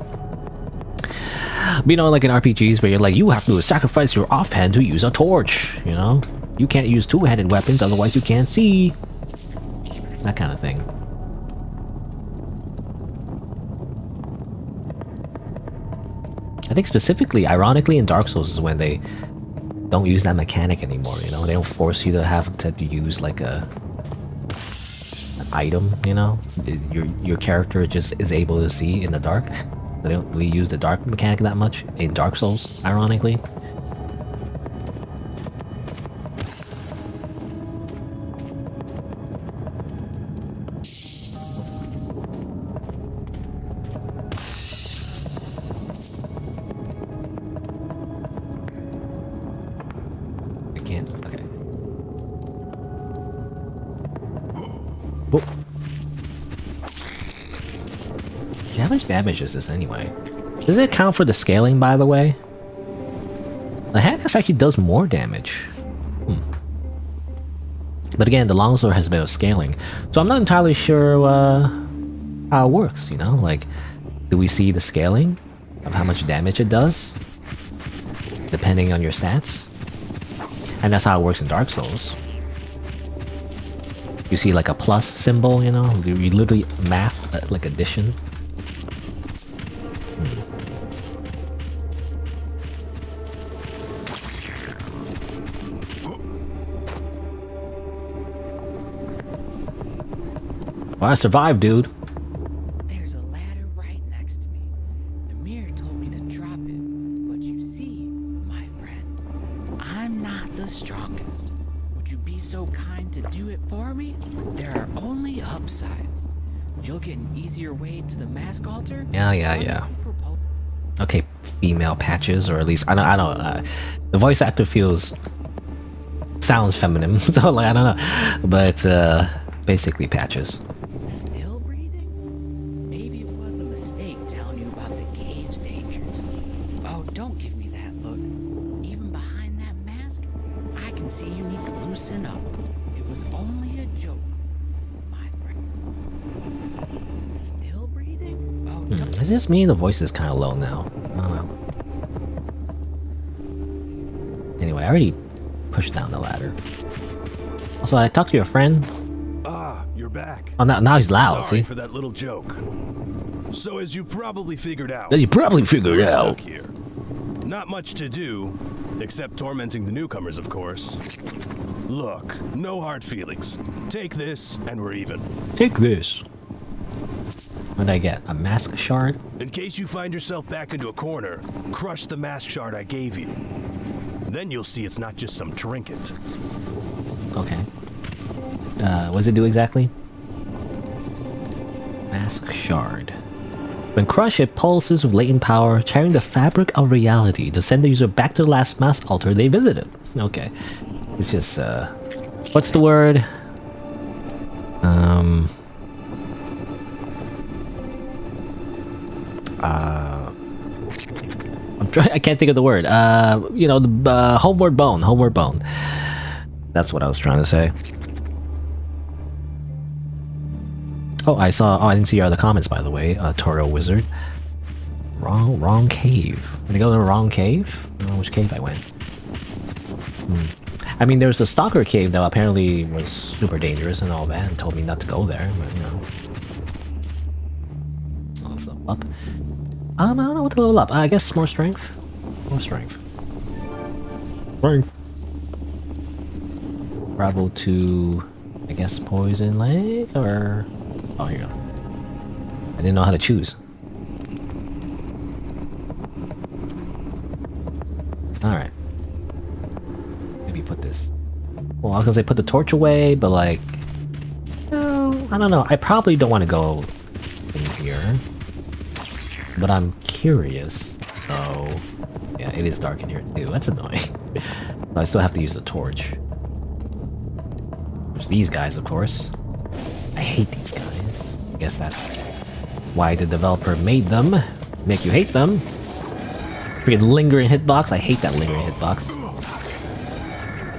But, you know, like in RPGs where you're like, you have to sacrifice your offhand to use a torch, you know? You can't use two-handed weapons, otherwise you can't see. That kind of thing. I think specifically, ironically, in Dark Souls is when they don't use that mechanic anymore, you know? They don't force you to have to use like an item, you know? Your character just is able to see in the dark. They don't really use the dark mechanic that much in Dark Souls, ironically. I can't, okay. Whoop. How much damage is this anyway? Does it count for the scaling, by the way? The hand axe actually does more damage. But again, the longsword has a bit of scaling, so I'm not entirely sure how it works, you know? Like, do we see the scaling of how much damage it does? Depending on your stats? And that's how it works in Dark Souls. You see like a plus symbol, you know? You literally math, like addition. Well, I survived, dude. There's a ladder right next to me. Namir told me to drop it, but you see, my friend, I'm not the strongest. Would you be so kind to do it for me? There are only upsides. You'll get an easier way to the mask altar. Yeah. Okay, female patches, or at least I don't. The voice actor sounds feminine, so like I don't know, but basically patches. Still breathing? Maybe it was a mistake telling you about the cave's dangers. Oh, don't give me that look. Even behind that mask, I can see you need to loosen up. It was only a joke, my friend. Still breathing? Oh, don't. Is this me? The voice is kind of low now. I don't know. Anyway, I already pushed down the ladder. Also, I talked to your friend. You're back. Oh, now he's loud. Sorry see? for that little joke. So as you probably figured out, We're stuck here. Not much to do, except tormenting the newcomers, of course. Look, no hard feelings. Take this, and we're even. Take this. What did I get? A mask shard? In case you find yourself backed into a corner, crush the mask shard I gave you. Then you'll see it's not just some trinket. Okay. What does it do exactly? Mask shard. When crushed, it pulses with latent power, carrying the fabric of reality to send the user back to the last mask altar they visited. Okay. It's just, What's the word? I can't think of the word. You know, the homeward bone. Homeward bone. That's what I was trying to say. Oh, I saw. Oh, I didn't see your other comments, by the way. Toro Wizard. Wrong cave. Did I go to the wrong cave? I don't know which cave I went. I mean, there was a stalker cave that apparently was super dangerous and all that, and told me not to go there. But you know. Oh, it's up. I don't know what to level up. I guess more strength. More strength. Strength. Travel to, I guess, Poison Lake or. Oh, here you go. I didn't know how to choose. Alright. Maybe put this. Well, I was gonna say put the torch away, but like... No, I don't know. I probably don't want to go in here. But I'm curious. Oh. Yeah, it is dark in here too. That's annoying. But I still have to use the torch. There's these guys, of course. I hate these guys. I guess that's why the developer made them. Make you hate them. Freaking lingering hitbox. I hate that lingering hitbox.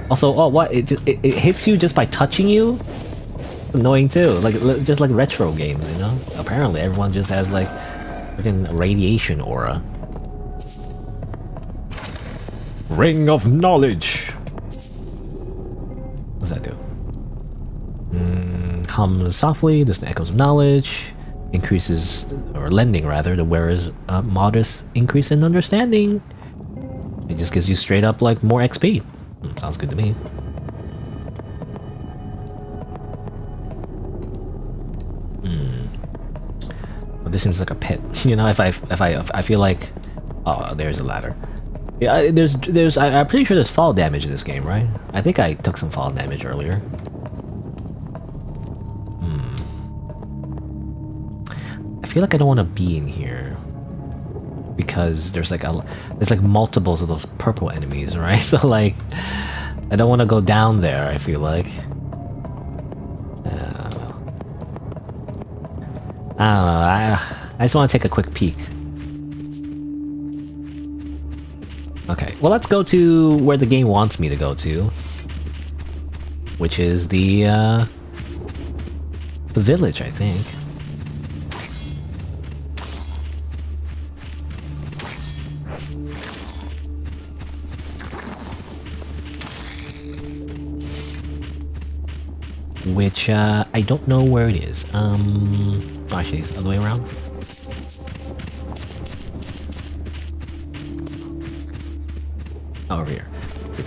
Also, oh, what? It hits you just by touching you? Annoying too. Like, just like retro games, you know? Apparently, everyone just has like freaking radiation aura. Ring of Knowledge. What does that do? Hum softly, there's echoes of knowledge, increases, or lending rather, the wearer's modest increase in understanding. It just gives you straight up like more XP. Sounds good to me. Well, this seems like a pit. You know, if I feel like, oh, there's a ladder. Yeah, I'm pretty sure there's fall damage in this game, right? I think I took some fall damage earlier. I feel like I don't want to be in here because there's like multiples of those purple enemies, right? So like, I don't want to go down there. I feel like. I don't know. I just want to take a quick peek. Okay, well, let's go to where the game wants me to go to, which is the village, I think. Which, I don't know where it is. Actually, it's the other way around. Over here.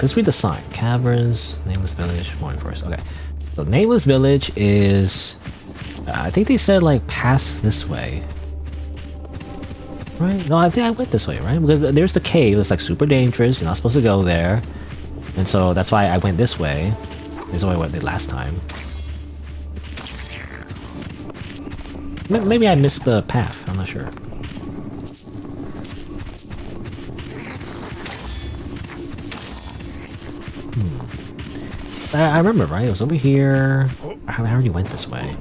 Let's read the sign. Caverns, Nameless Village, Morning Forest. Okay. So, Nameless Village is... I think they said, like, pass this way. Right? No, I think I went this way, right? Because there's the cave that's, like, super dangerous. You're not supposed to go there. And so, that's why I went this way. This is why I went there last time. Maybe I missed the path. I'm not sure. I remember, right? It was over here. I already went this way.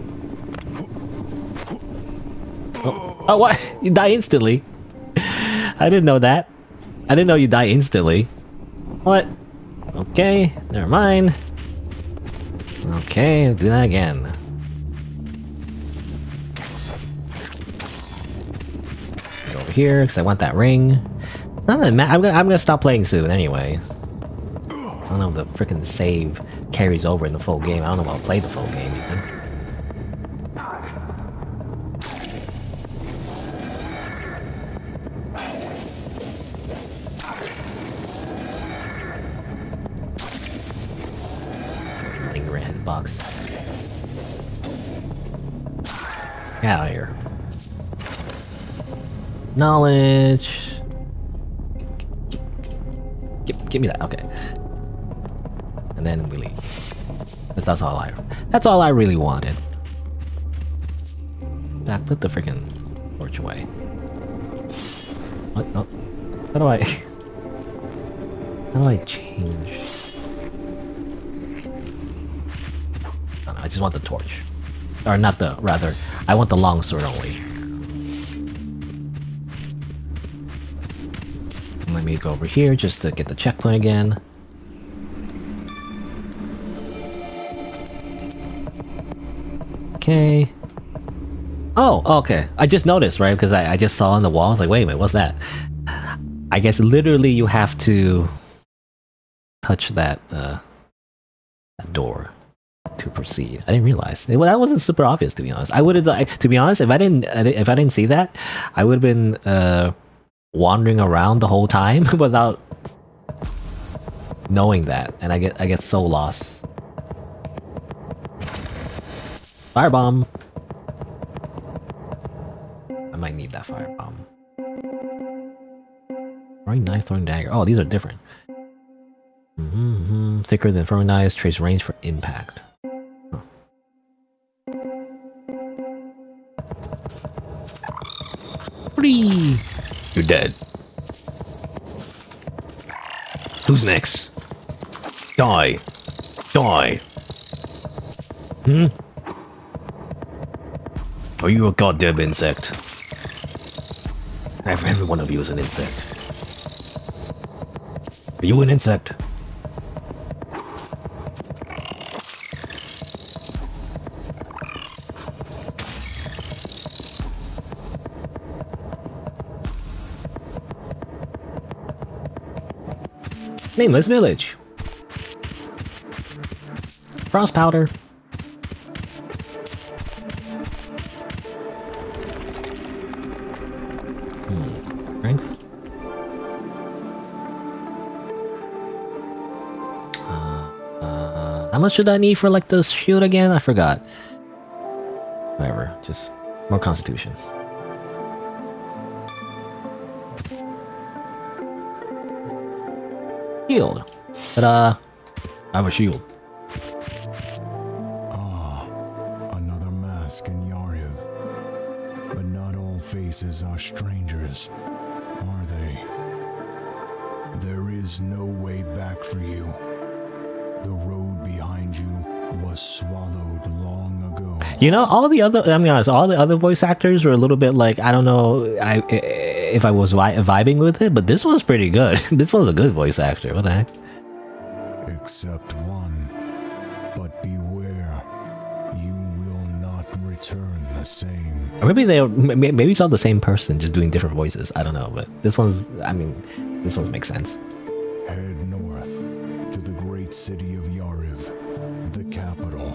Oh, what? You die instantly? I didn't know that. I didn't know you die instantly. What? Okay, never mind. Okay, do that again. Go over here, because I want that ring. I'm gonna stop playing soon anyway. I don't know if the freaking save carries over in the full game. I don't know if I'll play the full game even. Lingering hitbox. Get out of here. Knowledge. Give me that. Okay. And then we leave. That's all I really wanted. Back, put the freaking torch away. What? No. How do I change? just want the torch. Or not the, rather, I want the longsword only. Let me go over here just to get the checkpoint again. Okay. Oh, okay. I just noticed, right? Because I just saw on the wall. I was like, wait a minute, what's that? I guess literally you have to touch that that door to proceed. I didn't realize. Well, that wasn't super obvious, to be honest. I would have, to be honest, if I didn't see that, I would have been wandering around the whole time without knowing that, and I get so lost. Firebomb. I might need that firebomb. Throwing knife, throwing dagger. Oh, these are different. Thicker than throwing knives, trace range for impact. Huh. Free. You're dead. Who's next? Die. Die. Are you a goddamn insect? Every one of you is an insect. Are you an insect? Nameless village. Frost powder. Strength. How much should I need for like the shield again? I forgot. Whatever, just more constitution. Shield. Ta-da! I have a shield. Another mask in Yariv. But not all faces are strangers, are they? There is no way back for you. The road behind you was swallowed long ago. You know, all the other, I'm honest, all the other voice actors were a little bit like, I don't know if I was vibing with it, but this one's pretty good. This one's a good voice actor. What the heck? Except one. But beware, you will not return the same. Or maybe it's all the same person, just doing different voices. I don't know, but this one's, I mean, this one makes sense. Head north to the great city of Yariv, the capital.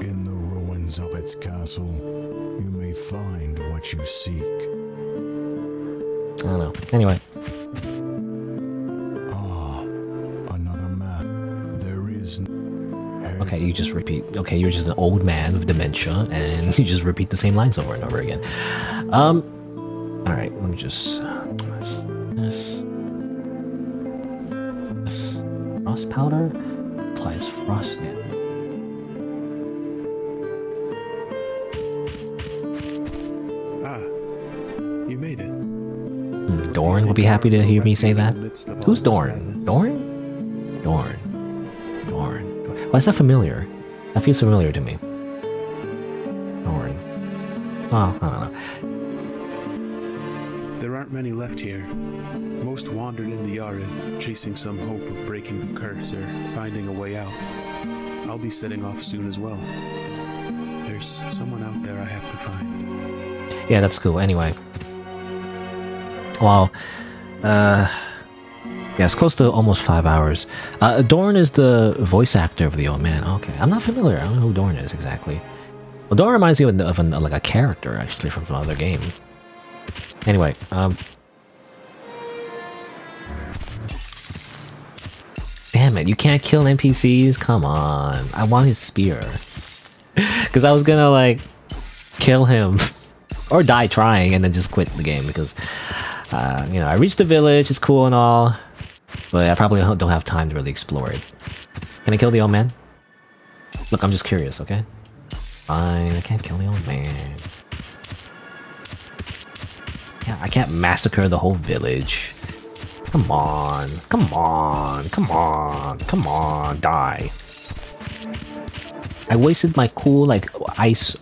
In the ruins of its castle, you may find what you seek. I don't know. Anyway. Another map. There is... Okay, you just repeat. Okay, you're just an old man with dementia, and you just repeat the same lines over and over again. Alright, let me just... Frost powder applies frost damage. You made it. Dorn will be happy to hear me say that. Who's Dorn? Dorn? Dorn. Why is that familiar? That feels familiar to me. Dorn. Oh, I don't know. There aren't many left here. Most wandered into Yariv, chasing some hope of breaking the curse or finding a way out. I'll be setting off soon as well. There's someone out there I have to find. Yeah, that's cool. Anyway. Wow. Yeah, it's close to almost 5 hours. Dorn is the voice actor of the old man. Okay, I'm not familiar. I don't know who Dorn is exactly. Well, Dorn reminds me of like a character, actually, from some other game. Anyway, damn it, you can't kill NPCs? Come on. I want his spear. Because I was gonna, like, kill him. Or die trying and then just quit the game because, you know, I reached the village, it's cool and all, but I probably don't have time to really explore it. Can I kill the old man? Look, I'm just curious, okay? Fine, I can't kill the old man. Yeah, I can't massacre the whole village. Come on, come on, come on, come on, die. I wasted my cool, like, ice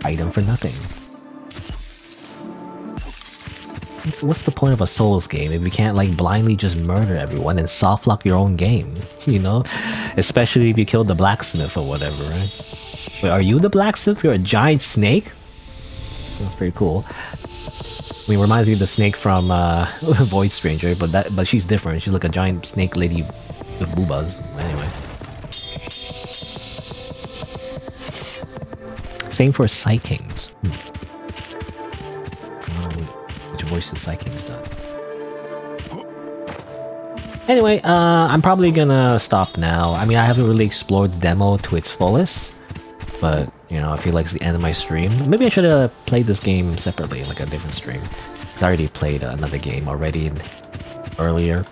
item for nothing. What's the point of a Souls game if you can't, like, blindly just murder everyone and softlock your own game, you know? Especially if you killed the blacksmith or whatever, right? Wait, are you the blacksmith? You're a giant snake? That's pretty cool. I mean, reminds me of the snake from Void Stranger, but she's different. She's like a giant snake lady with boobas. Anyway. Same for Psychings. Which voice is Psychings done? Anyway, I'm probably gonna stop now. I mean, I haven't really explored the demo to its fullest, but you know, I feel like it's the end of my stream. Maybe I should have played this game separately, like a different stream. Cause I already played another game already earlier.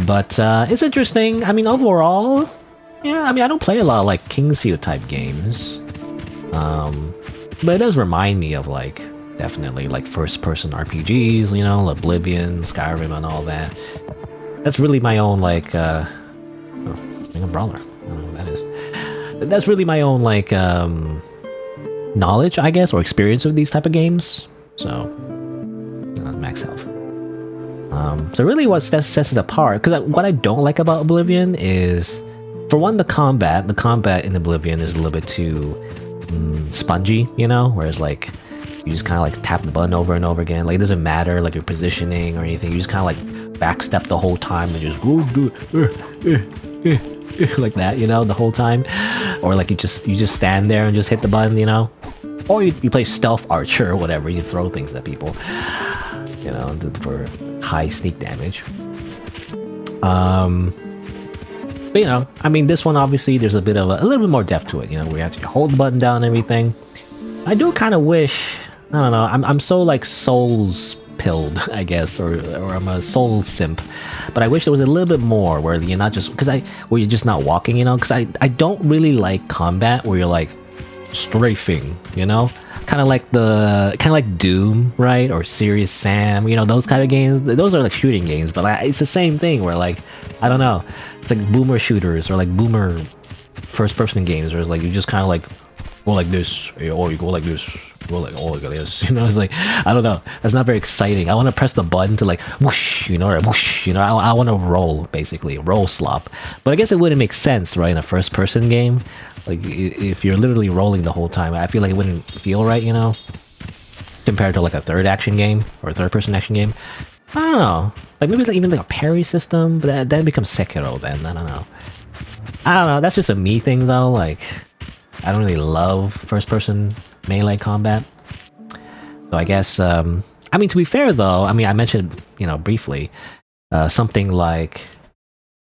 But it's interesting. I mean, overall, yeah. I mean, I don't play a lot of like Kingsfield type games. But it does remind me of like definitely like first-person RPGs, you know, Oblivion, Skyrim, and all that. That's really my own like a brawler. I don't know what that is. That's really my own like knowledge, I guess, or experience of these type of games. So max health. So really, what sets it apart? Because what I don't like about Oblivion is, for one, the combat. The combat in Oblivion is a little bit too spongy, you know, whereas like you just kind of like tap the button over and over again. Like it doesn't matter like your positioning or anything. You just kind of like backstep the whole time and just go do like that, you know, the whole time. Or like you just stand there and just hit the button, you know. Or you play stealth archer or whatever. You throw things at people, you know, for high sneak damage. But you know, I mean, this one obviously there's a little bit more depth to it, you know, where you actually hold the button down and everything. I do kind of wish, I don't know, I'm so like Souls pilled, I guess, or I'm a soul simp, but I wish there was a little bit more where you're not just where you're just not walking, you know, because I don't really like combat where you're like strafing, you know, kind of like Doom, right, or Serious Sam, you know, those kind of games. Those are like shooting games, but it's the same thing where like, I don't know, it's like boomer shooters or like boomer first-person games where it's like you just kind of like go like this, or you go like this, go like this, you know. It's like, I don't know, that's not very exciting. I want to press the button to like whoosh, you know, or whoosh, you know. I want to roll, basically roll slop. But I guess it wouldn't make sense, right, in a first-person game. Like if you're literally rolling the whole time, I feel like it wouldn't feel right, you know, compared to like a third-person action game. I don't know, like maybe like even like a parry system, but that becomes Sekiro then. I don't know, that's just a me thing though. Like I don't really love first-person melee combat. So I guess, I mean, to be fair though, I mean, I mentioned, you know, briefly, something like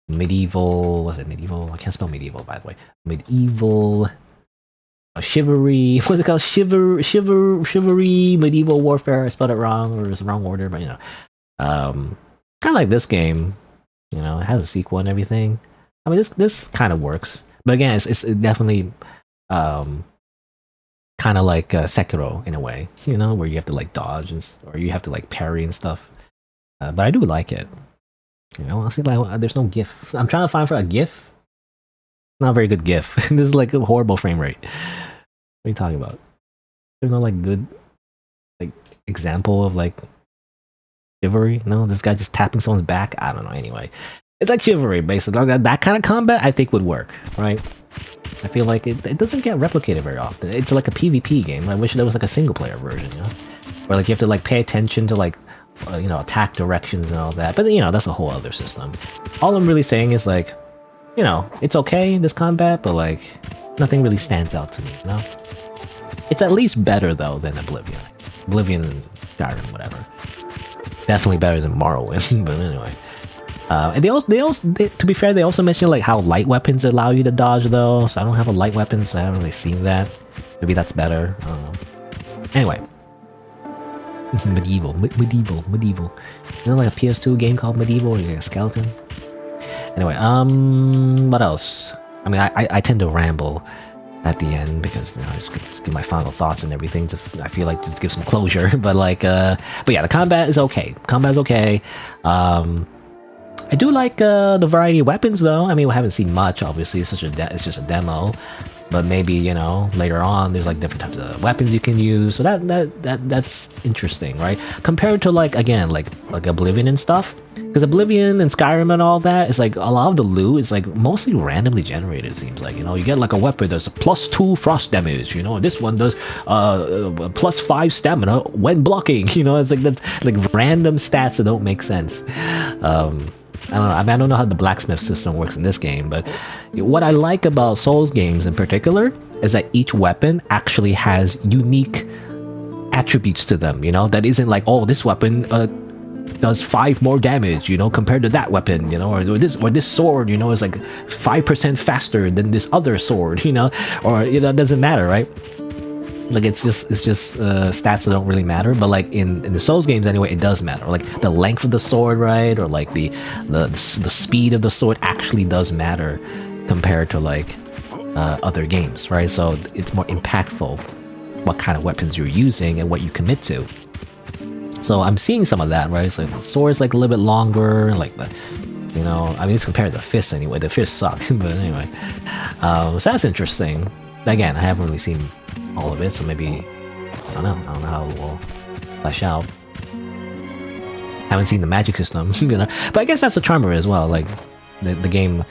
medieval, was it medieval? I can't spell medieval, by the way. Medieval, chivalry, what's it called? Chivalry, medieval warfare. I spelled it wrong, or it was the wrong order, but you know. Kind of like this game, you know, it has a sequel and everything. I mean, this kind of works. But again, it's definitely, kind of like Sekiro in a way, you know, where you have to like dodge or you have to like parry and stuff. But I do like it. You know, honestly, like there's no GIF. I'm trying to find for a GIF. Not a very good GIF. This is like a horrible frame rate. What are you talking about? There's no like good like example of like chivalry. No, this guy just tapping someone's back. I don't know. Anyway, it's like chivalry basically. That kind of combat I think would work, right? I feel like it doesn't get replicated very often. It's like a PvP game. I wish there was like a single player version, you know, where like you have to like pay attention to like you know, attack directions and all that. But you know, that's a whole other system. All I'm really saying is like, you know, it's okay in this combat, but like nothing really stands out to me, you know. It's at least better though than Oblivion and Skyrim, whatever. Definitely better than Morrowind. But anyway. And they also, to be fair, they also mentioned like how light weapons allow you to dodge though. So I don't have a light weapon, so I haven't really seen that. Maybe that's better. I don't know. Anyway, medieval. Isn't there like a PS2 game called Medieval where you're like a skeleton? Anyway, what else? I mean, I tend to ramble at the end because you know, I just give my final thoughts and everything. I feel like just give some closure. But like, but yeah, the combat is okay. I do like the variety of weapons though. I mean, we haven't seen much, obviously. It's just a demo. but maybe, you know, later on there's like different types of weapons you can use. So that's interesting, right? Compared to like, again, like Oblivion and stuff. Because Oblivion and Skyrim and all that is like a lot of the loot is like mostly randomly generated. It seems like, you know, you get like a weapon that's a +2 frost damage, you know, this one does +5 stamina when blocking, you know. It's like that's like random stats that don't make sense. I don't know. I mean, I don't know how the blacksmith system works in this game, but what I like about Souls games in particular is that each weapon actually has unique attributes to them, you know, that isn't like, oh, this weapon does 5 more damage, you know, compared to that weapon, you know, or this sword, you know, is like 5% faster than this other sword, you know, or, you know, it doesn't matter, right? Like it's just stats that don't really matter, but like in the Souls games anyway, it does matter. Like the length of the sword, right, or like the speed of the sword actually does matter compared to like other games, right? So it's more impactful what kind of weapons you're using and what you commit to. So I'm seeing some of that, right? It's like the sword's like a little bit longer, like the, you know, I mean, it's compared to the fists anyway. The fists suck, but anyway, so that's interesting. Again, I haven't really seen all of it, so maybe I don't know how it will flesh out. Haven't seen the magic system, you know, but I guess that's the charm of it as well. Like the game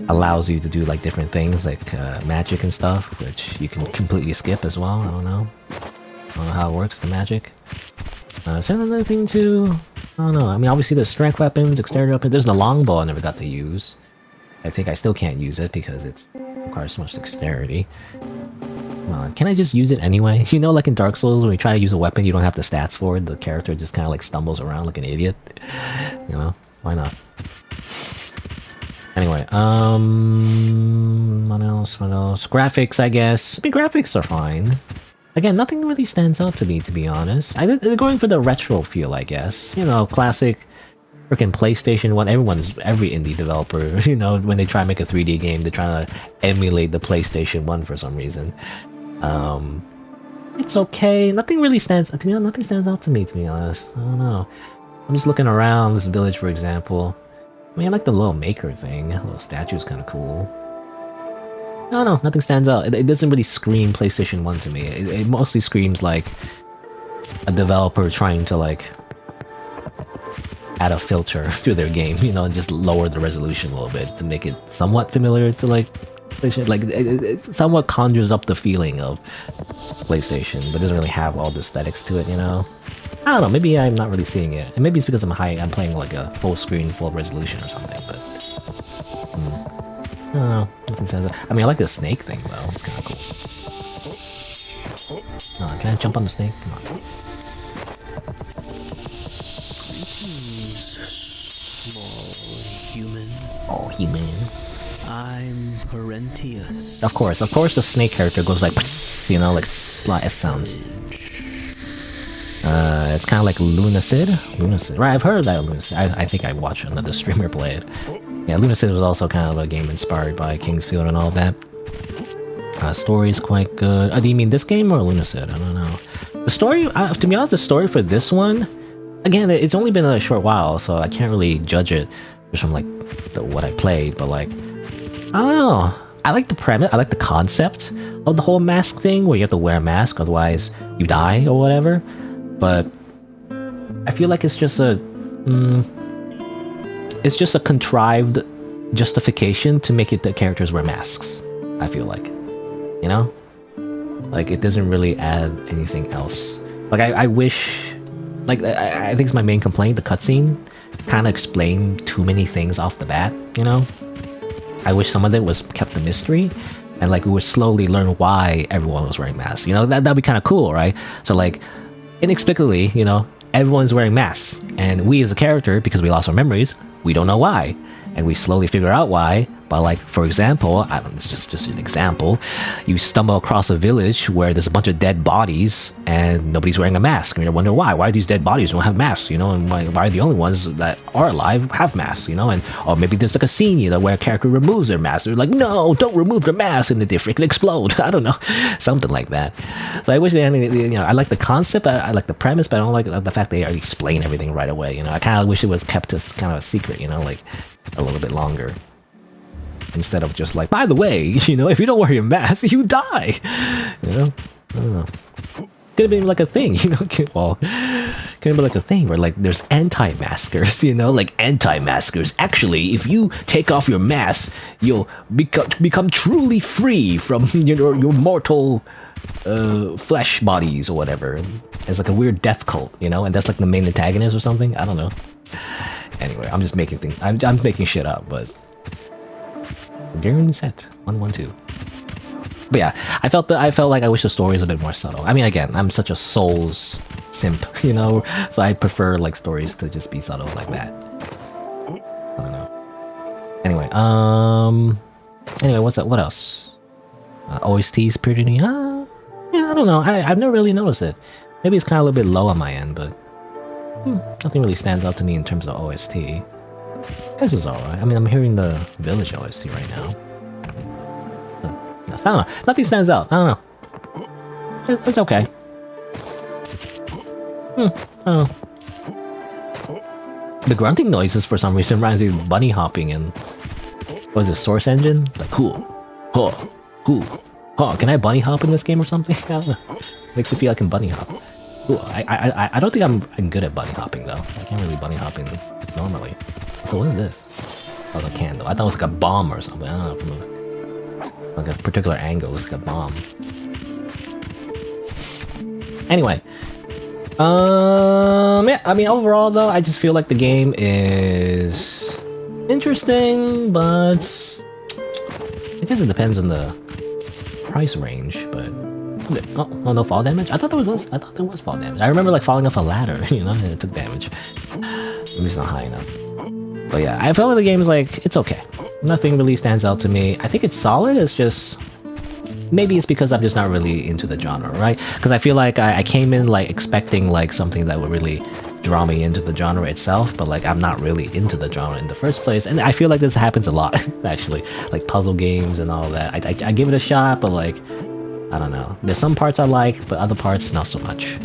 allows you to do like different things, like magic and stuff, which you can completely skip as well. I don't know how it works, the magic. Is there another thing too? I don't know. I mean, obviously there's strength weapons, dexterity weapons. There's the longbow I never got to use. I think I still can't use it because it requires so much dexterity. Well, can I just use it anyway? You know, like in Dark Souls, when you try to use a weapon, you don't have the stats for it. The character just kind of like stumbles around like an idiot. You know, why not? Anyway, what else? What else? Graphics, I guess. I mean, graphics are fine. Again, nothing really stands out to me, to be honest. They're going for the retro feel, I guess. You know, classic freaking PlayStation 1. Every indie developer, you know, when they try to make a 3D game, they're trying to emulate the PlayStation 1 for some reason. It's okay. Nothing really stands out to me. Nothing stands out to me, to be honest. I don't know. I'm just looking around this village, for example. I mean, I like the little maker thing. The little statue is kind of cool. I don't know. Nothing stands out. It doesn't really scream PlayStation 1 to me. It mostly screams like a developer trying to like add a filter to their game, you know, and just lower the resolution a little bit to make it somewhat familiar to like PlayStation. Like it somewhat conjures up the feeling of PlayStation, but doesn't really have all the aesthetics to it, you know. I don't know. Maybe I'm not really seeing it, and maybe it's because I'm playing like a full screen, full resolution or something. But I don't know. Nothing stands out. I mean, I like the snake thing though. It's kind of cool. Oh, can I jump on the snake? Come on. Human. Oh, human. I'm Parentius. Of course, the snake character goes like, you know, like S sounds. It's kind of like Lunacid. Right, I've heard of that Lunacid. I think I watched another streamer play it. Yeah, Lunacid was also kind of a game inspired by Kingsfield and all that. Story is quite good. Do you mean this game or Lunacid? I don't know. The story, to be honest, the story for this one, again, it's only been a short while, so I can't really judge it just from like what I played. But like, I don't know. I like the premise. I like the concept of the whole mask thing, where you have to wear a mask, otherwise you die or whatever. But I feel like it's just a contrived justification to make it that characters wear masks. I feel like, you know, like it doesn't really add anything else. Like I wish, like I think it's my main complaint. The cutscene kind of explained too many things off the bat. You know, I wish some of it was kept a mystery. And like we would slowly learn why everyone was wearing masks. You know, that'd be kind of cool, right? So like, inexplicably, you know, everyone's wearing masks, and we as a character, because we lost our memories, we don't know why, and we slowly figure out why. But like, for example, it's just an example, you stumble across a village where there's a bunch of dead bodies and nobody's wearing a mask, and you wonder why these dead bodies don't have masks, you know, and why the only ones that are alive have masks, you know. And or maybe there's like a scene, you know, where a character removes their mask, they're like, no, don't remove the mask, and they freaking explode. I don't know, something like that. So I wish they, you know, I like the concept, I like the premise, but I don't like the fact they already explain everything right away, you know. I kind of wish it was kept as kind of a secret, you know, like a little bit longer. instead of just like, by the way, you know, if you don't wear your mask, you die. You know, I don't know. Could have been like a thing, you know. Well, could have been like a thing where like there's anti-maskers, you know, like anti-maskers. Actually, if you take off your mask, you'll become truly free from your mortal flesh bodies or whatever. It's like a weird death cult, you know, and that's like the main antagonist or something. I don't know. Anyway, I'm just making things. I'm making shit up, but Garen set 112. But yeah, I felt like I wish the story was a bit more subtle. I mean, again, I'm such a Souls simp, you know, so I prefer like stories to just be subtle like that. I don't know. Anyway, what's that? What else? OST is pretty neat. Yeah, I don't know. I've never really noticed it. Maybe it's kind of a little bit low on my end, but nothing really stands out to me in terms of OST. This is alright. I mean, I'm hearing the Village OST right now. I don't know. Nothing stands out. I don't know. It's okay. I don't know. The grunting noises for some reason reminds me of bunny hopping and what is it, Source Engine? Like can I bunny hop in this game or something? I don't know. Makes me feel like I can bunny hop. I don't think I'm good at bunny hopping though. I can't really bunny hop in normally. So what is this? Oh, the candle. I thought it was like a bomb or something. I don't know, from like a particular angle. It's like a bomb. Anyway. Yeah, I mean, overall though, I just feel like the game is interesting, but I guess it depends on the price range, but oh, no fall damage? I thought there was fall damage. I remember like falling off a ladder, you know, and it took damage. Maybe it's not high enough. But yeah, I feel like the game is like, it's okay. Nothing really stands out to me. I think it's solid, it's just... Maybe it's because I'm just not really into the genre, right? Because I feel like I came in like expecting like something that would really draw me into the genre itself, but like I'm not really into the genre in the first place. And I feel like this happens a lot, actually. Like puzzle games and all that. I give it a shot, but like, I don't know. There's some parts I like, but other parts not so much.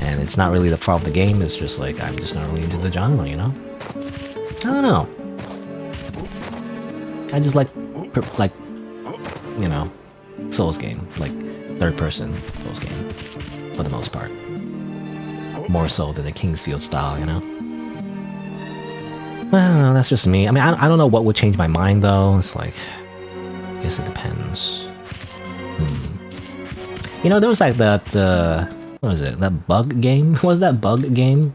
And it's not really the fault of the game, it's just like, I'm just not really into the genre, you know? I don't know. I just like, you know, Souls game, like third-person Souls game, for the most part. More so than a Kingsfield style, you know? I don't know, that's just me. I mean, I don't know what would change my mind, though. It's like, I guess it depends. You know, there was like that, what was it? That bug game? What was that bug game?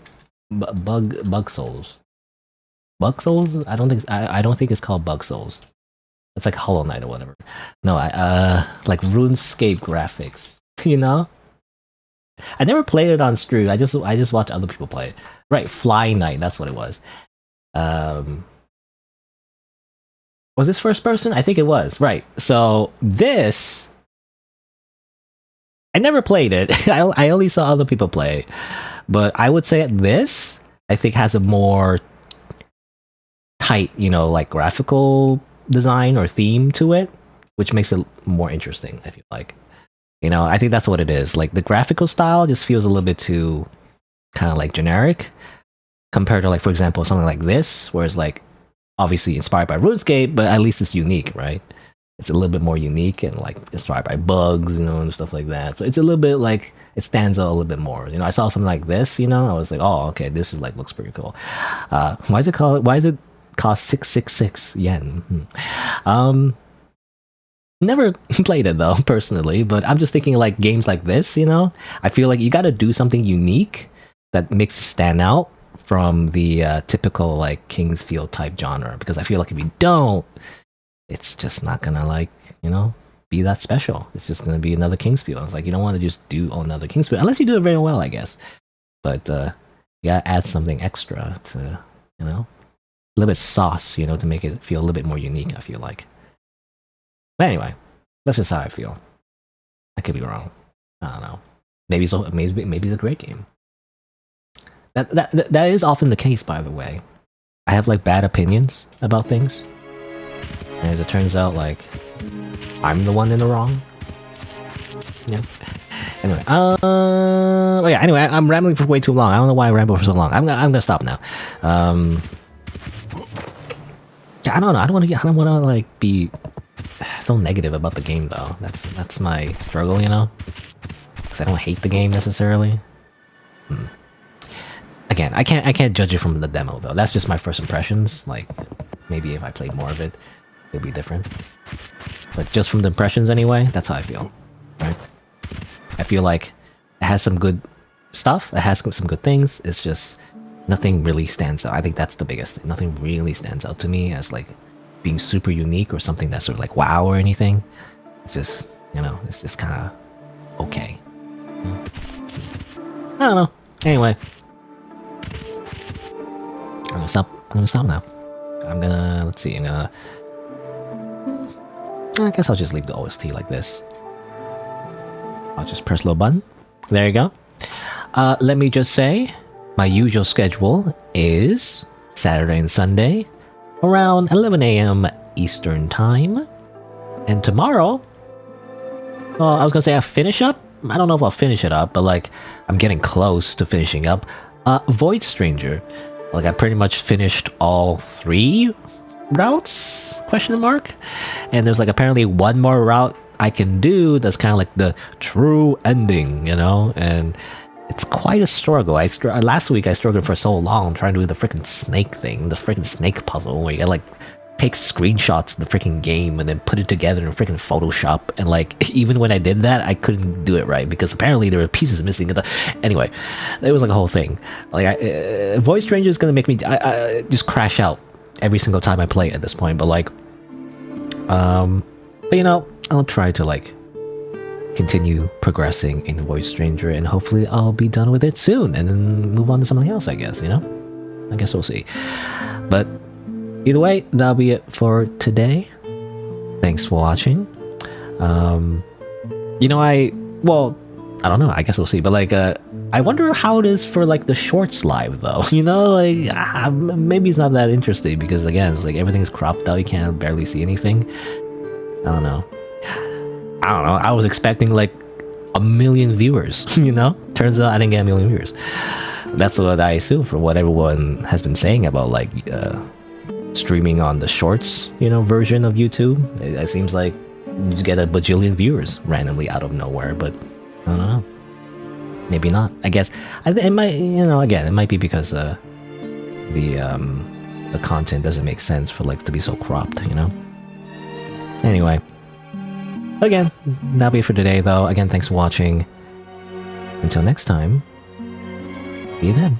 Bug Souls. Bug Souls? I don't think it's called Bug Souls. It's like Hollow Knight or whatever. No, like RuneScape graphics. You know? I never played it on stream. I just watched other people play it. Right, Fly Knight, that's what it was. Was this first person? I think it was. Right. So this, I never played it. I only saw other people play it. But I would say this, I think, has a more tight, you know, like graphical design or theme to it, which makes it more interesting, I feel like. You know, I think that's what it is. Like, the graphical style just feels a little bit too kind of like generic compared to, like, for example, something like this, where it's like obviously inspired by RuneScape, but at least it's unique, right? It's a little bit more unique and like inspired by bugs, you know, and stuff like that. So it's a little bit like, it stands out a little bit more. You know, I saw something like this, you know, I was like, oh, okay, this is like, looks pretty cool. Why is it cost 666 yen? Never played it though, personally, but I'm just thinking like games like this, you know, I feel like you got to do something unique that makes it stand out from the typical like Kingsfield type genre, because I feel like if you don't, it's just not gonna like, you know, be that special. It's just gonna be another Kingsfield. It's like, you don't want to just do another Kingsfield unless you do it very well, I guess. But you gotta add something extra to, you know, a little bit sauce, you know, to make it feel a little bit more unique, I feel like. But anyway, that's just how I feel. I could be wrong. I don't know. Maybe it's a great game. That is often the case, by the way. I have like bad opinions about things, and as it turns out, like I'm the one in the wrong. Yeah. Anyway, oh yeah. Anyway, I'm rambling for way too long. I don't know why I ramble for so long. I'm gonna stop now. I don't know. I don't want to like be so negative about the game though. That's my struggle, you know. Because I don't hate the game necessarily. Again, I can't judge it from the demo though. That's just my first impressions. Like maybe if I played more of it, it'd be different. But just from the impressions anyway, that's how I feel. Right? I feel like it has some good stuff. It has some good things. It's just nothing really stands out. I think that's the biggest thing. Nothing really stands out to me as like being super unique or something that's sort of like wow or anything. It's just, you know, it's just kind of okay. I don't know. Anyway, I'm gonna stop now. Let's see. I guess I'll just leave the OST like this. I'll just press little button. There you go. Let me just say, my usual schedule is Saturday and Sunday around 11 a.m. Eastern Time. And tomorrow, well, I was gonna say I finish up. I don't know if I'll finish it up, but like I'm getting close to finishing up. Void Stranger. Like I pretty much finished all 3 routes? Question mark. And there's like apparently one more route I can do that's kind of like the true ending, you know? And it's quite a struggle. Last week I struggled for so long trying to do the freaking snake thing, the freaking snake puzzle, where you like take screenshots of the freaking game and then put it together in freaking Photoshop. And like even when I did that, I couldn't do it right because apparently there were pieces missing. Anyway, it was like a whole thing. Like Void Stranger is gonna make me I just crash out every single time I play at this point. But like, but you know, I'll try to like continue progressing in Void Stranger, and hopefully I'll be done with it soon and then move on to something else, I guess, you know? I guess we'll see. But either way, that'll be it for today. Thanks for watching. You know, I don't know, I guess we'll see, but like, I wonder how it is for like the shorts live though, you know, like, maybe it's not that interesting because again, it's like everything's cropped out, you can't barely see anything. I don't know, I was expecting like 1 million viewers, you know? Turns out I didn't get 1 million viewers. That's what I assume from what everyone has been saying about like, streaming on the shorts, you know, version of YouTube. It seems like you just get a bajillion viewers randomly out of nowhere, but I don't know. Maybe not. I guess it might, you know, again, it might be because the content doesn't make sense for like to be so cropped, you know? Anyway, again, that'll be it for today though. Again, thanks for watching. Until next time, see you then.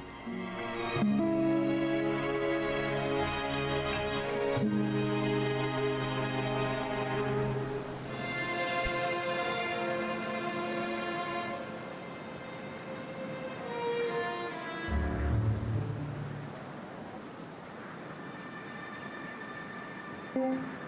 Yeah.